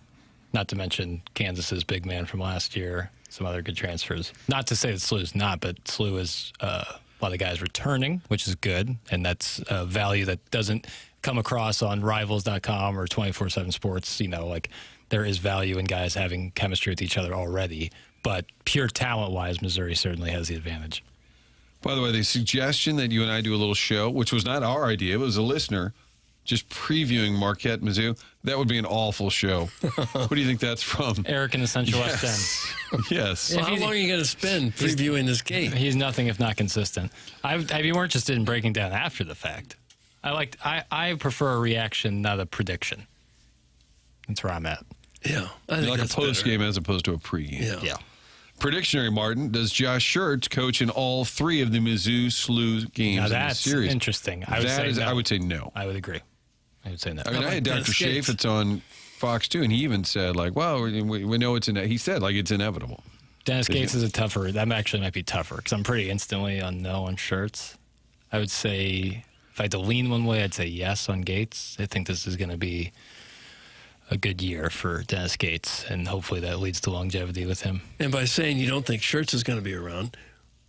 Speaker 3: Not to mention Kansas's big man from last year, some other good transfers. Not to say that SLU's not, but SLU is a lot of guys returning, which is good, and that's a value that doesn't come across on Rivals.com or 24/7 Sports. You know, like there is value in guys having chemistry with each other already, but pure talent-wise, Missouri certainly has the advantage.
Speaker 1: By the way, the suggestion that you and I do a little show, which was not our idea, it was a listener, just previewing Marquette, Mizzou, that would be an awful show. What do you think that's from?
Speaker 3: Eric in the Central West End.
Speaker 1: Yes.
Speaker 13: Well, how long are you going to spend previewing this game?
Speaker 3: He's nothing if not consistent. I'd be more interested in breaking down after the fact. I prefer a reaction, not a prediction. That's where I'm at.
Speaker 13: Yeah.
Speaker 1: I think like a post game as opposed to a pregame.
Speaker 3: Yeah.
Speaker 1: Predictionary, Martin. Does Josh Schertz coach in all 3 of the Mizzou SLU games
Speaker 3: Now
Speaker 1: in
Speaker 3: that's
Speaker 1: the series?
Speaker 3: interesting. I would say no.
Speaker 1: I would say no.
Speaker 3: I would agree. I would say no.
Speaker 1: I mean, I had Dr. Chaffetz on Fox too, and he even said like, "Well, we know it's he said like it's inevitable."
Speaker 3: Dennis Gates is a tougher. That actually might be tougher because I'm pretty instantly on no on Schertz. I would say if I had to lean one way, I'd say yes on Gates. I think this is going to be a good year for Dennis Gates, and hopefully that leads to longevity with him.
Speaker 13: And by saying you don't think Schertz is going to be around,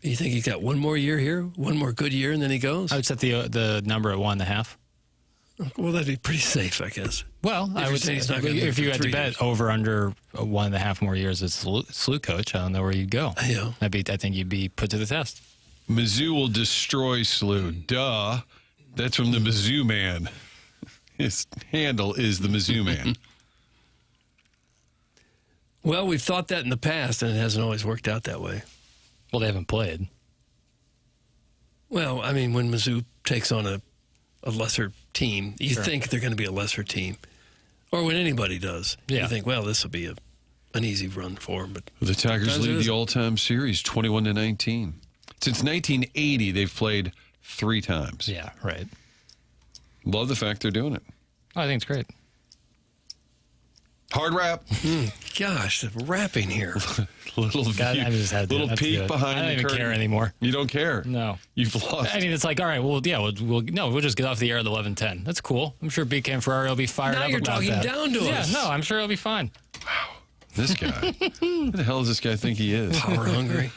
Speaker 13: you think he's got one more year here, one more good year, and then he goes?
Speaker 3: I would set the number at 1.5.
Speaker 13: Well, that'd be pretty safe, I guess.
Speaker 3: Well, I would say if you had to bet over under 1.5 more years as SLU coach, I don't know where you'd go.
Speaker 13: Yeah,
Speaker 3: I think you'd be put to the test.
Speaker 1: Mizzou will destroy SLU. Duh. That's from the Mizzou man. His handle is the Mizzou man.
Speaker 13: Well, we've thought that in the past, and it hasn't always worked out that way.
Speaker 3: Well, they haven't played.
Speaker 13: Well, I mean, when Mizzou takes on a a lesser team, you
Speaker 3: Sure.
Speaker 13: think they're going to be a lesser team. Or when anybody does,
Speaker 3: Yeah.
Speaker 13: you think, well, this will be an easy run for them. But
Speaker 1: The Tigers
Speaker 13: sometimes it
Speaker 1: lead the
Speaker 13: isn't.
Speaker 1: all-time series 21-19. Since 1980, they've played 3 times.
Speaker 3: Yeah, right.
Speaker 1: Love the fact they're doing it.
Speaker 3: I think it's great.
Speaker 1: Hard rap.
Speaker 13: Gosh, the rapping here.
Speaker 1: Little
Speaker 3: God,
Speaker 1: view,
Speaker 3: I just had to-
Speaker 1: little
Speaker 3: I have to
Speaker 1: peek
Speaker 3: do it.
Speaker 1: behind
Speaker 3: I don't
Speaker 1: the
Speaker 3: even
Speaker 1: curtain.
Speaker 3: care anymore.
Speaker 1: You don't care.
Speaker 3: No.
Speaker 1: You've lost.
Speaker 3: I mean, it's like, all right, well, yeah, we'll just get off the air at 11:10. That's cool. I'm sure BK and Ferrari will be fired
Speaker 13: Now
Speaker 3: up
Speaker 13: you're
Speaker 3: about
Speaker 13: talking
Speaker 3: that.
Speaker 13: down to us.
Speaker 3: Yeah, no, I'm sure it'll be fine.
Speaker 1: This guy. Who the hell does this guy think he is?
Speaker 13: Power hungry.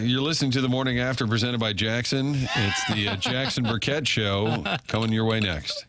Speaker 1: You're listening to The Morning After, presented by Jackson. It's the Jackson Burkett Show coming your way next.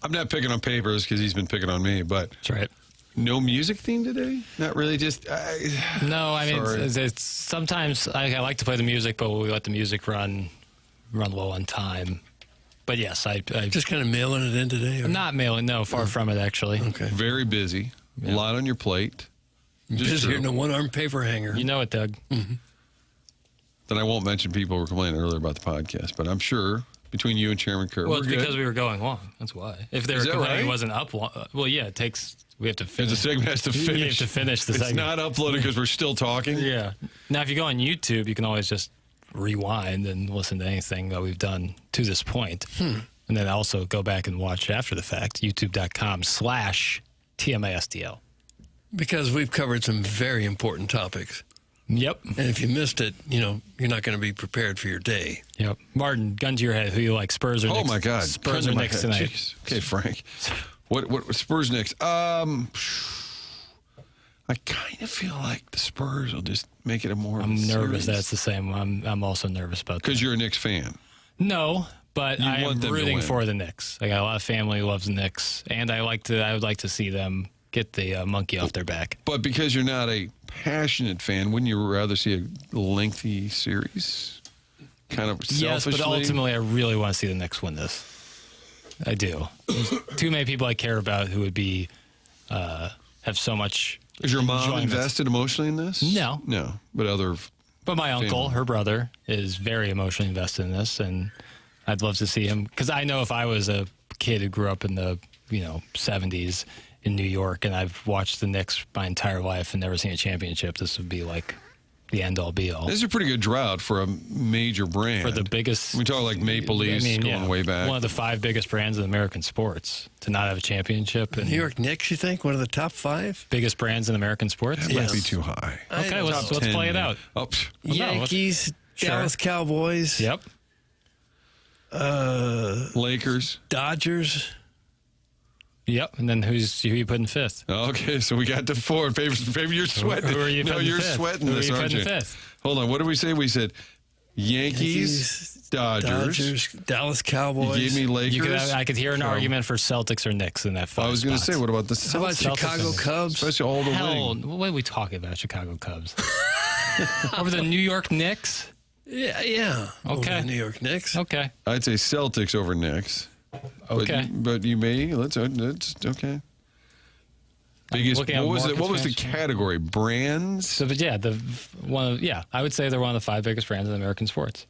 Speaker 1: I'm not picking on Papers because he's been picking on me, but
Speaker 2: That's right.
Speaker 1: no music theme today? Not really, just...
Speaker 3: No, I mean,
Speaker 1: Sorry.
Speaker 3: it's sometimes I like to play the music, but we let the music run low on time. But yes, I
Speaker 2: Just kind of mailing it in today? Or?
Speaker 3: I'm not mailing. No, far from it, actually.
Speaker 2: Okay.
Speaker 1: Very busy. A lot on your plate. Just
Speaker 2: Busier
Speaker 1: true.
Speaker 2: than a one-arm paper hanger.
Speaker 3: You know it, Doug.
Speaker 1: Then I won't mention people were complaining earlier about the podcast, but I'm sure between you and Chairman Kerr,
Speaker 3: Well,
Speaker 1: we're
Speaker 3: it's
Speaker 1: good.
Speaker 3: because we were going long. That's why. If they were
Speaker 1: Is that
Speaker 3: complaining
Speaker 1: right?
Speaker 3: it wasn't up, well, yeah, we have to finish.
Speaker 1: The segment has to finish.
Speaker 3: We have to finish the
Speaker 1: It's
Speaker 3: segment.
Speaker 1: not uploaded because we're still talking?
Speaker 3: Yeah. Now, if you go on YouTube, you can always just rewind and listen to anything that we've done to this point. And then also go back and watch after the fact, youtube.com/TMASDL.
Speaker 2: Because we've covered some very important topics.
Speaker 3: Yep.
Speaker 2: And if you missed it, you're not going to be prepared for your day.
Speaker 3: Yep. Martin, gun to your head. Who you like, Spurs or Knicks?
Speaker 1: Oh, my God.
Speaker 3: Spurs
Speaker 1: Gun
Speaker 3: or
Speaker 1: to my
Speaker 3: Knicks
Speaker 1: head.
Speaker 3: tonight?
Speaker 1: Jeez. Okay, Frank. What Spurs next? I kind of feel like the Spurs will just make it a more.
Speaker 3: I'm nervous
Speaker 1: series.
Speaker 3: that's the same. I'm also nervous about that.
Speaker 1: Because you're a Knicks fan.
Speaker 3: No, but
Speaker 1: You
Speaker 3: I am
Speaker 1: want them to
Speaker 3: rooting
Speaker 1: win.
Speaker 3: for the Knicks. I got a lot of family who loves the Knicks, and I would like to see them get the monkey off their back.
Speaker 1: But because you're not a passionate fan, wouldn't you rather see a lengthy series? Kind of
Speaker 3: Yes,
Speaker 1: selfishly?
Speaker 3: but ultimately, I really want to see the Knicks win this. I do. There's too many people I care about who would be have so much.
Speaker 1: Is your mom
Speaker 3: enjoyment.
Speaker 1: invested emotionally in this?
Speaker 3: No.
Speaker 1: No, but other.
Speaker 3: But my uncle,
Speaker 1: family.
Speaker 3: her brother, is very emotionally invested in this, and I'd love to see him because I know if I was a kid who grew up in the 70s in New York and I've watched the Knicks my entire life and never seen a championship, this would be like the end all be all.
Speaker 1: This is a pretty good drought for a major brand.
Speaker 3: For the biggest,
Speaker 1: we talk like Maple Leafs going way back.
Speaker 3: One of the 5 biggest brands in American sports to not have a championship. And
Speaker 2: New York Knicks, you think? One of the top 5?
Speaker 3: biggest brands in American sports?
Speaker 1: That might be too high.
Speaker 3: Okay, let's
Speaker 1: Top 10,
Speaker 3: play it out.
Speaker 1: Oh,
Speaker 2: Yankees,
Speaker 3: Sure.
Speaker 2: Dallas Cowboys.
Speaker 3: Yep.
Speaker 1: Lakers.
Speaker 2: Dodgers.
Speaker 3: Yep. And then who you putting 5th?
Speaker 1: Okay, so we got to 4. Favorite, you're sweating.
Speaker 3: Who are you
Speaker 1: no,
Speaker 3: putting
Speaker 1: you're
Speaker 3: 5th?
Speaker 1: sweating
Speaker 3: Who
Speaker 1: this,
Speaker 3: are you
Speaker 1: aren't you?
Speaker 3: putting 5th?
Speaker 1: Hold on. What did we say? We said Yankees, Dodgers.
Speaker 2: Dallas Cowboys.
Speaker 1: You gave me Lakers.
Speaker 3: I could hear an argument for Celtics or Knicks in that 5
Speaker 1: I was going to
Speaker 3: spots.
Speaker 1: say, what about the
Speaker 2: How about
Speaker 1: Celtics?
Speaker 2: Chicago Cubs?
Speaker 1: Especially all the
Speaker 3: Hell,
Speaker 1: wing.
Speaker 3: what are we talking about, Chicago Cubs? Over the New York Knicks?
Speaker 2: Yeah. Over
Speaker 3: Okay.
Speaker 2: the New York Knicks.
Speaker 3: Okay.
Speaker 1: I'd say Celtics over Knicks.
Speaker 3: Okay.
Speaker 1: But you may. Let's okay. Biggest.
Speaker 3: looking at
Speaker 1: What was
Speaker 3: market
Speaker 1: What was the
Speaker 3: expansion.
Speaker 1: category? Brands.
Speaker 3: So, but yeah, I would say they're one of the 5 biggest brands in American sports.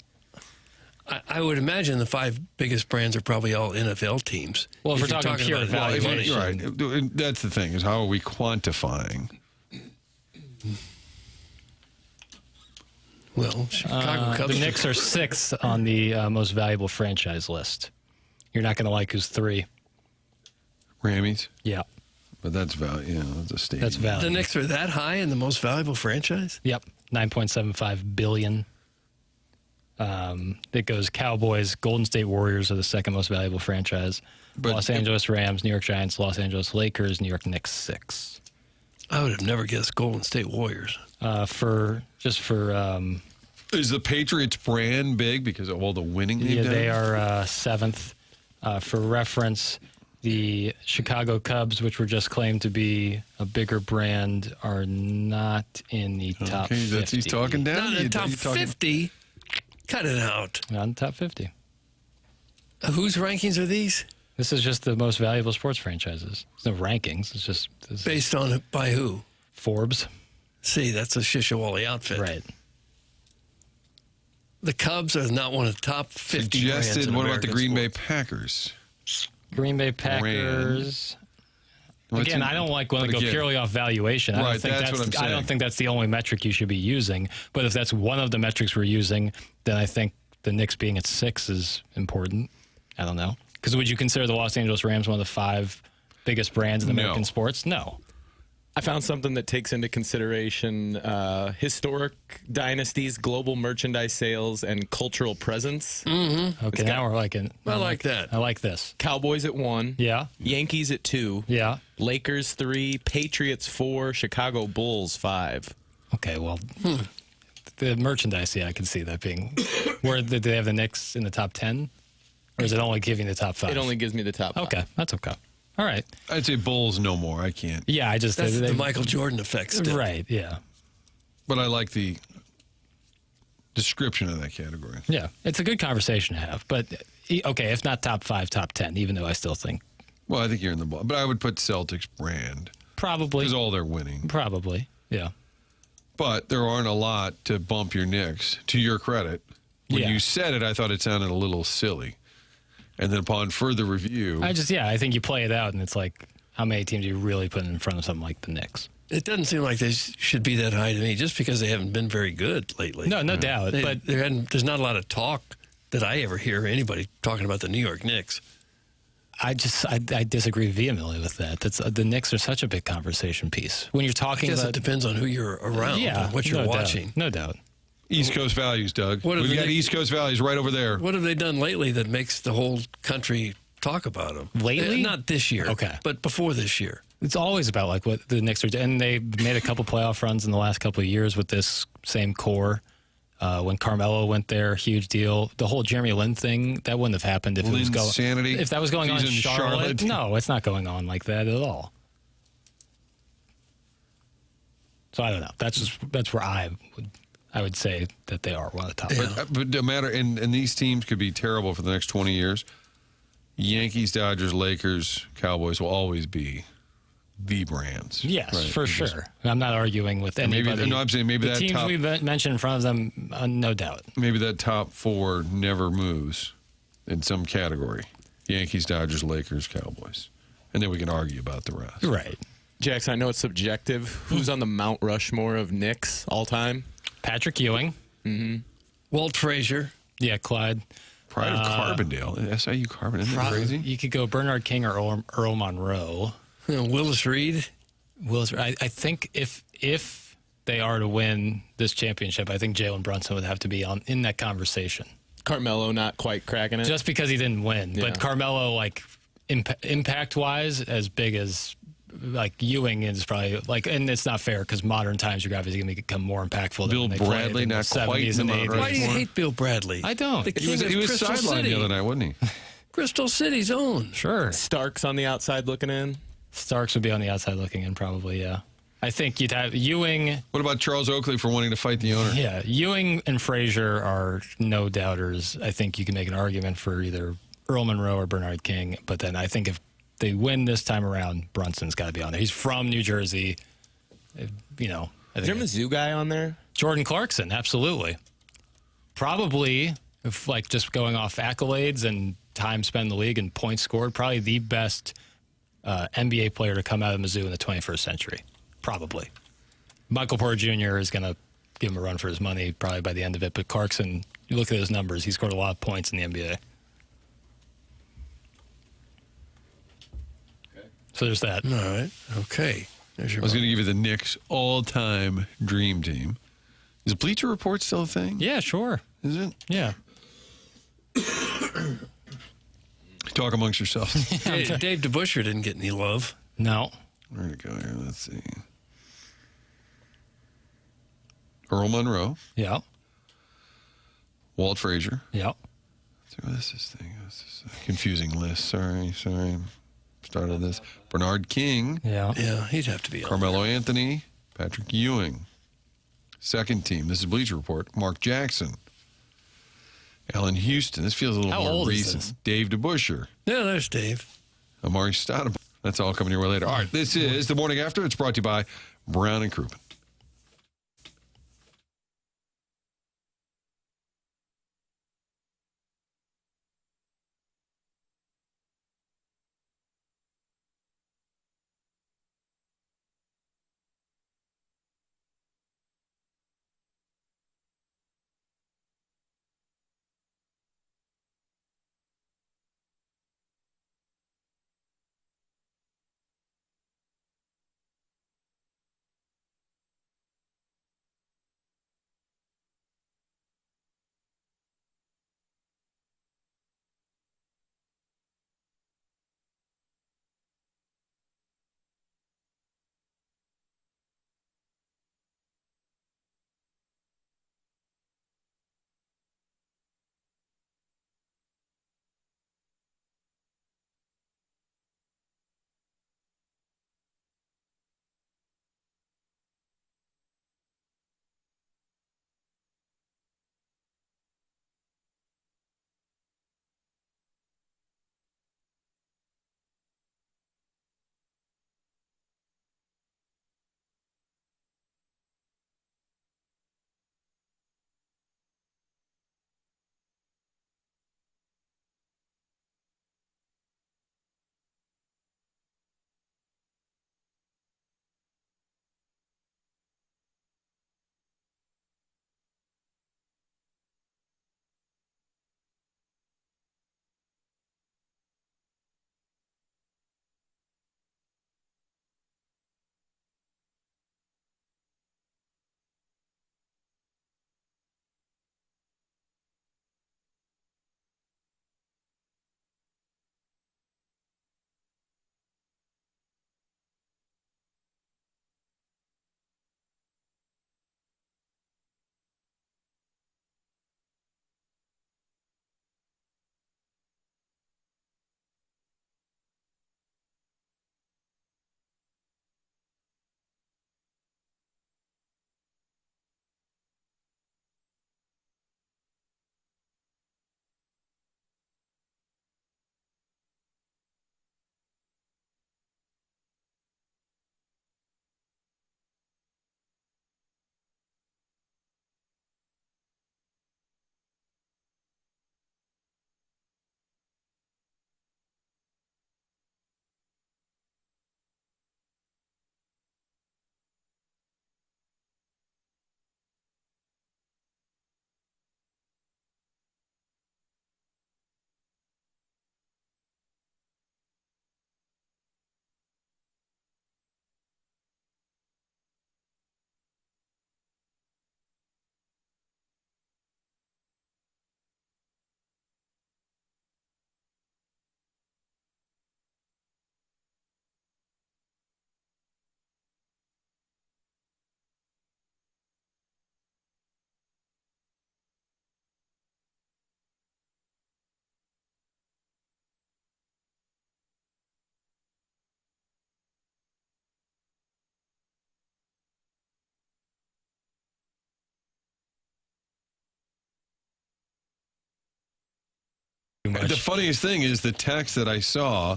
Speaker 2: I would imagine the 5 biggest brands are probably all NFL teams.
Speaker 3: Well, if we're
Speaker 2: you're
Speaker 3: talking pure
Speaker 2: about
Speaker 3: value,
Speaker 2: money.
Speaker 1: You're right. That's the thing. Is how are we quantifying?
Speaker 2: Well, Chicago Cubs.
Speaker 3: The Knicks are 6th on the most valuable franchise list. You're not going to like who's 3.
Speaker 1: Rammies.
Speaker 3: Yeah,
Speaker 1: But that's value. That's a stadium.
Speaker 3: that's value.
Speaker 2: The Knicks are that high in the most valuable franchise?
Speaker 3: Yep, $9.75 billion. It goes Cowboys, Golden State Warriors are the 2nd most valuable franchise.
Speaker 1: But
Speaker 3: Los Angeles Rams, New York Giants, Los Angeles Lakers, New York Knicks 6.
Speaker 2: I would have never guessed Golden State Warriors.
Speaker 1: Is the Patriots brand big because of all the winning they've done?
Speaker 3: They are 7th. For reference, the Chicago Cubs, which were just claimed to be a bigger brand, are not in the top 50.
Speaker 1: He's talking down.
Speaker 2: Not in the top
Speaker 1: He's talking-
Speaker 3: 50?
Speaker 2: Cut it out.
Speaker 3: Not in the top 50.
Speaker 2: Whose rankings are these?
Speaker 3: This is just the most valuable sports franchises. There's no rankings. It's just
Speaker 2: Based on by who?
Speaker 3: Forbes.
Speaker 2: See, that's a Shishawali outfit.
Speaker 3: Right.
Speaker 2: The Cubs are not one of the top 50 brands
Speaker 1: Suggested.
Speaker 2: in
Speaker 1: What about the
Speaker 2: American
Speaker 1: Green Bay
Speaker 2: sports.
Speaker 1: Packers?
Speaker 3: Green Bay Packers.
Speaker 1: What's
Speaker 3: Again,
Speaker 1: in-
Speaker 3: I don't want to
Speaker 1: but
Speaker 3: go
Speaker 1: again-
Speaker 3: purely off valuation. I
Speaker 1: Right,
Speaker 3: don't think
Speaker 1: that's what I'm
Speaker 3: I don't
Speaker 1: saying.
Speaker 3: think that's the only metric you should be using. But if that's one of the metrics we're using, then I think the Knicks being at 6 is important. I don't know. Because would you consider the Los Angeles Rams one of the 5 biggest brands in American sports? No.
Speaker 6: I found something that takes into consideration historic dynasties, global merchandise sales, and cultural presence.
Speaker 2: Mm-hmm.
Speaker 3: Okay, now we're liking.
Speaker 2: I like that.
Speaker 3: I like this.
Speaker 6: Cowboys at 1.
Speaker 3: Yeah.
Speaker 6: Yankees at 2.
Speaker 3: Yeah.
Speaker 6: Lakers 3. Patriots 4. Chicago Bulls 5.
Speaker 3: Okay, well, the merchandise, yeah, I can see that being. Where did they have the Knicks in the top 10? Or is it only giving the top 5?
Speaker 6: It only gives me the top 5.
Speaker 3: Okay, that's okay. All right.
Speaker 1: I'd say Bulls no more. I can't.
Speaker 3: Yeah, I just...
Speaker 13: That's the Michael Jordan effect still.
Speaker 3: Right, yeah.
Speaker 1: But I like the description of that category.
Speaker 3: Yeah, it's a good conversation to have. But, okay, if not top 5, top 10, even though I still think...
Speaker 1: Well, I think you're in the ball. But I would put Celtics brand.
Speaker 3: Probably.
Speaker 1: Because all they're winning.
Speaker 3: Probably, yeah.
Speaker 1: But there aren't a lot to bump your Knicks, to your credit. When you said it, I thought it sounded a little silly. And then upon further review...
Speaker 3: I think you play it out, and it's like, how many teams are you really putting in front of something like the Knicks?
Speaker 13: It doesn't seem like they should be that high to me, just because they haven't been very good lately.
Speaker 3: No doubt. But
Speaker 13: there's not a lot of talk that I ever hear anybody talking about the New York Knicks.
Speaker 3: I disagree vehemently with that. The Knicks are such a big conversation piece. When you're talking about...
Speaker 13: it depends on who you're around and what you're watching.
Speaker 3: No doubt.
Speaker 1: East Coast values, Doug. We've got East Coast values right over there.
Speaker 13: What have they done lately that makes the whole country talk about them?
Speaker 3: Lately?
Speaker 13: Not this year.
Speaker 3: Okay.
Speaker 13: But before this year.
Speaker 3: It's always about like what the Knicks are doing. And they made a couple playoff runs in the last couple of years with this same core. When Carmelo went there, huge deal. The whole Jeremy Lin thing, that wouldn't have happened if it was going.
Speaker 1: Insanity.
Speaker 3: If that was going on in Charlotte. No, it's not going on like that at all. So I don't know. That's where I would say that they are one of the top.
Speaker 1: But no matter, and these teams could be terrible for the next 20 years. Yankees, Dodgers, Lakers, Cowboys will always be the brands.
Speaker 3: Yes,
Speaker 1: right?
Speaker 3: for sure. I'm not arguing with anybody.
Speaker 1: I'm saying maybe
Speaker 3: the
Speaker 1: that
Speaker 3: teams
Speaker 1: top,
Speaker 3: we mentioned in front of them, no doubt.
Speaker 1: Maybe that top 4 never moves in some category. Yankees, Dodgers, Lakers, Cowboys. And then we can argue about the rest.
Speaker 3: Right.
Speaker 6: Jackson, I know it's subjective. Who's on the Mount Rushmore of Knicks all time?
Speaker 3: Patrick Ewing.
Speaker 6: Mm-hmm.
Speaker 13: Walt Frazier.
Speaker 3: Yeah, Clyde.
Speaker 1: Pride of Carbondale. SIU Carbondale. Isn't that crazy?
Speaker 3: You could go Bernard King or Earl Monroe.
Speaker 13: Willis Reed.
Speaker 3: I think if they are to win this championship, I think Jalen Brunson would have to be in that conversation.
Speaker 6: Carmelo not quite cracking it?
Speaker 3: Just because he didn't win.
Speaker 6: Yeah.
Speaker 3: But Carmelo, like, impact-wise, as big as... Like Ewing is probably like, and it's not fair because modern times your guys are going to become more impactful.
Speaker 1: Bill
Speaker 3: than
Speaker 1: Bradley, not quite in the Mount
Speaker 13: Why do you hate Bill Bradley?
Speaker 3: I don't.
Speaker 1: He was sidelined the other night, wasn't he?
Speaker 13: Crystal City's own.
Speaker 3: Sure.
Speaker 6: Starks on the outside looking in.
Speaker 3: Starks would be on the outside looking in, probably. Yeah. I think you'd have Ewing.
Speaker 1: What about Charles Oakley for wanting to fight the owner?
Speaker 3: Yeah, Ewing and Frazier are no doubters. I think you can make an argument for either Earl Monroe or Bernard King, but then I think if they win this time around, Brunson's got to be on there. He's from New Jersey. You know.
Speaker 6: Is there a Mizzou guy on there?
Speaker 3: Jordan Clarkson, absolutely. Probably, if like just going off accolades and time spent in the league and points scored, probably the best NBA player to come out of Mizzou in the 21st century. Probably. Michael Porter Jr. is going to give him a run for his money probably by the end of it. But Clarkson, you look at his numbers, he scored a lot of points in the NBA. So there's that.
Speaker 13: All right. Okay.
Speaker 1: I was going to give you the Knicks all-time dream team. Is Bleacher Report still a thing?
Speaker 3: Yeah, sure.
Speaker 1: Is it?
Speaker 3: Yeah.
Speaker 1: Talk amongst yourselves.
Speaker 13: Dave DeBusschere didn't get any love.
Speaker 3: No.
Speaker 1: Where'd it go here? Let's see. Earl Monroe.
Speaker 3: Yeah.
Speaker 1: Walt Frazier.
Speaker 3: Yeah.
Speaker 1: This is a confusing list. Sorry. Started this. Bernard King.
Speaker 3: Yeah.
Speaker 13: Yeah, he'd have to be on
Speaker 1: Carmelo Anthony. Patrick Ewing. Second team. This is Bleacher Report. Mark Jackson. Allen Houston. This feels a little more recent. Dave DeBusschere.
Speaker 13: Yeah, there's Dave.
Speaker 1: Amari Stoudemire. That's all coming your way later. All right, this is The Morning After. It's brought to you by Brown and Crouppen. The funniest thing is the text that I saw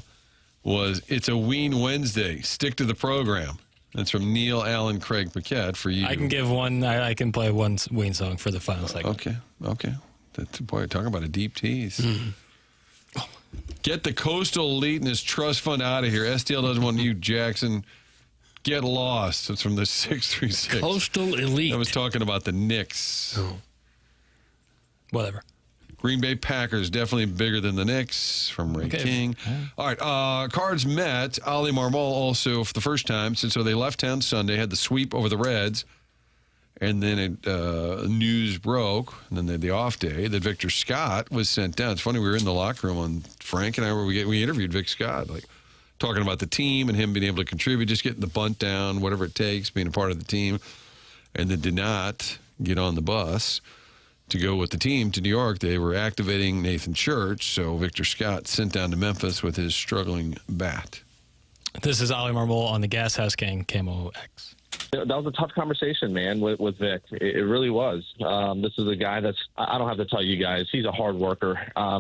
Speaker 1: was, "It's a Ween Wednesday. Stick to the program." That's from Neil Allen Craig Paquette for you.
Speaker 3: I can give one. I can play one Ween song for the final segment.
Speaker 1: Okay. That's, boy, talking about a deep tease. Get the Coastal Elite and his trust fund out of here. STL doesn't want you, Jackson. Get lost. It's from the 636.
Speaker 13: Coastal Elite.
Speaker 1: I was talking about the Knicks.
Speaker 13: Oh.
Speaker 3: Whatever.
Speaker 1: Green Bay Packers, definitely bigger than the Knicks, from Ray King. All right, Cards met. Ali Marmol also, for the first time since they left town Sunday, had the sweep over the Reds. And then news broke, and then they had the off day, that Victor Scott was sent down. It's funny, we were in the locker room on Frank and I, where we interviewed Vic Scott, like talking about the team and him being able to contribute, just getting the bunt down, whatever it takes, being a part of the team. And then did not get on the bus to go with the team to New York. They were activating Nathan Church, so Victor Scott sent down to Memphis with his struggling bat.
Speaker 3: This is Ali Marmol on the Gas House Gang KMOX.
Speaker 17: That was a tough conversation, man, with Vic. It really was. This is a guy that's, I don't have to tell you guys, he's a hard worker.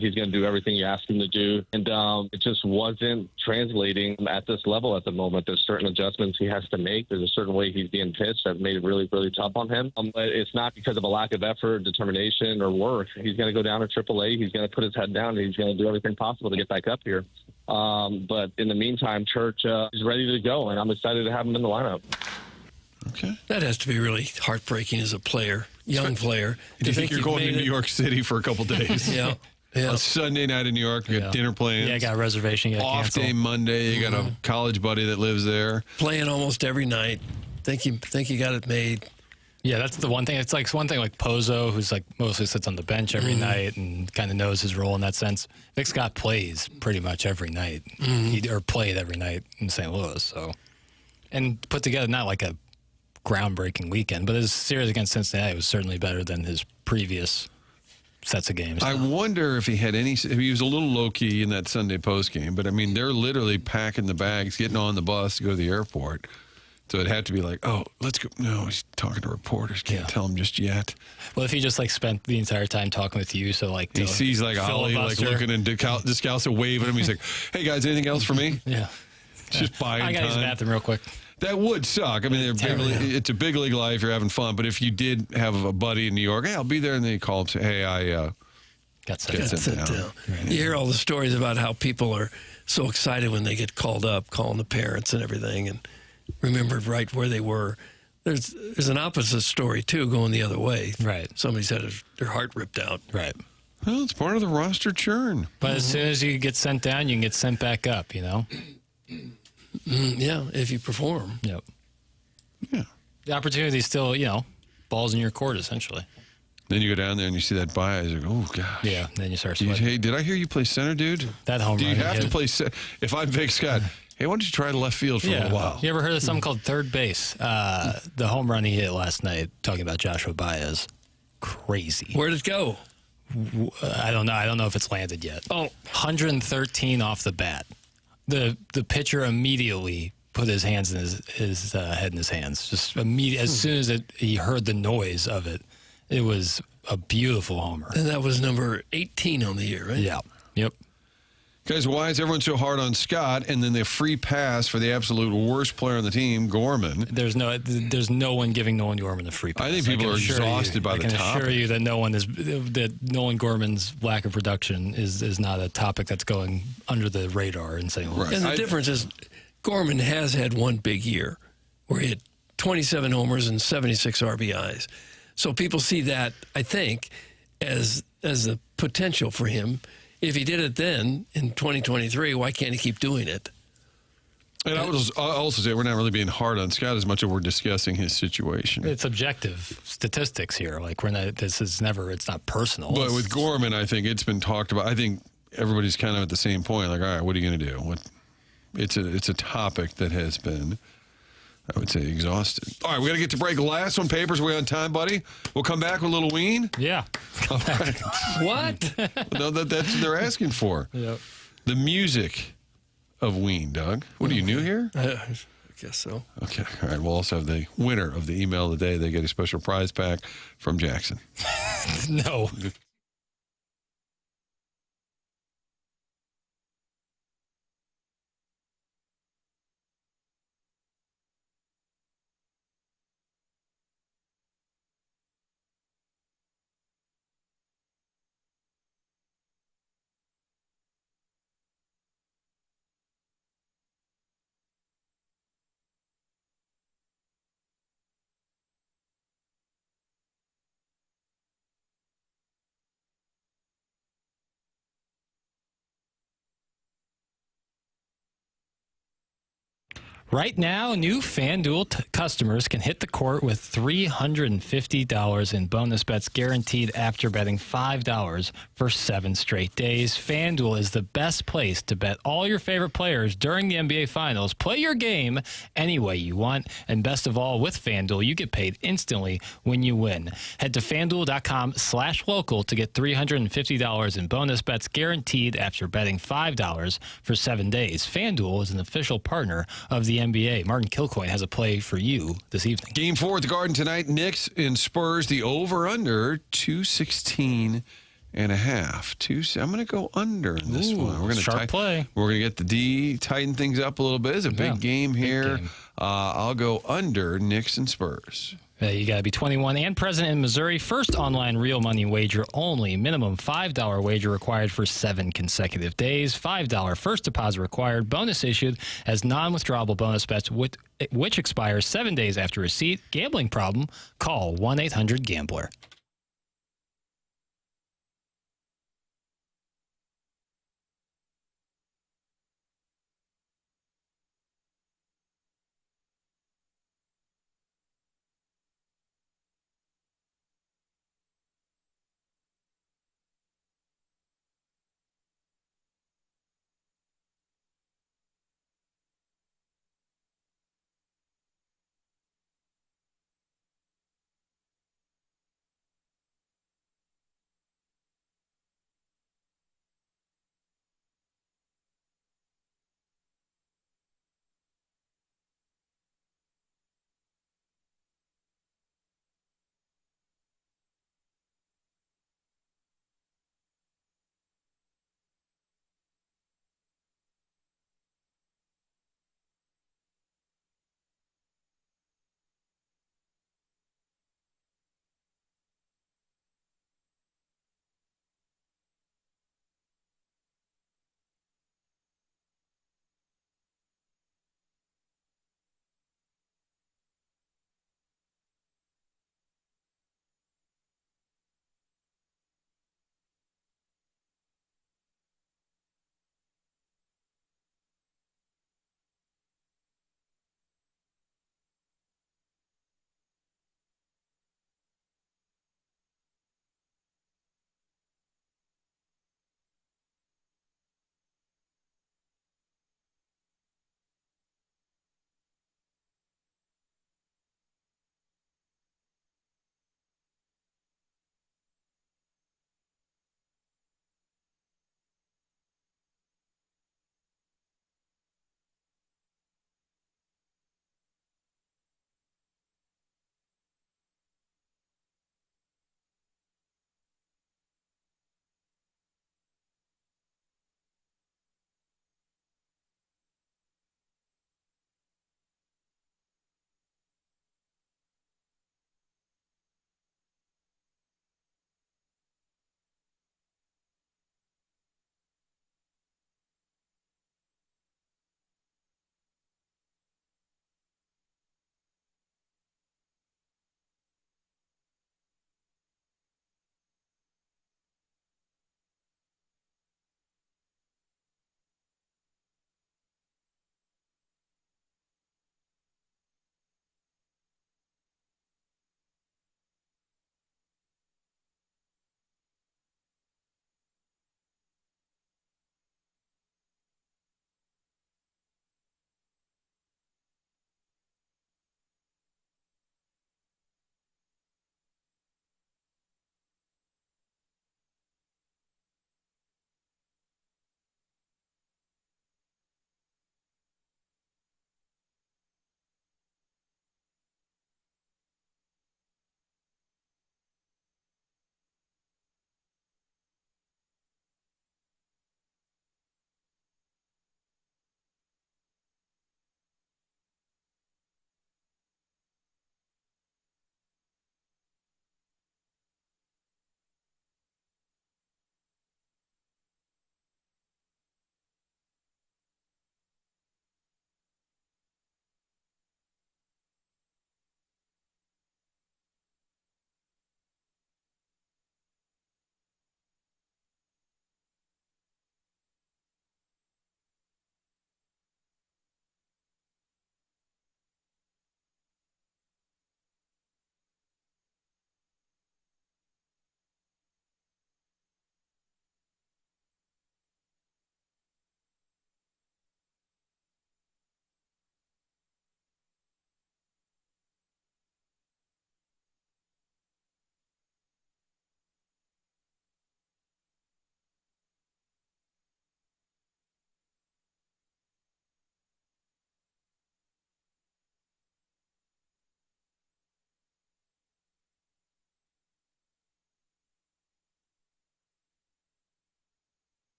Speaker 17: He's going to do everything you ask him to do. And it just wasn't translating at this level at the moment. There's certain adjustments he has to make. There's a certain way he's being pitched that made it really, really tough on him. But it's not because of a lack of effort, determination, or work. He's going to go down to AAA. He's going to put his head down, and he's going to do everything possible to get back up here. But in the meantime, Church is ready to go, and I'm excited to have him in the lineup.
Speaker 1: Okay.
Speaker 13: That has to be really heartbreaking as a player, young player.
Speaker 1: Do you think you're going to New York City for a couple days?
Speaker 13: Yeah.
Speaker 1: A Sunday night in New York, you got dinner plans.
Speaker 3: Yeah, I got a reservation.
Speaker 1: Off day Monday, you got a college buddy that lives there.
Speaker 13: Playing almost every night. Think you got it made.
Speaker 3: Yeah, that's the one thing. It's like one thing like Pozo, who's like mostly sits on the bench every night and kind of knows his role in that sense. Vic Scott plays pretty much every night, or played every night in St. Louis. So, and put together not like a groundbreaking weekend, but his series against Cincinnati was certainly better than his previous sets of games.
Speaker 1: I wonder if he had any. If he was a little low key in that Sunday post game, but I mean, they're literally packing the bags, getting on the bus to go to the airport. So it'd have to be like, oh, let's go. No, he's talking to reporters. Can't tell him just yet.
Speaker 3: Well, if he just like spent the entire time talking with you, so like
Speaker 1: he sees like Ollie like looking and Descalso waving him. He's like, hey guys, anything else for me?
Speaker 3: Yeah,
Speaker 1: just buying
Speaker 3: I got
Speaker 1: time.
Speaker 3: his bathroom real quick.
Speaker 1: That would suck. I mean, it's a big league life. You're having fun. But if you did have a buddy in New York, hey, I'll be there, and then you call him and say, hey, I
Speaker 3: got sent down.
Speaker 13: You hear all the stories about how people are so excited when they get called up, calling the parents and everything, and remembered right where they were. There's an opposite story, too, going the other way.
Speaker 3: Right.
Speaker 13: Somebody's had their heart ripped out.
Speaker 3: Right.
Speaker 1: Well, it's part of the roster churn.
Speaker 3: But as soon as you get sent down, you can get sent back up, you know?
Speaker 13: Yeah, if you perform.
Speaker 3: Yep.
Speaker 1: Yeah.
Speaker 3: The opportunity is still, balls in your court, essentially.
Speaker 1: Then you go down there and you see that buy. You're like, oh, gosh.
Speaker 3: Yeah, then you start sweating.
Speaker 1: Hey, did I hear you play center, dude?
Speaker 3: That home
Speaker 1: Do
Speaker 3: run.
Speaker 1: you have to play center? If I'm Vic Scott, hey, why don't you try left field for a while?
Speaker 3: You ever heard of something called third base? The home run he hit last night, talking about Joshua Baez. Crazy.
Speaker 13: Where'd it go?
Speaker 3: I don't know. I don't know if it's landed yet. 113 off the bat. The pitcher immediately put his hands in his head in his hands. Just immediately, as soon as he heard the noise of it, it was a beautiful homer.
Speaker 13: And that was number 18 on the year, right?
Speaker 3: Yeah. Yep.
Speaker 1: Guys, why is everyone so hard on Scott? And then the free pass for the absolute worst player on the team, Gorman.
Speaker 3: There's no one giving Nolan Gorman the free pass.
Speaker 1: I think people are exhausted by the topic.
Speaker 3: I can assure you that Nolan Gorman's lack of production is not a topic that's going under the radar in St. Louis.
Speaker 1: Right.
Speaker 13: And the difference is Gorman has had one big year where he had 27 homers and 76 RBIs. So people see that, I think, as the potential for him. If he did it then in 2023, why can't he keep doing it?
Speaker 1: And I would also say we're not really being hard on Scott as much as we're discussing his situation.
Speaker 3: It's objective statistics here. Like it's not personal.
Speaker 1: But with Gorman, I think it's been talked about. I think everybody's kind of at the same point. Like, all right, what are you going to do? It's a topic that has been, I would say, exhausted. All right, we got to get to break. Last one, papers. Are we on time, buddy? We'll come back with a little Ween.
Speaker 3: Yeah.
Speaker 1: All right.
Speaker 13: What?
Speaker 1: No, that's what they're asking for.
Speaker 3: Yep.
Speaker 1: The music of Ween, Doug. What are you new here?
Speaker 13: I guess so.
Speaker 1: Okay. All right. We'll also have the winner of the email of the day. They get a special prize pack from Jackson.
Speaker 3: No. Right now, new FanDuel customers can hit the court with $350 in bonus bets guaranteed after betting $5 for 7 straight days. FanDuel is the best place to bet all your favorite players during the NBA Finals. Play your game any way you want, and best of all, with FanDuel, you get paid instantly when you win. Head to FanDuel.com/local to get $350 in bonus bets guaranteed after betting $5 for 7 days. FanDuel is an official partner of the NBA. Martin Kilcoyne has a play for you this evening.
Speaker 1: Game 4 at the Garden tonight. Knicks and Spurs. The over/under 216 and a half. I'm going to go under in this one. We're going
Speaker 3: sharp play.
Speaker 1: We're going to get the D, tighten things up a little bit. It's a big game here. Big game. I'll go under Knicks and Spurs.
Speaker 3: You got to be 21 and present in Missouri. First online real money wager only. Minimum $5 wager required for 7 consecutive days. $5 first deposit required. Bonus issued as non-withdrawable bonus bets which expires 7 days after receipt. Gambling problem? Call 1-800-GAMBLER.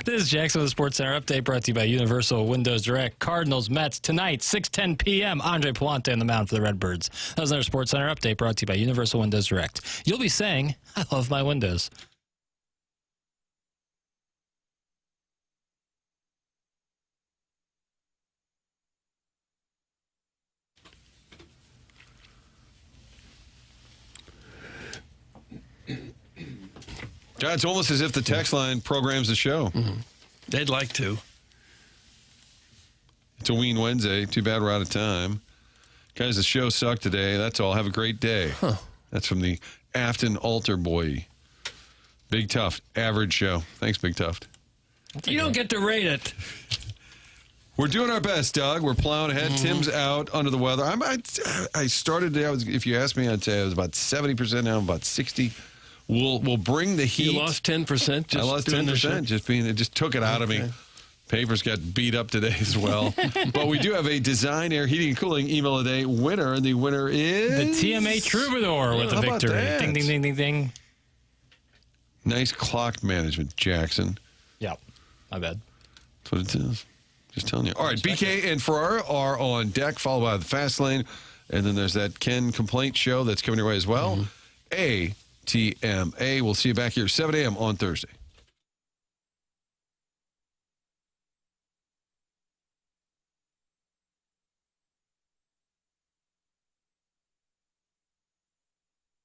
Speaker 3: This is Jackson with the Sports Center update brought to you by Universal Windows Direct. Cardinals, Mets tonight, 6:10 p.m. Andre Palante on the mound for the Redbirds. That was another Sports Center update brought to you by Universal Windows Direct. You'll be saying, I love my windows.
Speaker 1: God, it's almost as if the text line programs the show.
Speaker 13: Mm-hmm. They'd like to.
Speaker 1: It's a Ween Wednesday. Too bad we're out of time. Guys, the show sucked today. That's all. Have a great day.
Speaker 13: Huh.
Speaker 1: That's from the Afton Altar Boy. Big Tuft, average show. Thanks, Big Tuft.
Speaker 13: You don't get to rate it.
Speaker 1: We're doing our best, Doug. We're plowing ahead. Tim's out under the weather. I started today. If you asked me, I'd say I was about 70%. Now I'm about 60%. We'll bring the heat.
Speaker 13: You lost 10%.
Speaker 1: I lost 10%. It just took it out of me. Papers got beat up today as well. But we do have a Design Air Heating and Cooling Email a Day winner, and the winner is
Speaker 3: the TMA Troubadour with the victory. Ding, ding, ding, ding, ding.
Speaker 1: Nice clock management, Jackson.
Speaker 3: Yep, my bad.
Speaker 1: That's what it is. Just telling you. All right, BK and Ferrara are on deck, followed by the Fast Lane. And then there's that Ken Complaint show that's coming your way as well. ATMA. We'll see you back here 7 a.m. on Thursday.